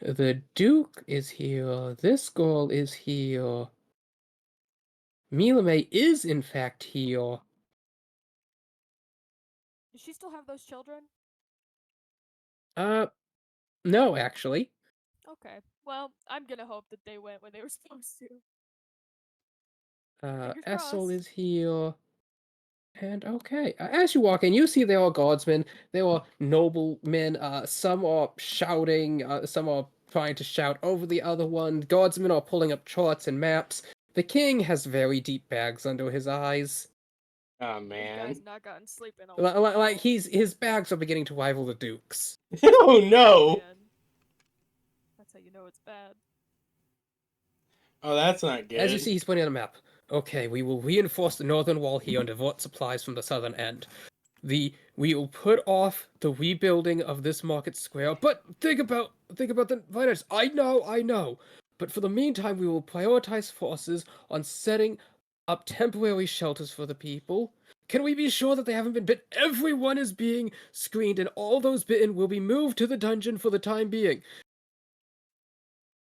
The Duke is here. This girl is here. Miowne is in fact here. Does she still have those children? No, actually. Okay. Well, I'm gonna hope that they went when they were supposed to. Fingers Essel crossed. is here. And okay, as you walk in, you see there are guardsmen, there are noblemen, some are shouting, some are trying to shout over the other one. Guardsmen are pulling up charts and maps. The king has very deep bags under his eyes. Oh This man. guy's not gotten sleep in a Like while. his bags are beginning to rival the Duke's. Oh no! Man. That's how you know it's bad. Oh, that's not good. As you see, he's pointing on a map. Okay, we will reinforce the northern wall here and divert supplies from the southern end. We will put off the rebuilding of this market square, but think about the finance. I know. But for the meantime, we will prioritize forces on setting up temporary shelters for the people. Can we be sure that they haven't been bitten? Everyone is being screened, and all those bitten will be moved to the dungeon for the time being.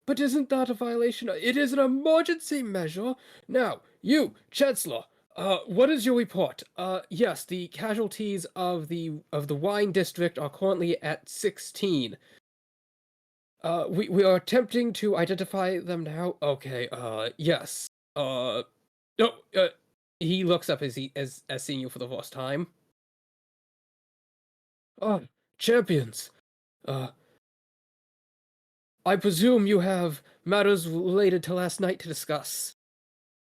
But isn't that a violation? It is an emergency measure. Now, you, Chancellor, what is your report? Yes, the casualties of the wine district are currently at 16. We are attempting to identify them now. Okay, yes. No, he looks up as seeing you for the first time. Champions. I presume you have matters related to last night to discuss.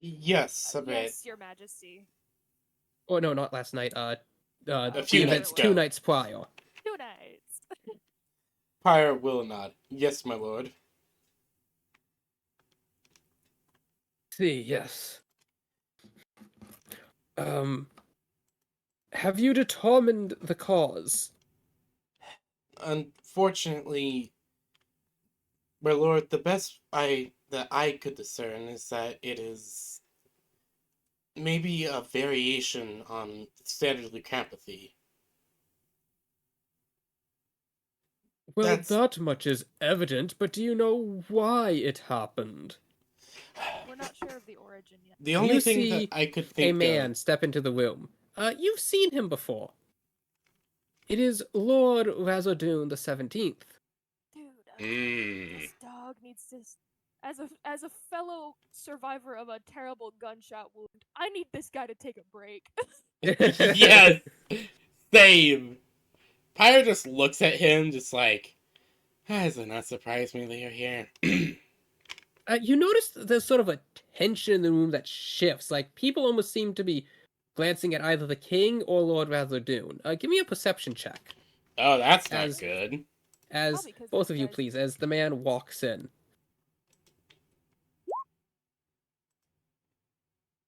Yes, a bit. Yes, Your Majesty. Oh no, not last night. A The few events nights 2 ago. nights prior. 2 nights. Pyre will nod. Yes, my lord. See, yes. Have you determined the cause? Unfortunately, my lord, the best that I could discern is that it is maybe a variation on standard leucopathy. Well, That's- that much is evident, but do you know why it happened? We're not sure of the origin yet. The only You thing see that I could a think man of... step into the room. You've seen him before. It is Lord Razordoon the 17th. Dude, this dog needs to. As a fellow survivor of a terrible gunshot wound, I need this guy to take a break. Yes! Same! Pyre just looks at him, just like, does it not surprise me that you're here? You notice there's sort of a tension in the room that shifts. Like, people almost seem to be glancing at either the king or Lord Razordoon. Give me a perception check. Oh, that's not good. As both of you, please, as the man walks in.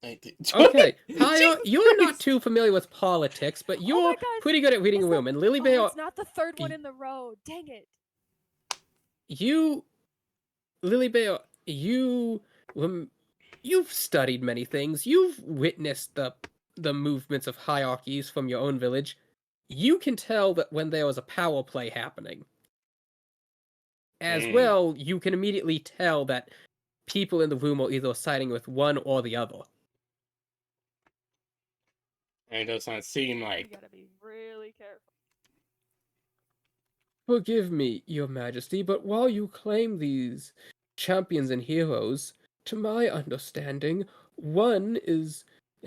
Okay, Pyre, you're not too familiar with politics, but you're pretty good at reading a room. And Lily Bear, it's not the third one in the row. Dang it. Lily Bear, you've studied many things. You've witnessed the movements of hierarchies from your own village. You can tell that when there was a power play happening. As well, you can immediately tell that people in the room are either siding with one or the other. And it does not seem like... You gotta be really careful. Forgive me, Your Majesty, but while you claim these champions and heroes, to my understanding, one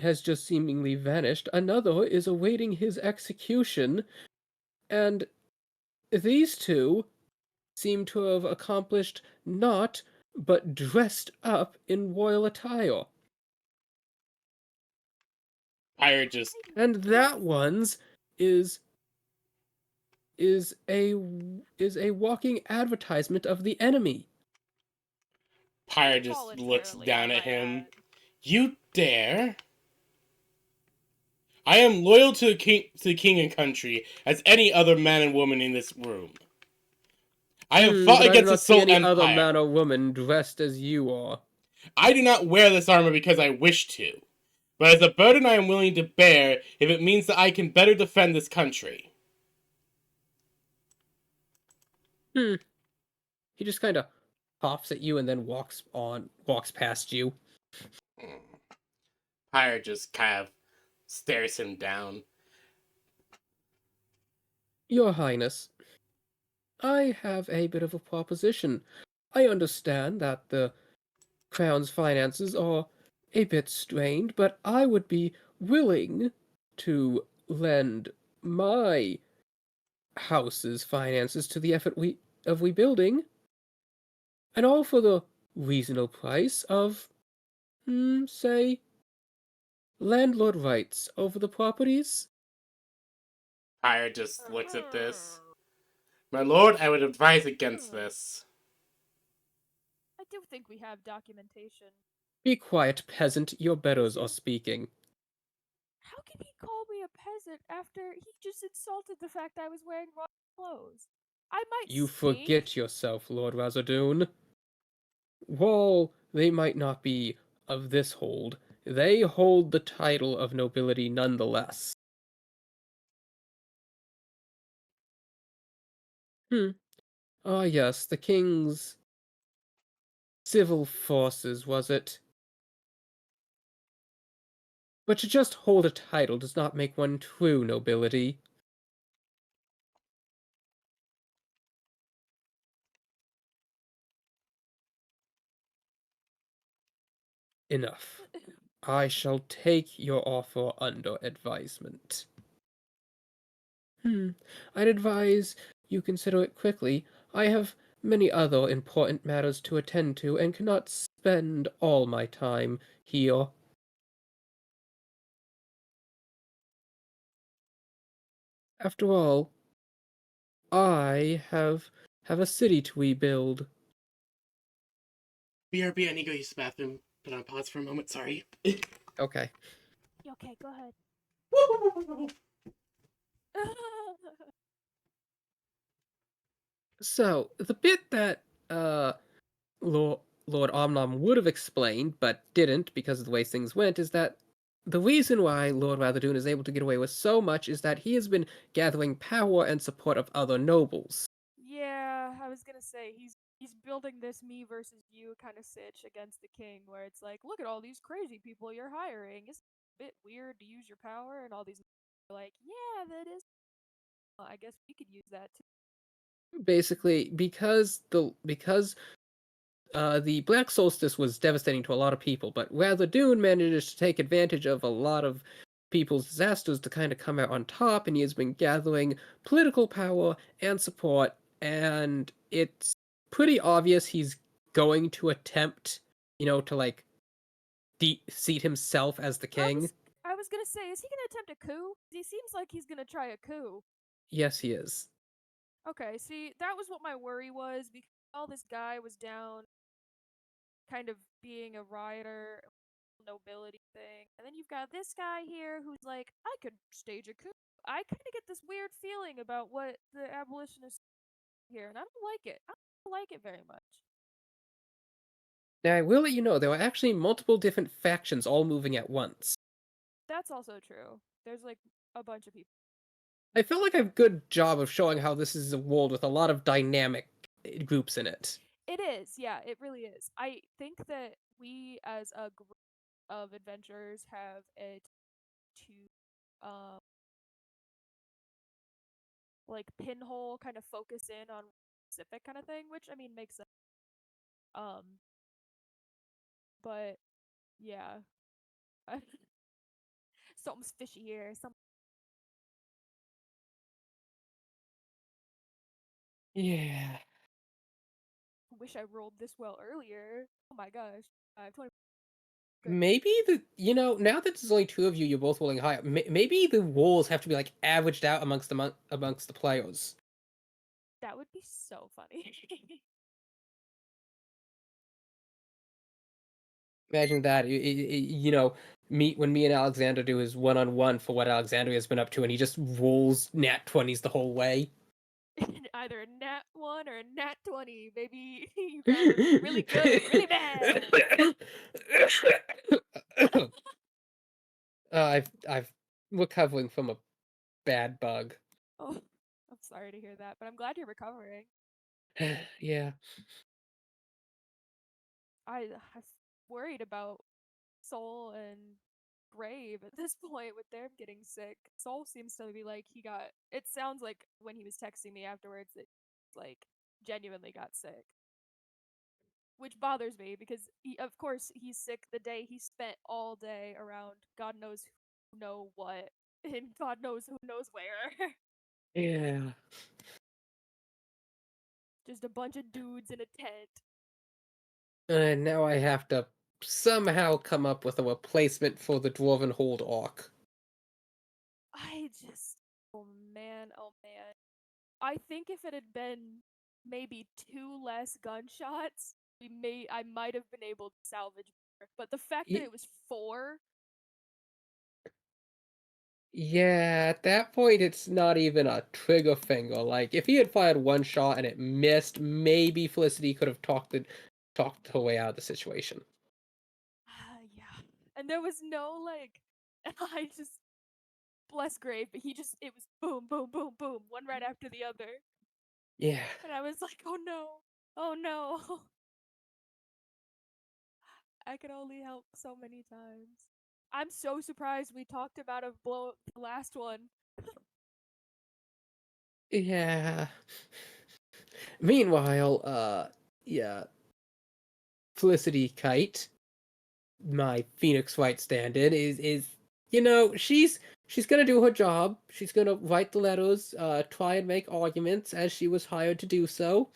has just seemingly vanished, another is awaiting his execution, and these two seem to have accomplished naught but dressed up in royal attire. Pyre just... And that one's is a walking advertisement of the enemy. Pyre just looks down at him. You dare? I am loyal to the king and country as any other man and woman in this room. I have fought against the Soul any Empire. other man or woman dressed as you are. I do not wear this armor because I wish to, but as a burden I am willing to bear if it means that I can better defend this country. He just kind of pops at you and then walks past you. Pyre just kind of stares him down. Your Highness, I have a bit of a proposition. I understand that the Crown's finances are a bit strained, but I would be willing to lend my house's finances to the effort of rebuilding, and all for the reasonable price of, say, landlord rights over the properties. Pyre just looks at this. My lord, I would advise against this. I do think we have documentation. Be quiet, peasant. Your betters are speaking. How can he call me a peasant after he just insulted the fact I was wearing royal clothes? I might You stink. forget yourself, Lord Razadoon. While they might not be of this hold, they hold the title of nobility nonetheless. Ah, yes, the king's civil forces, was it? But to just hold a title does not make one true nobility. Enough. I shall take your offer under advisement. I'd advise you consider it quickly. I have many other important matters to attend to and cannot spend all my time here. After all, I have a city to rebuild. BRB, I need to go use the bathroom. Put on pause for a moment, sorry. Okay. Okay, go ahead. So, the bit that Lord Omnom would have explained, but didn't because of the way things went, is that the reason why Lord Ratherdoon is able to get away with so much is that he has been gathering power and support of other nobles. Yeah, I was gonna say he's building this me versus you kind of sitch against the king, where it's like, look at all these crazy people you're hiring. It's a bit weird to use your power, and all these are like, yeah, that is. I guess we could use that too. Basically, because the Black Solstice was devastating to a lot of people, but Ratherdoon manages to take advantage of a lot of people's disasters to kind of come out on top, and he has been gathering political power and support, and it's pretty obvious he's going to attempt, to like seat himself as the I king. was I was gonna say, is he gonna attempt a coup? He seems like he's gonna try a coup. Yes, he is. Okay, see, that was what my worry was because all this guy was down, kind of being a rioter, nobility thing, and then you've got this guy here who's like, I could stage a coup. I kind of get this weird feeling about what the abolitionists here, and I don't like it. I don't like it very much. Now, I will let you know there are actually multiple different factions all moving at once. That's also true. There's like a bunch of people. I feel like I have a good job of showing how this is a world with a lot of dynamic groups in it. It is, yeah, it really is. I think that we as a group of adventurers have it to like pinhole kind of focus in on specific kind of thing, which I mean makes sense. Um, but yeah, something's fishy here. Some Yeah. wish I rolled this well earlier. Oh my gosh, 20. Good. Maybe now that there's only two of you, you're both rolling high. Maybe the rolls have to be like averaged out amongst the players. That would be so funny. Imagine that. When me and Alexander do his one-on-one for what Alexander has been up to, and he just rolls nat 20s the whole way. Either a nat 1 or a nat 20. Maybe you got really good or really bad. I've recovering from a bad bug. Oh, I'm sorry to hear that, but I'm glad you're recovering. Yeah. I'm worried about Soul and Grave at this point with them getting sick. Soul seems to be like he got. It sounds like when he was texting me afterwards that like genuinely got sick, which bothers me because of course he's sick the day he spent all day around God knows who know what and God knows who knows where. Yeah. Just a bunch of dudes in a tent. And now I have to somehow come up with a replacement for the Dwarven Hold Orc. I just, oh man, oh man. I think if it had been maybe 2 less gunshots, I might have been able to salvage more. But the fact that Y- it was 4, Yeah, at that point, it's not even a trigger finger. Like, if he had fired one shot and it missed, maybe Felicity could have talked her way out of the situation. Yeah. And there was no like, I just bless Grave, but it was boom, boom, boom, boom, one right after the other, Yeah. and I was like, oh no, oh no. I could only help so many times. I'm so surprised we talked about a blow the last one. Yeah. Meanwhile, yeah, Felicity Kite, my Phoenix Wright stand-in, is she's gonna do her job. She's gonna write the letters, try and make arguments as she was hired to do so.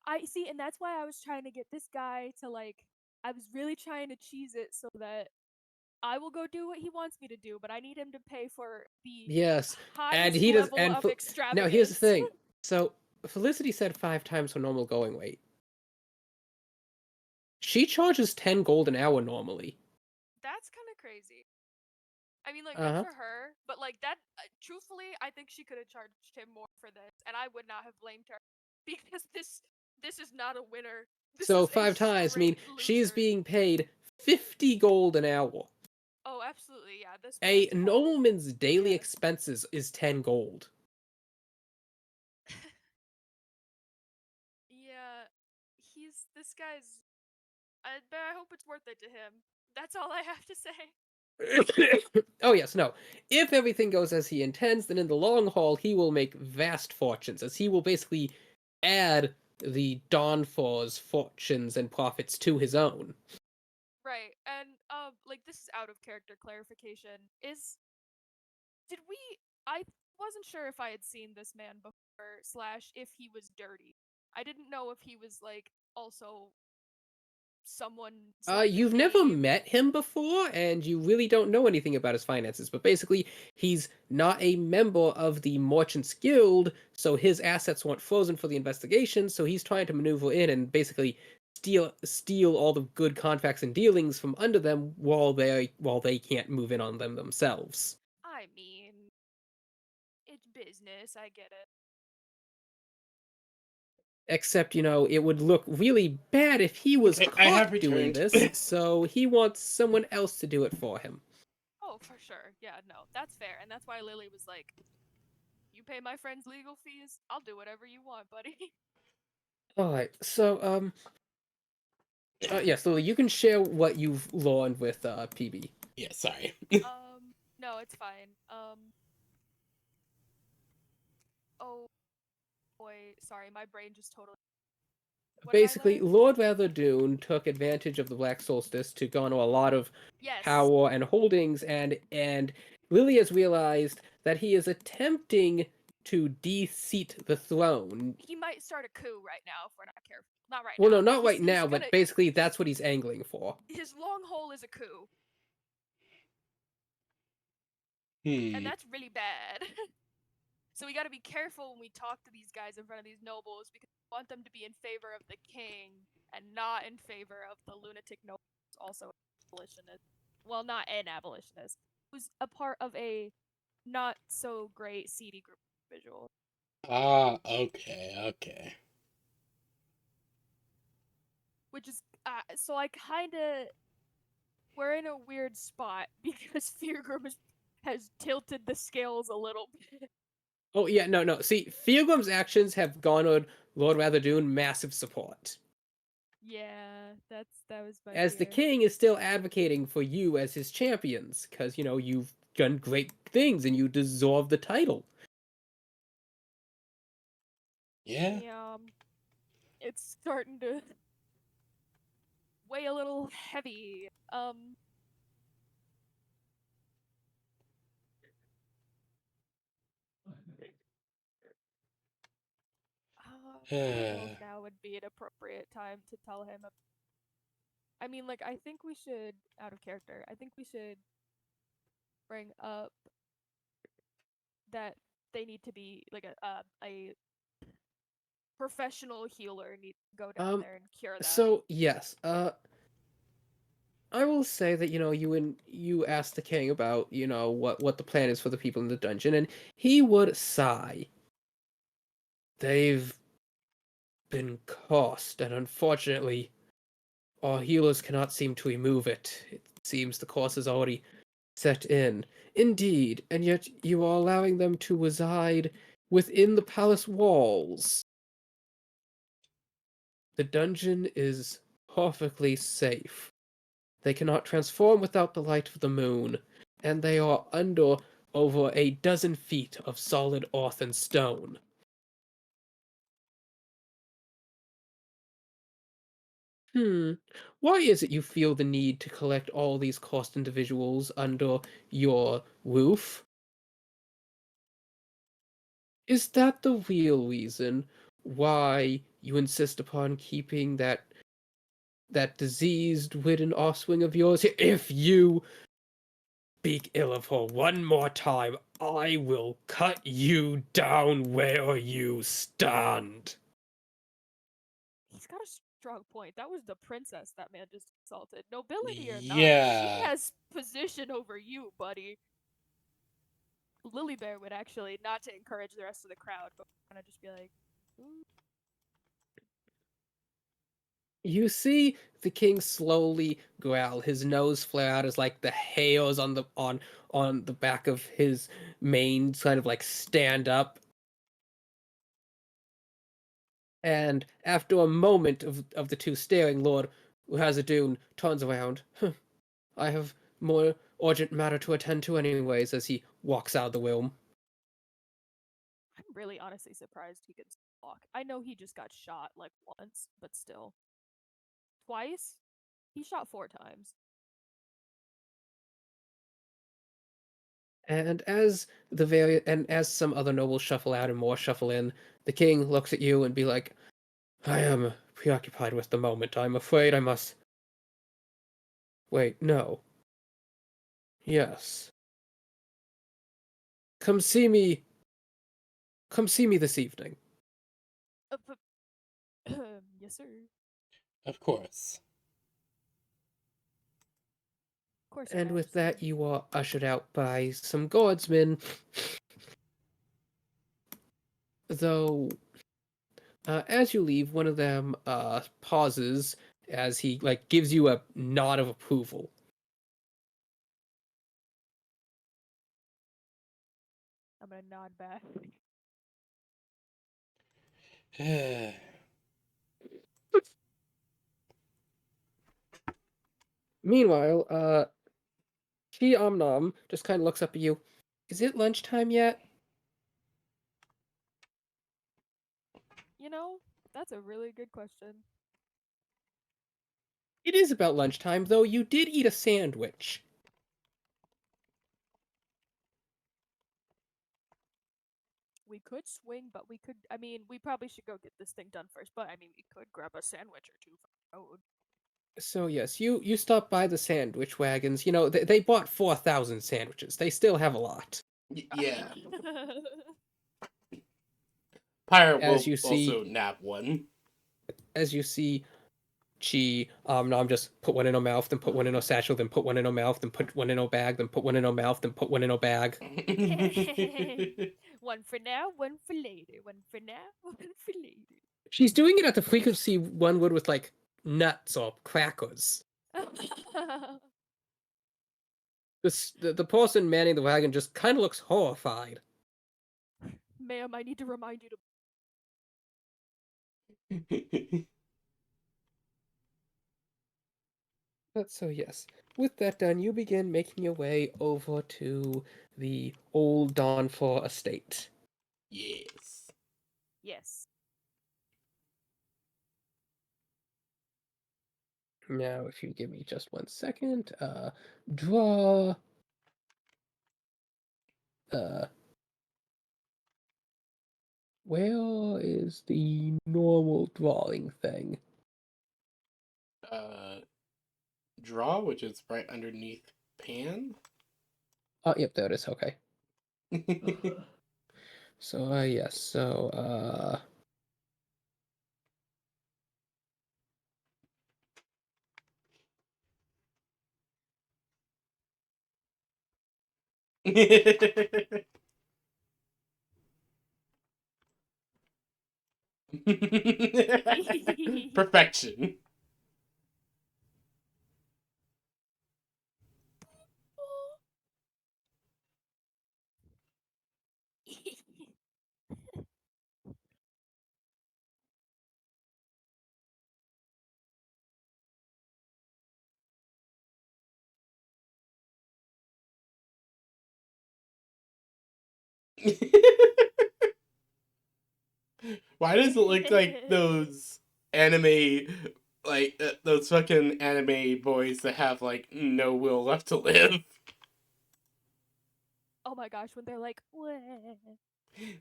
I see, and that's why I was trying to get this guy to like. I was really trying to cheese it so that I will go do what he wants me to do, but I need him to pay for the Yes, and highest he does. level And of now here's the extravagance. thing. So Felicity said 5 times her normal going rate. She charges 10 gold an hour normally. That's kind of crazy. I mean, like, good Uh-huh. for her, but like that. Truthfully, I think she could have charged him more for this, and I would not have blamed her because this is not a winner. This So is a 5 times mean straight she's loser. being paid 50 gold an hour. Oh, absolutely, yeah. This A man's whole nobleman's daily yes. expenses is 10 gold. Yeah, this guy's. But I hope it's worth it to him. That's all I have to say. Oh yes, no. If everything goes as he intends, then in the long haul he will make vast fortunes, as he will basically add the Dawnfall's fortunes and profits to his own. Right, and like this is out of character clarification. Did we? I wasn't sure if I had seen this man before, slash if he was dirty. I didn't know if he was like also someone slightly You've never naive. met him before, and you really don't know anything about his finances, but basically, he's not a member of the Merchants Guild, so his assets weren't frozen for the investigation, so he's trying to maneuver in and basically steal all the good contracts and dealings from under them while they can't move in on them themselves. I mean, it's business. I get it. Except, it would look really bad if he was Okay, I have caught doing returned. this, so he wants someone else to do it for him. Oh, for sure. Yeah, no, that's fair, and that's why Lily was like, "You pay my friend's legal fees, I'll do whatever you want, buddy." Alright, so, yes, Lily, you can share what you've learned with PB. Yeah, sorry. No, it's fine. Oh boy, sorry, my brain just totally. What did I Basically, learn? Lord Ratherdoon took advantage of the Black Solstice to garner a lot of Yes. power and holdings, and Lily has realized that he is attempting to de-seat the throne. He might start a coup right now if we're not careful. Not right Well, now. no, not He's right now, gonna, but basically that's what he's angling for. his long hole is a coup, Hmm. and that's really bad. So we got to be careful when we talk to these guys in front of these nobles because we want them to be in favor of the king and not in favor of the lunatic noble who's also an abolitionist. Well, not an abolitionist, who's a part of a not so great seedy group of individuals. Ah, okay. Which is so I kind of we're in a weird spot because Feargrim has tilted the scales a little bit. Oh, yeah, no. See, Feargrim's actions have garnered Lord Ratherdoon massive support. Yeah, that was my As the fear. king is still advocating for you as his champions, because, you've done great things and you deserve the title. Yeah. It's starting to weigh a little heavy. I don't know if now would be an appropriate time to tell him. I mean, like, I think we should, out of character, I think we should bring up that they need to be like a professional healer needs to go down there and cure them. So yes, I will say that you asked the king about what the plan is for the people in the dungeon, and he would sigh. They've been cursed, and unfortunately, our healers cannot seem to remove it. It seems the curse is already set in. Indeed, and yet you are allowing them to reside within the palace walls. The dungeon is perfectly safe. They cannot transform without the light of the moon, and they are under over a dozen feet of solid earth and stone. Why is it you feel the need to collect all these cursed individuals under your roof? Is that the real reason why you insist upon keeping that diseased-ridden offspring of yours here? If you speak ill of her one more time, I will cut you down where you stand. He's got a strong point. That was the princess that man just insulted. Nobility or not, she Yeah. has position over you, buddy. Lily Bear would actually, not to encourage the rest of the crowd, but kind of just be like, "Ooh." You see the king slowly growl, his nose flare out as like the hairs on the back of his mane kind of like stand up. And after a moment of the two staring, Lord Hazadun turns around. I have more urgent matter to attend to anyways, as he walks out of the room. I'm really honestly surprised he could walk. I know he just got shot like once, but still. Twice? He shot 4 times. And as some other nobles shuffle out and more shuffle in, the king looks at you and be like, I am preoccupied with the moment. I'm afraid I must. Wait, no. Yes. Come see me. Come see me this evening. But, yes, sir. Of course. Of course, Your And with Majesty. that, you are ushered out by some guardsmen. Though, as you leave, one of them pauses as he like gives you a nod of approval. I'm gonna nod back. Meanwhile, Chi Omnom just kind of looks up at you. Is it lunchtime yet? You know, that's a really good question. It is about lunchtime, though you did eat a sandwich. We could swing, but I mean, we probably should go get this thing done first, but I mean, we could grab a sandwich or two from the road. So yes, you stop by the sandwich wagons. You know, they bought 4,000 sandwiches. They still have a lot. Yeah. Pirate As will you see, also nab one. as you see Chi Nom just put one in her mouth, then put one in her satchel, then put one in her mouth, then put one in her bag, then put one in her mouth, then put one in her bag. One for now, one for later. One for now, one for later. She's doing it at the frequency one would with like nuts or crackers. The person manning the wagon just kind of looks horrified. Ma'am, I need to remind you to. But so yes, with that done, you begin making your way over to the old Dawnfall estate. Yes. Yes. Now, if you give me just 1 second, draw. Where is the normal drawing thing? Draw, which is right underneath pan. Oh, yep, there it is. Okay. So, yes. So, Perfection. Why does it look like those anime, like those fucking anime boys that have like no will left to live? Oh my gosh, when they're like, "Wah."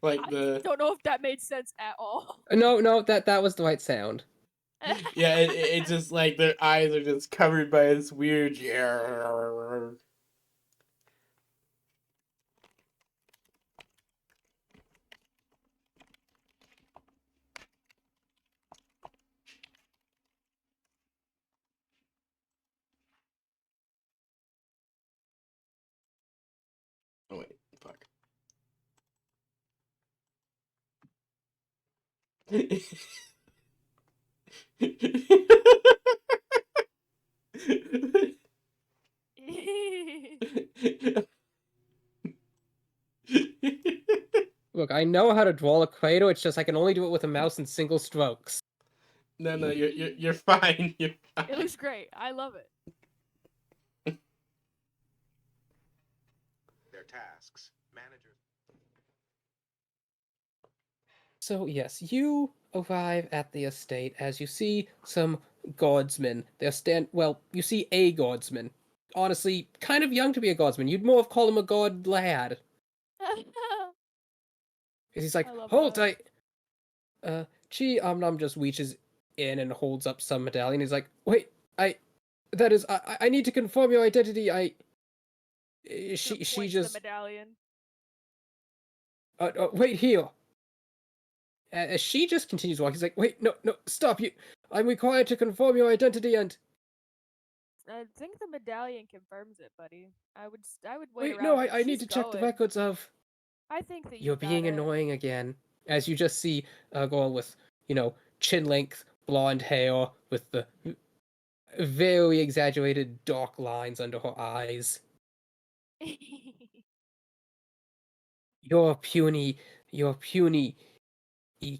Like I the don't know if that made sense at all. No, that was the right sound. yeah, it's just like their eyes are just covered by this weird. Oh wait, fuck. Look, I know how to draw a cradle. It's just I can only do it with a mouse in single strokes. No, you're fine. You're fine. It looks great. I love it. Their tasks. Managers. So yes, you arrive at the estate as you see some guardsmen. You see a guardsman. Honestly, kind of young to be a guardsman. You'd more have called him a guard lad. Because he's like, I love hold that. tight. Chi Omnom just reaches in and holds up some medallion. He's like, wait, I need to confirm your identity. She Points just, the medallion. wait here. As she just continues walking, he's like, wait, no, stop you. I'm required to confirm your identity and... I think the medallion confirms it, buddy. I would wait Wait, no, around. I need She's to check the going. records of... I think that You're you got being it. annoying again. As you just see a girl with, chin-length, blonde hair with the very exaggerated dark lines under her eyes. Your puny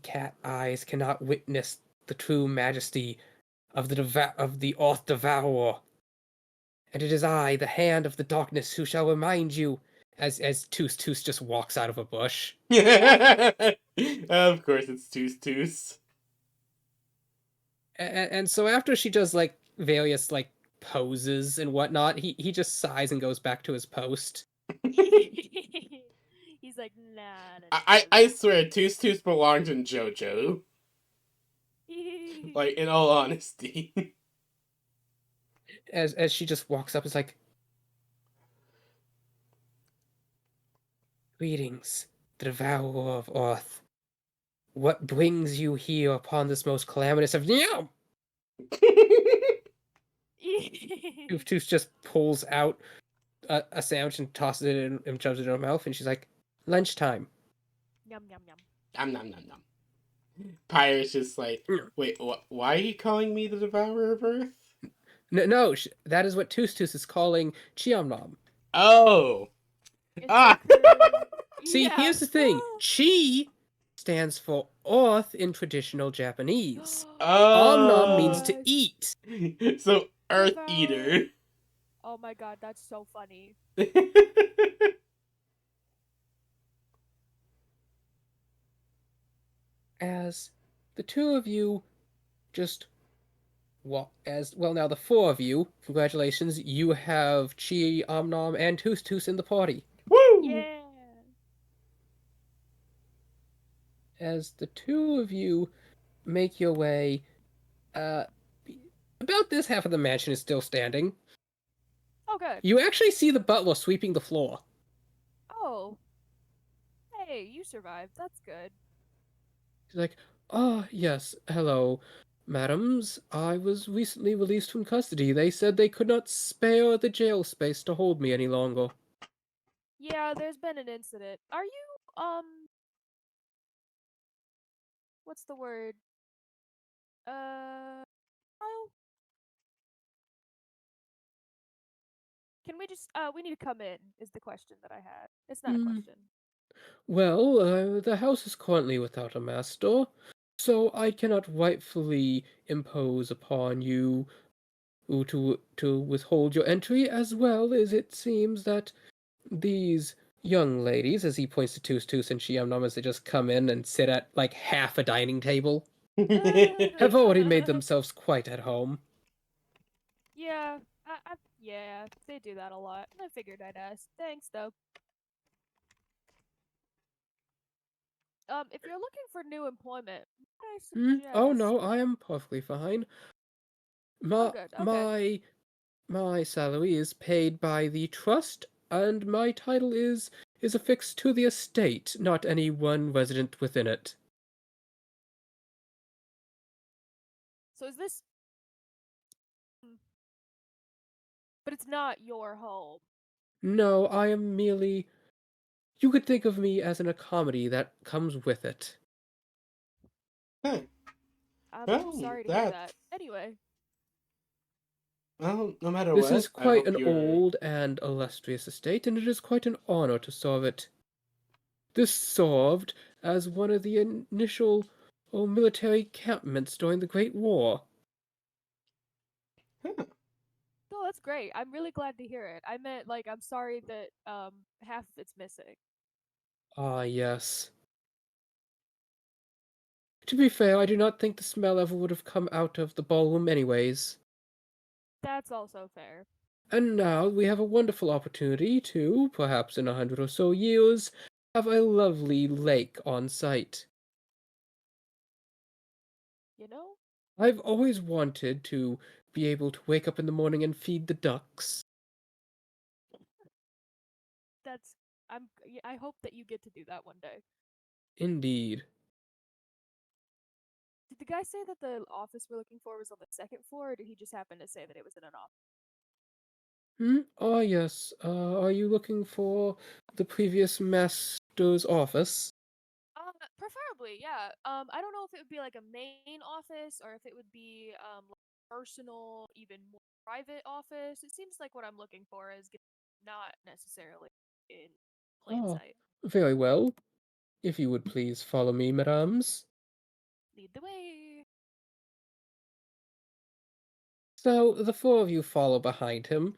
cat eyes cannot witness the true majesty of the Earth Devourer. And it is I, the Hand of the Darkness, who shall remind you, as Toos just walks out of a bush. Of course, it's Toos. And so after she does like various like poses and whatnot, he just sighs and goes back to his post. He's like, nah. I swear, Toos belongs in JoJo. Like, in all honesty. As she just walks up, it's like, greetings, the devourer of earth. What brings you here upon this most calamitous of Meow? Toos just pulls out a sandwich and tosses it in and shoves it in her mouth, and she's like, lunchtime. Yum yum yum. Nom. Pyre's just like, wait, why are you calling me the Devourer of Earth? No, that is what Toos is calling Chiomnom. Oh! See, here's the thing. Chi stands for earth in traditional Japanese. Omnom means to eat. So, Earth Eater. Oh my god, that's so funny. As the two of you just now the four of you, congratulations, you have Chi, Omnom, and Toos in the party. Woo! Yeah. As the two of you make your way, about this half of the mansion is still standing. Oh, good. You actually see the butler sweeping the floor. Oh. Hey, you survived. That's good. He's like, yes, hello, madams. I was recently released from custody. They said they could not spare the jail space to hold me any longer. Yeah, there's been an incident. Are you, what's the word? Kyle? Can we just, we need to come in, is the question that I had. It's not a Hmm. question. Well, the house is currently without a master, so I cannot rightfully impose upon you to withhold your entry, as well as it seems that these young ladies, as he points to Tus and Shiam as they just come in and sit at like half a dining table, have already made themselves quite at home. Yeah, yeah, they do that a lot. I figured I'd ask. Thanks, though. If you're looking for new employment, what I Oh suggest. no, I am perfectly fine. Oh, My good. Okay. my salary is paid by the trust, and my title is affixed to the estate, not any one resident within it. So is this? Hmm, but it's not your home. No, I am merely. You could think of me as an accommodity that comes with it. Huh. I'm Well, sorry to hear that. that. Anyway, Well, no matter This is what, I quite hope an you're. old and illustrious estate, and it is quite an honor to serve it. This served as one of the initial military encampments during the Great War. Huh. oh, that's great. I'm really glad to hear it. I meant like I'm sorry that half of it's missing. Ah, yes. To be fair, I do not think the smell ever would have come out of the ballroom anyways. That's also fair. And now we have a wonderful opportunity to, perhaps in 100 or so years, have a lovely lake on site. You know, I've always wanted to be able to wake up in the morning and feed the ducks. that's I hope that you get to do that one day. Indeed. Did the guy say that the office we're looking for was on the second floor, or did he just happen to say that it was in an office? Ah, yes. Are you looking for the previous master's office? Preferably, yeah. I don't know if it would be like a main office or if it would be like personal, even more private office. It seems like what I'm looking for is not necessarily in plain Ah, sight. very well. If you would please follow me, mesdames. Lead the way. So the four of you follow behind him.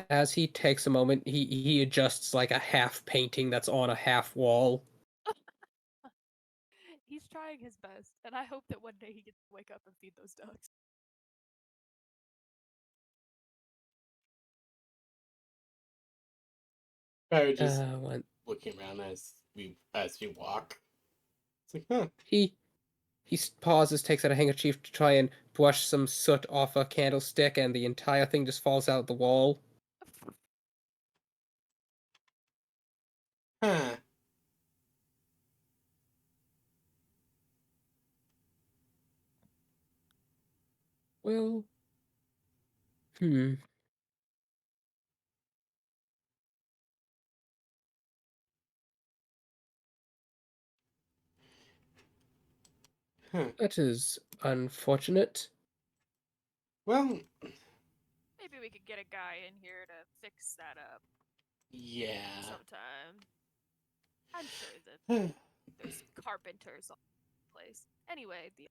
As he takes a moment, he adjusts like a half painting that's on a half wall. He's trying his best, and I hope that one day he gets to wake up and feed those ducks. I just When looking around as we walk. It's like, huh. he pauses, takes out a handkerchief to try and brush some soot off a candlestick, and the entire thing just falls out the wall. Huh. Well, hmm. Huh. That is unfortunate. Well, Maybe we could get a guy in here to fix that up yeah. sometime. I'm sure that Huh. there's carpenters all over the place. Anyway, the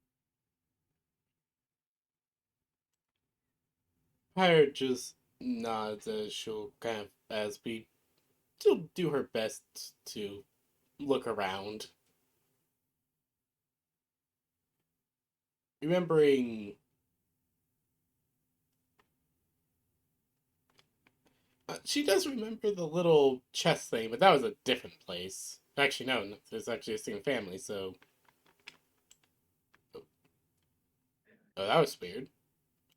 Pirate just nods as she'll kind of as we she'll do her best to look around. Remembering she does remember the little chess thing, but that was a different place. Actually, no, there's actually a single family, so. Oh, that was weird.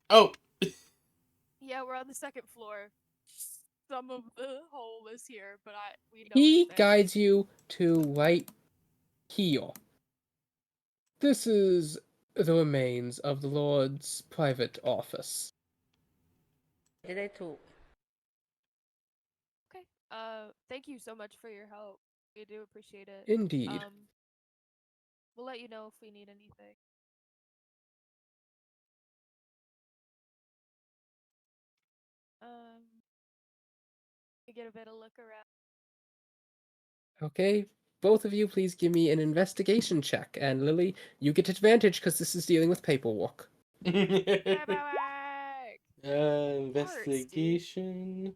Oh! yeah, we're on the second floor. Some of the hole is here, but we know He it's there. guides you to right here. This is the remains of the Lord's private office. Okay. Thank you so much for your help. We do appreciate it. Indeed. We'll let you know if we need anything. We get a bit of look around. Okay, both of you please give me an investigation check. And Lily, you get advantage because this is dealing with paperwork. Paperwork! Investigation.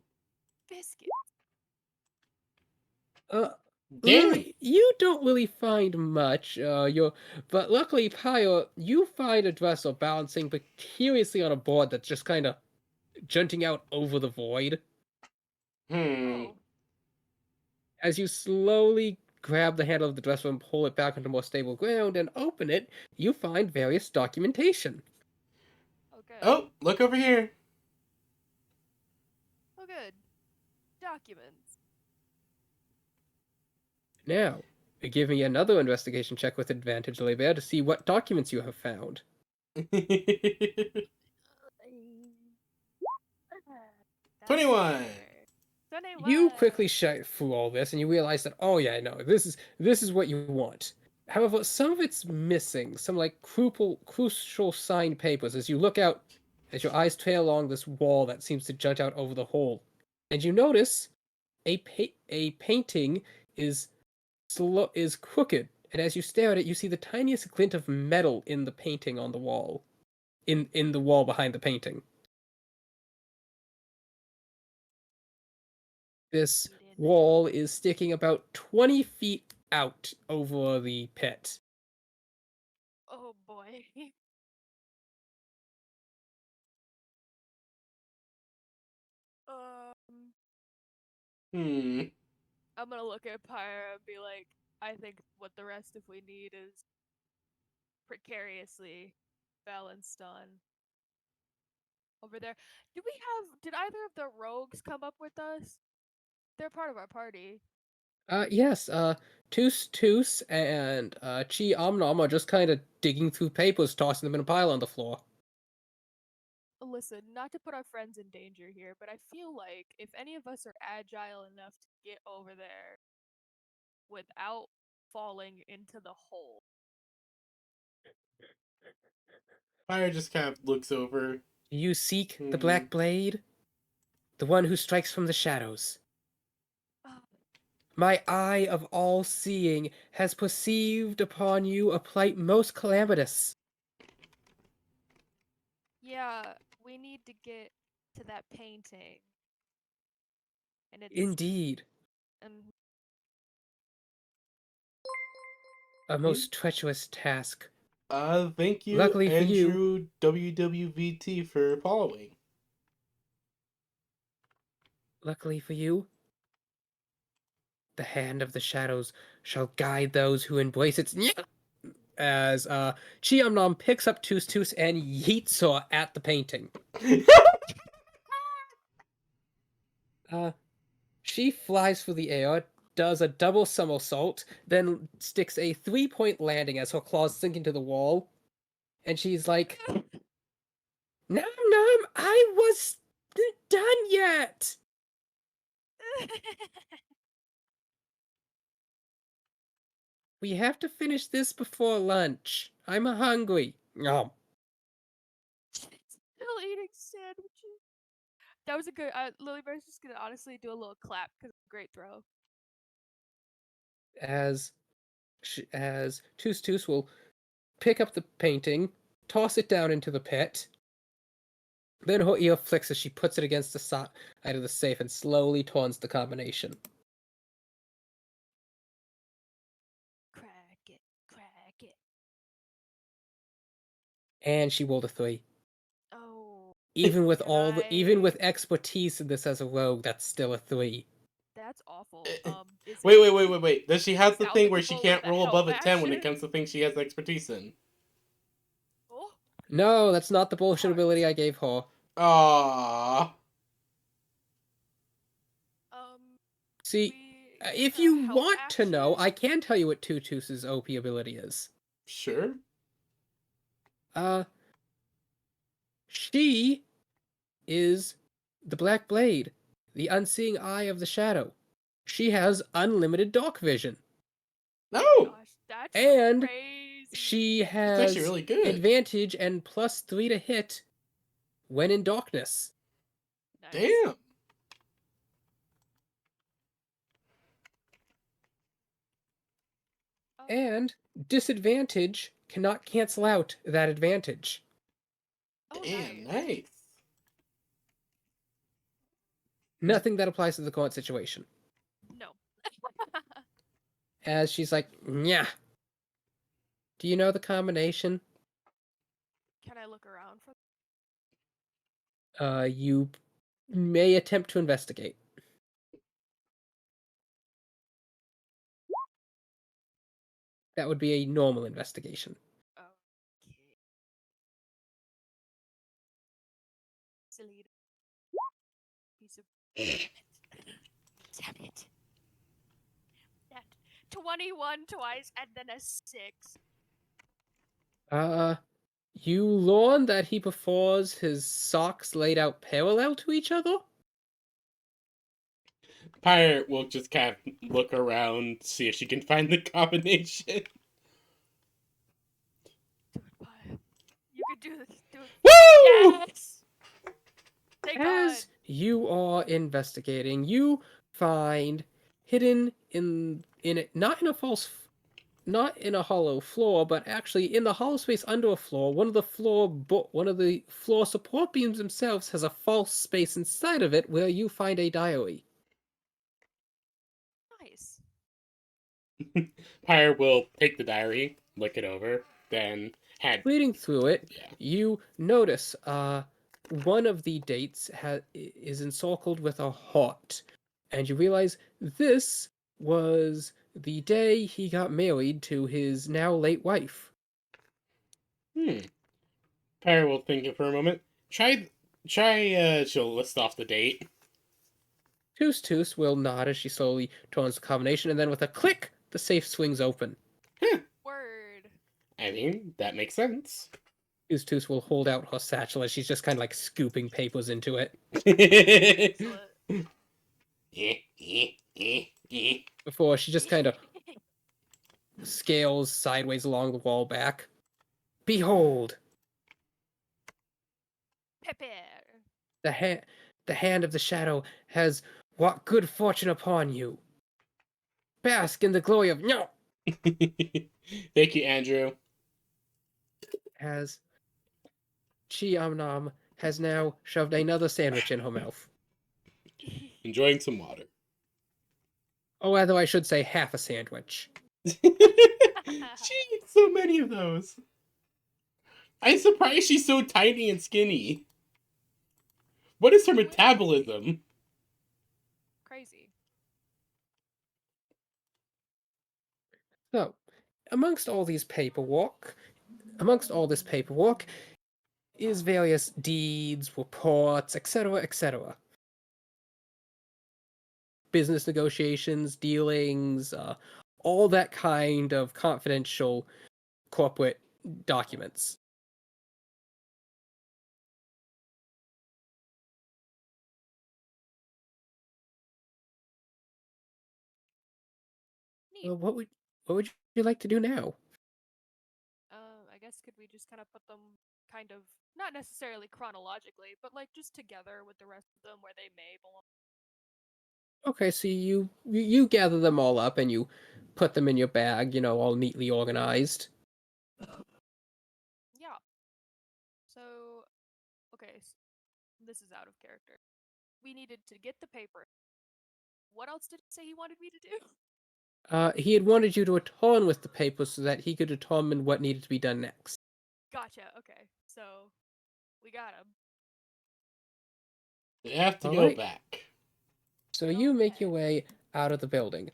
Biscuit. Damn. Lily, you don't really find much. But luckily, Pyre, you find a dresser balancing precariously on a board that's just kind of jutting out over the void. Oh. As you slowly grab the handle of the dresser and pull it back onto more stable ground and open it, you find various documentation. Oh, good. Oh, look over here. Oh, good. Documents. Now, give me another investigation check with advantage, Lebear, to see what documents you have found. That's 21. better. 21. You quickly shut through all this, and you realize that, oh yeah, no, this is what you want. However, some of it's missing, some like crucial signed papers. As you look out, as your eyes trail along this wall that seems to jut out over the hole, and you notice a painting is crooked, and as you stare at it, you see the tiniest glint of metal in the painting on the wall, in the wall behind the painting. This wall is sticking about 20 feet out over the pit. Oh boy. Hmm. I'm gonna look at Pyre and be like, I think what the rest of we need is precariously balanced on over there. Did either of the rogues come up with us? They're part of our party. Yes, Toos and Chi Omnom are just kind of digging through papers, tossing them in a pile on the floor. Listen, not to put our friends in danger here, but I feel like if any of us are agile enough to get over there without falling into the hole. Fire just kind of looks over. Do you seek the Black Blade? The one who strikes from the shadows. My eye of all-seeing has perceived upon you a plight most calamitous. Yeah, we need to get to that painting. And it's Indeed. and A most treacherous task. Thank you, Luckily for you, Andrew WWVT, for following. luckily for you, the hand of the shadows shall guide those who embrace its. As Chiamnom picks up Toos and yeets her at the painting. She flies through the air, does a double somersault, then sticks a 3-point landing as her claws sink into the wall, and she's like, "Nom nom, I wasn't done yet." We have to finish this before lunch. I'm hungry. Nom. still eating sandwiches. That was a good. Lily Bear's just gonna honestly do a little clap because great throw. As Toos will pick up the painting, toss it down into the pit. Then her ear flicks as she puts it against the side of the safe and slowly turns the combination. Crack it, crack it. And she rolled a 3. Oh. Even with even with expertise in this as a rogue, that's still a 3. That's awful. Wait. Does she have the thing where she salvageable can't with a roll help above a 10 when it action? comes to things she has expertise in? Oh. No, that's not the bullshit ability I gave her. Aww. See, if you want to know, I can tell you what Tutus's OP ability is. Sure. She is the Black Blade, the unseeing eye of the shadow. She has unlimited dark vision. No! Gosh, that's And crazy. she It's has actually really good. advantage and +3 to hit when in darkness. Nice. Damn! Oh, And disadvantage cannot cancel out that advantage. oh, Damn, nice. nice. Nothing that applies to the current situation. No. As she's like, yeah. Do you know the combination? Can I look around for? You may attempt to investigate. That would be a normal investigation. Okay. Silly piece of. Damn it. That 21 twice and then a 6. You learn that he prefers his socks laid out parallel to each other? Pirate will just kind of look around, see if she can find the combination. You could do this. Do it. Woo! Yes! Thank God. As you are investigating, you find hidden in it, not in a not in a hollow floor, but actually in the hollow space under a floor. One of the floor support beams themselves has a false space inside of it where you find a diary. Nice. Pirate will take the diary, look it over, then Reading through it, yeah. you notice one of the dates is encircled with a heart, and you realize this was the day he got married to his now late wife. Pirate will think it for a moment. She'll list off the date. Toos will nod as she slowly turns the combination, and then with a click, the safe swings open. Word. I mean, that makes sense. Toos will hold out her satchel as she's just kind of like scooping papers into it. Excellent. Before she just kind of scales sideways along the wall back. Behold, Pepper. the hand of the shadow has wrought good fortune upon you. Bask in the glory of no. Thank you, Andrew. As Chi has now shoved another sandwich in her mouth. Enjoying some water. Oh, although I should say half a sandwich. She eats so many of those. I'm surprised she's so tiny and skinny. What is her metabolism? Crazy. So, amongst all this paperwork is various deeds, reports, etc., etc. Business negotiations, dealings, all that kind of confidential corporate documents. Neat. Well, what would you like to do now? I guess could we just kind of put them kind of not necessarily chronologically, but like just together with the rest of them where they may belong. Okay, so you gather them all up and you put them in your bag, all neatly organized. Yeah. So, okay, this is out of character. We needed to get the paper. What else did he say he wanted me to do? He had wanted you to return with the papers so that he could determine what needed to be done next. Gotcha. Okay. So, we got him. They have to All go right. back. So you make your way out of the building.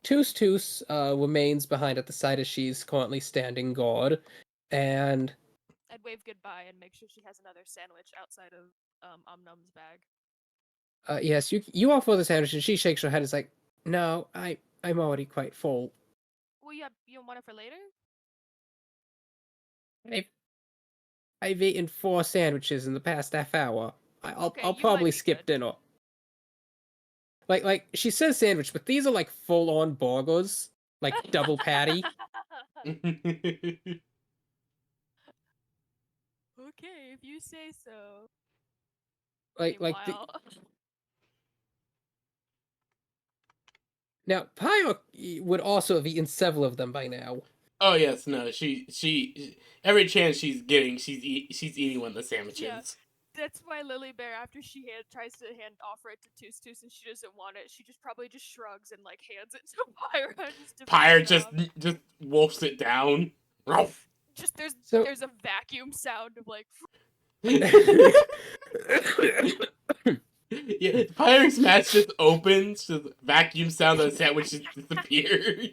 Toos remains behind at the side as she's currently standing guard, and I'd wave goodbye and make sure she has another sandwich outside of Omnum's bag. yes, you offer the sandwich, and she shakes her head. It's like, no, I'm already quite full. Well, you want it for later? I've eaten 4 sandwiches in the past half hour. I'll Okay, you might probably be skip good. dinner. Like she says sandwich, but these are like full on burgers, like double patty. Okay, if you say so. Like the, Meanwhile, now Pyro would also have eaten several of them by now. Oh yes, no, she every chance she's getting, she's eating one of the yeah, sandwiches. that's why Lily Bear, after she tries to offer it to Toos Toos and she doesn't want it, she just probably just shrugs and like hands it to Pyra just to Pyre finish it off. just wolfs it down. Ruff. Just So there's a vacuum sound of like Yeah, Pyre's match just opens, just vacuum sound, and the sandwich just disappears.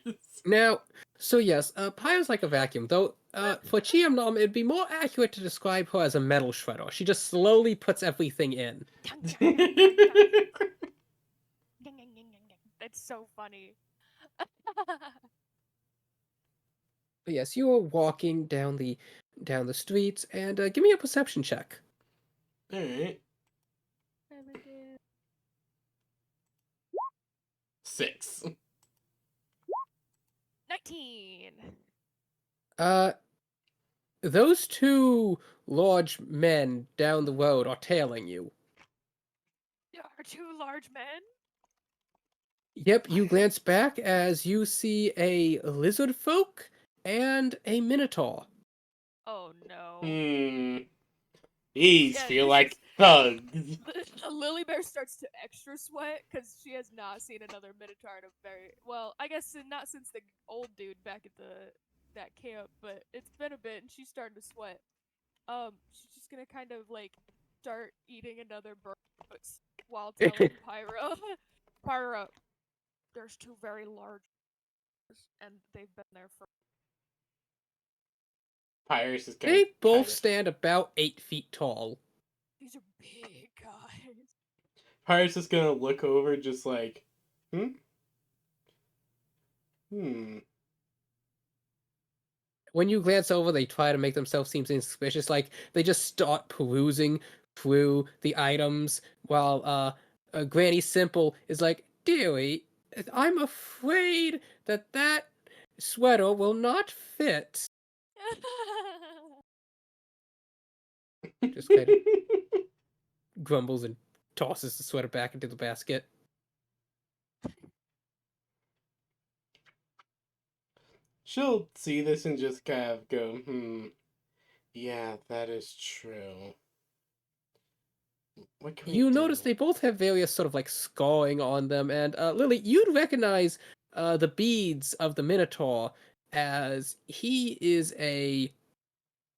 now, so yes, Pyro's like a vacuum, though. For Chiam Nom, it'd be more accurate to describe her as a metal shredder. She just slowly puts everything in. that's so funny. But yes, you are walking down the streets, and give me a perception check. Alright. 6. 19. Those two large men down the road are tailing you. There are two large men. Yep, you glance back as you see a lizard folk and a minotaur. Oh no. These Yeah, feel this like is- thugs. Lily Bear starts to extra sweat because she has not seen another Minotaur in a I guess not since the old dude back at that camp, but it's been a bit and she's starting to sweat. She's just gonna kind of like start eating another burger while telling Pyra, Pyra, there's two very large and they've been there for. Pyre's just gonna They both kinda... stand about 8 feet tall. These are big guys. Pyre's just gonna look over, just like, Hmm. When you glance over, they try to make themselves seem suspicious. Like they just start perusing through the items, while Granny Simple is like, "Dearie, I'm afraid that sweater will not fit." Just kind of grumbles and tosses the sweater back into the basket. She'll see this and just kind of go, yeah, that is true. What can we You do? notice they both have various sort of like scarring on them, and Lily, you'd recognize the beads of the Minotaur as he is a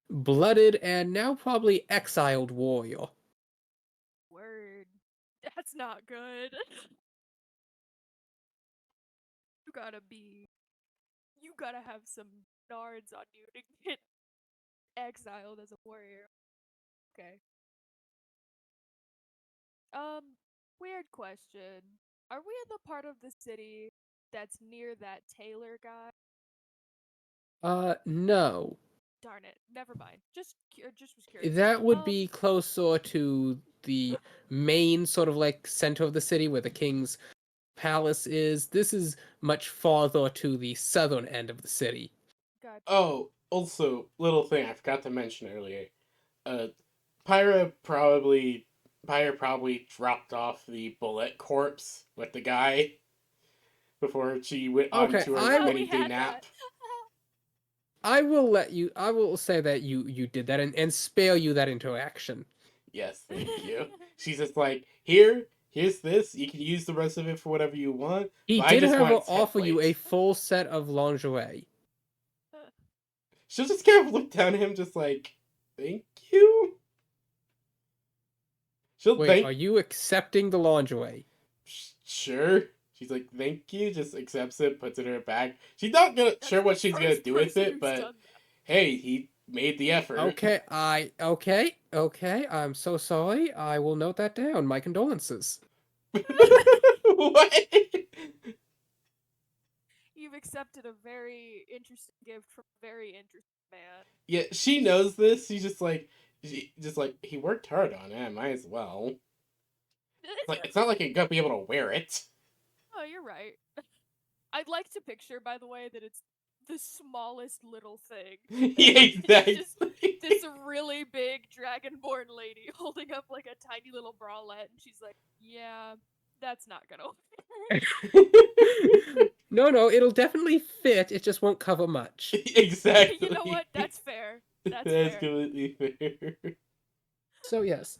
blooded and now probably exiled warrior. Word. That's not good. You gotta have some nards on you to get exiled as a warrior. Okay. Weird question. Are we in the part of the city that's near that tailor guy? No. Darn it. Never mind. Just was curious. That would be closer to the main sort of like center of the city where the king's palace is. This is much farther to the southern end of the city. Gotcha. Oh, also, little thing I forgot to mention earlier. Pyra probably dropped off the bullet corpse with the guy before she went on Okay, to her I many day nap. I will say that you did that and spare you that interaction. Yes, thank you. She's just like, here's this. You can use the rest of it for whatever you want. He but did, I just however, want offer you a templates." full set of lingerie. She'll just kind of look down at him, just like, thank you. She'll Wait, are you accepting the lingerie? Sure. She's like, thank you. Just accepts it, puts it in her bag. She's not sure what she's gonna do with it, but hey, he made the effort. Okay, I'm so sorry. I will note that down. My condolences. What? You've accepted a very interesting gift from a very interesting man. Yeah, she knows this. She's just like, he worked hard on it. Might as well. It's not like you're gonna be able to wear it. Oh, you're right. I'd like to picture, by the way, that it's the smallest little thing. Yeah, It's just exactly. this really big dragonborn lady holding up like a tiny little bralette, and she's like, "Yeah, that's not gonna work." No, it'll definitely fit. It just won't cover much. Exactly. You know what? That's fair. That's That's fair. completely fair. So yes,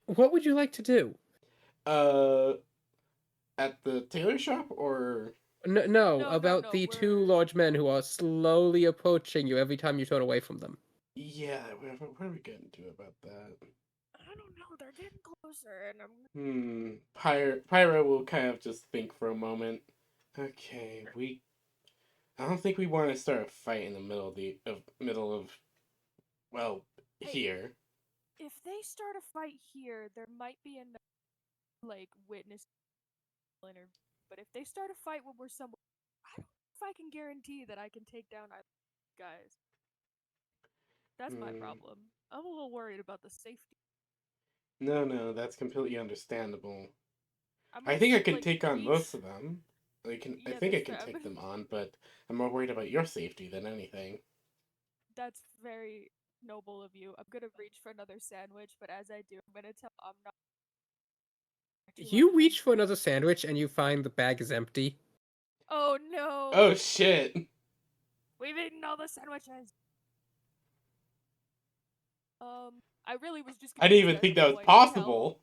what would you like to do? Uh, at the tailor shop or No, No, about the two we're large men who are slowly approaching you every time you turn away from them. yeah, what are we gonna do about that? I don't know. They're getting closer, and I'm Pyro will kind of just think for a moment. Okay, I don't think we want to start a fight in the middle of well, Hey. here. if they start a fight here, there might be enough like witness interview. But if they start a fight when we're somewhere, I don't know if I can guarantee that I can take down either guys. That's my problem. I'm a little worried about the safety. No, that's completely understandable. I might think I can like take on most reach. of them. I Yeah, think I that's can fair. take them on, but I'm more worried about your safety than anything. That's very noble of you. I'm gonna reach for another sandwich, but as I do, I'm gonna tell I'm not too You loud. reach for another sandwich and you find the bag is empty. Oh no! Oh shit! We've eaten all the sandwiches. I really was just I gonna didn't use even it as think a that was ploy to possible.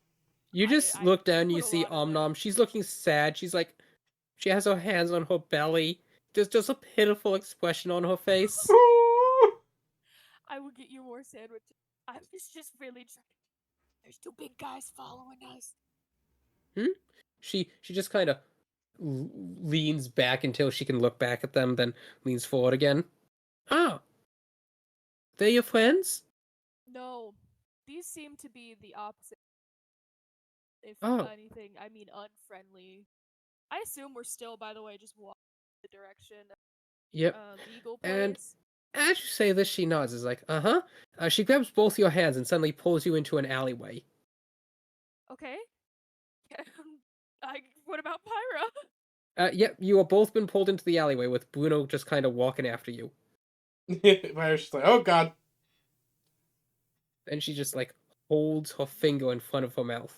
You just look down, you put a see lot of it. Omnom. She's looking sad. She's like, she has her hands on her belly. There's just a pitiful expression on her face. I will get you more sandwiches. I was just really trying. There's two big guys following us. She just kind of leans back until she can look back at them, then leans forward again. Oh, they're your friends? No, these seem to be the opposite. If Oh, anything, I mean unfriendly. I assume we're still, by the way, just walking the direction yep. the Eagle And place. as you say this, she nods. Is like, uh-huh. She grabs both your hands and suddenly pulls you into an alleyway. Okay. What about Pyra? Yep, you are both been pulled into the alleyway with Bruno just kind of walking after you. Pyro's just like, oh god. And she just like holds her finger in front of her mouth.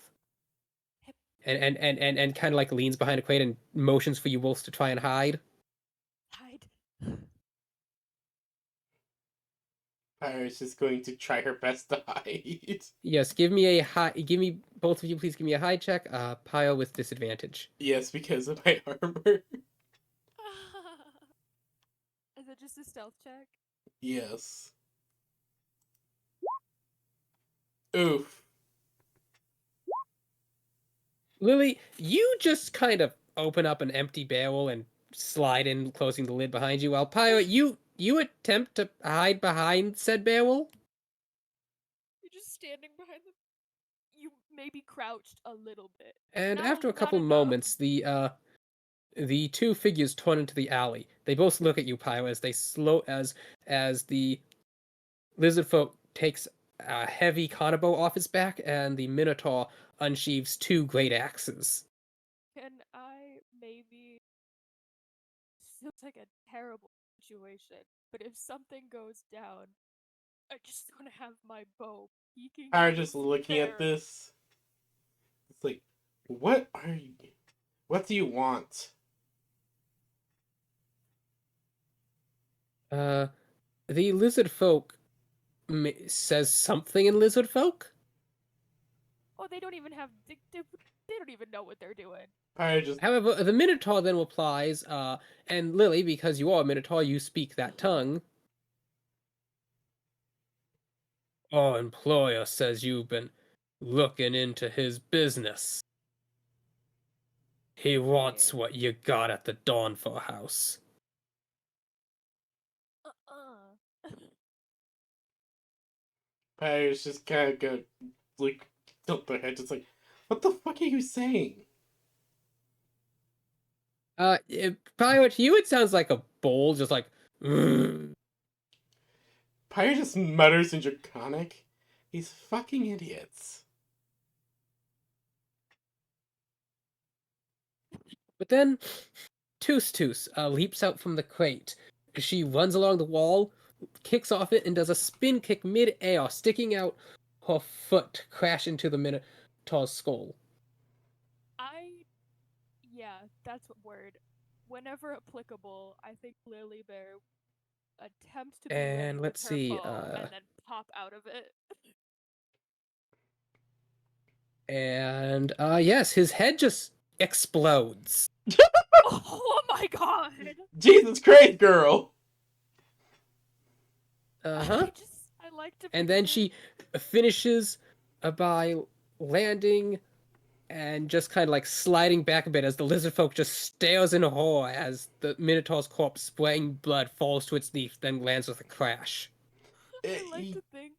And kind of like leans behind a crate and motions for you both to try and hide. Hide. Pyro's just going to try her best to hide. Yes, give me both of you please give me a hide check. Pyro with disadvantage. Yes, because of my armor. Is it just a stealth check? Yes. Oof. Lily, you just kind of open up an empty barrel and slide in, closing the lid behind you, while Pyro, you attempt to hide behind said barrel. You're just standing behind them. You maybe crouched a little bit. And Not after a not couple enough. moments, the two figures turn into the alley. They both look at you, Pyro, as they as the lizard folk takes a heavy carnival off his back, and the Minotaur unsheaves two great axes. Can I maybe? Feels like a terrible situation, but if something goes down, I just want to have my bow peeking. Pyro through just looking at barrel. this. It's like, what do you want? The lizard folk says something in lizard folk. Oh, they don't even have. They don't even know what they're doing. Pyro just. However, the Minotaur then replies, and Lily, because you are a Minotaur, you speak that tongue. Our employer says you've been looking into his business. He wants what you got at the Dawnfall house. Pyro's just kind of go, like, tilt their head, just like, what the fuck are you saying? Probably to you it sounds like a bowl, just like, Pyro just mutters in Draconic. These fucking idiots. But then Toos leaps out from the crate. She runs along the wall, kicks off it, and does a spin kick mid-air, sticking out her foot to crash into the Minotaur's skull. Yeah, that's a word. Whenever applicable, I think Lily Bear attempts to be ready And with let's her see, bow and then pop out of it. and yes, his head just explodes. Oh my god! Jesus Christ, girl! Uh-huh. I like to And then picture- she finishes by landing and just kind of like sliding back a bit as the lizard folk just stares in horror as the Minotaur's corpse, spraying blood, falls to its knees, then lands with a crash. I like to think.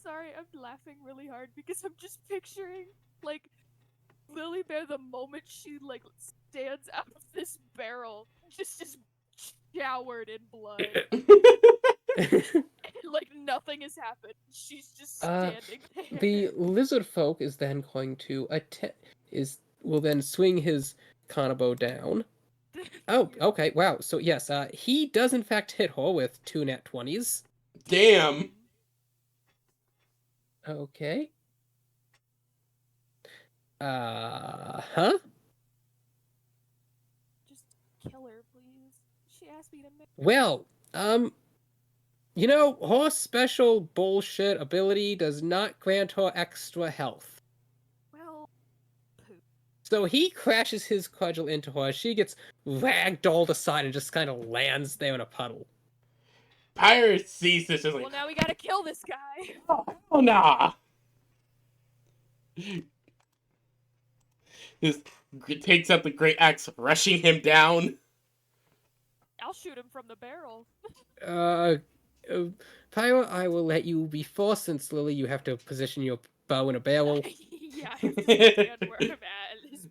Sorry, I'm laughing really hard because I'm just picturing like Lily Bear the moment she like stands out of this barrel, just showered in blood. Like nothing has happened. She's just standing there. The lizard folk is then going to will then swing his Kanabo down. Oh, okay, wow. So yes, he does in fact hit her with 2 nat 20s. Damn. Okay. Huh? Just kill her, please. She asked me to make. Well, you know, her special bullshit ability does not grant her extra health. Well, poop. So he crashes his cudgel into her. She gets ragdolled aside and just kind of lands there in a puddle. Pirate sees this as like, well, now we gotta kill this guy. oh nah. Just takes out the great axe, rushing him down. I'll shoot him from the barrel. Pyro, I will let you be forced since Lily, you have to position your bow in a barrel. Yeah, I have to stand where I'm at.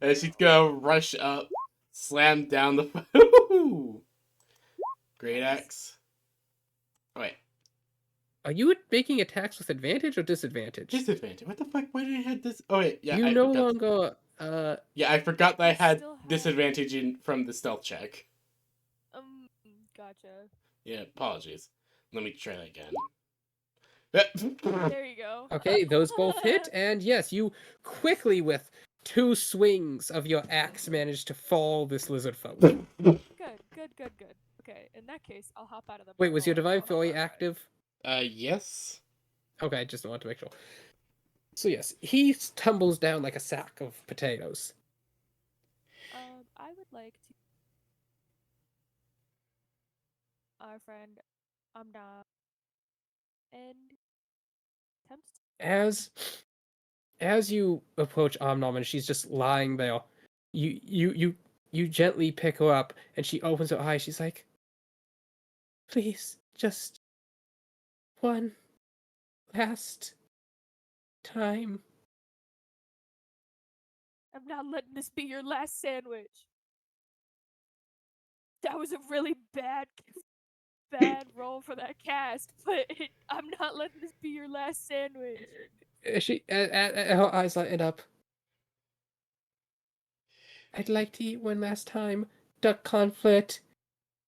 And she's gonna rush up, slam down the. Great axe. Oh, wait. Are you making attacks with advantage or disadvantage? Disadvantage. What the fuck? Why did I have this? Oh wait, yeah. You I no forgot. longer. Yeah, I forgot that I had still have- disadvantage from the stealth check. Gotcha. Yeah, apologies. Let me try that again. There you go. Okay, those both hit, and yes, you quickly, with 2 swings of your axe, manage to fall this lizard folk. Good. Okay, in that case, I'll hop out of the. Wait, was your barrel and Divine I'll help Fury our guy. active? Yes. Okay, I just wanted to make sure. So yes, he tumbles down like a sack of potatoes. I would like to. Our friend, Amna, and attempts. As you approach Omnom and she's just lying there, you gently pick her up and she opens her eyes. She's like, "Please, just one last time." I'm not letting this be your last sandwich. That was a really bad role for that cast, but I'm not letting this be your last sandwich. Her eyes lighten up. "I'd like to eat one last time. Duck confit.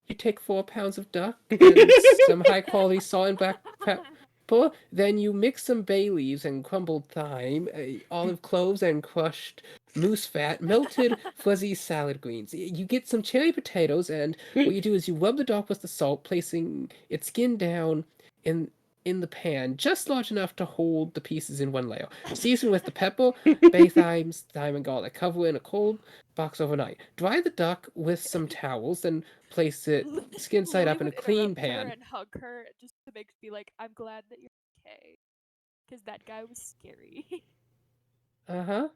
You take 4 pounds of duck and some high quality salt and black pepper. Then you mix some bay leaves and crumbled thyme, olive cloves and crushed moose fat, melted fuzzy salad greens. You get some cherry potatoes, and what you do is you rub the duck with the salt, placing its skin down in the pan, just large enough to hold the pieces in one layer. Season with the pepper, bay thyme and garlic. Cover in a cold box overnight. Dry the duck with some towels, then place it skin side Lily up in a would clean interrupt her pan. and hug her just to make be like, I'm glad that you're okay, because that guy was scary. Uh-huh.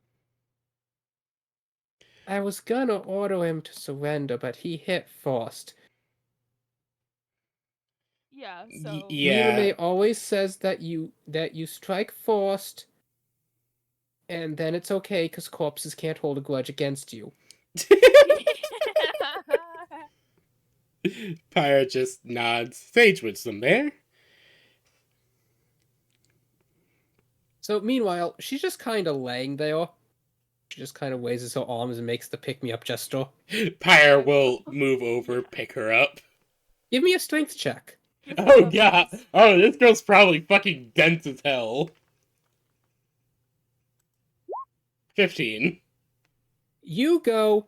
I was gonna order him to surrender, but he hit first. Yeah, so Yeah. Miowne always says that you strike first, and then it's okay because corpses can't hold a grudge against you. Pirate just nods. Sage wisdom there. So meanwhile, she's just kind of laying there. She just kind of raises her arms and makes the pick-me-up gesture. Pyre will move over, pick her up. Give me a strength check. Oh god! Oh, this girl's probably fucking dense as hell. 15. You go,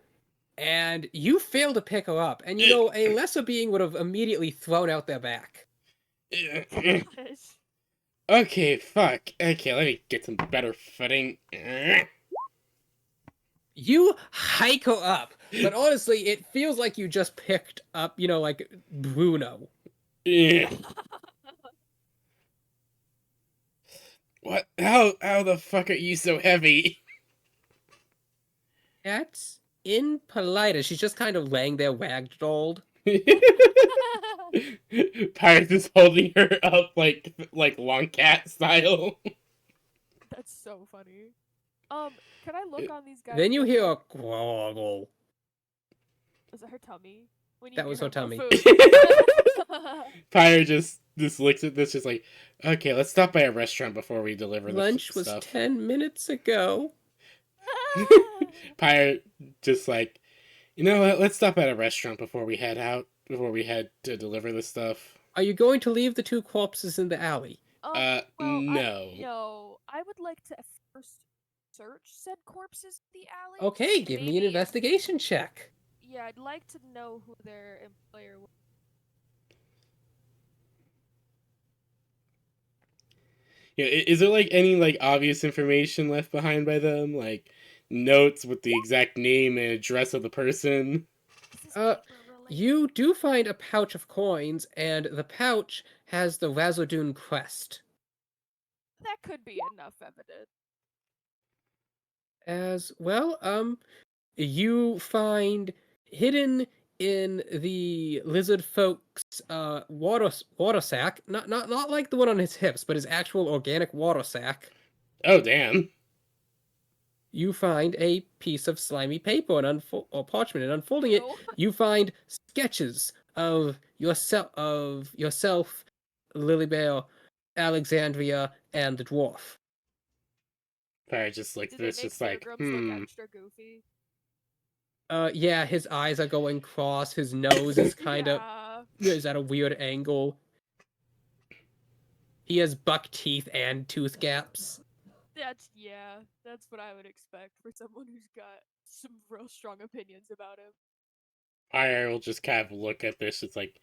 and you fail to pick her up, and you know a lesser being would have immediately thrown out their back. Okay, fuck. Okay, let me get some better footing. You hike her up, but honestly, it feels like you just picked up, like Bruno. What? How the fuck are you so heavy? That's impolite. She's just kind of laying there ragdolled. Pyre's just holding her up like long cat style. That's so funny. Can I look on these guys? Then you real hear quick? a groggle. Was it her tummy? We need That to was get her her more tummy. food. Pyre just looks at this, just like, okay, let's stop by a restaurant before we deliver the Lunch was stuff. 10 minutes ago. Pyre just like, you know what? Let's stop at a restaurant before we head out. Before we head to deliver the stuff. Are you going to leave the two corpses in the alley? Well, no. No, I would like to first search said corpses in the alley. Okay, give me an Maybe- investigation check. Yeah, I'd like to know who their employer was. Yeah, is there like any like obvious information left behind by them, like notes with the exact name and address of the person? You do find a pouch of coins, and the pouch has the Razordoon crest. That could be enough evidence. As well, you find hidden in the lizard folk's water sack, not like the one on his hips, but his actual organic water sack. Oh damn! You find a piece of slimy paper or parchment, and unfolding it, you find sketches of yourself, Lilybell, Alexandria, and the dwarf. Pyre just like Did this, they make just like, Fairgrumps look extra goofy? Yeah, his eyes are going cross, his nose is kind of is at a weird angle. He has buck teeth and tooth gaps. That's what I would expect for someone who's got some real strong opinions about him. Pyre will just kind of look at this. It's like,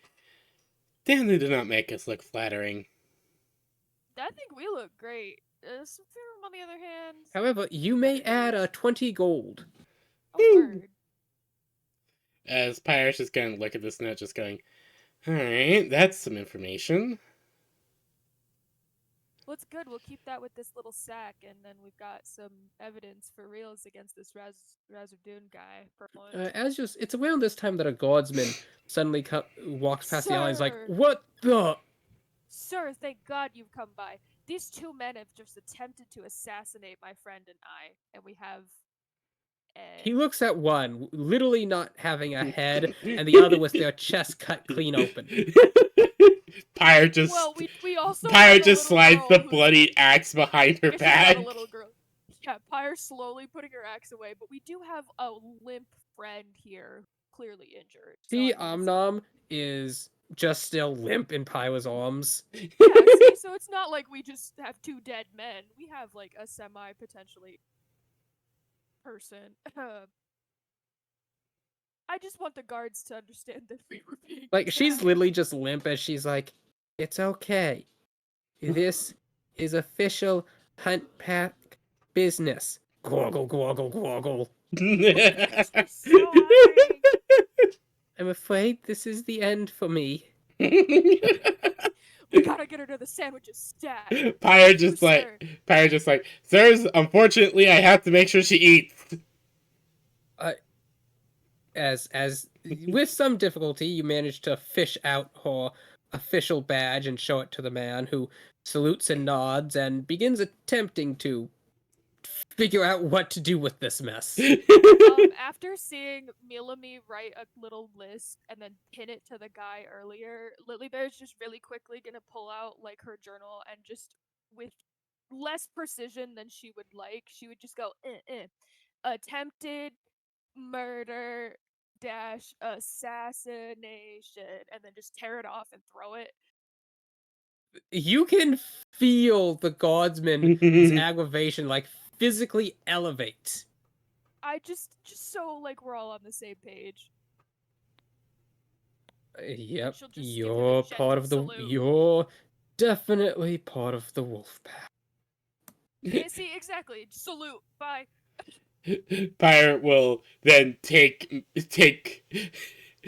damn, they did not make us look flattering. I think we look great. Serum, on the other hand. However, you may add a 20 gold. Oh, word. As Pyre's just gonna look at this note, just going, alright, that's some information. Well, it's good. We'll keep that with this little sack, and then we've got some evidence for reals against this Razordoon guy. It's around this time that a guardsman suddenly walks past the alley and is like, Sir! "What the?" Sir, thank God you've come by. These two men have just attempted to assassinate my friend and I, and we have. He looks at one, literally not having a head, and the other with their chest cut clean open. Pyre just we also Pyre just slides the bloody axe behind her back. A little girl. Yeah, Pyre slowly putting her axe away, but we do have a limp friend here, clearly injured. See, Omnom is just still limp in Pyre's arms. Yeah, see, so it's not like we just have two dead men. We have like a semi-potentially person. I just want the guards to understand that we were being she's literally just limp as she's like, "It's okay. This is official hunt pack business." Gorgle, gorgle, gorgle. I'm afraid this is the end for me. We gotta get her to the sandwiches stat. Pyre just like, sirs, unfortunately I have to make sure she eats. As with some difficulty, you manage to fish out her official badge and show it to the man, who salutes and nods and begins attempting to figure out what to do with this mess. After seeing Miowne write a little list and then pin it to the guy earlier, Lilybear's just really quickly gonna pull out like her journal and just with less precision than she would like, she would just go attempted murder dash assassination, and then just tear it off and throw it. You can feel the guardsman's aggravation like physically elevate. I just so like we're all on the same page. Yep, She'll just give him a you're part gentle of the. salute. You're definitely part of the wolf pack. Yeah, see, exactly. Salute. Bye. Pirate will then take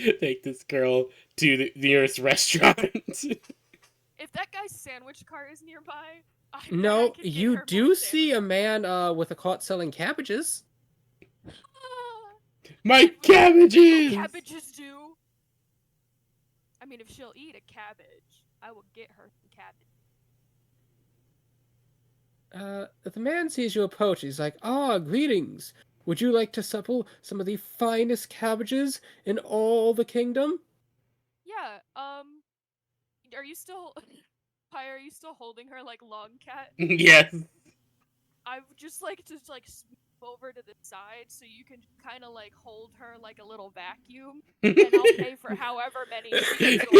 this girl to the nearest restaurant. If that guy's sandwich cart is nearby, I bet I No, could get you her do more see a sandwiches. man with a cart selling cabbages. My What cabbages! cabbages do? I mean, if she'll eat a cabbage, I will get her some cabbage. The man sees you approach. He's like, "Ah, greetings. Would you like to supple some of the finest cabbages in all the kingdom?" Yeah, are you still Pi, are you still holding her like long cat? Yes. I would just like to like move over to the side so you can kind of like hold her like a little vacuum, and I'll pay for however many she absorbs.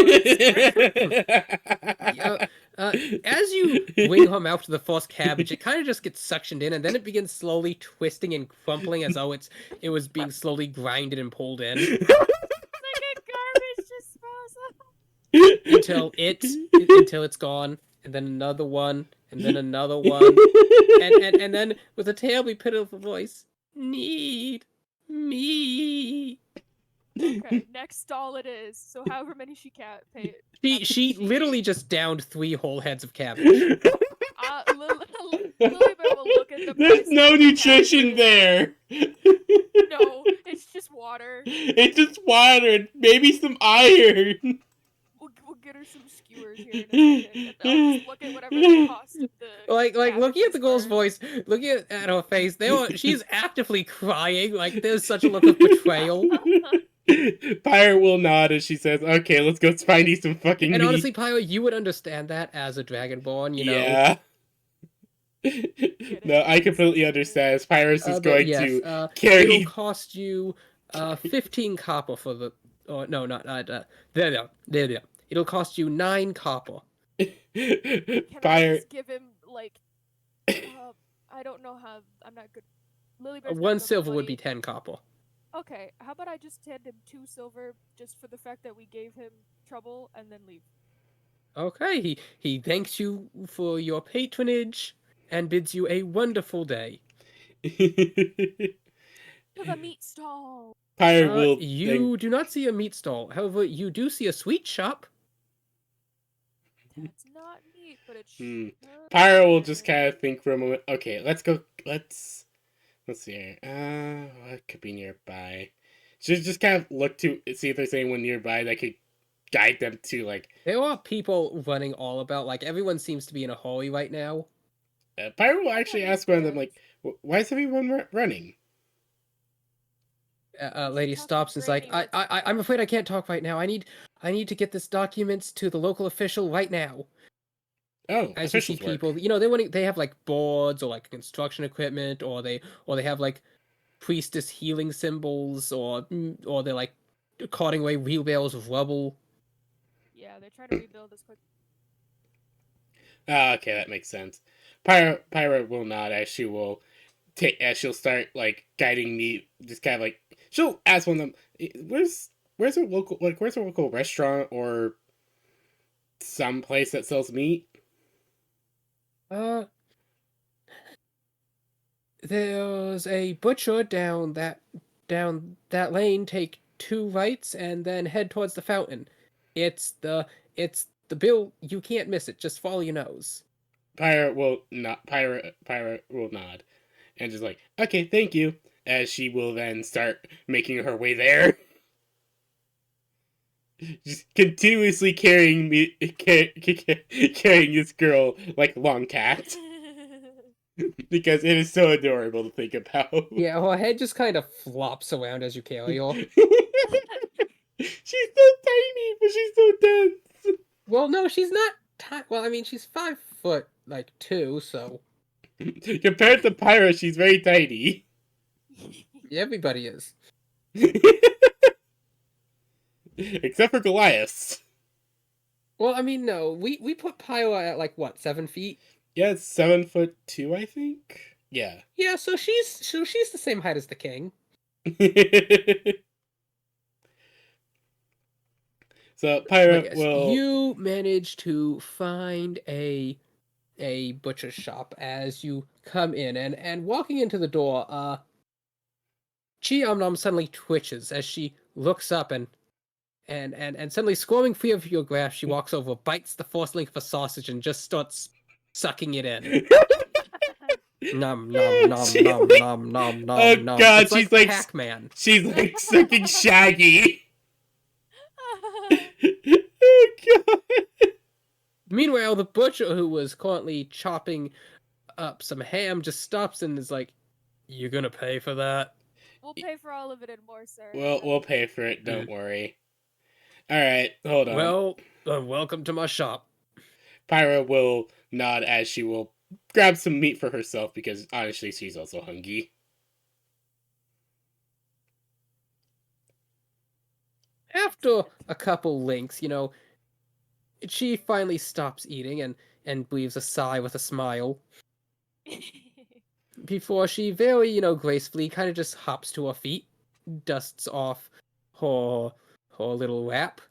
As you bring her mouth to the first cabbage, it kind of just gets suctioned in, and then it begins slowly twisting and crumpling as though it was being slowly grinded and pulled in. Like a garbage disposal. until it's gone, and then another one, and then another one, and then with a terribly pitiful voice, "Need me." Okay, next stall it is. So however many she can't pay. She literally just downed 3 whole heads of cabbage. Lily Bear will look at the There's price no of the nutrition cabbages. there. No, it's just water. It's just water and maybe some iron. We'll get her some skewers here in a second. And I'll just look at whatever the cost of the Like looking at the girl's cabbages voice, looking at her face, she's actively crying. Like there's such a look of betrayal. Pirate will nod as she says, "Okay, let's go find you some fucking And meat." honestly, Pyro, you would understand that as a Dragonborn, you know. Yeah. No, I completely understand. As Pyrus is going to carry. It'll cost you 15 copper for the. Oh no, not there. It'll cost you 9 copper. Can I just give him like? I don't know how. I'm not good. Lily Bear's not 1 good with silver would money. be 10 copper. Okay, how about I just hand him 2 silver just for the fact that we gave him trouble and then leave? Okay, he thanks you for your patronage and bids you a wonderful day. To the meat stall. Pirate will. You do not see a meat stall. However, you do see a sweet shop. That's not meat, but it's. Pirate will just kind of think for a moment. Okay, let's go. Let's see here. What could be nearby? Should just kind of look to see if there's anyone nearby that could guide them to like. There are people running all about. Like everyone seems to be in a hurry right now. Pirate will actually ask one of them like, "Why is everyone running?" Lady stops and is like, I'm afraid I can't talk right now. I need to get this documents to the local official right now. Oh, as you see people, they have like boards or like construction equipment, or they have like priestess healing symbols, or they're like carting away wheelbarrows of rubble. Yeah, they're trying to rebuild this quick. Okay, that makes sense. Pirate will not, as she will she'll start like guiding me, just kind of like she'll ask one of them, where's a local restaurant or some place that sells meat? There's a butcher down that lane. Take 2 rights and then head towards the fountain. It's the bill. You can't miss it. Just follow your nose. Pirate will nod, and just like, okay, thank you. As she will then start making her way there. Just continuously carrying this girl like long cat. Because it is so adorable to think about. Yeah, her head just kind of flops around as you carry her. She's so tiny, but she's so dense. Well, no, she's not well, I mean, she's 5'2", so. Compared to Pyra, she's very tiny. Everybody is. Except for Goliath. Well, I mean, no. We put Pyro at like what, 7 feet? Yeah, it's 7'2", I think. Yeah. Yeah, so she's the same height as the king. So But Pyra yes, will. you manage to find a butcher shop as you come in, and walking into the door, Chi Omnom suddenly twitches as she looks up and suddenly squirming free of your grasp, she walks over, bites the force link of a sausage, and just starts sucking it in. Nom nom nom She nom like- nom nom nom Oh nom. god, It's like Pac-Man. she's like sucking Shaggy. Oh god. Meanwhile, the butcher who was currently chopping up some ham just stops and is like, "You gonna pay for that?" We'll pay for all of it and more, sir. We'll pay for it, don't worry. Alright, hold on. Well, welcome to my shop. Pyra will nod as she will grab some meat for herself because honestly she's also hungry. After a couple links, she finally stops eating and breathes a sigh with a smile before she very, gracefully kind of just hops to her feet, dusts off her little wrap.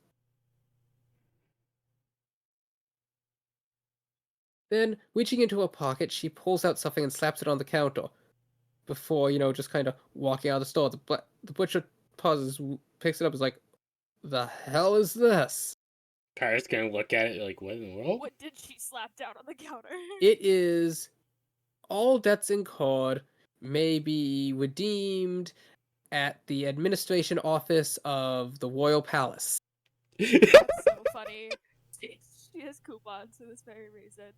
Then, reaching into her pocket, she pulls out something and slaps it on the counter before, just kind of walking out of the store. The butcher pauses, picks it up, is like, "The hell is this?" Pyra's gonna look at it like, what in the world? What did she slap down on the counter? It is all debts incurred may be redeemed at the administration office of the Royal Palace. That's so funny. She has coupons for this very reason.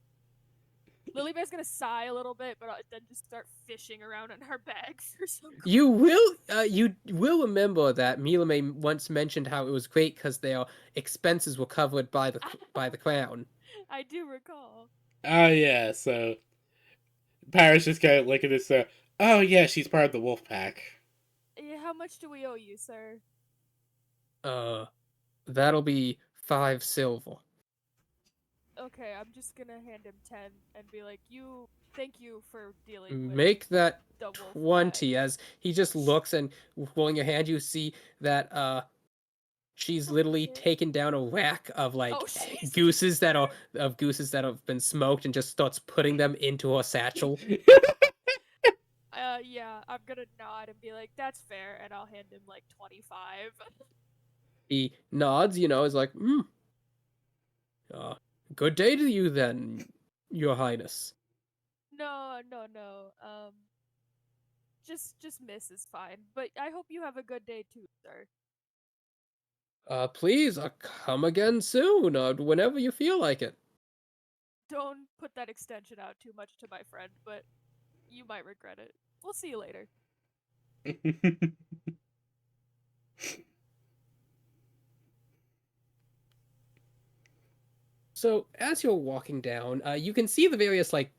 Lilybear's gonna sigh a little bit, but then just start fishing around in her bags for some. You will remember that Miowne once mentioned how it was great because their expenses were covered by the crown. I do recall. Oh yeah, so Pyra's just kind of looking at this. Oh yeah, she's part of the wolf pack. Yeah, how much do we owe you, sir? That'll be 5 silver. Okay, I'm just gonna hand him 10 and be like, thank you for dealing with Make that the wolf 20 pack." as he just looks, and rolling your hand, you see that she's literally taken down a rack of like Oh, she's gooses that have been smoked and just starts putting them into her satchel. Yeah, I'm gonna nod and be like, that's fair, and I'll hand him like 25. He nods, is like, good day to you then, Your Highness. No. Just miss is fine. But I hope you have a good day too, sir. Please, come again soon, whenever you feel like it. Don't put that extension out too much to my friend, but you might regret it. We'll see you later. So as you're walking down, you can see the various like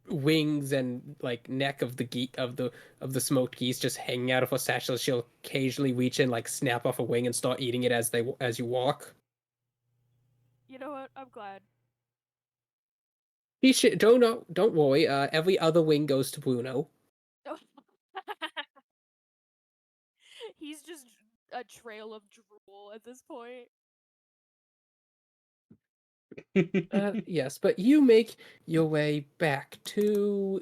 wings and like neck of the smoked geese just hanging out of her satchel. She'll occasionally reach in, like snap off a wing and start eating it as you walk. You know what? I'm glad. Don't worry. Every other wing goes to Bruno. He's just a trail of drool at this point. Yes, but you make your way back to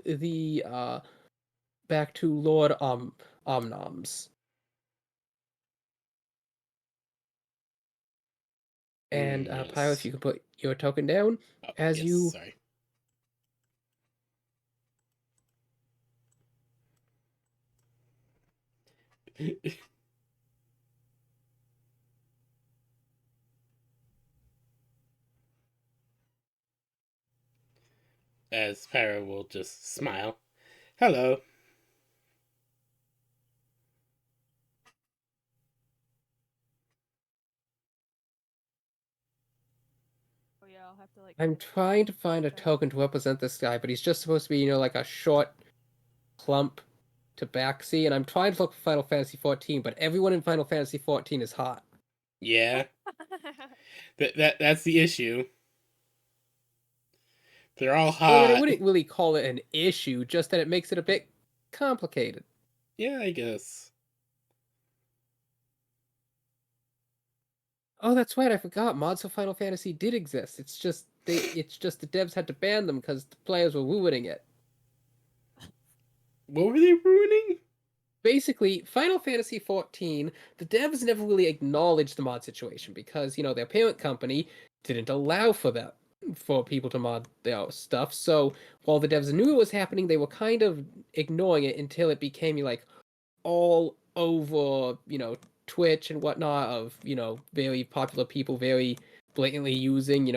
Lord Omnom's. And Pyro, if you can put your token down as yes, you sorry. As Pyra will just smile. Hello. Oh yeah, I'll have to like. I'm trying to find a token to represent this guy, but he's just supposed to be, like a short, plump to backseat, and I'm trying to look for Final Fantasy 14, but everyone in Final Fantasy 14 is hot. Yeah, that's the issue. They're all Well, I mean, I hot. wouldn't really call it an issue, just that it makes it a bit complicated. Yeah, I guess. Oh, that's right, I forgot. Mods for Final Fantasy did exist. It's just the devs had to ban them because the players were ruining it. What were they ruining? Basically, Final Fantasy XIV, the devs never really acknowledged the mod situation because, their parent company didn't allow for that, for people to mod their stuff. So while the devs knew it was happening, they were kind of ignoring it until it became like all over, Twitch and whatnot of, very popular people very blatantly using,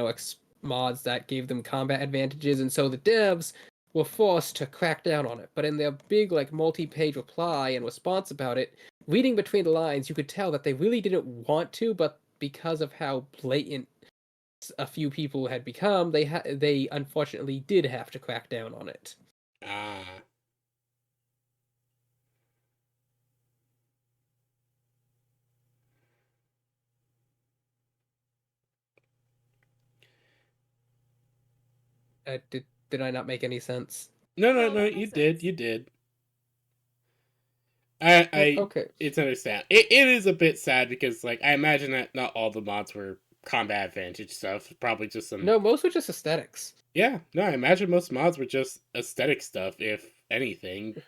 mods that gave them combat advantages. And so the devs were forced to crack down on it. But in their big, like, multi-page reply and response about it, reading between the lines, you could tell that they really didn't want to, but because of how blatant a few people had become, they unfortunately did have to crack down on it. Ah. Did I not make any sense? No, No, that you makes did, sense. you did. I Okay. it's understand. It is a bit sad because like I imagine that not all the mods were combat advantage stuff. Probably just some. No, most were just aesthetics. Yeah, no, I imagine most mods were just aesthetic stuff, if anything.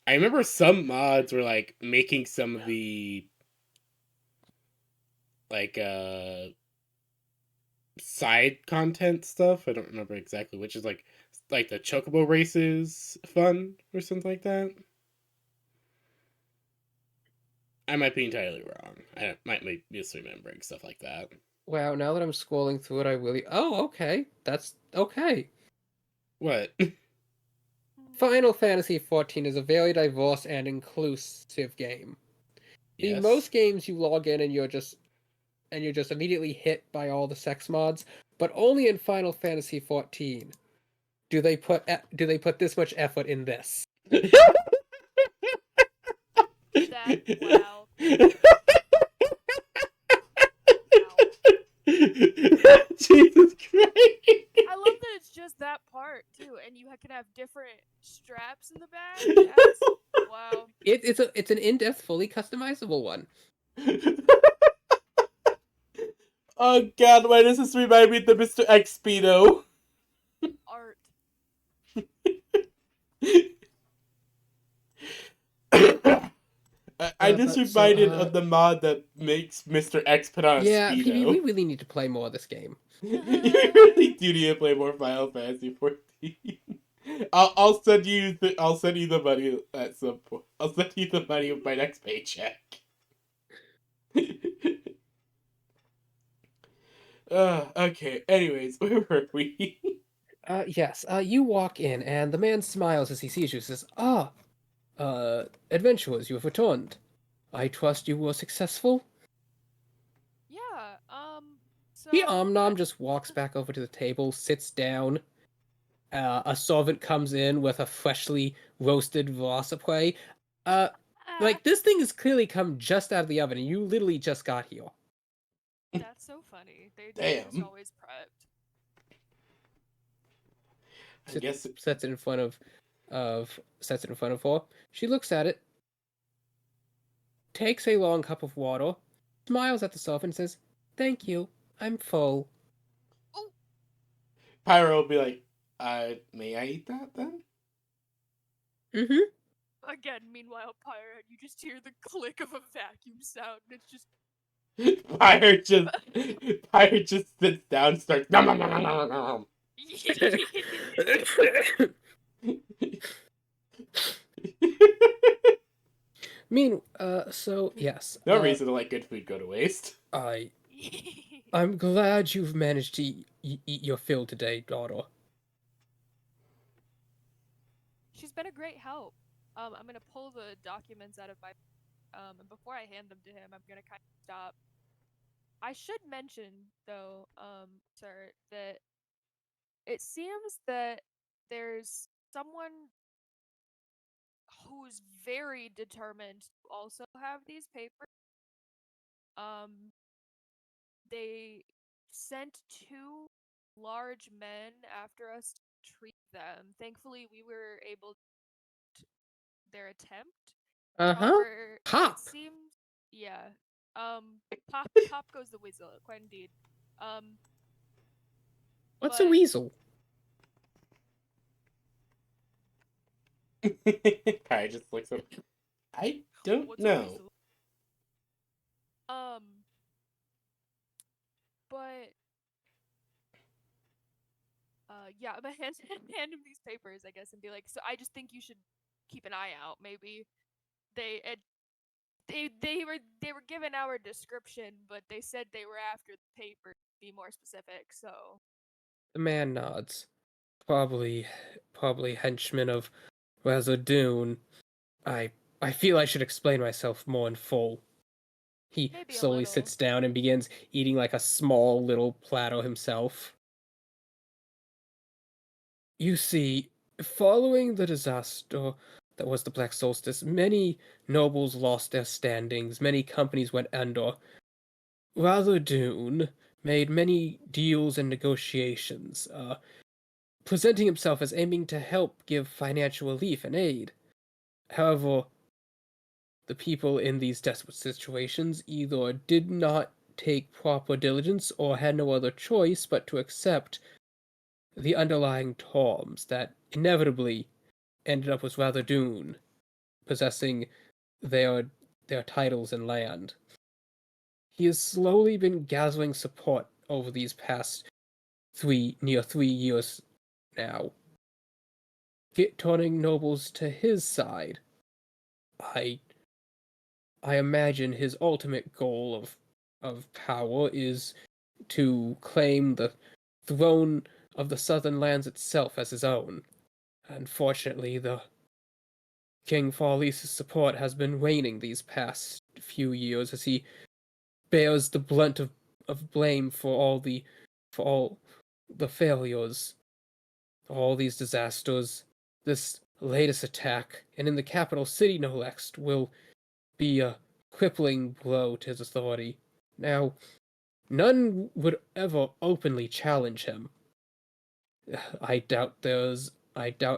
I remember some mods were like making some of the like side content stuff. I don't remember exactly which is like the chocobo races fun or something like that. I might be entirely wrong. I might be misremembering stuff like that. Wow, now that I'm scrolling through it, I really... Oh, okay. That's okay. What? Final Fantasy XIV is a very diverse and inclusive game. See, Yes. most games you log in and you're just immediately hit by all the sex mods, but only in Final Fantasy XIV do they put this much effort in this. That wow. Jesus Christ! I love that it's just that part too, and you can have different straps in the back. That's wow. It's an in-depth, fully customizable one. Oh God, why does this remind me of the Mr. X Speedo? Art. I just But so, reminded of the mod that makes Mr. X put on a yeah, PB, we Speedo. really need to play more of this game. You really do need to play more Final Fantasy 14. I'll send you the money at some point. I'll send you the money with my next paycheck. Okay. Anyways, where were we? Yes. You walk in, and the man smiles as he sees you. Says, "Ah, adventurers, you have returned. I trust you were successful." Yeah. So The Omnom just walks back over to the table, sits down. A servant comes in with a freshly roasted velocipede. Like, this thing has clearly come just out of the oven, and you literally just got here. That's so funny. They're just Damn. always prepped. I guess Sets it in front of her. She looks at it, takes a long cup of water, smiles at the servant, and says, "Thank you. I'm full." Pyro will be like, may I eat that then? Mm-hmm. Again, meanwhile, Pyre, you just hear the click of a vacuum sound, and it's just Pyro just sits down and starts nom nom nom nom nom nom. So yes. No reason to let good food go to waste. I'm glad you've managed to eat your fill today, daughter. She's been a great help. I'm gonna pull the documents out of my and before I hand them to him, I'm gonna kind of stop. I should mention though, sir, that it seems that there's someone who's very determined to also have these papers. They sent 2 large men after us to treat them. Thankfully, we were able to their attempt. However, it Pop. seems yeah. Pop goes the weasel, quite indeed. What's a But weasel? Kai just looks up. I don't what's a know. weasel? But yeah, but hand him these papers, I guess, and be like, so I just think you should keep an eye out. Maybe they they were given our description, but they said they were after the paper. To be more specific, so The man nods. Probably henchmen of Razadun. I feel I should explain myself more in full. He maybe a slowly little. sits down and begins eating like a small little platter himself. You see, following the disaster that was the Black Solstice, many nobles lost their standings, many companies went under. Ratherdoon made many deals and negotiations, presenting himself as aiming to help give financial relief and aid. However, the people in these desperate situations either did not take proper diligence or had no other choice but to accept the underlying terms that inevitably ended up with Ratherdoon possessing their titles and land. He has slowly been gathering support over these past near 3 years now, turning nobles to his side. I imagine his ultimate goal of power is to claim the throne of the southern lands itself as his own. Unfortunately, the King Farlise's support has been waning these past few years as he bears the brunt of blame for all the failures, all these disasters. This latest attack, and in the capital city no less, will be a crippling blow to his authority. Now, none would ever openly challenge him. I doubt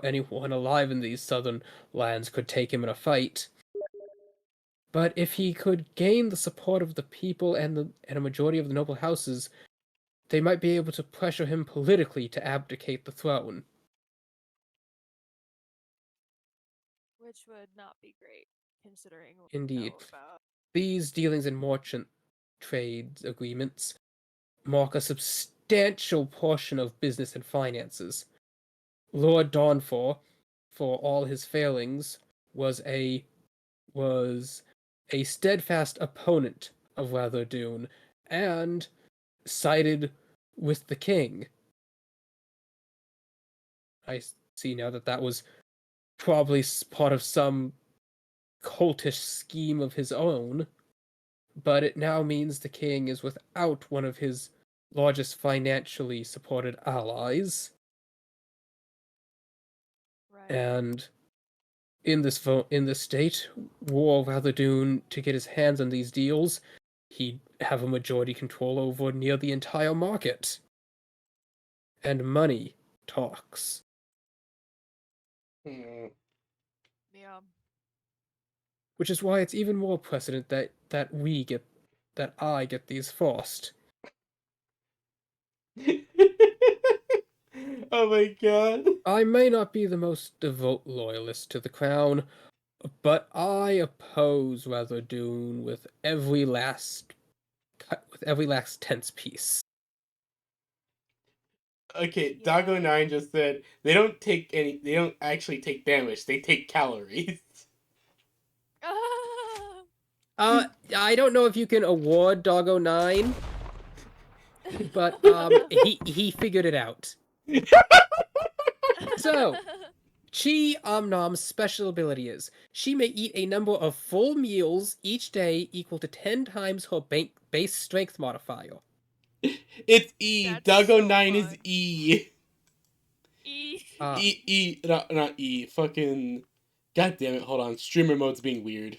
anyone alive in these southern lands could take him in a fight. But if he could gain the support of the people and a majority of the noble houses, they might be able to pressure him politically to abdicate the throne. which would not be great considering what Indeed. we know about. These dealings in merchant trade agreements mark a substantial portion of business and finances. Lord Dawnfor, for all his failings, was a steadfast opponent of Ratherdoon and sided with the king. I see now that was probably part of some cultish scheme of his own, but it now means the king is without one of his largest financially supported allies. Right. And in this state, War Ratherdoon, to get his hands on these deals, he'd have a majority control over near the entire market. And money talks. Hmm. Yeah. Oh Which is why it's even more precedent that I get these first. my god. I may not be the most devout loyalist to the crown, but I oppose Ratherdoon with every last tense piece. Okay, Yeah. Doggo9 just said they don't actually take damage, they take calories. I don't know if you can award Doggo9, but he figured it out. So, Chi Omnom's special ability is she may eat a number of full meals each day equal to 10 times her base strength modifier. It's E. That's so Doggo9 is fun. E. E. Not E. Fucking God damn it! Hold on, streamer mode's being weird.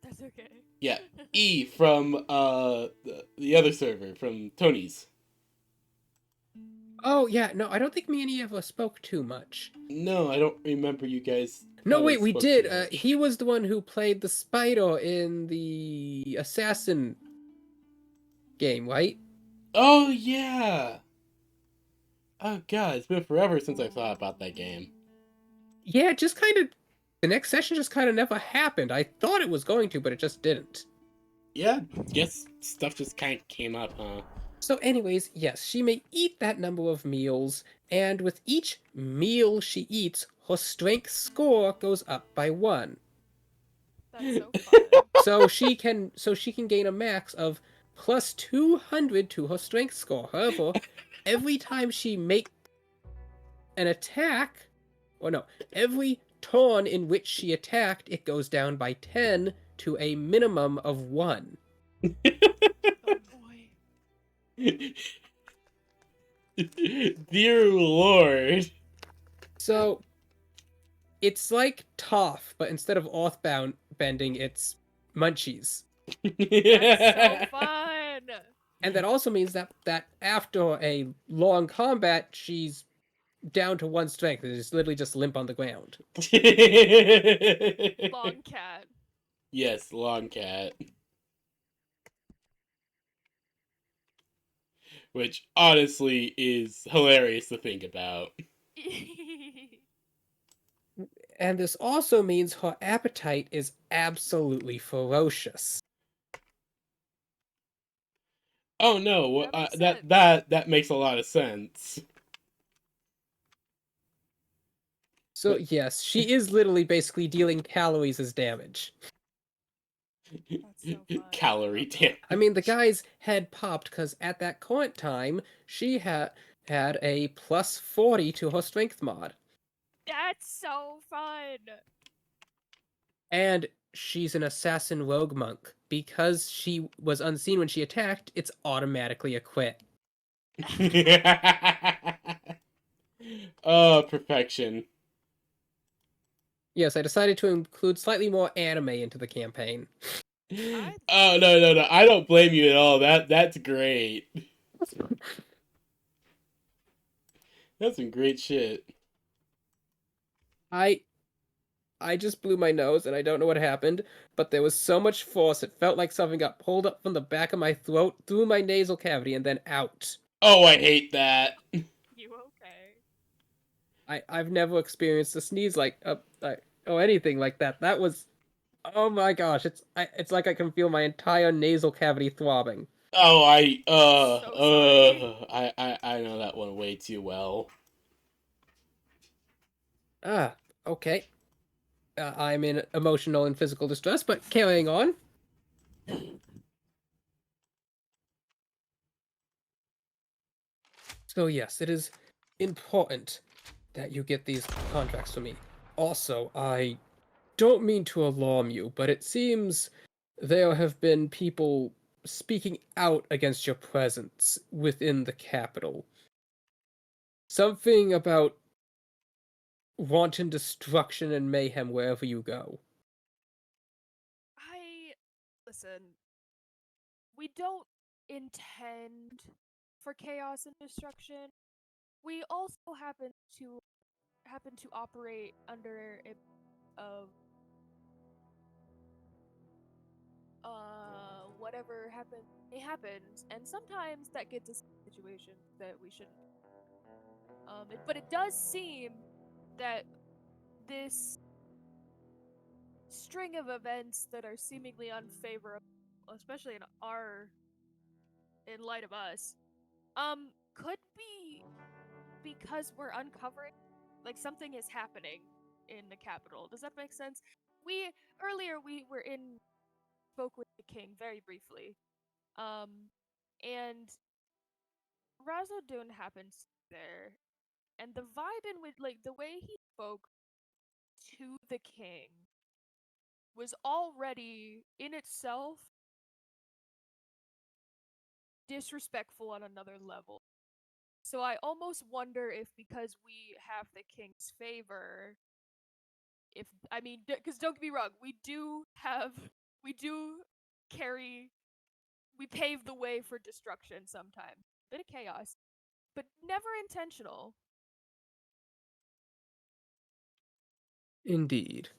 That's okay. Yeah, E from the other server from Tony's. Oh yeah, no, I don't think me and he ever spoke too much. No, I don't remember you guys. No, having wait, we spoke did. too much. He was the one who played the spider in the assassin game, right? Oh yeah. Oh god, it's been forever since I thought about that game. Yeah, just kind of. The next session just kind of never happened. I thought it was going to, but it just didn't. Yeah, guess stuff just kind of came up, huh? So, anyways, yes, she may eat that number of meals, and with each meal she eats, her strength score goes up by 1. That's so fun. So she can gain a max of plus 200 to her strength score. However, every time she makes an attack, or no, every turn in which she attacked, it goes down by 10 to a minimum of 1. Oh boy. Dear Lord. So it's like Toph, but instead of earthbound bending, it's munchies. That's so fun. And that also means that after a long combat, she's down to 1 strength and is literally just limp on the ground. Long cat. Yes, long cat. Which honestly is hilarious to think about. And this also means her appetite is absolutely ferocious. Oh no, That makes that makes a lot of sense. So yes, she is literally basically dealing calories as damage. That's so fun. Calorie damage. I mean, the guy's head popped because at that current time, she had a plus 40 to her strength mod. That's so fun. And she's an assassin rogue monk. Because she was unseen when she attacked, it's automatically a quit. Oh, perfection. Yes, I decided to include slightly more anime into the campaign. Oh no, I don't blame you at all. That's great. That's some great shit. I just blew my nose and I don't know what happened, but there was so much force it felt like something got pulled up from the back of my throat through my nasal cavity and then out. Oh, I hate that. You okay? I've never experienced a sneeze like or anything like that. That was, oh my gosh, it's like I can feel my entire nasal cavity throbbing. Oh, So sorry. I know that one way too well. Okay. I'm in emotional and physical distress, but carrying on. So yes, it is important that you get these contracts for me. Also, I don't mean to alarm you, but it seems there have been people speaking out against your presence within the capital. Something about wanton destruction and mayhem wherever you go. Listen. We don't intend for chaos and destruction. We also happen to operate under a of whatever happens, and sometimes that gets us in situations that we shouldn't. But it does seem that this string of events that are seemingly unfavorable, especially in light of us, could be because we're uncovering like something is happening in the capital. Does that make sense? Earlier we were in spoke with the king very briefly. And Razodun happens there, and the vibe in which, like, the way he spoke to the king was already in itself disrespectful on another level. So I almost wonder if because we have the king's favor, if I mean, because don't get me wrong, we do carry, we pave the way for destruction sometimes, bit of chaos, but never intentional. Indeed.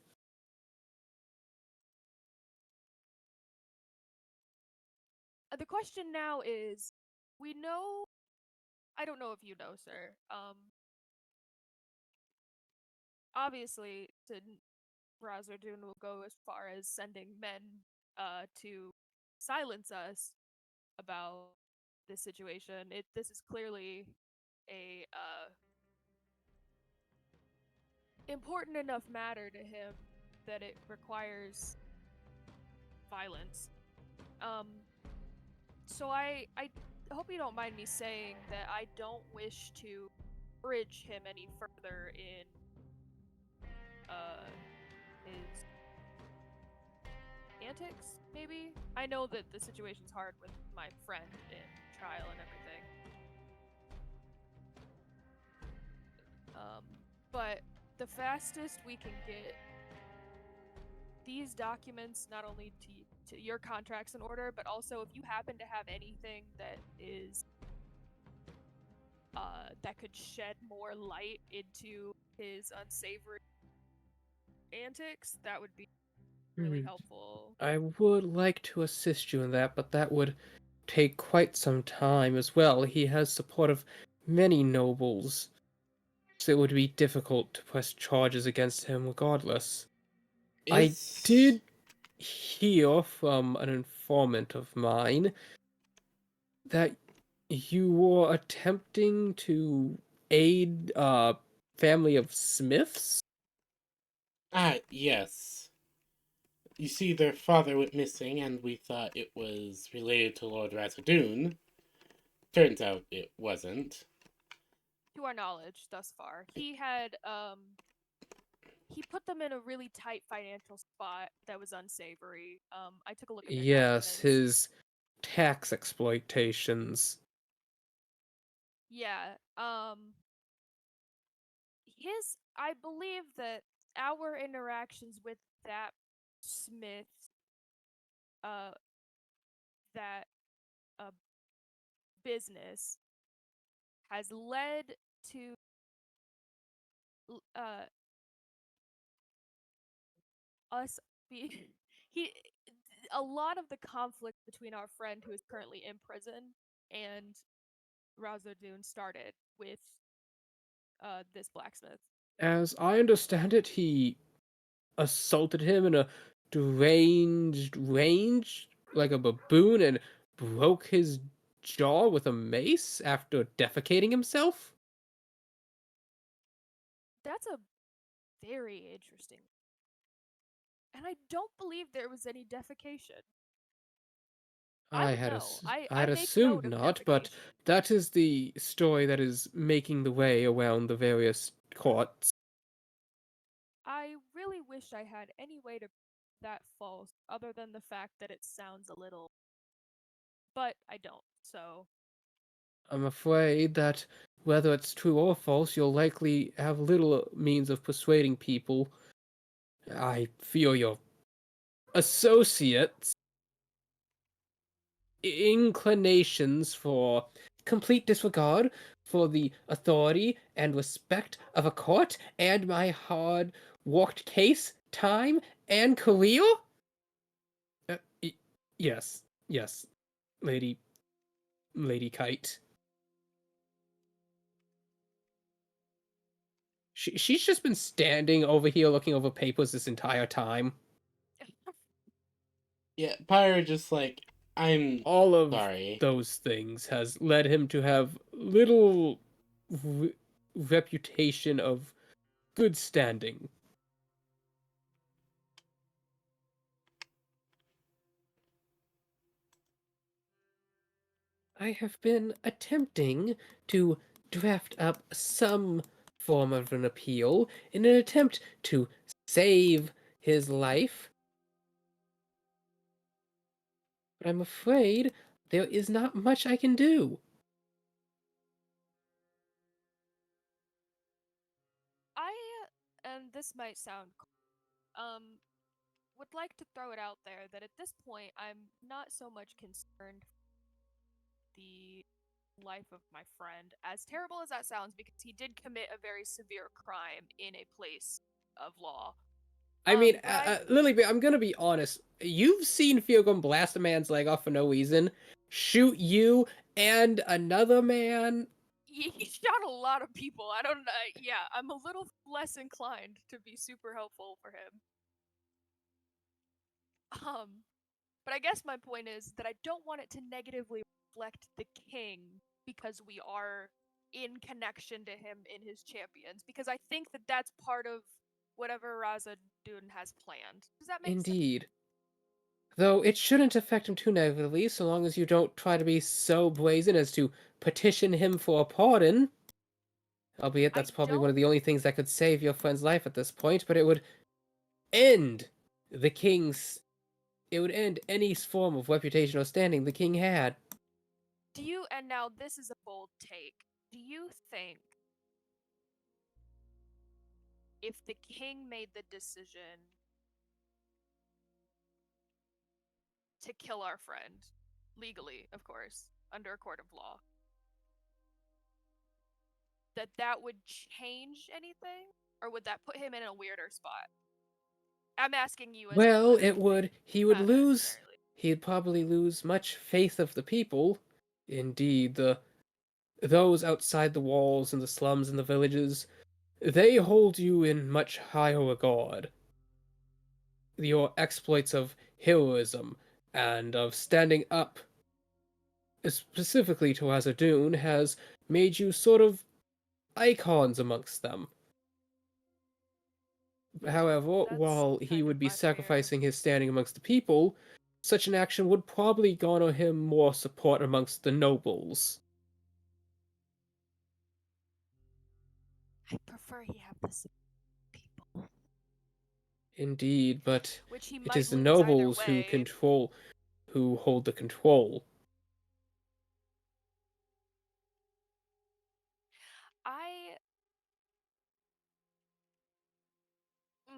The question now is, we know. I don't know if you know, sir. Obviously, Razardun will go as far as sending men to silence us about this situation. This is clearly a important enough matter to him that it requires violence. Um, so I hope you don't mind me saying that I don't wish to bridge him any further in his antics, maybe? I know that the situation's hard with my friend in trial and everything. But the fastest we can get these documents not only to your contracts in order, but also if you happen to have anything that is that could shed more light into his unsavory antics, that would be really helpful. I would like to assist you in that, but that would take quite some time as well. He has support of many nobles, so it would be difficult to press charges against him regardless. I did hear from an informant of mine that you were attempting to aid a family of Smiths? Yes. You see, their father went missing, and we thought it was related to Lord Razadoon. Turns out it wasn't. To our knowledge, thus far, he had he put them in a really tight financial spot that was unsavory. I took a look at their Yes, documents. his tax exploitations. Yeah. I believe that our interactions with that Smith, uh, that business has led to us be he a lot of the conflict between our friend who is currently in prison and Razodun started with this blacksmith. As I understand it, he assaulted him in a deranged range like a baboon and broke his jaw with a mace after defecating himself? That's a very interesting. And I don't believe there was any defecation. I would know. I I had make assumed note of not, but defecation. that is the story that is making the way around the various courts. I really wish I had any way to that false, other than the fact that it sounds a little. But I don't, so. I'm afraid that whether it's true or false, you'll likely have little means of persuading people. I feel your associates' inclinations for complete disregard for the authority and respect of a court and my hard worked case, time, and career? Yes, yes, Lady Kite. She's just been standing over here looking over papers this entire time. Yeah, Pyre just like, I'm All of sorry. those things has led him to have little reputation of good standing. I have been attempting to draft up some form of an appeal in an attempt to save his life. But I'm afraid there is not much I can do. And this might sound would like to throw it out there that at this point I'm not so much concerned the life of my friend, as terrible as that sounds, because he did commit a very severe crime in a place of law. I mean, But Lily, I'm gonna be honest. You've seen Fiogun blast a man's leg off for no reason, shoot you and another man. he shot a lot of people. I don't know. Yeah, I'm a little less inclined to be super helpful for him. But I guess my point is that I don't want it to negatively reflect the king because we are in connection to him in his champions, because I think that that's part of whatever Raza Dun has planned. Does that make sense? Indeed. Though it shouldn't affect him too negatively, so long as you don't try to be so brazen as to petition him for a pardon. Albeit that's probably one of the only things that could save your friend's life at this point, but it would end the king's. It would end any form of reputation or standing the king had. Do you, and now this is a bold take, do you think if the king made the decision to kill our friend, legally, of course, under a court of law, that would change anything? Or would that put him in a weirder spot? I'm asking you as Well, a it would. He would not lose. necessarily. He'd probably lose much faith of the people. Indeed, those outside the walls in the slums and the villages, they hold you in much higher regard. Your exploits of heroism and of standing up, specifically to Azadun, has made you sort of icons amongst them. However, That's while he kind of would be my fear. sacrificing his standing amongst the people, such an action would probably garner him more support amongst the nobles. I prefer he have the people, Indeed, but which he it might is the lose either nobles way. who hold the control. I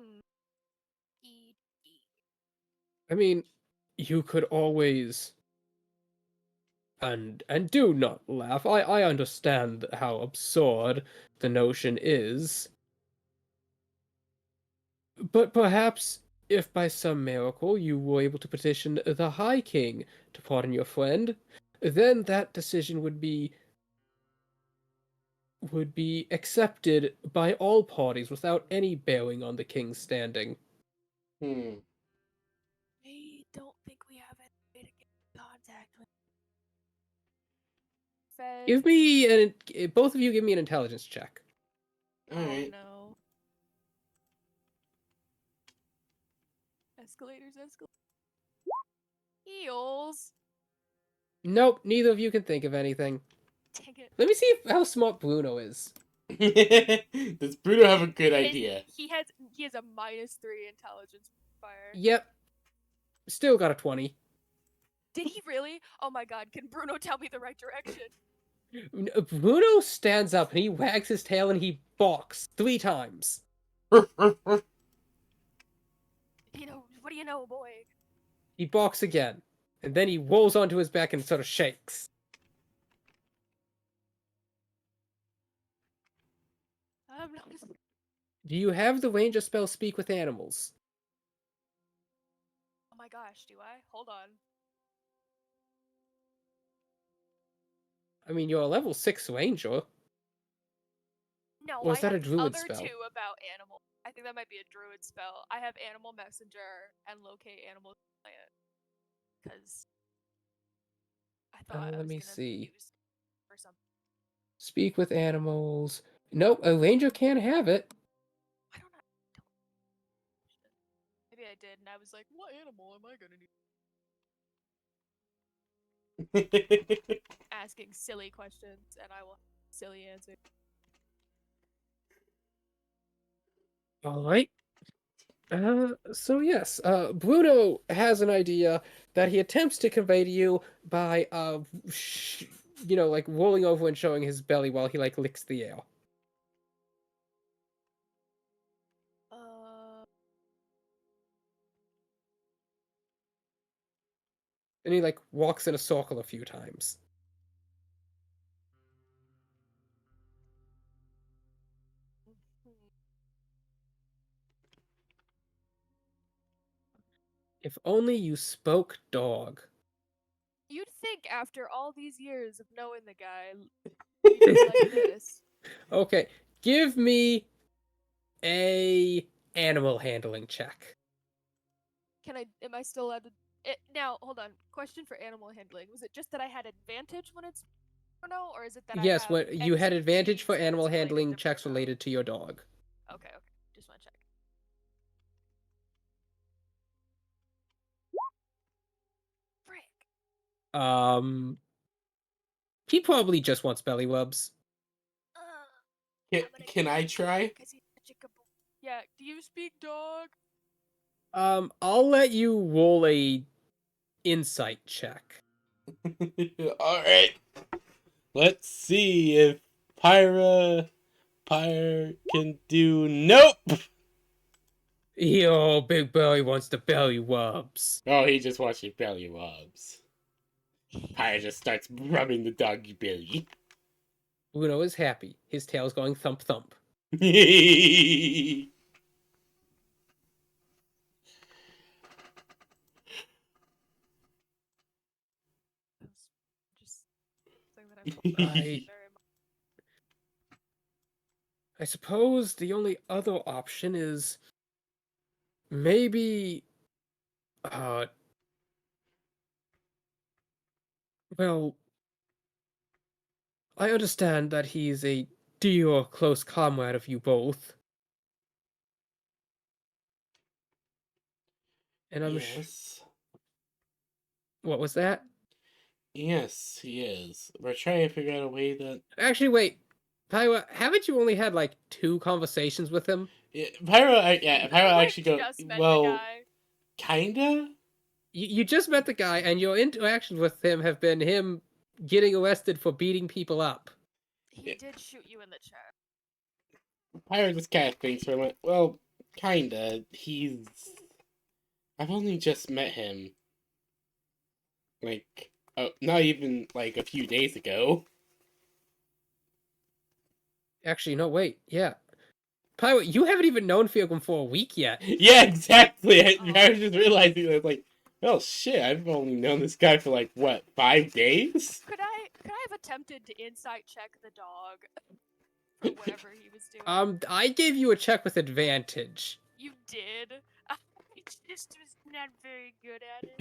E E. I mean, you could always and do not laugh. I understand how absurd the notion is. But perhaps if by some miracle you were able to petition the High King to pardon your friend, then that decision would be accepted by all parties without any bearing on the king's standing. Hmm. I don't think we have any way to get in contact with Fez. Give me both of you give me an intelligence check. Alright. No. Escalators. Eels. Nope, neither of you can think of anything. Dang it. Let me see how smart Bruno is. Does Bruno have a good idea? He has a -3 intelligence modifier. Yep. Still got a 20. Did he really? Oh my god, can Bruno tell me the right direction? Bruno stands up and he wags his tail and he balks 3 times. You know, what do you know, boy? He balks again. And then he rolls onto his back and sort of shakes. I'm not. Do you have the ranger spell Speak with Animals? Oh my gosh, do I? Hold on. I mean, you're a level 6 ranger. No, Or is I that a have druid other spell? 2 about animals. I think that might be a druid spell. I have Animal Messenger and Locate Animal Plant. Because I thought I Let was me gonna see. use for something. Speak with Animals. Nope, a ranger can't have it. Why don't I? Maybe I did, and I was like, what animal am I gonna need? Asking silly questions, and I will silly answer. Alright. So yes, Bruno has an idea that he attempts to convey to you by, like rolling over and showing his belly while he, like, licks the air. And he like walks in a circle a few times. If only you spoke dog. You'd think after all these years of knowing the guy, he'd be like this. Okay, give me a animal handling check. Am I still allowed to? Now, hold on. Question for animal handling. Was it just that I had advantage when it's Bruno, or is it that I Yes, have what you had advantage for expertise when animal it's related handling to checks Bruno? related to your dog. Okay. Just want to check. Frick. He probably just wants belly rubs. Can I try? Yeah. Do you speak dog? I'll let you roll a insight check. Alright. Let's see if Pyre can do. Nope! Yo, Big Belly wants the belly rubs. Oh, he just wants your belly rubs. Pyre just starts rubbing the doggy belly. Bruno is happy. His tail's going thump thump. Just something that I suppose the only other option is maybe well, I understand that he's a dear close comrade of you both. And I'm Yes. What was that? Yes, he is. We're trying to figure out a way that... Actually, wait. Pyra, haven't you only had like 2 conversations with him? Yeah, Pyro actually goes, just met the well, guy. kinda? You just met the guy, and your interactions with him have been him getting arrested for beating people up. He did shoot you in the chest. Pyro just kind of thinks for a minute. Well, kinda. I've only just met him. Like, not even like a few days ago. Actually, no, wait. Yeah. Pyro, you haven't even known Feargum for a week yet. Yeah, exactly. I was just realizing that, like, oh shit, I've only known this guy for like, what, 5 days? Could I have attempted to insight check the dog for whatever he was doing? I gave you a check with advantage. You did? I just was not very good at it.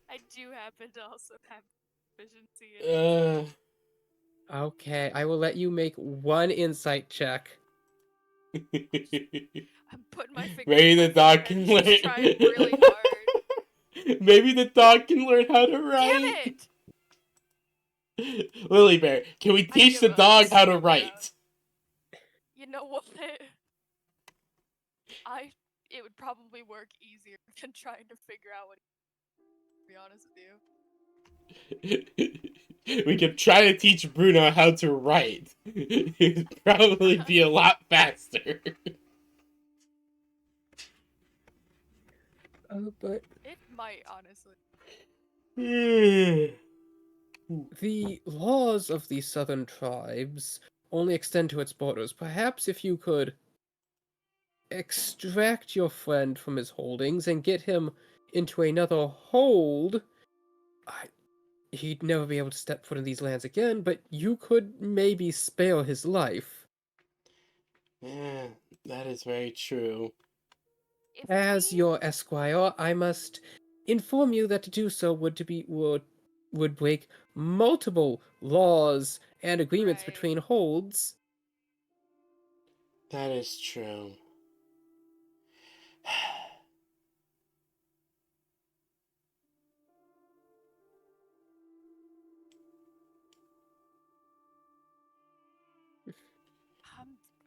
I do happen to also have proficiency in Okay, I will let you make 1 insight check. I'm putting my finger Maybe in the my dog hair can and learn. she's trying really hard. Maybe the dog can learn how to write. Damn it! Lily Bear, can we teach the give up. dog This how is to no good write? You know what? It would probably work easier than trying to figure out what. To be honest with you. We could try to teach Bruno how to write. It'd probably be a lot faster. But it might honestly. the laws of the southern tribes only extend to its borders. Perhaps if you could extract your friend from his holdings and get him into another hold, he'd never be able to step foot in these lands again, but you could maybe spare his life. Yeah, that is very true. As your esquire, I must inform you that to do so would break multiple laws and agreements between holds. That is true.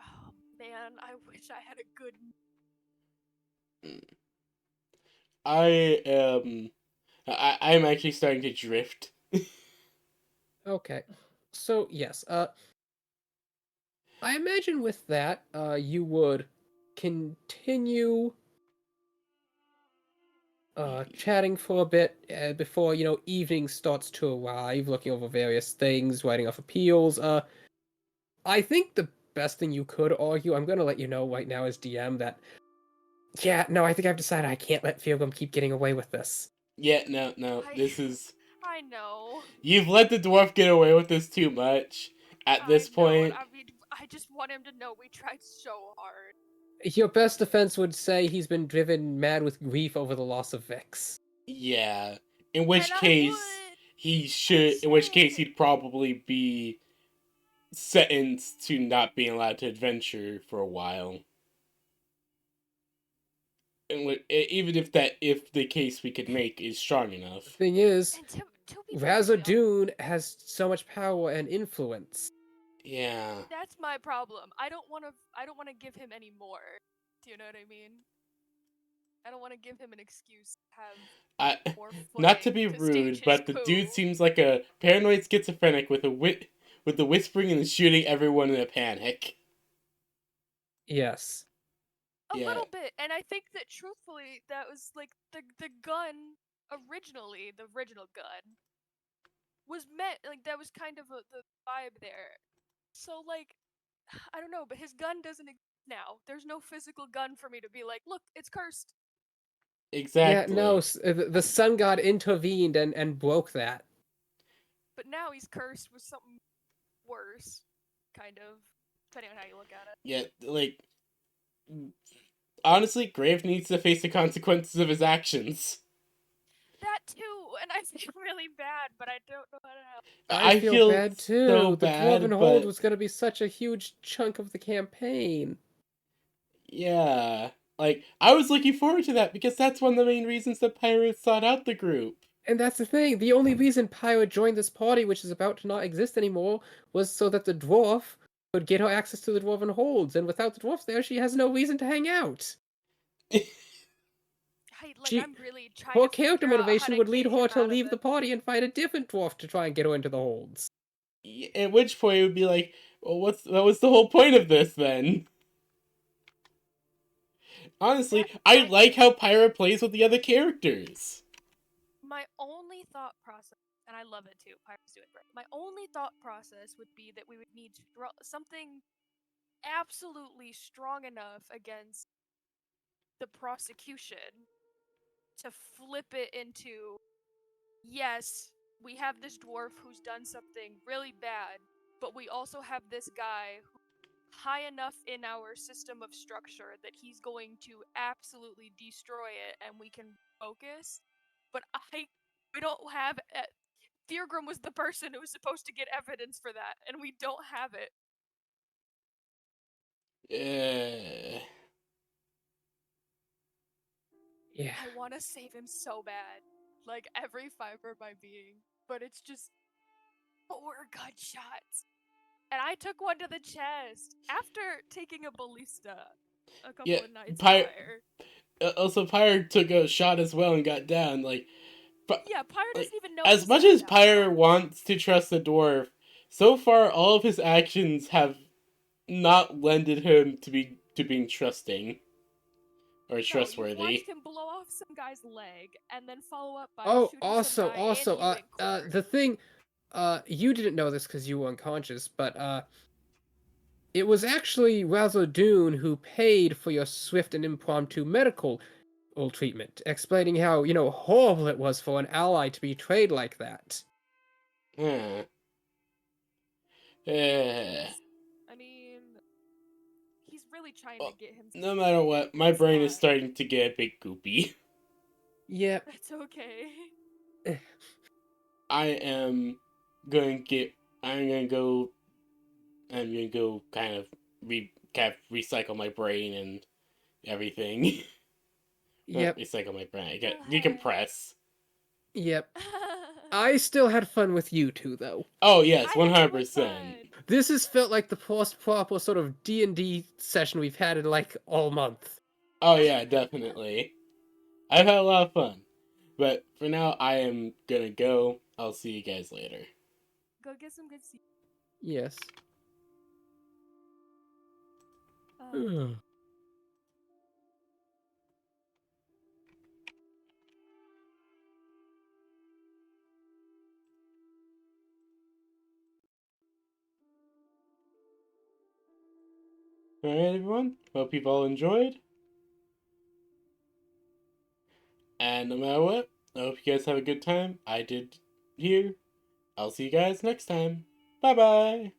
Oh man, I wish I had a good. I'm actually starting to drift. Okay. So, yes, I imagine with that, you would continue chatting for a bit before, evening starts to arrive, looking over various things, writing off appeals. I think the best thing you could argue, I'm gonna let you know right now as DM that, yeah, no, I think I've decided I can't let Feargum keep getting away with this. Yeah, no. I, This is I know. you've let the dwarf get away with this too much. At this I know, and point, I mean, I just want him to know we tried so hard. Your best defense would say he's been driven mad with grief over the loss of Vix. yeah. In which And I case would. he should. In which case he'd probably be sentenced to not being allowed to adventure for a while. And even if the case we could make is strong enough. Thing is, And to be perfectly honest, Razadun has so much power and influence. Yeah. that's my problem. I don't want to give him any more. Do you know what I mean? I don't want to give him an excuse to have more Not to footing be to stage rude, his but the coup. dude seems like a paranoid schizophrenic with the whispering and the shooting everyone in a panic. Yes. A Yeah. little bit, and I think that truthfully, that was like the gun originally, the original gun was meant like that was kind of the vibe there. So like, I don't know, but his gun doesn't exist now. There's no physical gun for me to be like, look, it's cursed. Exactly. Yeah, no, the sun god intervened and broke that. But now he's cursed with something worse, kind of, depending on how you look at it. Yeah, like honestly, Grave needs to face the consequences of his actions. That too, and I feel really bad, but I don't know how to help. I feel bad too. so The Dwarven bad, Hold but was going to be such a huge chunk of the campaign. yeah, like I was looking forward to that because that's one of the main reasons the pirates sought out the group. And that's the thing. The only reason Pyra joined this party, which is about to not exist anymore, was so that the dwarf could get her access to the Dwarven Holds. And without the dwarfs there, she has no reason to hang out. I'm really trying Her to character figure out how motivation to would lead get her him to out of leave the it. party and find a different dwarf to try and get her into the holds. At which point it would be like, well, what was the whole point of this then? Honestly, I like how Pyra plays with the other characters. My only thought process, and I love it too, Pyra's doing great. My only thought process would be that we would need something absolutely strong enough against the prosecution to flip it into, yes, we have this dwarf who's done something really bad, but we also have this guy who's high enough in our system of structure that he's going to absolutely destroy it and we can focus. But we don't have Feargrim was the person who was supposed to get evidence for that, and we don't have it. Yeah. I want to save him so bad, like every fiber of my being, but it's just 4 gunshots. And I took one to the chest after taking a ballista a couple of nights prior. Also, Pyre took a shot as well and got down. Yeah, Pyre doesn't even know as he's much down as now. Pyre wants to trust the dwarf, so far all of his actions have not lended him to being trusting or trustworthy. You watched him blow off some guy's leg and then follow up by Oh, shooting some guy and you in court. the thing, you didn't know this because you were unconscious, but it was actually Razadun who paid for your swift and impromptu medical treatment, explaining how, horrible it was for an ally to be betrayed like that. I mean, he's really trying to get him. No matter what, my brain is starting to get a bit goopy. Yep. That's okay. I'm gonna go kind of recycle my brain and everything. Yep. Recycle my brain. I get decompress. Yep. I still had fun with you two, though. Oh yes, 100%. This has felt like the most proper sort of D&D session we've had in like all month. Oh yeah, definitely. I've had a lot of fun. But for now, I am gonna go. I'll see you guys later. Go get some good sleep. Yes. Alright, everyone. Hope you've all enjoyed. And no matter what, I hope you guys have a good time. I did here. I'll see you guys next time. Bye bye!